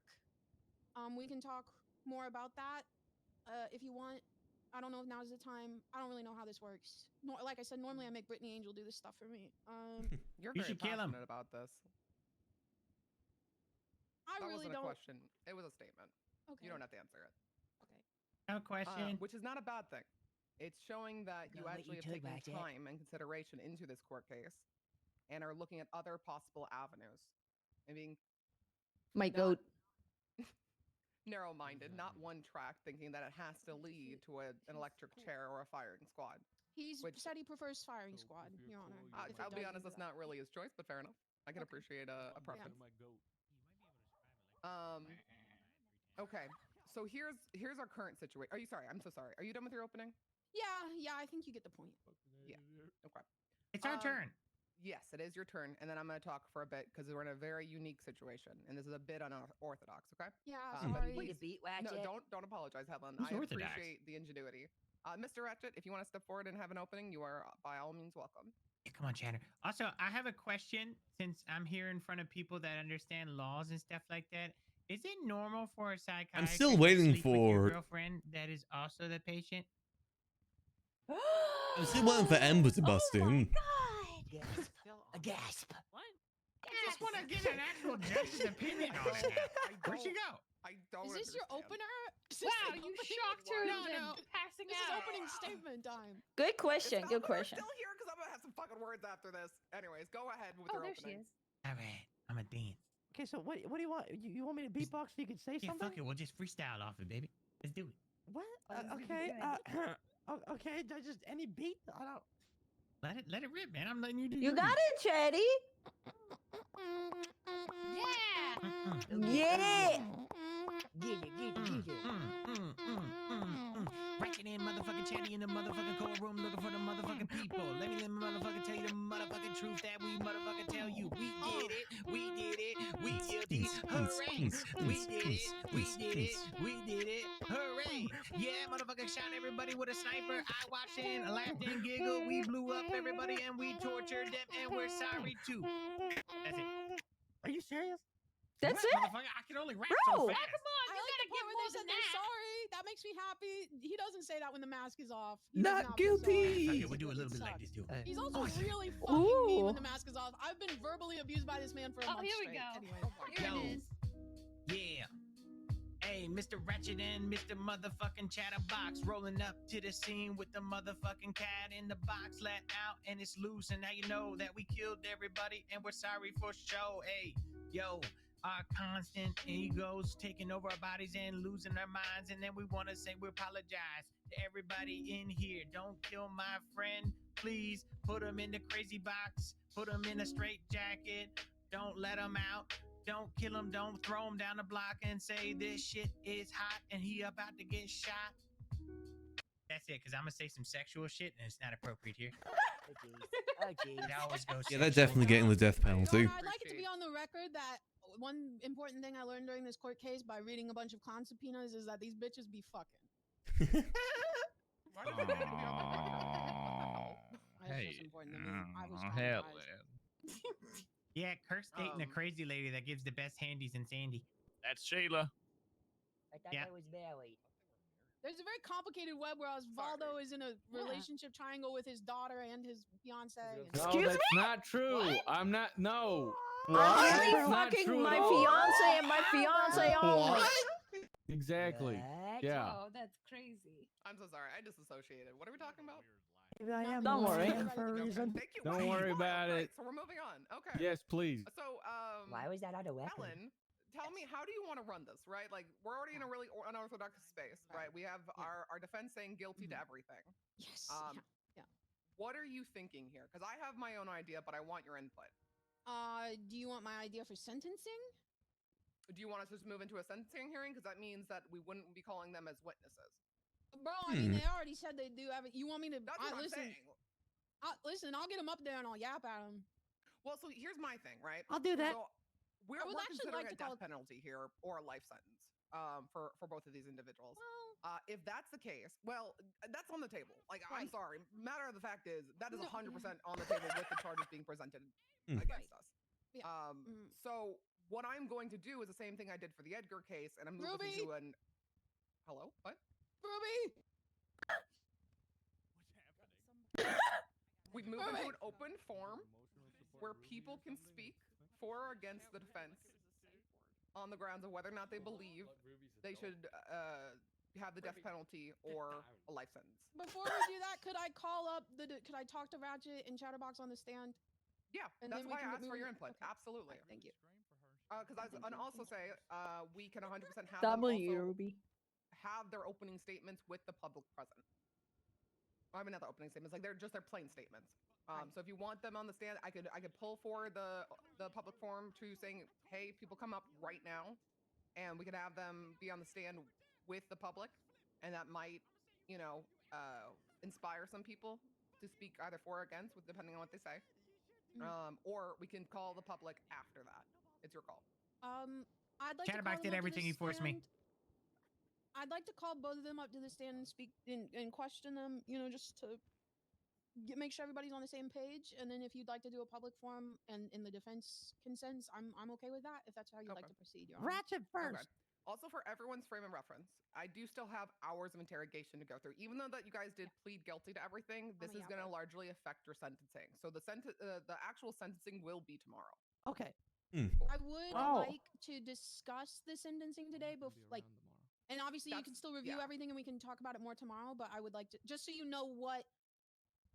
We can talk more about that if you want. I don't know if now's the time. I don't really know how this works. Like I said, normally I make Brittany Angel do this stuff for me. You're You very should kill him. passionate about this. I That really wasn't a don't. question. It was a statement. Okay. You don't have to answer it. No question. Which is not a bad thing. It's showing that you Go what actually you have took, taken Ratchet. time and consideration into this court case and are looking at other possible avenues and being My not- goat. narrow-minded, not one track, thinking that it has to lead to an electric chair or a firing squad. He's said he prefers firing squad, Your Honor. I'll be honest, that's not really his choice, but fair enough. I can appreciate a preference. Okay, so here's our current situation. Are you sorry? I'm so sorry. Are you done with your opening? Yeah, I think you get the point. Yeah. Okay. It's our turn. Yes, it is your turn, and then I'm going to talk for a bit because we're in a very unique situation, and this is a bit unorthodox. Okay? Yeah, but sorry. please- beat No, Ratchet? don't apologize, Helen. Who's I orthodox? appreciate the ingenuity. Mr. Ratchet, if you want to step forward and have an opening, you are by all means welcome. Yeah, come on, Chatter. Also, I have a question since I'm here in front of people that understand laws and stuff like that. Is it normal for a psychiatrist I'm still to waiting sleep with your for. girlfriend that is also the patient? I'm still waiting for Ember to bust in. Gasp. A gasp. What? I just want to get an actual judge's opinion on it now. Where'd she go? I don't. Is this your opener? Is this Wow, the you opening? shocked her No, into passing This out. is opening statement time. Good question. Good We're question. still here because I'm gonna have some fucking words after this. Anyways, go ahead with Oh, your there she opening. is. All right, I'm a dance. Okay, so what do you want? You want me to beatbox so you can say Yeah, something? fuck it. We'll just freestyle off it, baby. Let's do it. What? Oh, this is gonna be Okay. good. Okay. Just any beat. I don't. Let it rip, man. I'm letting you do. You your got beat. it, Chatty. Yeah. Ratchet in motherfucking Chatty in the motherfucking courtroom looking for the motherfucking people. Let me motherfucking tell you the motherfucking truth that we motherfucking tell you. We did it. We did it. We guilty. Hooray. We did it. We did it. We did it. Hooray. Yeah, motherfucking shot everybody with a sniper. I watched and laughed and giggled. We blew up everybody and we tortured them and we're sorry too. That's it. Are you serious? That's it. Motherfucker, I can only rap Bro. so fast. Come on, I you like gotta the part give where more they said than they're that. sorry. That makes me happy. He doesn't say that when the mask is off. He does Not not feel sorry. guilty. Okay, we'll do a little bit like this too. He's also really fucking mean when the mask is off. I've been verbally abused by this man for a month here we straight. go. Anyway. Here Yo. it is. Yeah. Hey, Mr. Ratchet and Mr. Motherfucking Chatterbox rolling up to the scene with the motherfucking cat in the box let out and it's loose. And now you know that we killed everybody and we're sorry for show. Hey, yo, our constant egos taking over our bodies and losing our minds. And then we want to say we apologize to everybody in here. Don't kill my friend. Please put him in the crazy box. Put him in a straight jacket. Don't let him out. Don't kill him, don't throw him down the block and say this shit is hot and he about to get shot. That's it, because I'm going to say some sexual shit and it's not appropriate here. It always goes Yeah, they're sexual. definitely getting the death penalty. I'd like it to be on the record that one important thing I learned during this court case by reading a bunch of con subpoenas is that these bitches be fucking. That's just important to me. I was traumatized. Yeah, Kurt's dating a crazy lady that gives the best handies in Sandy. That's Sheila. I thought Yeah. I was married. There's a very complicated web where Osvaldo is in a relationship triangle with his daughter and his fiance. No, that's not true. I'm not. No. I'm That's only not fucking true at my all. fiance and my fiance only. Exactly. Yeah. Oh, that's crazy. I'm so sorry. I disassociated. What are we talking about? Maybe I am. Don't worry. For a reason. Thank you. Don't worry about it. So we're moving on. Okay. Yes, please. So, Why was that on a weapon? Helen, tell me, how do you want to run this, right? Like, we're already in a really unorthodox space, right? We have our defense saying guilty to everything. Yes. Yeah. What are you thinking here? Because I have my own idea, but I want your input. Do you want my idea for sentencing? Do you want us to just move into a sentencing hearing? Because that means that we wouldn't be calling them as witnesses. Bro, I mean, they already said they do have it. You want me to? That's what I'm listen, saying. listen, I'll get him up there and I'll yap at him. Well, so here's my thing, right? I'll do that. So we're I would actually considering like a to call death penalty here or a life sentence for both of these individuals. If that's the case, well, that's on the table. Like, I'm sorry. Matter of the fact is that is 100% on the table with the charges being presented against us. Yeah. So what I'm going to do is the same thing I did for the Edgar case, and I'm moving Ruby! into an. Hello? What? Ruby! We move into an open forum where people can speak for or against the defense on the grounds of whether or not they believe they should have the death penalty or a life sentence. Before we do that, could I call up could I talk to Ratchet and Chatterbox on the stand? Yeah, And that's then we why can I get asked for your moving. input. Okay. Absolutely. Thank you. And also say, we can 100% have them also Ruby. have their opening statements with the public present. I mean, not the opening statements, like they're just their plain statements. So if you want them on the stand, I could pull forward the public forum to saying, hey, people come up right now, and we could have them be on the stand with the public, and that might, you know, inspire some people to speak either for or against, depending on what they say. Or we can call the public after that. It's your call. I'd like to Chatterbox call did them up to everything the he forced me. stand. I'd like to call both of them up to the stand and speak and question them, you know, just to make sure everybody's on the same page. And then if you'd like to do a public forum and in the defense consents, I'm okay with that. If that's how you'd like to proceed, Your Honor. Ratchet first. Okay. Also, for everyone's frame of reference, I do still have hours of interrogation to go through. Even though that you guys did plead guilty to everything, this is going to largely affect your sentencing. So the actual sentencing will be tomorrow. Okay. I would like to discuss the sentencing today, and obviously you can still review everything and we can talk about it more tomorrow, but I would like to, just so you know what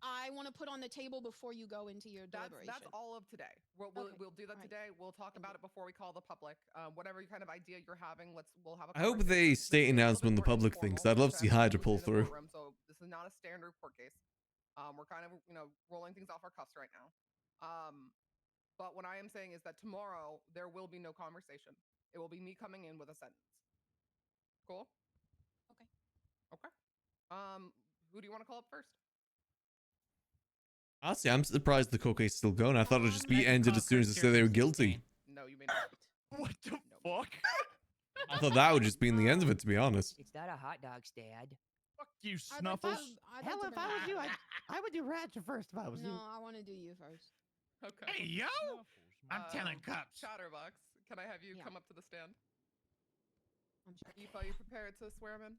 I want to put on the table before you go into your deliberation. That's all of today. We'll do that today. We'll talk about it before we call the public. Whatever kind of idea you're having, we'll have a I hope they state announce when the public thinks. I'd love to see Hydra pull through. So this is not a standard court case. We're kind of, you know, rolling things off our cuffs right now. But what I am saying is that tomorrow there will be no conversation. It will be me coming in with a sentence. Cool? Okay. Who do you want to call up first? Honestly, I'm surprised the court case is still going. I thought it would just be ended as soon as they said they were guilty. No, you may not. What the fuck? I thought that would just be in the end of it, to be honest. It's not a hot dog's dad. Fuck you, Snuffles. Hell, if I was you, I would do Ratchet first if I was you. No, I want to do you first. Okay. Hey, yo! I'm telling cops. Chatterbox, can I have you come up to the stand? I'm sure. Aoife, are you prepared to swear him in?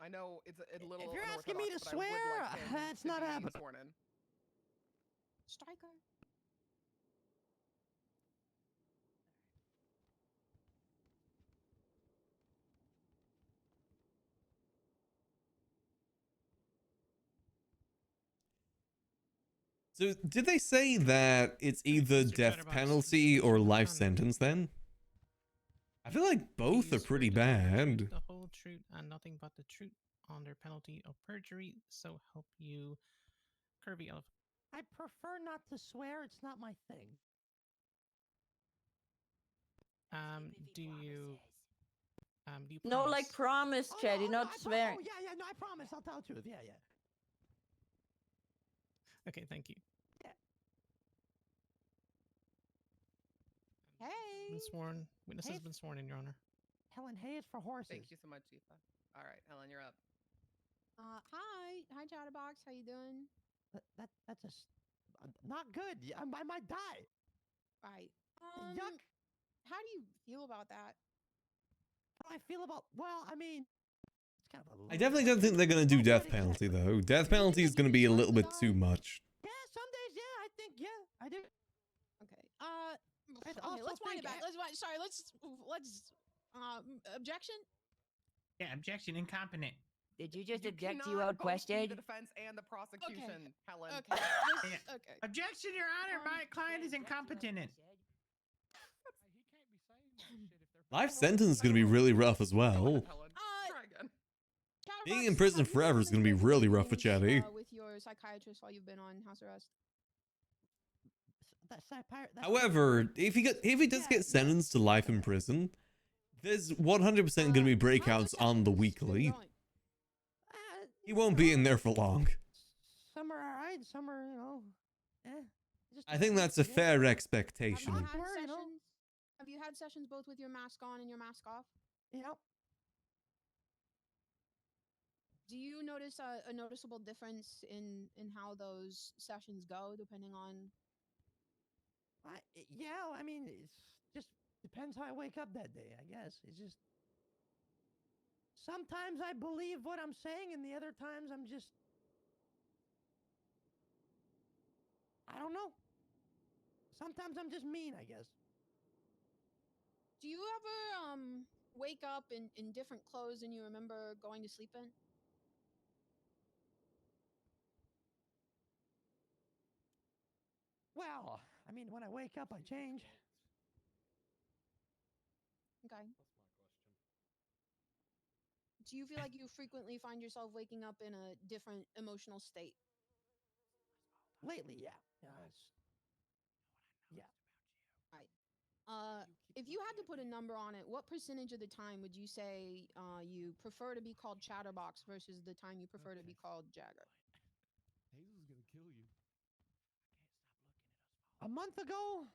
I know it's a little. If you're asking me to swear, that's not happening. Sworn in. Striker. So, did they say that it's either death penalty or life sentence then? I feel like both are pretty bad. The whole truth and nothing but the truth under penalty of perjury, so help you, Kirby Elephant. I prefer not to swear. It's not my thing. Do you No, like promise, Chad. You're not swearing. Oh, yeah, no, I promise. I'll tell the truth. Yeah. Okay, thank you. Yeah. Hey. Been sworn. Witness has been sworn in, Your Honor. Helen, hay is for horses. Thank you so much, Aoife. All right, Helen, you're up. Hi, Chatterbox. How you doing? That's not good. I might die. Right. Yuck. How do you feel about that? How do I feel about? Well, I mean, it's kind of a. I definitely don't think they're gonna do death penalty though. Death penalty is gonna be a little bit too much. Yeah, some days, yeah, I think, yeah, I do. Okay. Okay, let's wind it back. Let's objection? Yeah, objection, incompetent. Did you just object to cannot your own both be question? the defense and the prosecution, Helen. Okay. Yeah. Okay. Objection, Your Honor. My client is incompetent. Life sentence is gonna be really rough as well. Try again. Being in prison forever is gonna be really rough for Chatty. With your psychiatrist while you've been on house arrest. However, if he does get sentenced to life in prison, there's 100% gonna be breakouts on the weekly. He won't be in there for long. Some are alright, some are, you know, I think that's a fair expectation. Have you had sessions both with your mask on and your mask off? Yep. Do you notice a noticeable difference in how those sessions go, depending on? Yeah, I mean, it's just depends how I wake up that day, I guess. It's just sometimes I believe what I'm saying, and the other times I'm just I don't know. Sometimes I'm just mean, I guess. Do you ever wake up in different clothes than you remember going to sleep in? Well, I mean, when I wake up, I change. Okay. Do you feel like you frequently find yourself waking up in a different emotional state? Lately, yeah. Yeah. Right. If you had to put a number on it, what percentage of the time would you say you prefer to be called Chatterbox versus the time you prefer to be called Jagger? Hazel's gonna kill you. A month ago,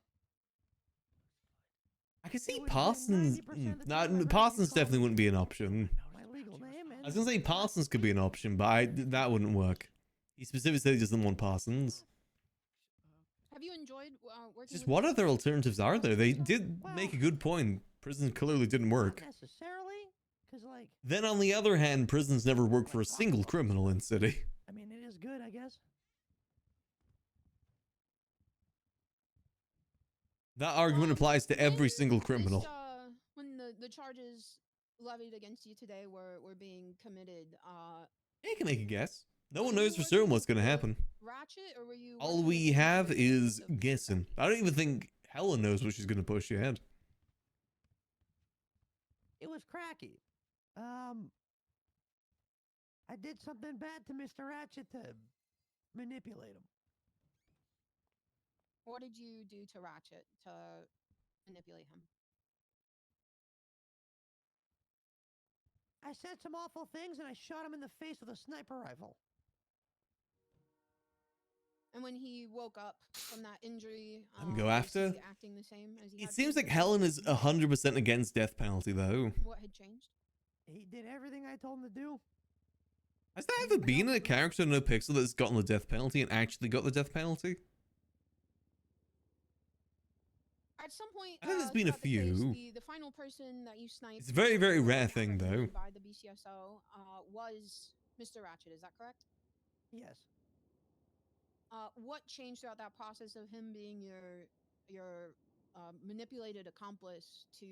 I can see would've been Parsons. 90% of the time I'd rather be Parsons called definitely wouldn't be an option. my legal name, I was gonna say Parsons could be an option, but that wouldn't work. He specifically said he doesn't want Parsons. Have you enjoyed working? Just with what the other police? alternatives are there? They did make a good point. Prison clearly didn't work. not necessarily, because like, Then on the other hand, prisons never work for a single criminal in city. I mean, it is good, I guess. That argument applies to every single criminal. When the charges levied against you today were being committed, Yeah, you can make a guess. No one knows for certain what's gonna happen. Ratchet, or were you? All working we with have somebody is of- guessing. I don't even think Helen knows what she's gonna push yet. It was cracky. I did something bad to Mr. Ratchet to manipulate him. What did you do to Ratchet to manipulate him? I said some awful things and I shot him in the face with a sniper rifle. And when he woke up from that injury, And go was after? he acting the same as he It had seems like previously? Helen is 100% against death penalty, though. What had changed? He did everything I told him to do. Has there ever been a character in NoPixel that's gotten the death penalty and actually got the death penalty? At some point, I think there's been a throughout the case, few. the final person that you sniped. It's a very, very rare thing, though. By the BCSO was Mr. Ratchet. Is that correct? Yes. What changed throughout that process of him being your manipulated accomplice to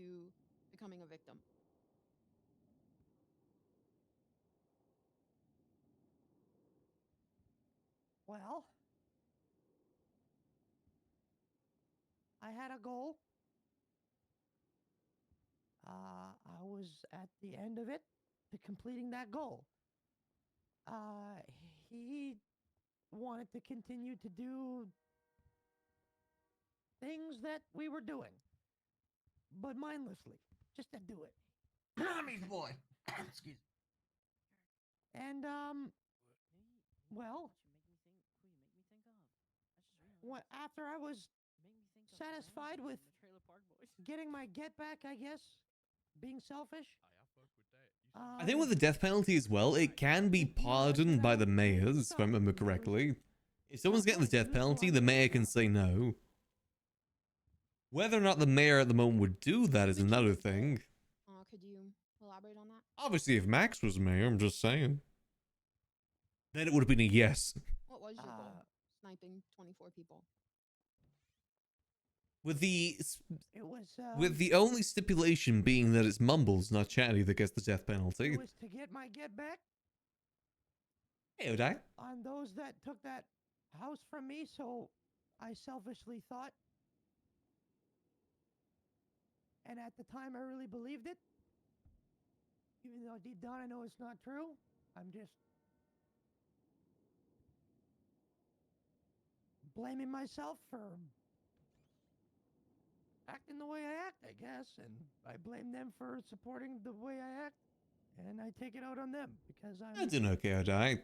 becoming a victim? Well, I had a goal. I was at the end of it to completing that goal. He wanted to continue to do things that we were doing, but mindlessly, just to do it. Mommy's boy. Excuse me. And well, after I was satisfied with getting my get back, I guess, being selfish. I think with the death penalty as well, it can be pardoned by the mayors, if I remember correctly. If someone's getting the death penalty, the mayor can say no. Whether or not the mayor at the moment would do that is another thing. Could you elaborate on that? Obviously, if Max was mayor, I'm just saying. Then it would have been a yes. What was your goal? Sniping 24 people. With the It was with the only stipulation being that it's Mumbles, not Chatty, that gets the death penalty. it was to get my get back Hey, Odai. on those that took that house from me, so I selfishly thought. And at the time, I really believed it. Even though deep down I know it's not true. I'm just blaming myself for acting the way I act, I guess. And I blame them for supporting the way I act. And I take it out on them because I'm doing okay, Odai.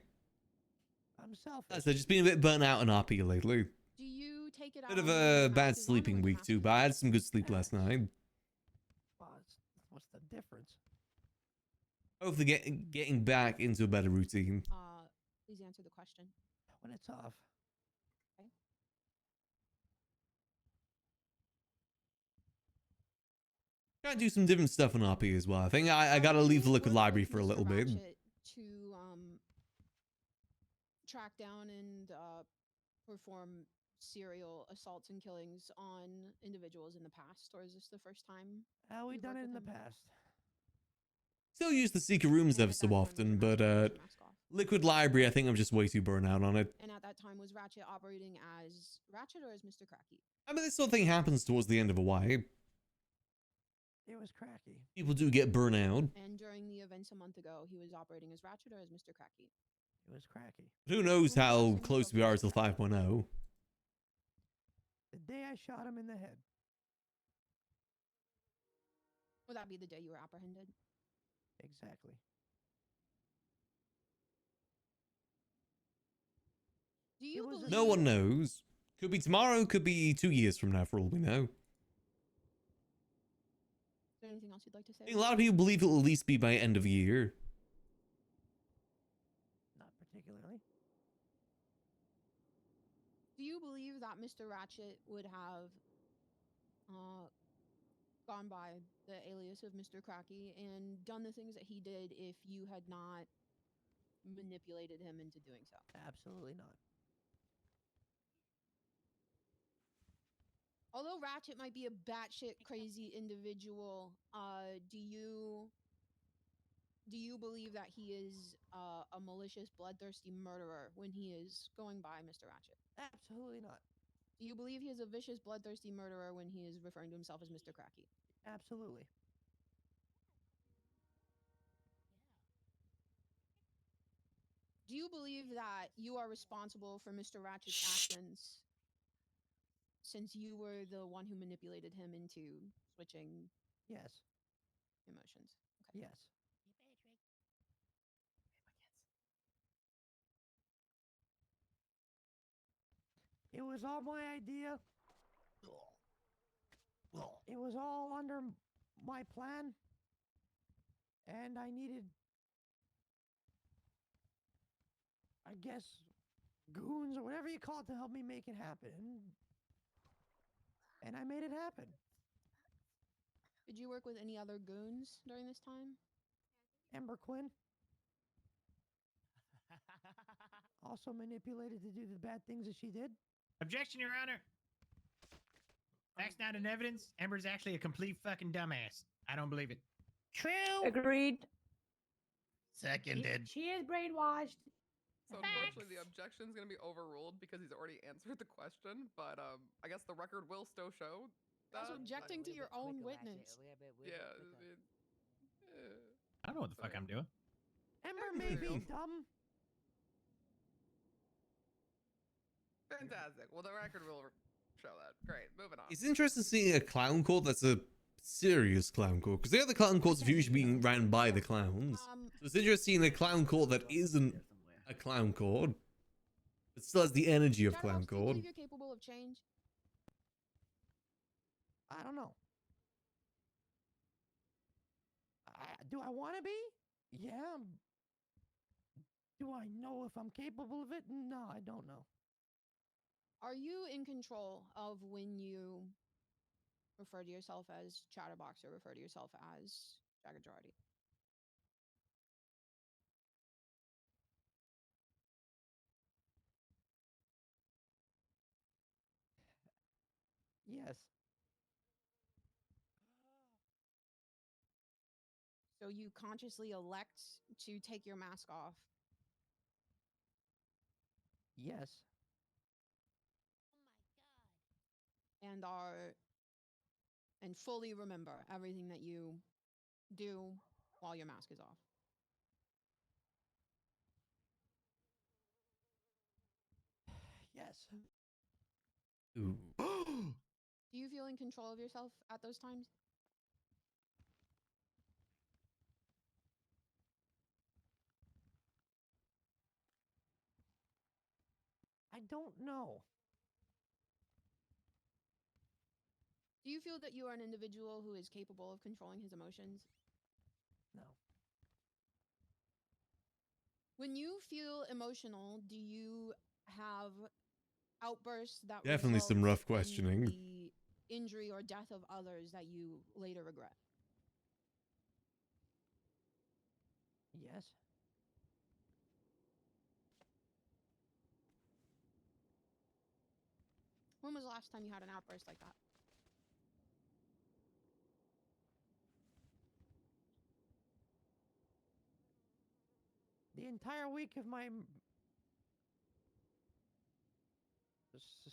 I'm selfish. I've just been a bit burnt out on RP lately. Do you take it out? Bit of on a the bad Max's armor sleeping when you week have too, to? but I had some good sleep last night. Well, what's the difference? Hopefully getting back into a better routine. Please answer the question. When it's off. Okay. Trying to do some different stuff on RP as well. I think I gotta leave the Liquid Library for a little bit. To track down and perform serial assaults and killings on individuals in the past, or is this the first time? We've you've done worked it in the with him? past. Still use the secret rooms ever so often, but Liquid Library, I think I'm just way too burnt out on it. And at that time, was Ratchet operating as Ratchet or as Mr. Cracky? I mean, this sort of thing happens towards the end of a wipe. It was cracky. People do get burnt out. And during the events a month ago, he was operating as Ratchet or as Mr. Cracky? It was cracky. Who knows how close we are to 5.0? The day I shot him in the head. Would that be the day you were apprehended? Exactly. Do you believe? No one knows. Could be tomorrow, could be 2 years from now, for all we know. Is there anything else you'd like to say? I think a lot of people believe it'll at least be by end of year. Not particularly. Do you believe that Mr. Ratchet would have gone by the alias of Mr. Cracky and done the things that he did if you had not manipulated him into doing so? Absolutely not. Although Ratchet might be a batshit crazy individual, do you believe that he is a malicious, bloodthirsty murderer when he is going by Mr. Ratchet? Absolutely not. Do you believe he is a vicious, bloodthirsty murderer when he is referring to himself as Mr. Cracky? Absolutely. Do you believe that you are responsible for Mr. Ratchet's actions since you were the one who manipulated him into switching Yes. emotions? Okay. Yes. It was all my idea. It was all under my plan. And I needed, I guess, goons or whatever you call it to help me make it happen. And I made it happen. Did you work with any other goons during this time? Ember Quinn. Also manipulated to do the bad things that she did. Objection, Your Honor. Facts not in evidence. Ember's actually a complete fucking dumbass. I don't believe it. True. Agreed. Seconded. She is brainwashed. So unfortunately, the objection is going to be overruled because he's already answered the question. But I guess the record will still show that. Also objecting to your own witness. Yeah. I don't know what the fuck I'm doing. Ember may be dumb. Fantastic. Well, the record will show that. Great. Moving on. It's interesting seeing a clown court that's a serious clown court, because the other clown courts are usually being ran by the clowns. So it's interesting seeing a clown court that isn't a clown court, but still has the energy of clown Do you court. believe you're capable of change? I don't know. Do I want to be? Yeah. Do I know if I'm capable of it? No, I don't know. Are you in control of when you refer to yourself as Chatterbox or refer to yourself as Jagged Jardy? Yes. So you consciously elect to take your mask off. Yes. And fully remember everything that you do while your mask is off. Yes. Ooh. Do you feel in control of yourself at those times? I don't know. Do you feel that you are an individual who is capable of controlling his emotions? No. When you feel emotional, do you have outbursts that Definitely some result rough in questioning. the injury or death of others that you later regret? Yes. When was the last time you had an outburst like that? The entire week of my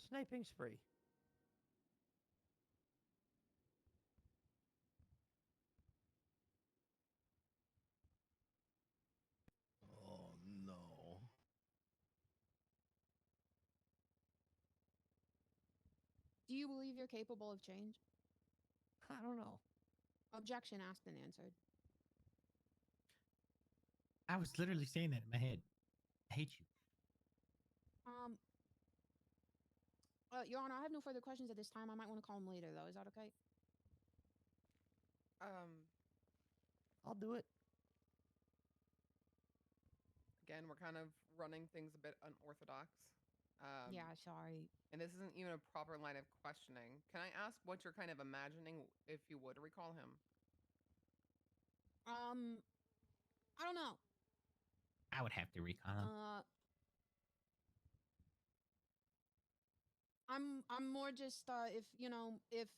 sniping spree. Do you believe you're capable of change? I don't know. Objection asked and answered. I was literally saying that in my head. I hate you. Your Honor, I have no further questions at this time. I might want to call him later, though. Is that okay? I'll do it. Again, we're kind of running things a bit unorthodox. Yeah, sorry. And this isn't even a proper line of questioning. Can I ask what you're kind of imagining if you would recall him? I don't know. I would have to recall him. I'm more just if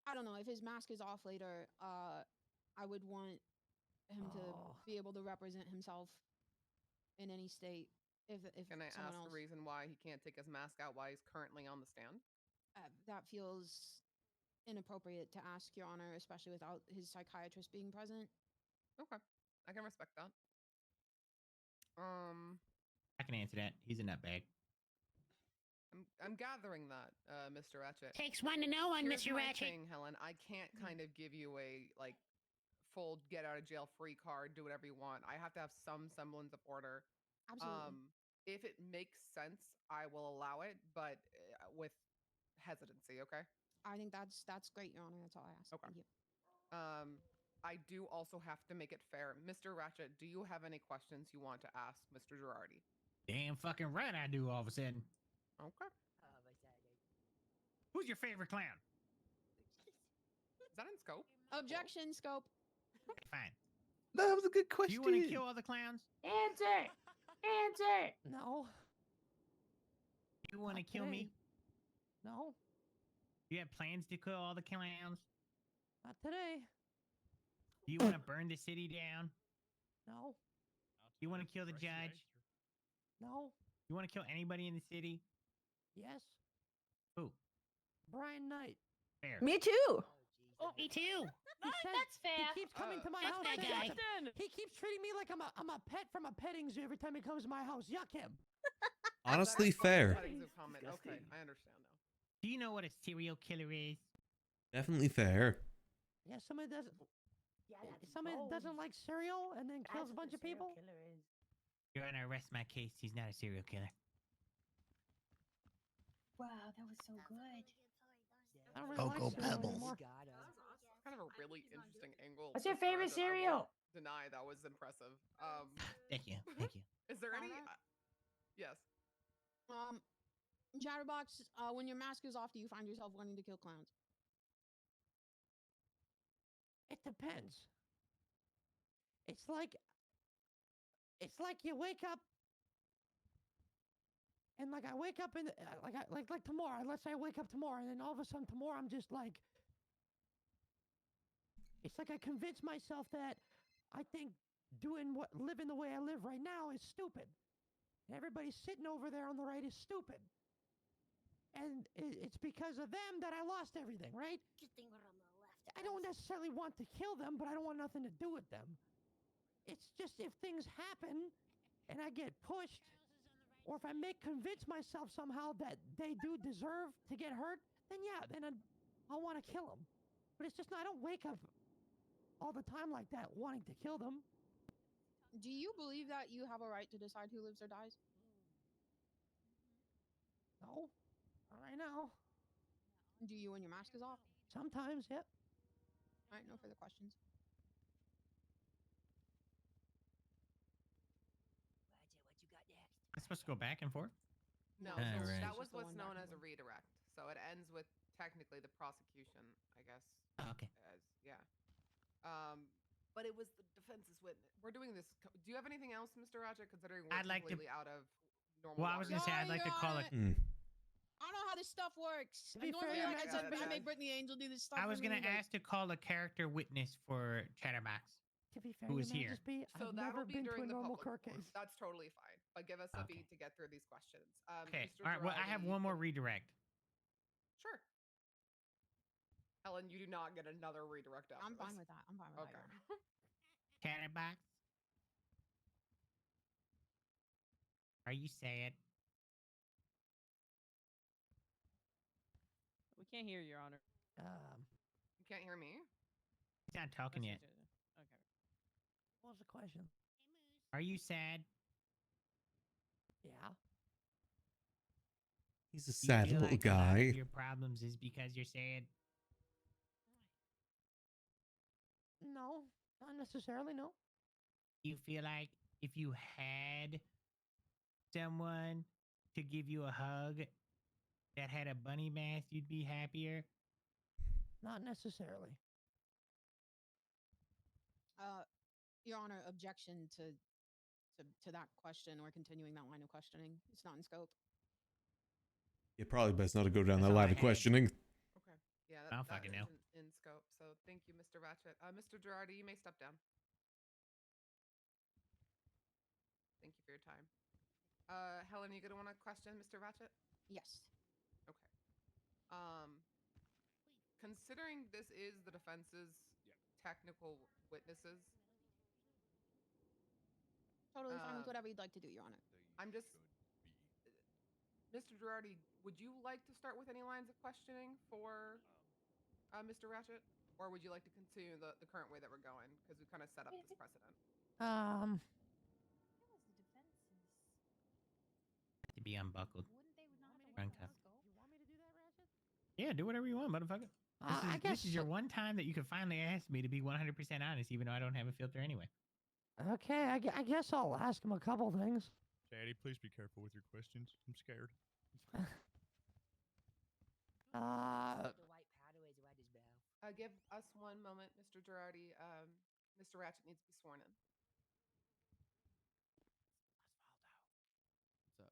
I don't know, if his mask is off later, I would want him to be able to represent himself in any state. If Can I someone ask else, the reason why he can't take his mask out while he's currently on the stand? that feels inappropriate to ask, Your Honor, especially without his psychiatrist being present. Okay, I can respect that. I can answer that. He's a nutbag. I'm gathering that, Mr. Ratchet. Takes one to know one, Here's Mr. my Ratchet. thing, Helen. I can't kind of give you a full get out of jail free card, do whatever you want. I have to have some semblance of order. Absolutely. If it makes sense, I will allow it, but with hesitancy, okay? I think that's great, Your Honor. That's all I ask. Okay. Thank you. I do also have to make it fair. Mr. Ratchet, do you have any questions you want to ask Mr. Girardi? Damn fucking right I do all of a sudden. Okay. Who's your favorite clown? Is that in scope? Objection, scope. Fine. That was a good Do question. you want to kill all the clowns? Answer! Answer! No. Do you want to Not kill today. me? No. Do you have plans to kill all the clowns? Not today. Do you want to burn the city down? No. Do you want to kill the judge? No. You want to kill anybody in the city? Yes. Who? Brian Knight. Fair. Me too. Oh, me too. That's fair. He keeps coming to my That's house. my saying guy. He keeps treating me like I'm a pet from a petting zoo every time he comes to my house. Yuck him. Honestly, fair. Okay, I understand now. Do you know what a serial killer is? Definitely fair. Yeah, somebody doesn't. Yeah, Somebody that doesn't like cereal and then kills a bunch of people. You're gonna arrest my case. He's not a serial killer. Wow, that was so good. I don't really like cereal anymore. That's kind of a really interesting angle. What's your Mr. favorite Ratchet. I cereal? won't deny that was impressive. Thank you. Thank you. Is there any? Yes. Chatterbox, when your mask is off, do you find yourself wanting to kill clowns? It depends. It's like you wake up and like I wake up in like tomorrow. Let's say I wake up tomorrow and then all of a sudden tomorrow I'm just like, it's like I convince myself that I think living the way I live right now is stupid. And everybody sitting over there on the right is stupid. And it's because of them that I lost everything, right? Good thing we're on the left. I don't necessarily want to kill them, but I don't want nothing to do with them. It's just if things happen and I get pushed, or if I convince myself somehow that they do deserve to get hurt, then yeah, then I'll want to kill them. But it's just I don't wake up all the time like that wanting to kill them. Do you believe that you have a right to decide who lives or dies? No, not right now. Do you when your mask is off? Sometimes, yep. All right, no further questions. I'm supposed to go back and forth? No, All so right. that was Just the what's one known back as a and redirect. So it ends with technically the prosecution, I guess. Oh, okay. Yeah. But it was the defense's witness. We're doing this. Do you have anything else, Mr. Ratchet? Considering we're I'd like to- completely out of normal. Well, I was gonna say I'd like to call it. I don't know how this stuff works. be Normally, fair, like I said, I yeah. make Brittany Angel do this stuff. I was for me, gonna but- ask to call a character witness for Chatterbox. To be fair, Who Your is here? Majesty, So I've that'll never be been to during a the normal public court court. case. That's totally fine. But give us a Okay. beat to get through these questions. Okay. Mr. All right. Well, I have Girardi, one more redirect. Sure. Helen, you do not get another redirect after I'm fine this. with that. I'm fine with Okay. that. Chatterbox. Are you sad? We can't hear you, Your Honor. You can't hear me? He's not talking yet. Okay. What was the question? Are you sad? Yeah. He's a Do you sad feel little like a lot guy. of your problems is because you're sad? No, not necessarily. No. You feel like if you had someone to give you a hug that had a bunny mask, you'd be happier? Not necessarily. Your Honor, objection to that question or continuing that line of questioning. It's not in scope. Yeah, probably best not to go down That's that all line I of had. questioning. Okay. Yeah, I don't that fucking know. isn't in scope. So thank you, Mr. Ratchet. Mr. Girardi, you may step down. Thank you for your time. Helen, you gonna want to question Mr. Ratchet? Yes. Okay. Considering this is the defense's technical witnesses, Totally fine with whatever you'd like to do, Your Honor. I'm just, Mr. Girardi, would you like to start with any lines of questioning for Mr. Ratchet, or would you like to continue the current way that we're going because we kind of set up this precedent? To be unbuckled. Uncuffed. Yeah, do whatever you want, motherfucker. This is your one time that you can finally ask me to be 100% honest, even though I don't have a filter anyway. Okay, I guess I'll ask him a couple things. Daddy, please be careful with your questions. I'm scared. Give us one moment, Mr. Girardi. Mr. Ratchet needs to be sworn in.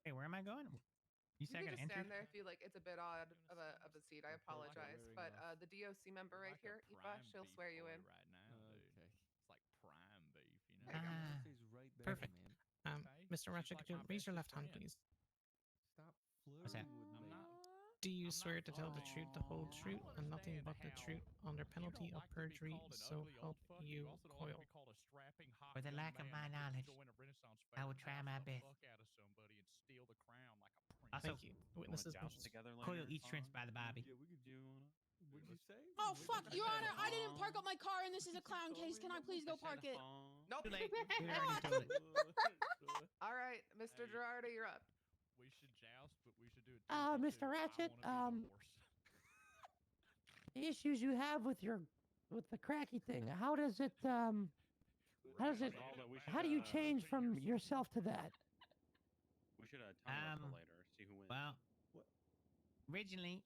Hey, where am I going? You You said I can gotta just enter? stand there if you like. It's a bit odd of a seat. I apologize, but the DOC member right here, Aoife, she'll swear you in. Okay. It's like prime beef, you know? There you go. Right there, Perfect. man. Mr. Ratchet, could you raise your left hand, please? Stop What's that? flirting with me. Do you swear to tell the truth, the whole truth, and nothing but the truth under penalty of perjury, so help you Coil? For the lack of my knowledge, I will try my best. Also, Thank you. Witnesses must Coil eats shrimps by the Bobby. Yeah, we could do one. What'd you say? Oh, fuck, Your Honor, I didn't park up my car and this is a clown case. Can I please go park it? Nope. Too late. We already told it. All right, Mr. Girardi, you're up. We should joust, but we should do it. Mr. Ratchet, the issues you have with the cracky thing, how do you change from yourself to that? We should time for later. See who wins. Well, originally,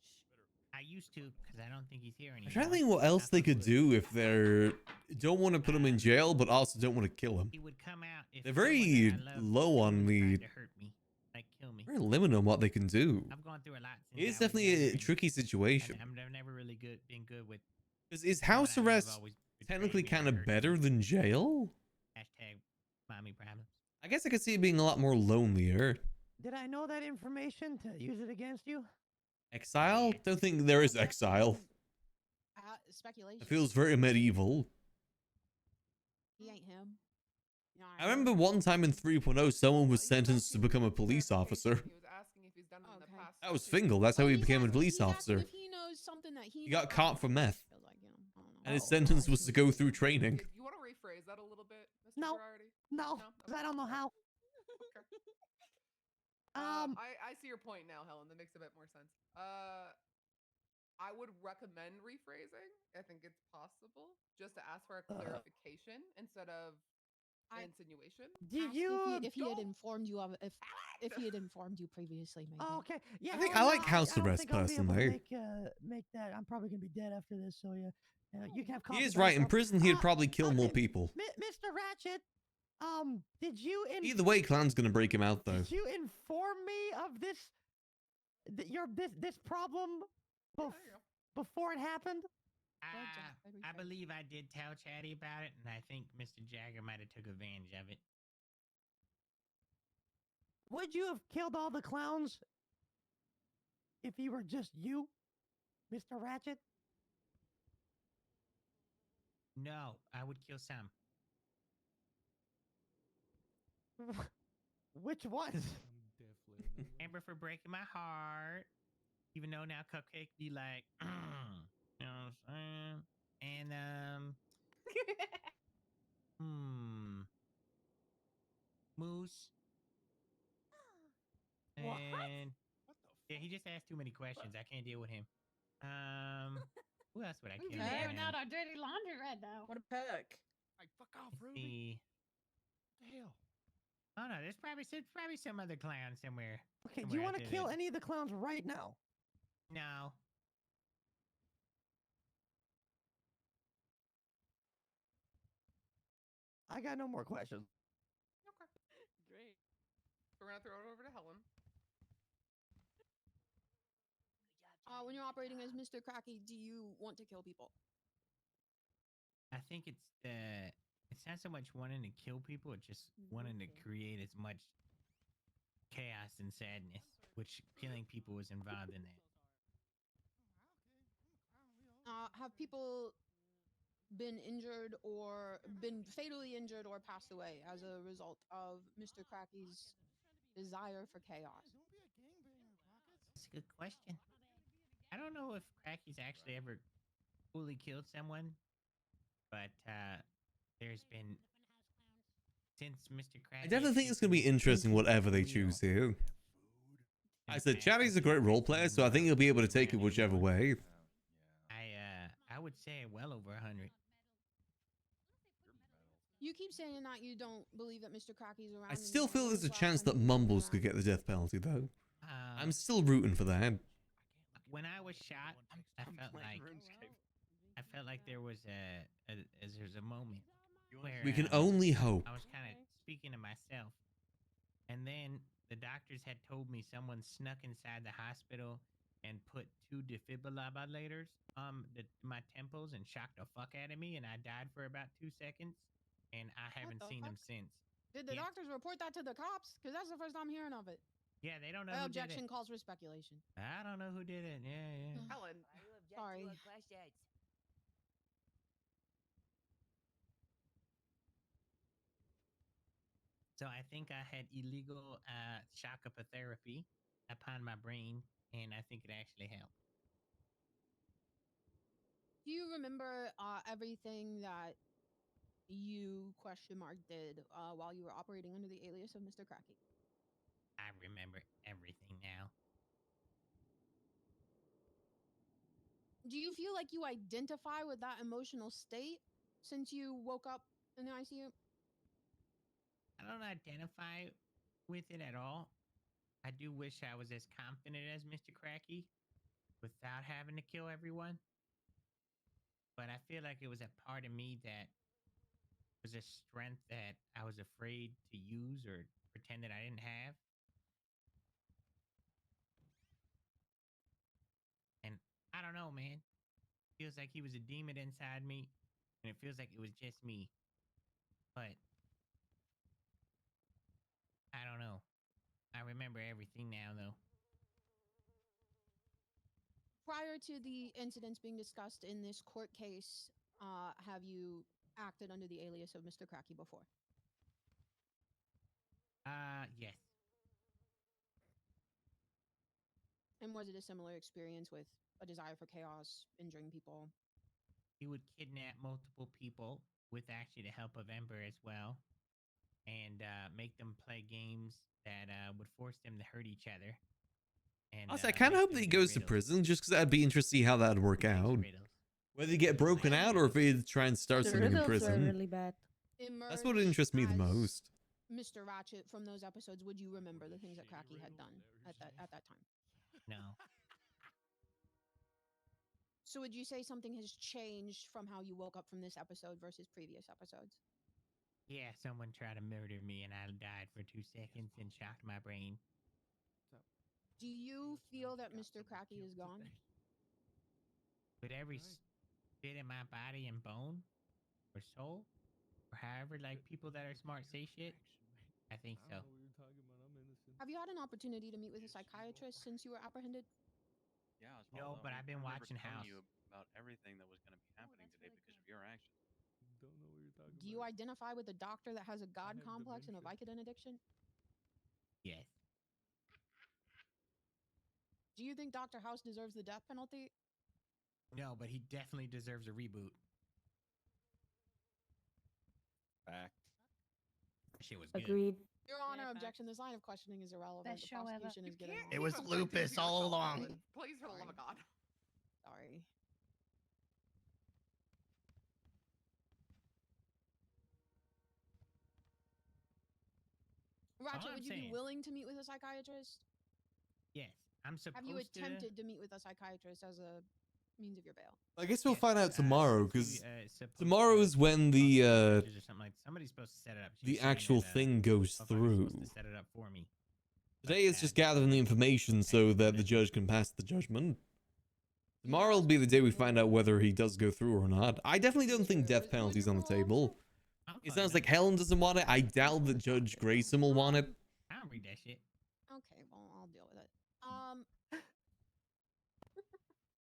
I used to, because I don't think he's here I'm anymore. trying to think what else they could do if they're don't want to put him in jail, but also don't want to kill him. He would come out if They're very low on the, to hurt me, like kill me. very limited on what they can do. I've gone through a lot. Since It's I was definitely younger, a tricky situation. and I've never really been good with. Because is someone house I love arrest always betrayed technically me or kind of hurt me. better than jail? Hashtag mommy problems. I guess I could see it being a lot more lonelier. Did I know that information to use it against you? Exile? Don't think there is exile. Speculation. It feels very medieval. He ain't him. You know, I remember one time in 3.0, someone was sentenced to become a police officer. He was asking if he's done it in the past. That was Fingal. That's how he became a police He's asking officer. if he knows something that He got knows. caught for meth. Feels like, you know, I don't know. And his sentence was to go through training. You want to rephrase that a little bit, Mr. No. Girardi? No, because I don't know how. Okay. I see your point now, Helen. That makes a bit more sense. I would recommend rephrasing. I think it's possible just to ask for a clarification instead of insinuation. Did Ask you? if he had informed you of if he had informed you previously, maybe. Oh, okay. Yeah. I think Helen, I like house don't arrest think I'll be able to personally. make that. I'm probably gonna be dead after this, so yeah. You can have. He is confidence. right. In prison, he'd probably kill more people. Mr. Ratchet, did you? Either way, Clan's gonna break him out, though. Did you inform me of this? This problem before it happened? I believe I did tell Chatty about it, and I think Mr. Jagger might have took advantage of it. Would you have killed all the clowns if he were just you, Mr. Ratchet? No, I would kill some. Which ones? Amber for breaking my heart. Even though now Cupcake be like, you know what I'm saying? And Moose. What? And yeah, he just asked too many questions. I can't deal with him. Who else would I We're kill? airing again? out our dirty laundry right now. What a peck. Hey, fuck off, Let's Ruby. see. What the hell? Oh no, there's probably some other clown somewhere. Okay, do you somewhere want out to there kill that- any of the clowns right now? No. I got no more questions. Great. We're gonna throw it over to Helen. When you're operating as Mr. Cracky, do you want to kill people? I think it's not so much wanting to kill people, it's just wanting to create as much chaos and sadness, which killing people was involved in that. Have people been injured or been fatally injured or passed away as a result of Mr. Cracky's desire for chaos? That's a good question. I don't know if Cracky's actually ever fully killed someone, but there's been since Mr. Cracky. I definitely think it's going to be interesting whatever they choose here. I said, Chatty's a great role player, so I think he'll be able to take it whichever way. I would say well over 100. You keep saying that you don't believe that Mr. Cracky's around. I still feel there's a chance that Mumbles could get the death penalty, though. Uh, I'm still rooting for that. When I was shot, I felt like there was a moment where We can only hope. I was kind of speaking to myself, and then the doctors had told me someone snuck inside the hospital and put 2 defibrillators my temples and shocked the fuck out of me, and I died for about 2 seconds, and I haven't the seen them fuck? since. Did the Yeah. doctors report that to the cops? Because that's the first I'm hearing of it. Yeah, they don't know who did Objection it. calls for speculation. I don't know who did it. Yeah. Helen. Sorry. So I think I had illegal shock therapy upon my brain, and I think it actually helped. Do you remember everything that you did while you were operating under the alias of Mr. Cracky? I remember everything now. Do you feel like you identify with that emotional state since you woke up in the ICU? I don't identify with it at all. I do wish I was as confident as Mr. Cracky without having to kill everyone. But I feel like it was a part of me that was a strength that I was afraid to use or pretend that I didn't have. And I don't know, man. Feels like he was a demon inside me, and it feels like it was just me. But I don't know. I remember everything now, though. Prior to the incidents being discussed in this court case, have you acted under the alias of Mr. Cracky before? Yes. And was it a similar experience with a desire for chaos, injuring people? He would kidnap multiple people with actually the help of Ember as well, and make them play games that would force them to hurt each other. And Also, I kind of hope that he goes to prison, just because I'd be interested to see how that'd work out. Whether he get broken out or if he'd try and start The something in riddles were prison. really bad. That's what interests me the most. Mr. Ratchet, from those episodes, would you remember the things that Cracky had done at that time? No. So would you say something has changed from how you woke up from this episode versus previous episodes? Yeah, someone tried to murder me and I died for 2 seconds and shocked my brain. Do you feel that Mr. Cracky is gone? With every bit in my body and bone or soul, or however, like people that are smart say shit, I think so. Have you had an opportunity to meet with a psychiatrist since you were apprehended? Yeah, I was No, but I've been watching telling House. you about everything that was going to be happening today because of your actions. Do you identify with a doctor that has a god complex and a Vicodin addiction? Yes. Do you think Dr. House deserves the death penalty? No, but he definitely deserves a reboot. Fact. Shit was good. Agreed. Your Honor, objection. This line of questioning is irrelevant. Best The show ever. prosecution is getting. It was lupus all along. Please, for the love of God. Sorry. Ratchet, would you be willing to meet with a psychiatrist? Yes, I'm supposed Have you attempted to meet with a psychiatrist as a means of your bail? I guess we'll find out tomorrow, because supposed tomorrow to- is when the or something like somebody's supposed to set it up. She was the saying actual that, thing goes motherfucker's through. supposed to set it up for me. Today is just gathering the information so that the judge can pass the judgment. Tomorrow will be the day we find out whether he does go through or not. I definitely don't think death penalty's on the table. It sounds like Helen doesn't want it. I doubt that Judge Grayson will want it. I don't read that shit. Okay, well, I'll deal with it.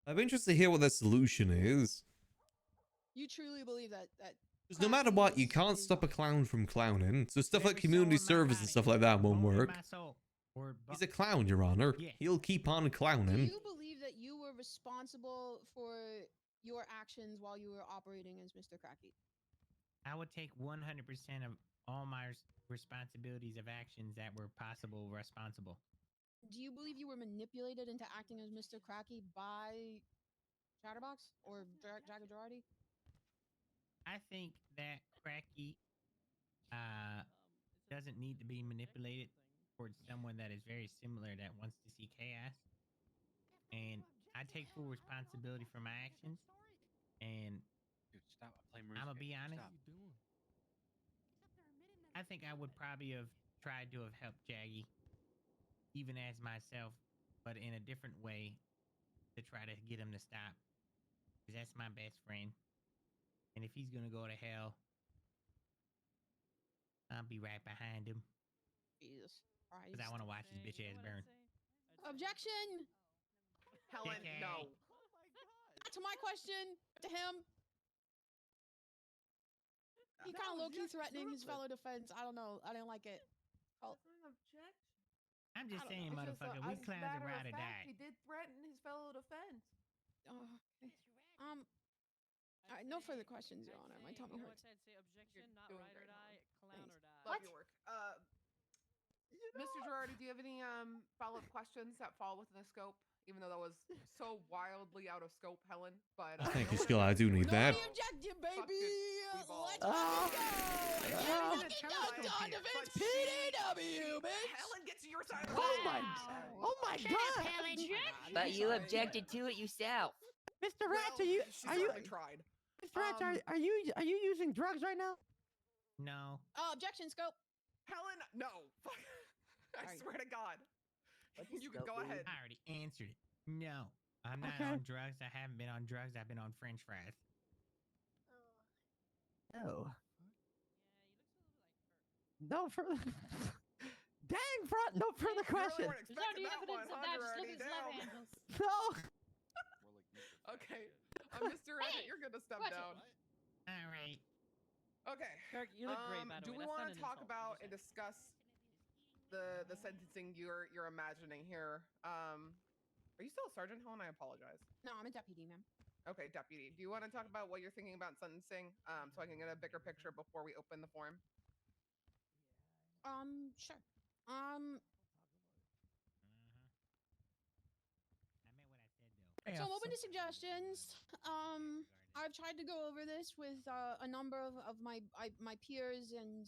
I'm interested to hear what their solution is. You truly believe that Because no matter what, you can't stop a clown from clowning. So stuff like community service and stuff like that won't work. He's a clown, Your Honor. He'll keep on do clowning. you believe that you were responsible for your actions while you were operating as Mr. Cracky? I would take 100% of all my responsibilities of actions that were possible responsible. Do you believe you were manipulated into acting as Mr. Cracky by Chatterbox or Jagger Girardi? I think that Cracky doesn't need to be manipulated towards someone that is very similar that wants to see chaos. And I take full responsibility for my actions. And Dude, stop playing I'm gonna be honest. Stop. I think I would probably have tried to have helped Jaggy, even as myself, but in a different way to try to get him to stop. Because that's my best friend. And if he's gonna go to hell, I'll be right behind him. Jesus Christ. Because I want to watch his bitch ass burn. Objection! Helen, Okay. no. Not to my question, to him. He kind of low-key threatening his fellow defense. I don't know. I didn't like it. Oh. I'm just I don't saying, know. motherfucker, we clowns are ride or die. He did threaten his fellow defense. Oh, okay. All right, no further questions, Your Honor. My tummy hurts. I'd say objection, not doing ride or great, die, clown or die. Love your work. Mr. Girardi, do you have any follow-up questions that fall within the scope? Even though that was so wildly out of scope, Helen. But Thank you, Skill. I do need that. Objective, baby! Let's Oh. fucking go! Yeah. Get done defense PDW, bitch! Helen gets your side of the Oh my God! But you objected to it yourself. Mr. Ratch, She certainly tried. Mr. Ratch, are you using drugs right now? No. Objection, scope. Helen, no. I swear to God. You can go ahead. I already answered it. No. I'm not Okay. on drugs. I haven't been on drugs. I've been on French fries. No. No further. Dang, no further question. There's already evidence of that. Just look at his left handles. No. Okay. Mr. Ratchet, you're going to step Ratchet. down. All right. Okay. Kirk, you look great, by the Do way. we That's want not to an talk insult. about and discuss the sentencing you're imagining here? Are you still a sergeant, Helen? I apologize. No, I'm a deputy, ma'am. Okay, deputy. Do you want to talk about what you're thinking about sentencing, so I can get a bigger picture before we open the form? Sure. So I'm open to suggestions. I've tried to go over this with a number of my peers and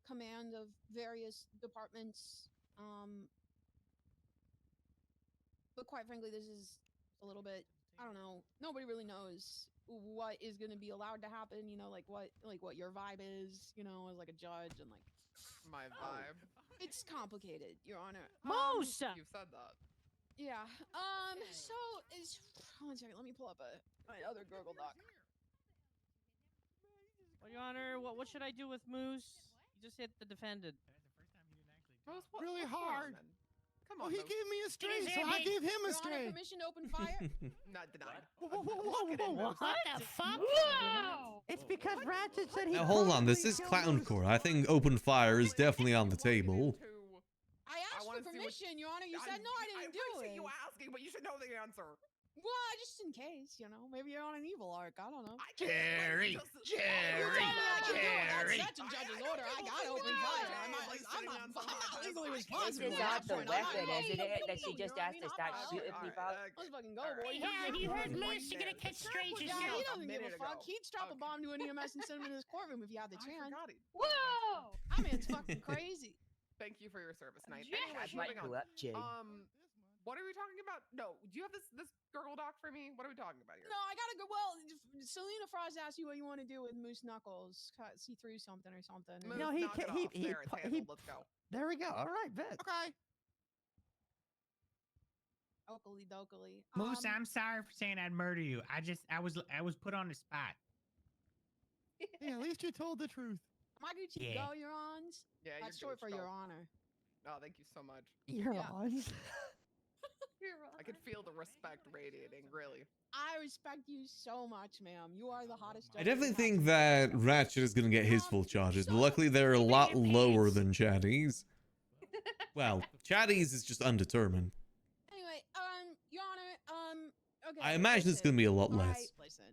command of various departments. But quite frankly, this is a little bit, I don't know. Nobody really knows what is going to be allowed to happen. You know, like what your vibe is. You know, as like a judge and like my vibe. It's complicated, Your Honor. Moose! You've said that. Yeah. So is 1 second. Let me pull up my other Google Doc. Well, Your Honor, what should I do with Moose? You just hit the defendant. Really hard. Come on. He Moose. gave me a stray, is so I heavy. gave him a Your Honor, stray. permission to open fire. Not denied. Whoa. What the fuck? Wow! It's because Ratchet said he. Now hold on, this probably is killed Clown Moose. Core. I think open fire is definitely on the table. I asked wanna asking see what- permission, Your Honor. You said no, I didn't do appreciate it. you asking, but you should know the answer. Well, just in case, you know, maybe you're on an evil arc. I don't know. Jerry, You told me I can do it. Jerry. That's such a judge's order. I gotta open fire. I'm not legally responsible. This is at not that the point. I'm not- weapon, isn't it? That you she know just what I asked mean? to I'm start not- shooting people. Let's fucking go, boy. Yeah, you heard Moose. You're gonna catch strangers Yeah, now. he doesn't give a minute fuck. ago. He'd strap a bomb to an EMS and send him in his courtroom if he had the chance. Whoa! That man's fucking crazy. Thank you for your service, Knight. Yeah, Anyways, That might moving go on. up, Jay. What are we talking about? No, do you have this gurgle doc for me? What are we talking about here? No, I gotta go. Well, Selena Frost asked you what you want to do with Moose Knuckles. See through something or something. Moose, No, he knock it ca- off. he- There, it's he- handled. Let's go. There we go. All right, bet. Okay. Oakley dokily. Moose, I'm sorry for saying I'd murder you. I was put on the spot. Hey, at least you told the truth. Maguchi Yeah. go, Your Honors. Yeah, That's you're short for good. Your Honor. Oh, thank you so much. You're Yeah. on. I could feel the respect radiating, really. I respect you so much, ma'am. You are the hottest. I judge definitely we've think had. that Ratchet is going to get his full charges, but luckily they're a lot lower than Chatty's. Well, Chatty's is just undetermined. Anyway, Your Honor, okay. I imagine it's going to be a lot less. Listen.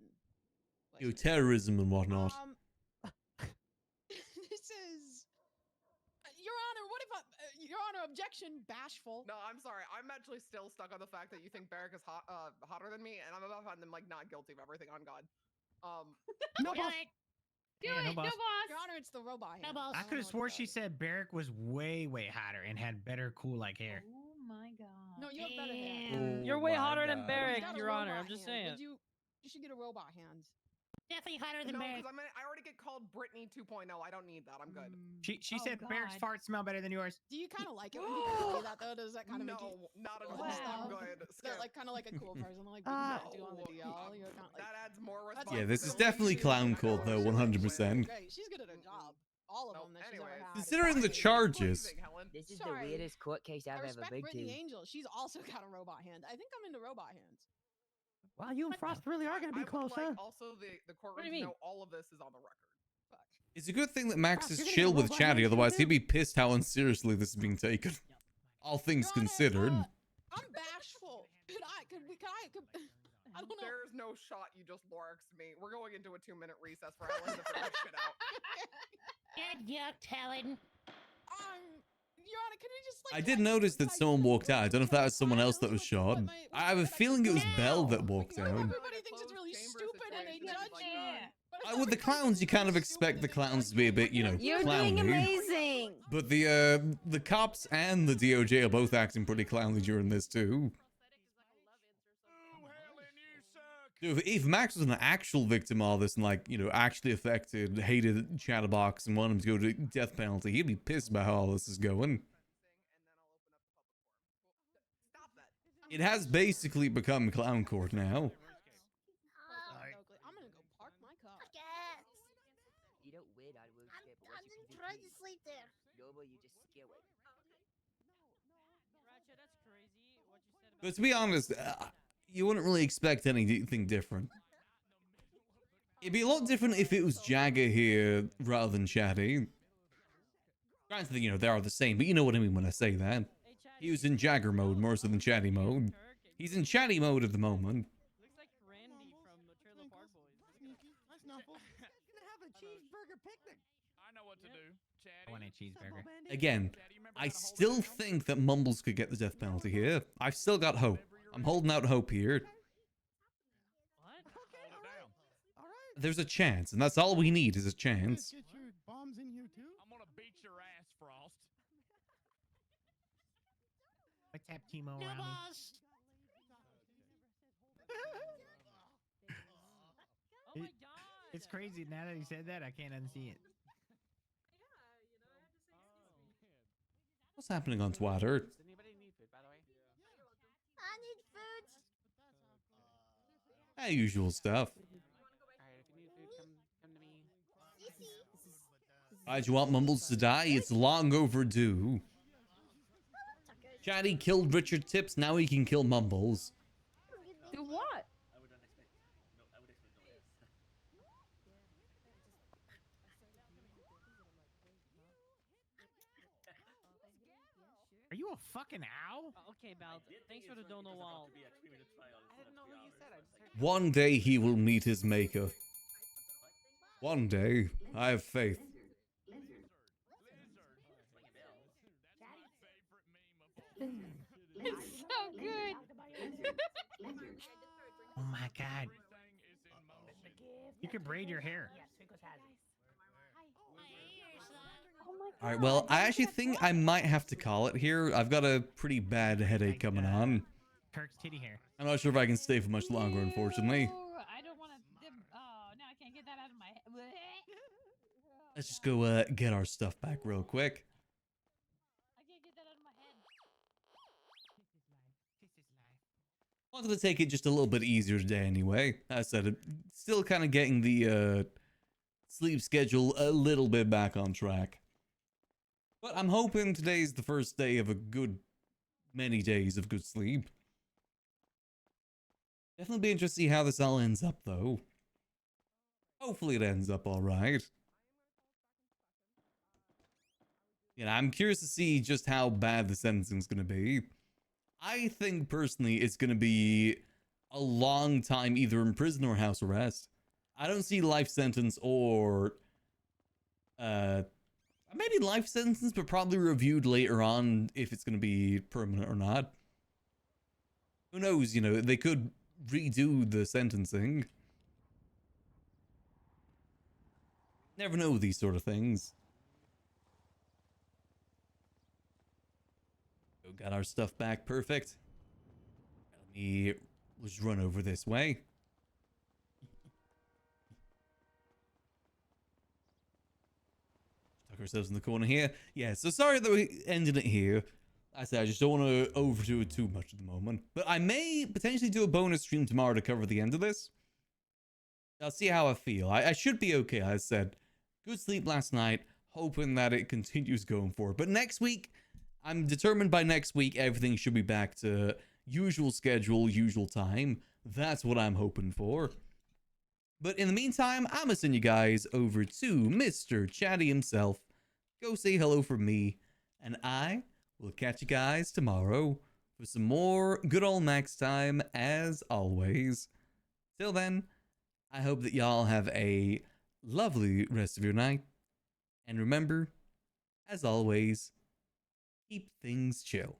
You know, terrorism and whatnot. This is. Your Honor, what if Your Honor, objection, bashful. No, I'm sorry. I'm actually still stuck on the fact that you think Barrick is hotter than me, and I'm about to find them like not guilty of everything on God. No, boss. No boss. Your Honor, it's the robot hand. I could have swore she said Barrick was way hotter and had better cool like hair. Oh my god. No, you have better hands. Oh You're way my hotter than God. Barrick, He's got a Your Honor. robot I'm just hand. saying. You should get a robot hand. Definitely hotter than No, Barrick. because I already get called Brittany 2.0. I don't need that. I'm good. She Oh, said Barrick's God. farts smell better than yours. Do you kind of like it when people say that though? Does that kind of make you? No, not at all. Wow. I'm good. Is that like kind of like a cool person, like we Uh, can do on the DL? You're kind of like. That adds more That's responsibility. Yeah, this is definitely clown court though, 100%. Great. She's good at her job. All of them that she's ever had. Considering the charges. This is Sorry. the weirdest court case I I've ever respect been Brittany to. Angel. She's also got a robot hand. I think I'm into robot hands. Wow, you and Frost really are going to be I would close, like huh? also the courtroom you to mean? know all of this is on the record. It's a good thing that Max Frost, is you're gonna chill get with robot Chatty, hands otherwise too? he'd be pissed how unseriously this is being taken. All things Your Honor, considered. I'm bashful. I don't know. There's no shot you just Loraxed me. We're going into a 2-minute recess for Helen to figure this shit out. Good yuck, Helen. Your Honor, can we just like? I did notice that someone walked out. I don't know if that was someone else that was shot. I have a feeling it was Belle that walked out. Everybody thinks it's really stupid and they judge you. With the clowns, you kind of expect the clowns to be a bit, you know, You're clowny. doing amazing. But the cops and the DOJ are both acting pretty clowny during this too. Dude, if Max was an actual victim of this and like, you know, actually affected, hated Chatterbox and wanted him to go to death penalty, he'd be pissed about how all this is going. It has basically become clown court now. I'm gonna go park my car. You don't win, I will escape. I'm trying to sleep there. No, but you just scare away. Ratchet, that's crazy. What you said about. But to be honest, you wouldn't really expect anything different. It'd be a lot different if it was Jagger here rather than Chatty. Granted, you know, they are the same, but you know what I mean when I say that. He was in Jagger mode more so than Chatty mode. He's in Chatty mode at the moment. Looks like Randy from the Trailer Park Boys. That's Snuffles. Gonna have a cheeseburger picnic. I know what to do. I want a cheeseburger. Again, I still think that Mumbles could get the death penalty here. I've still got hope. I'm holding out hope here. There's a chance, and that's all we need is a chance. Get your bombs in here too. I'm gonna beat your ass, Frost. What's up, Timo? No around me? boss. It's crazy. Now that he said that, I can't unsee it. What's happening on Twitter? I need food. Usual stuff. Alright, you want Mumbles to die? It's long overdue. Chatty killed Richard Tips, now he can kill Mumbles. Do what? Are you a fucking owl? Okay, Bal. Thanks for the dono wall. I didn't know who you said. I just heard. One day he will meet his maker. One day, I have faith. It's so good. Oh my god. You can braid your hair. All right, well, I actually think I might have to call it here. I've got a pretty bad headache coming on. Kirk's kitty hair. I'm not sure if I can stay for much longer, unfortunately. I don't want to. Oh, no, I can't get that out of my head. Let's just go get our stuff back real quick. I can't get that out of my head. Wanted to take it just a little bit easier today anyway. As I said, still kind of getting the sleep schedule a little bit back on track. But I'm hoping today's the first day of a good many days of good sleep. Definitely be interested to see how this all ends up, though. Hopefully it ends up all right. Yeah, I'm curious to see just how bad the sentencing's going to be. I think, personally, it's going to be a long time either in prison or house arrest. I don't see life sentence or... maybe life sentence, but probably reviewed later on if it's going to be permanent or not. Who knows, you know, they could redo the sentencing. Never know these sort of things. So got our stuff back, perfect. Let's run over this way. Tuck ourselves in the corner here. Yeah, so sorry that we ended it here. I said I just don't want to overdo it too much at the moment. But I may potentially do a bonus stream tomorrow to cover the end of this. I'll see how I feel. I should be okay, as I said. Good sleep last night. Hoping that it continues going forward. But next week, I'm determined by next week everything should be back to usual schedule, usual time. That's what I'm hoping for. But in the meantime, I'm gonna send you guys over to Mr. Chatty himself. Go say hello from me. And I will catch you guys tomorrow for some more good old Max time as always. Till then, I hope that y'all have a lovely rest of your night. And remember, as always, keep things chill.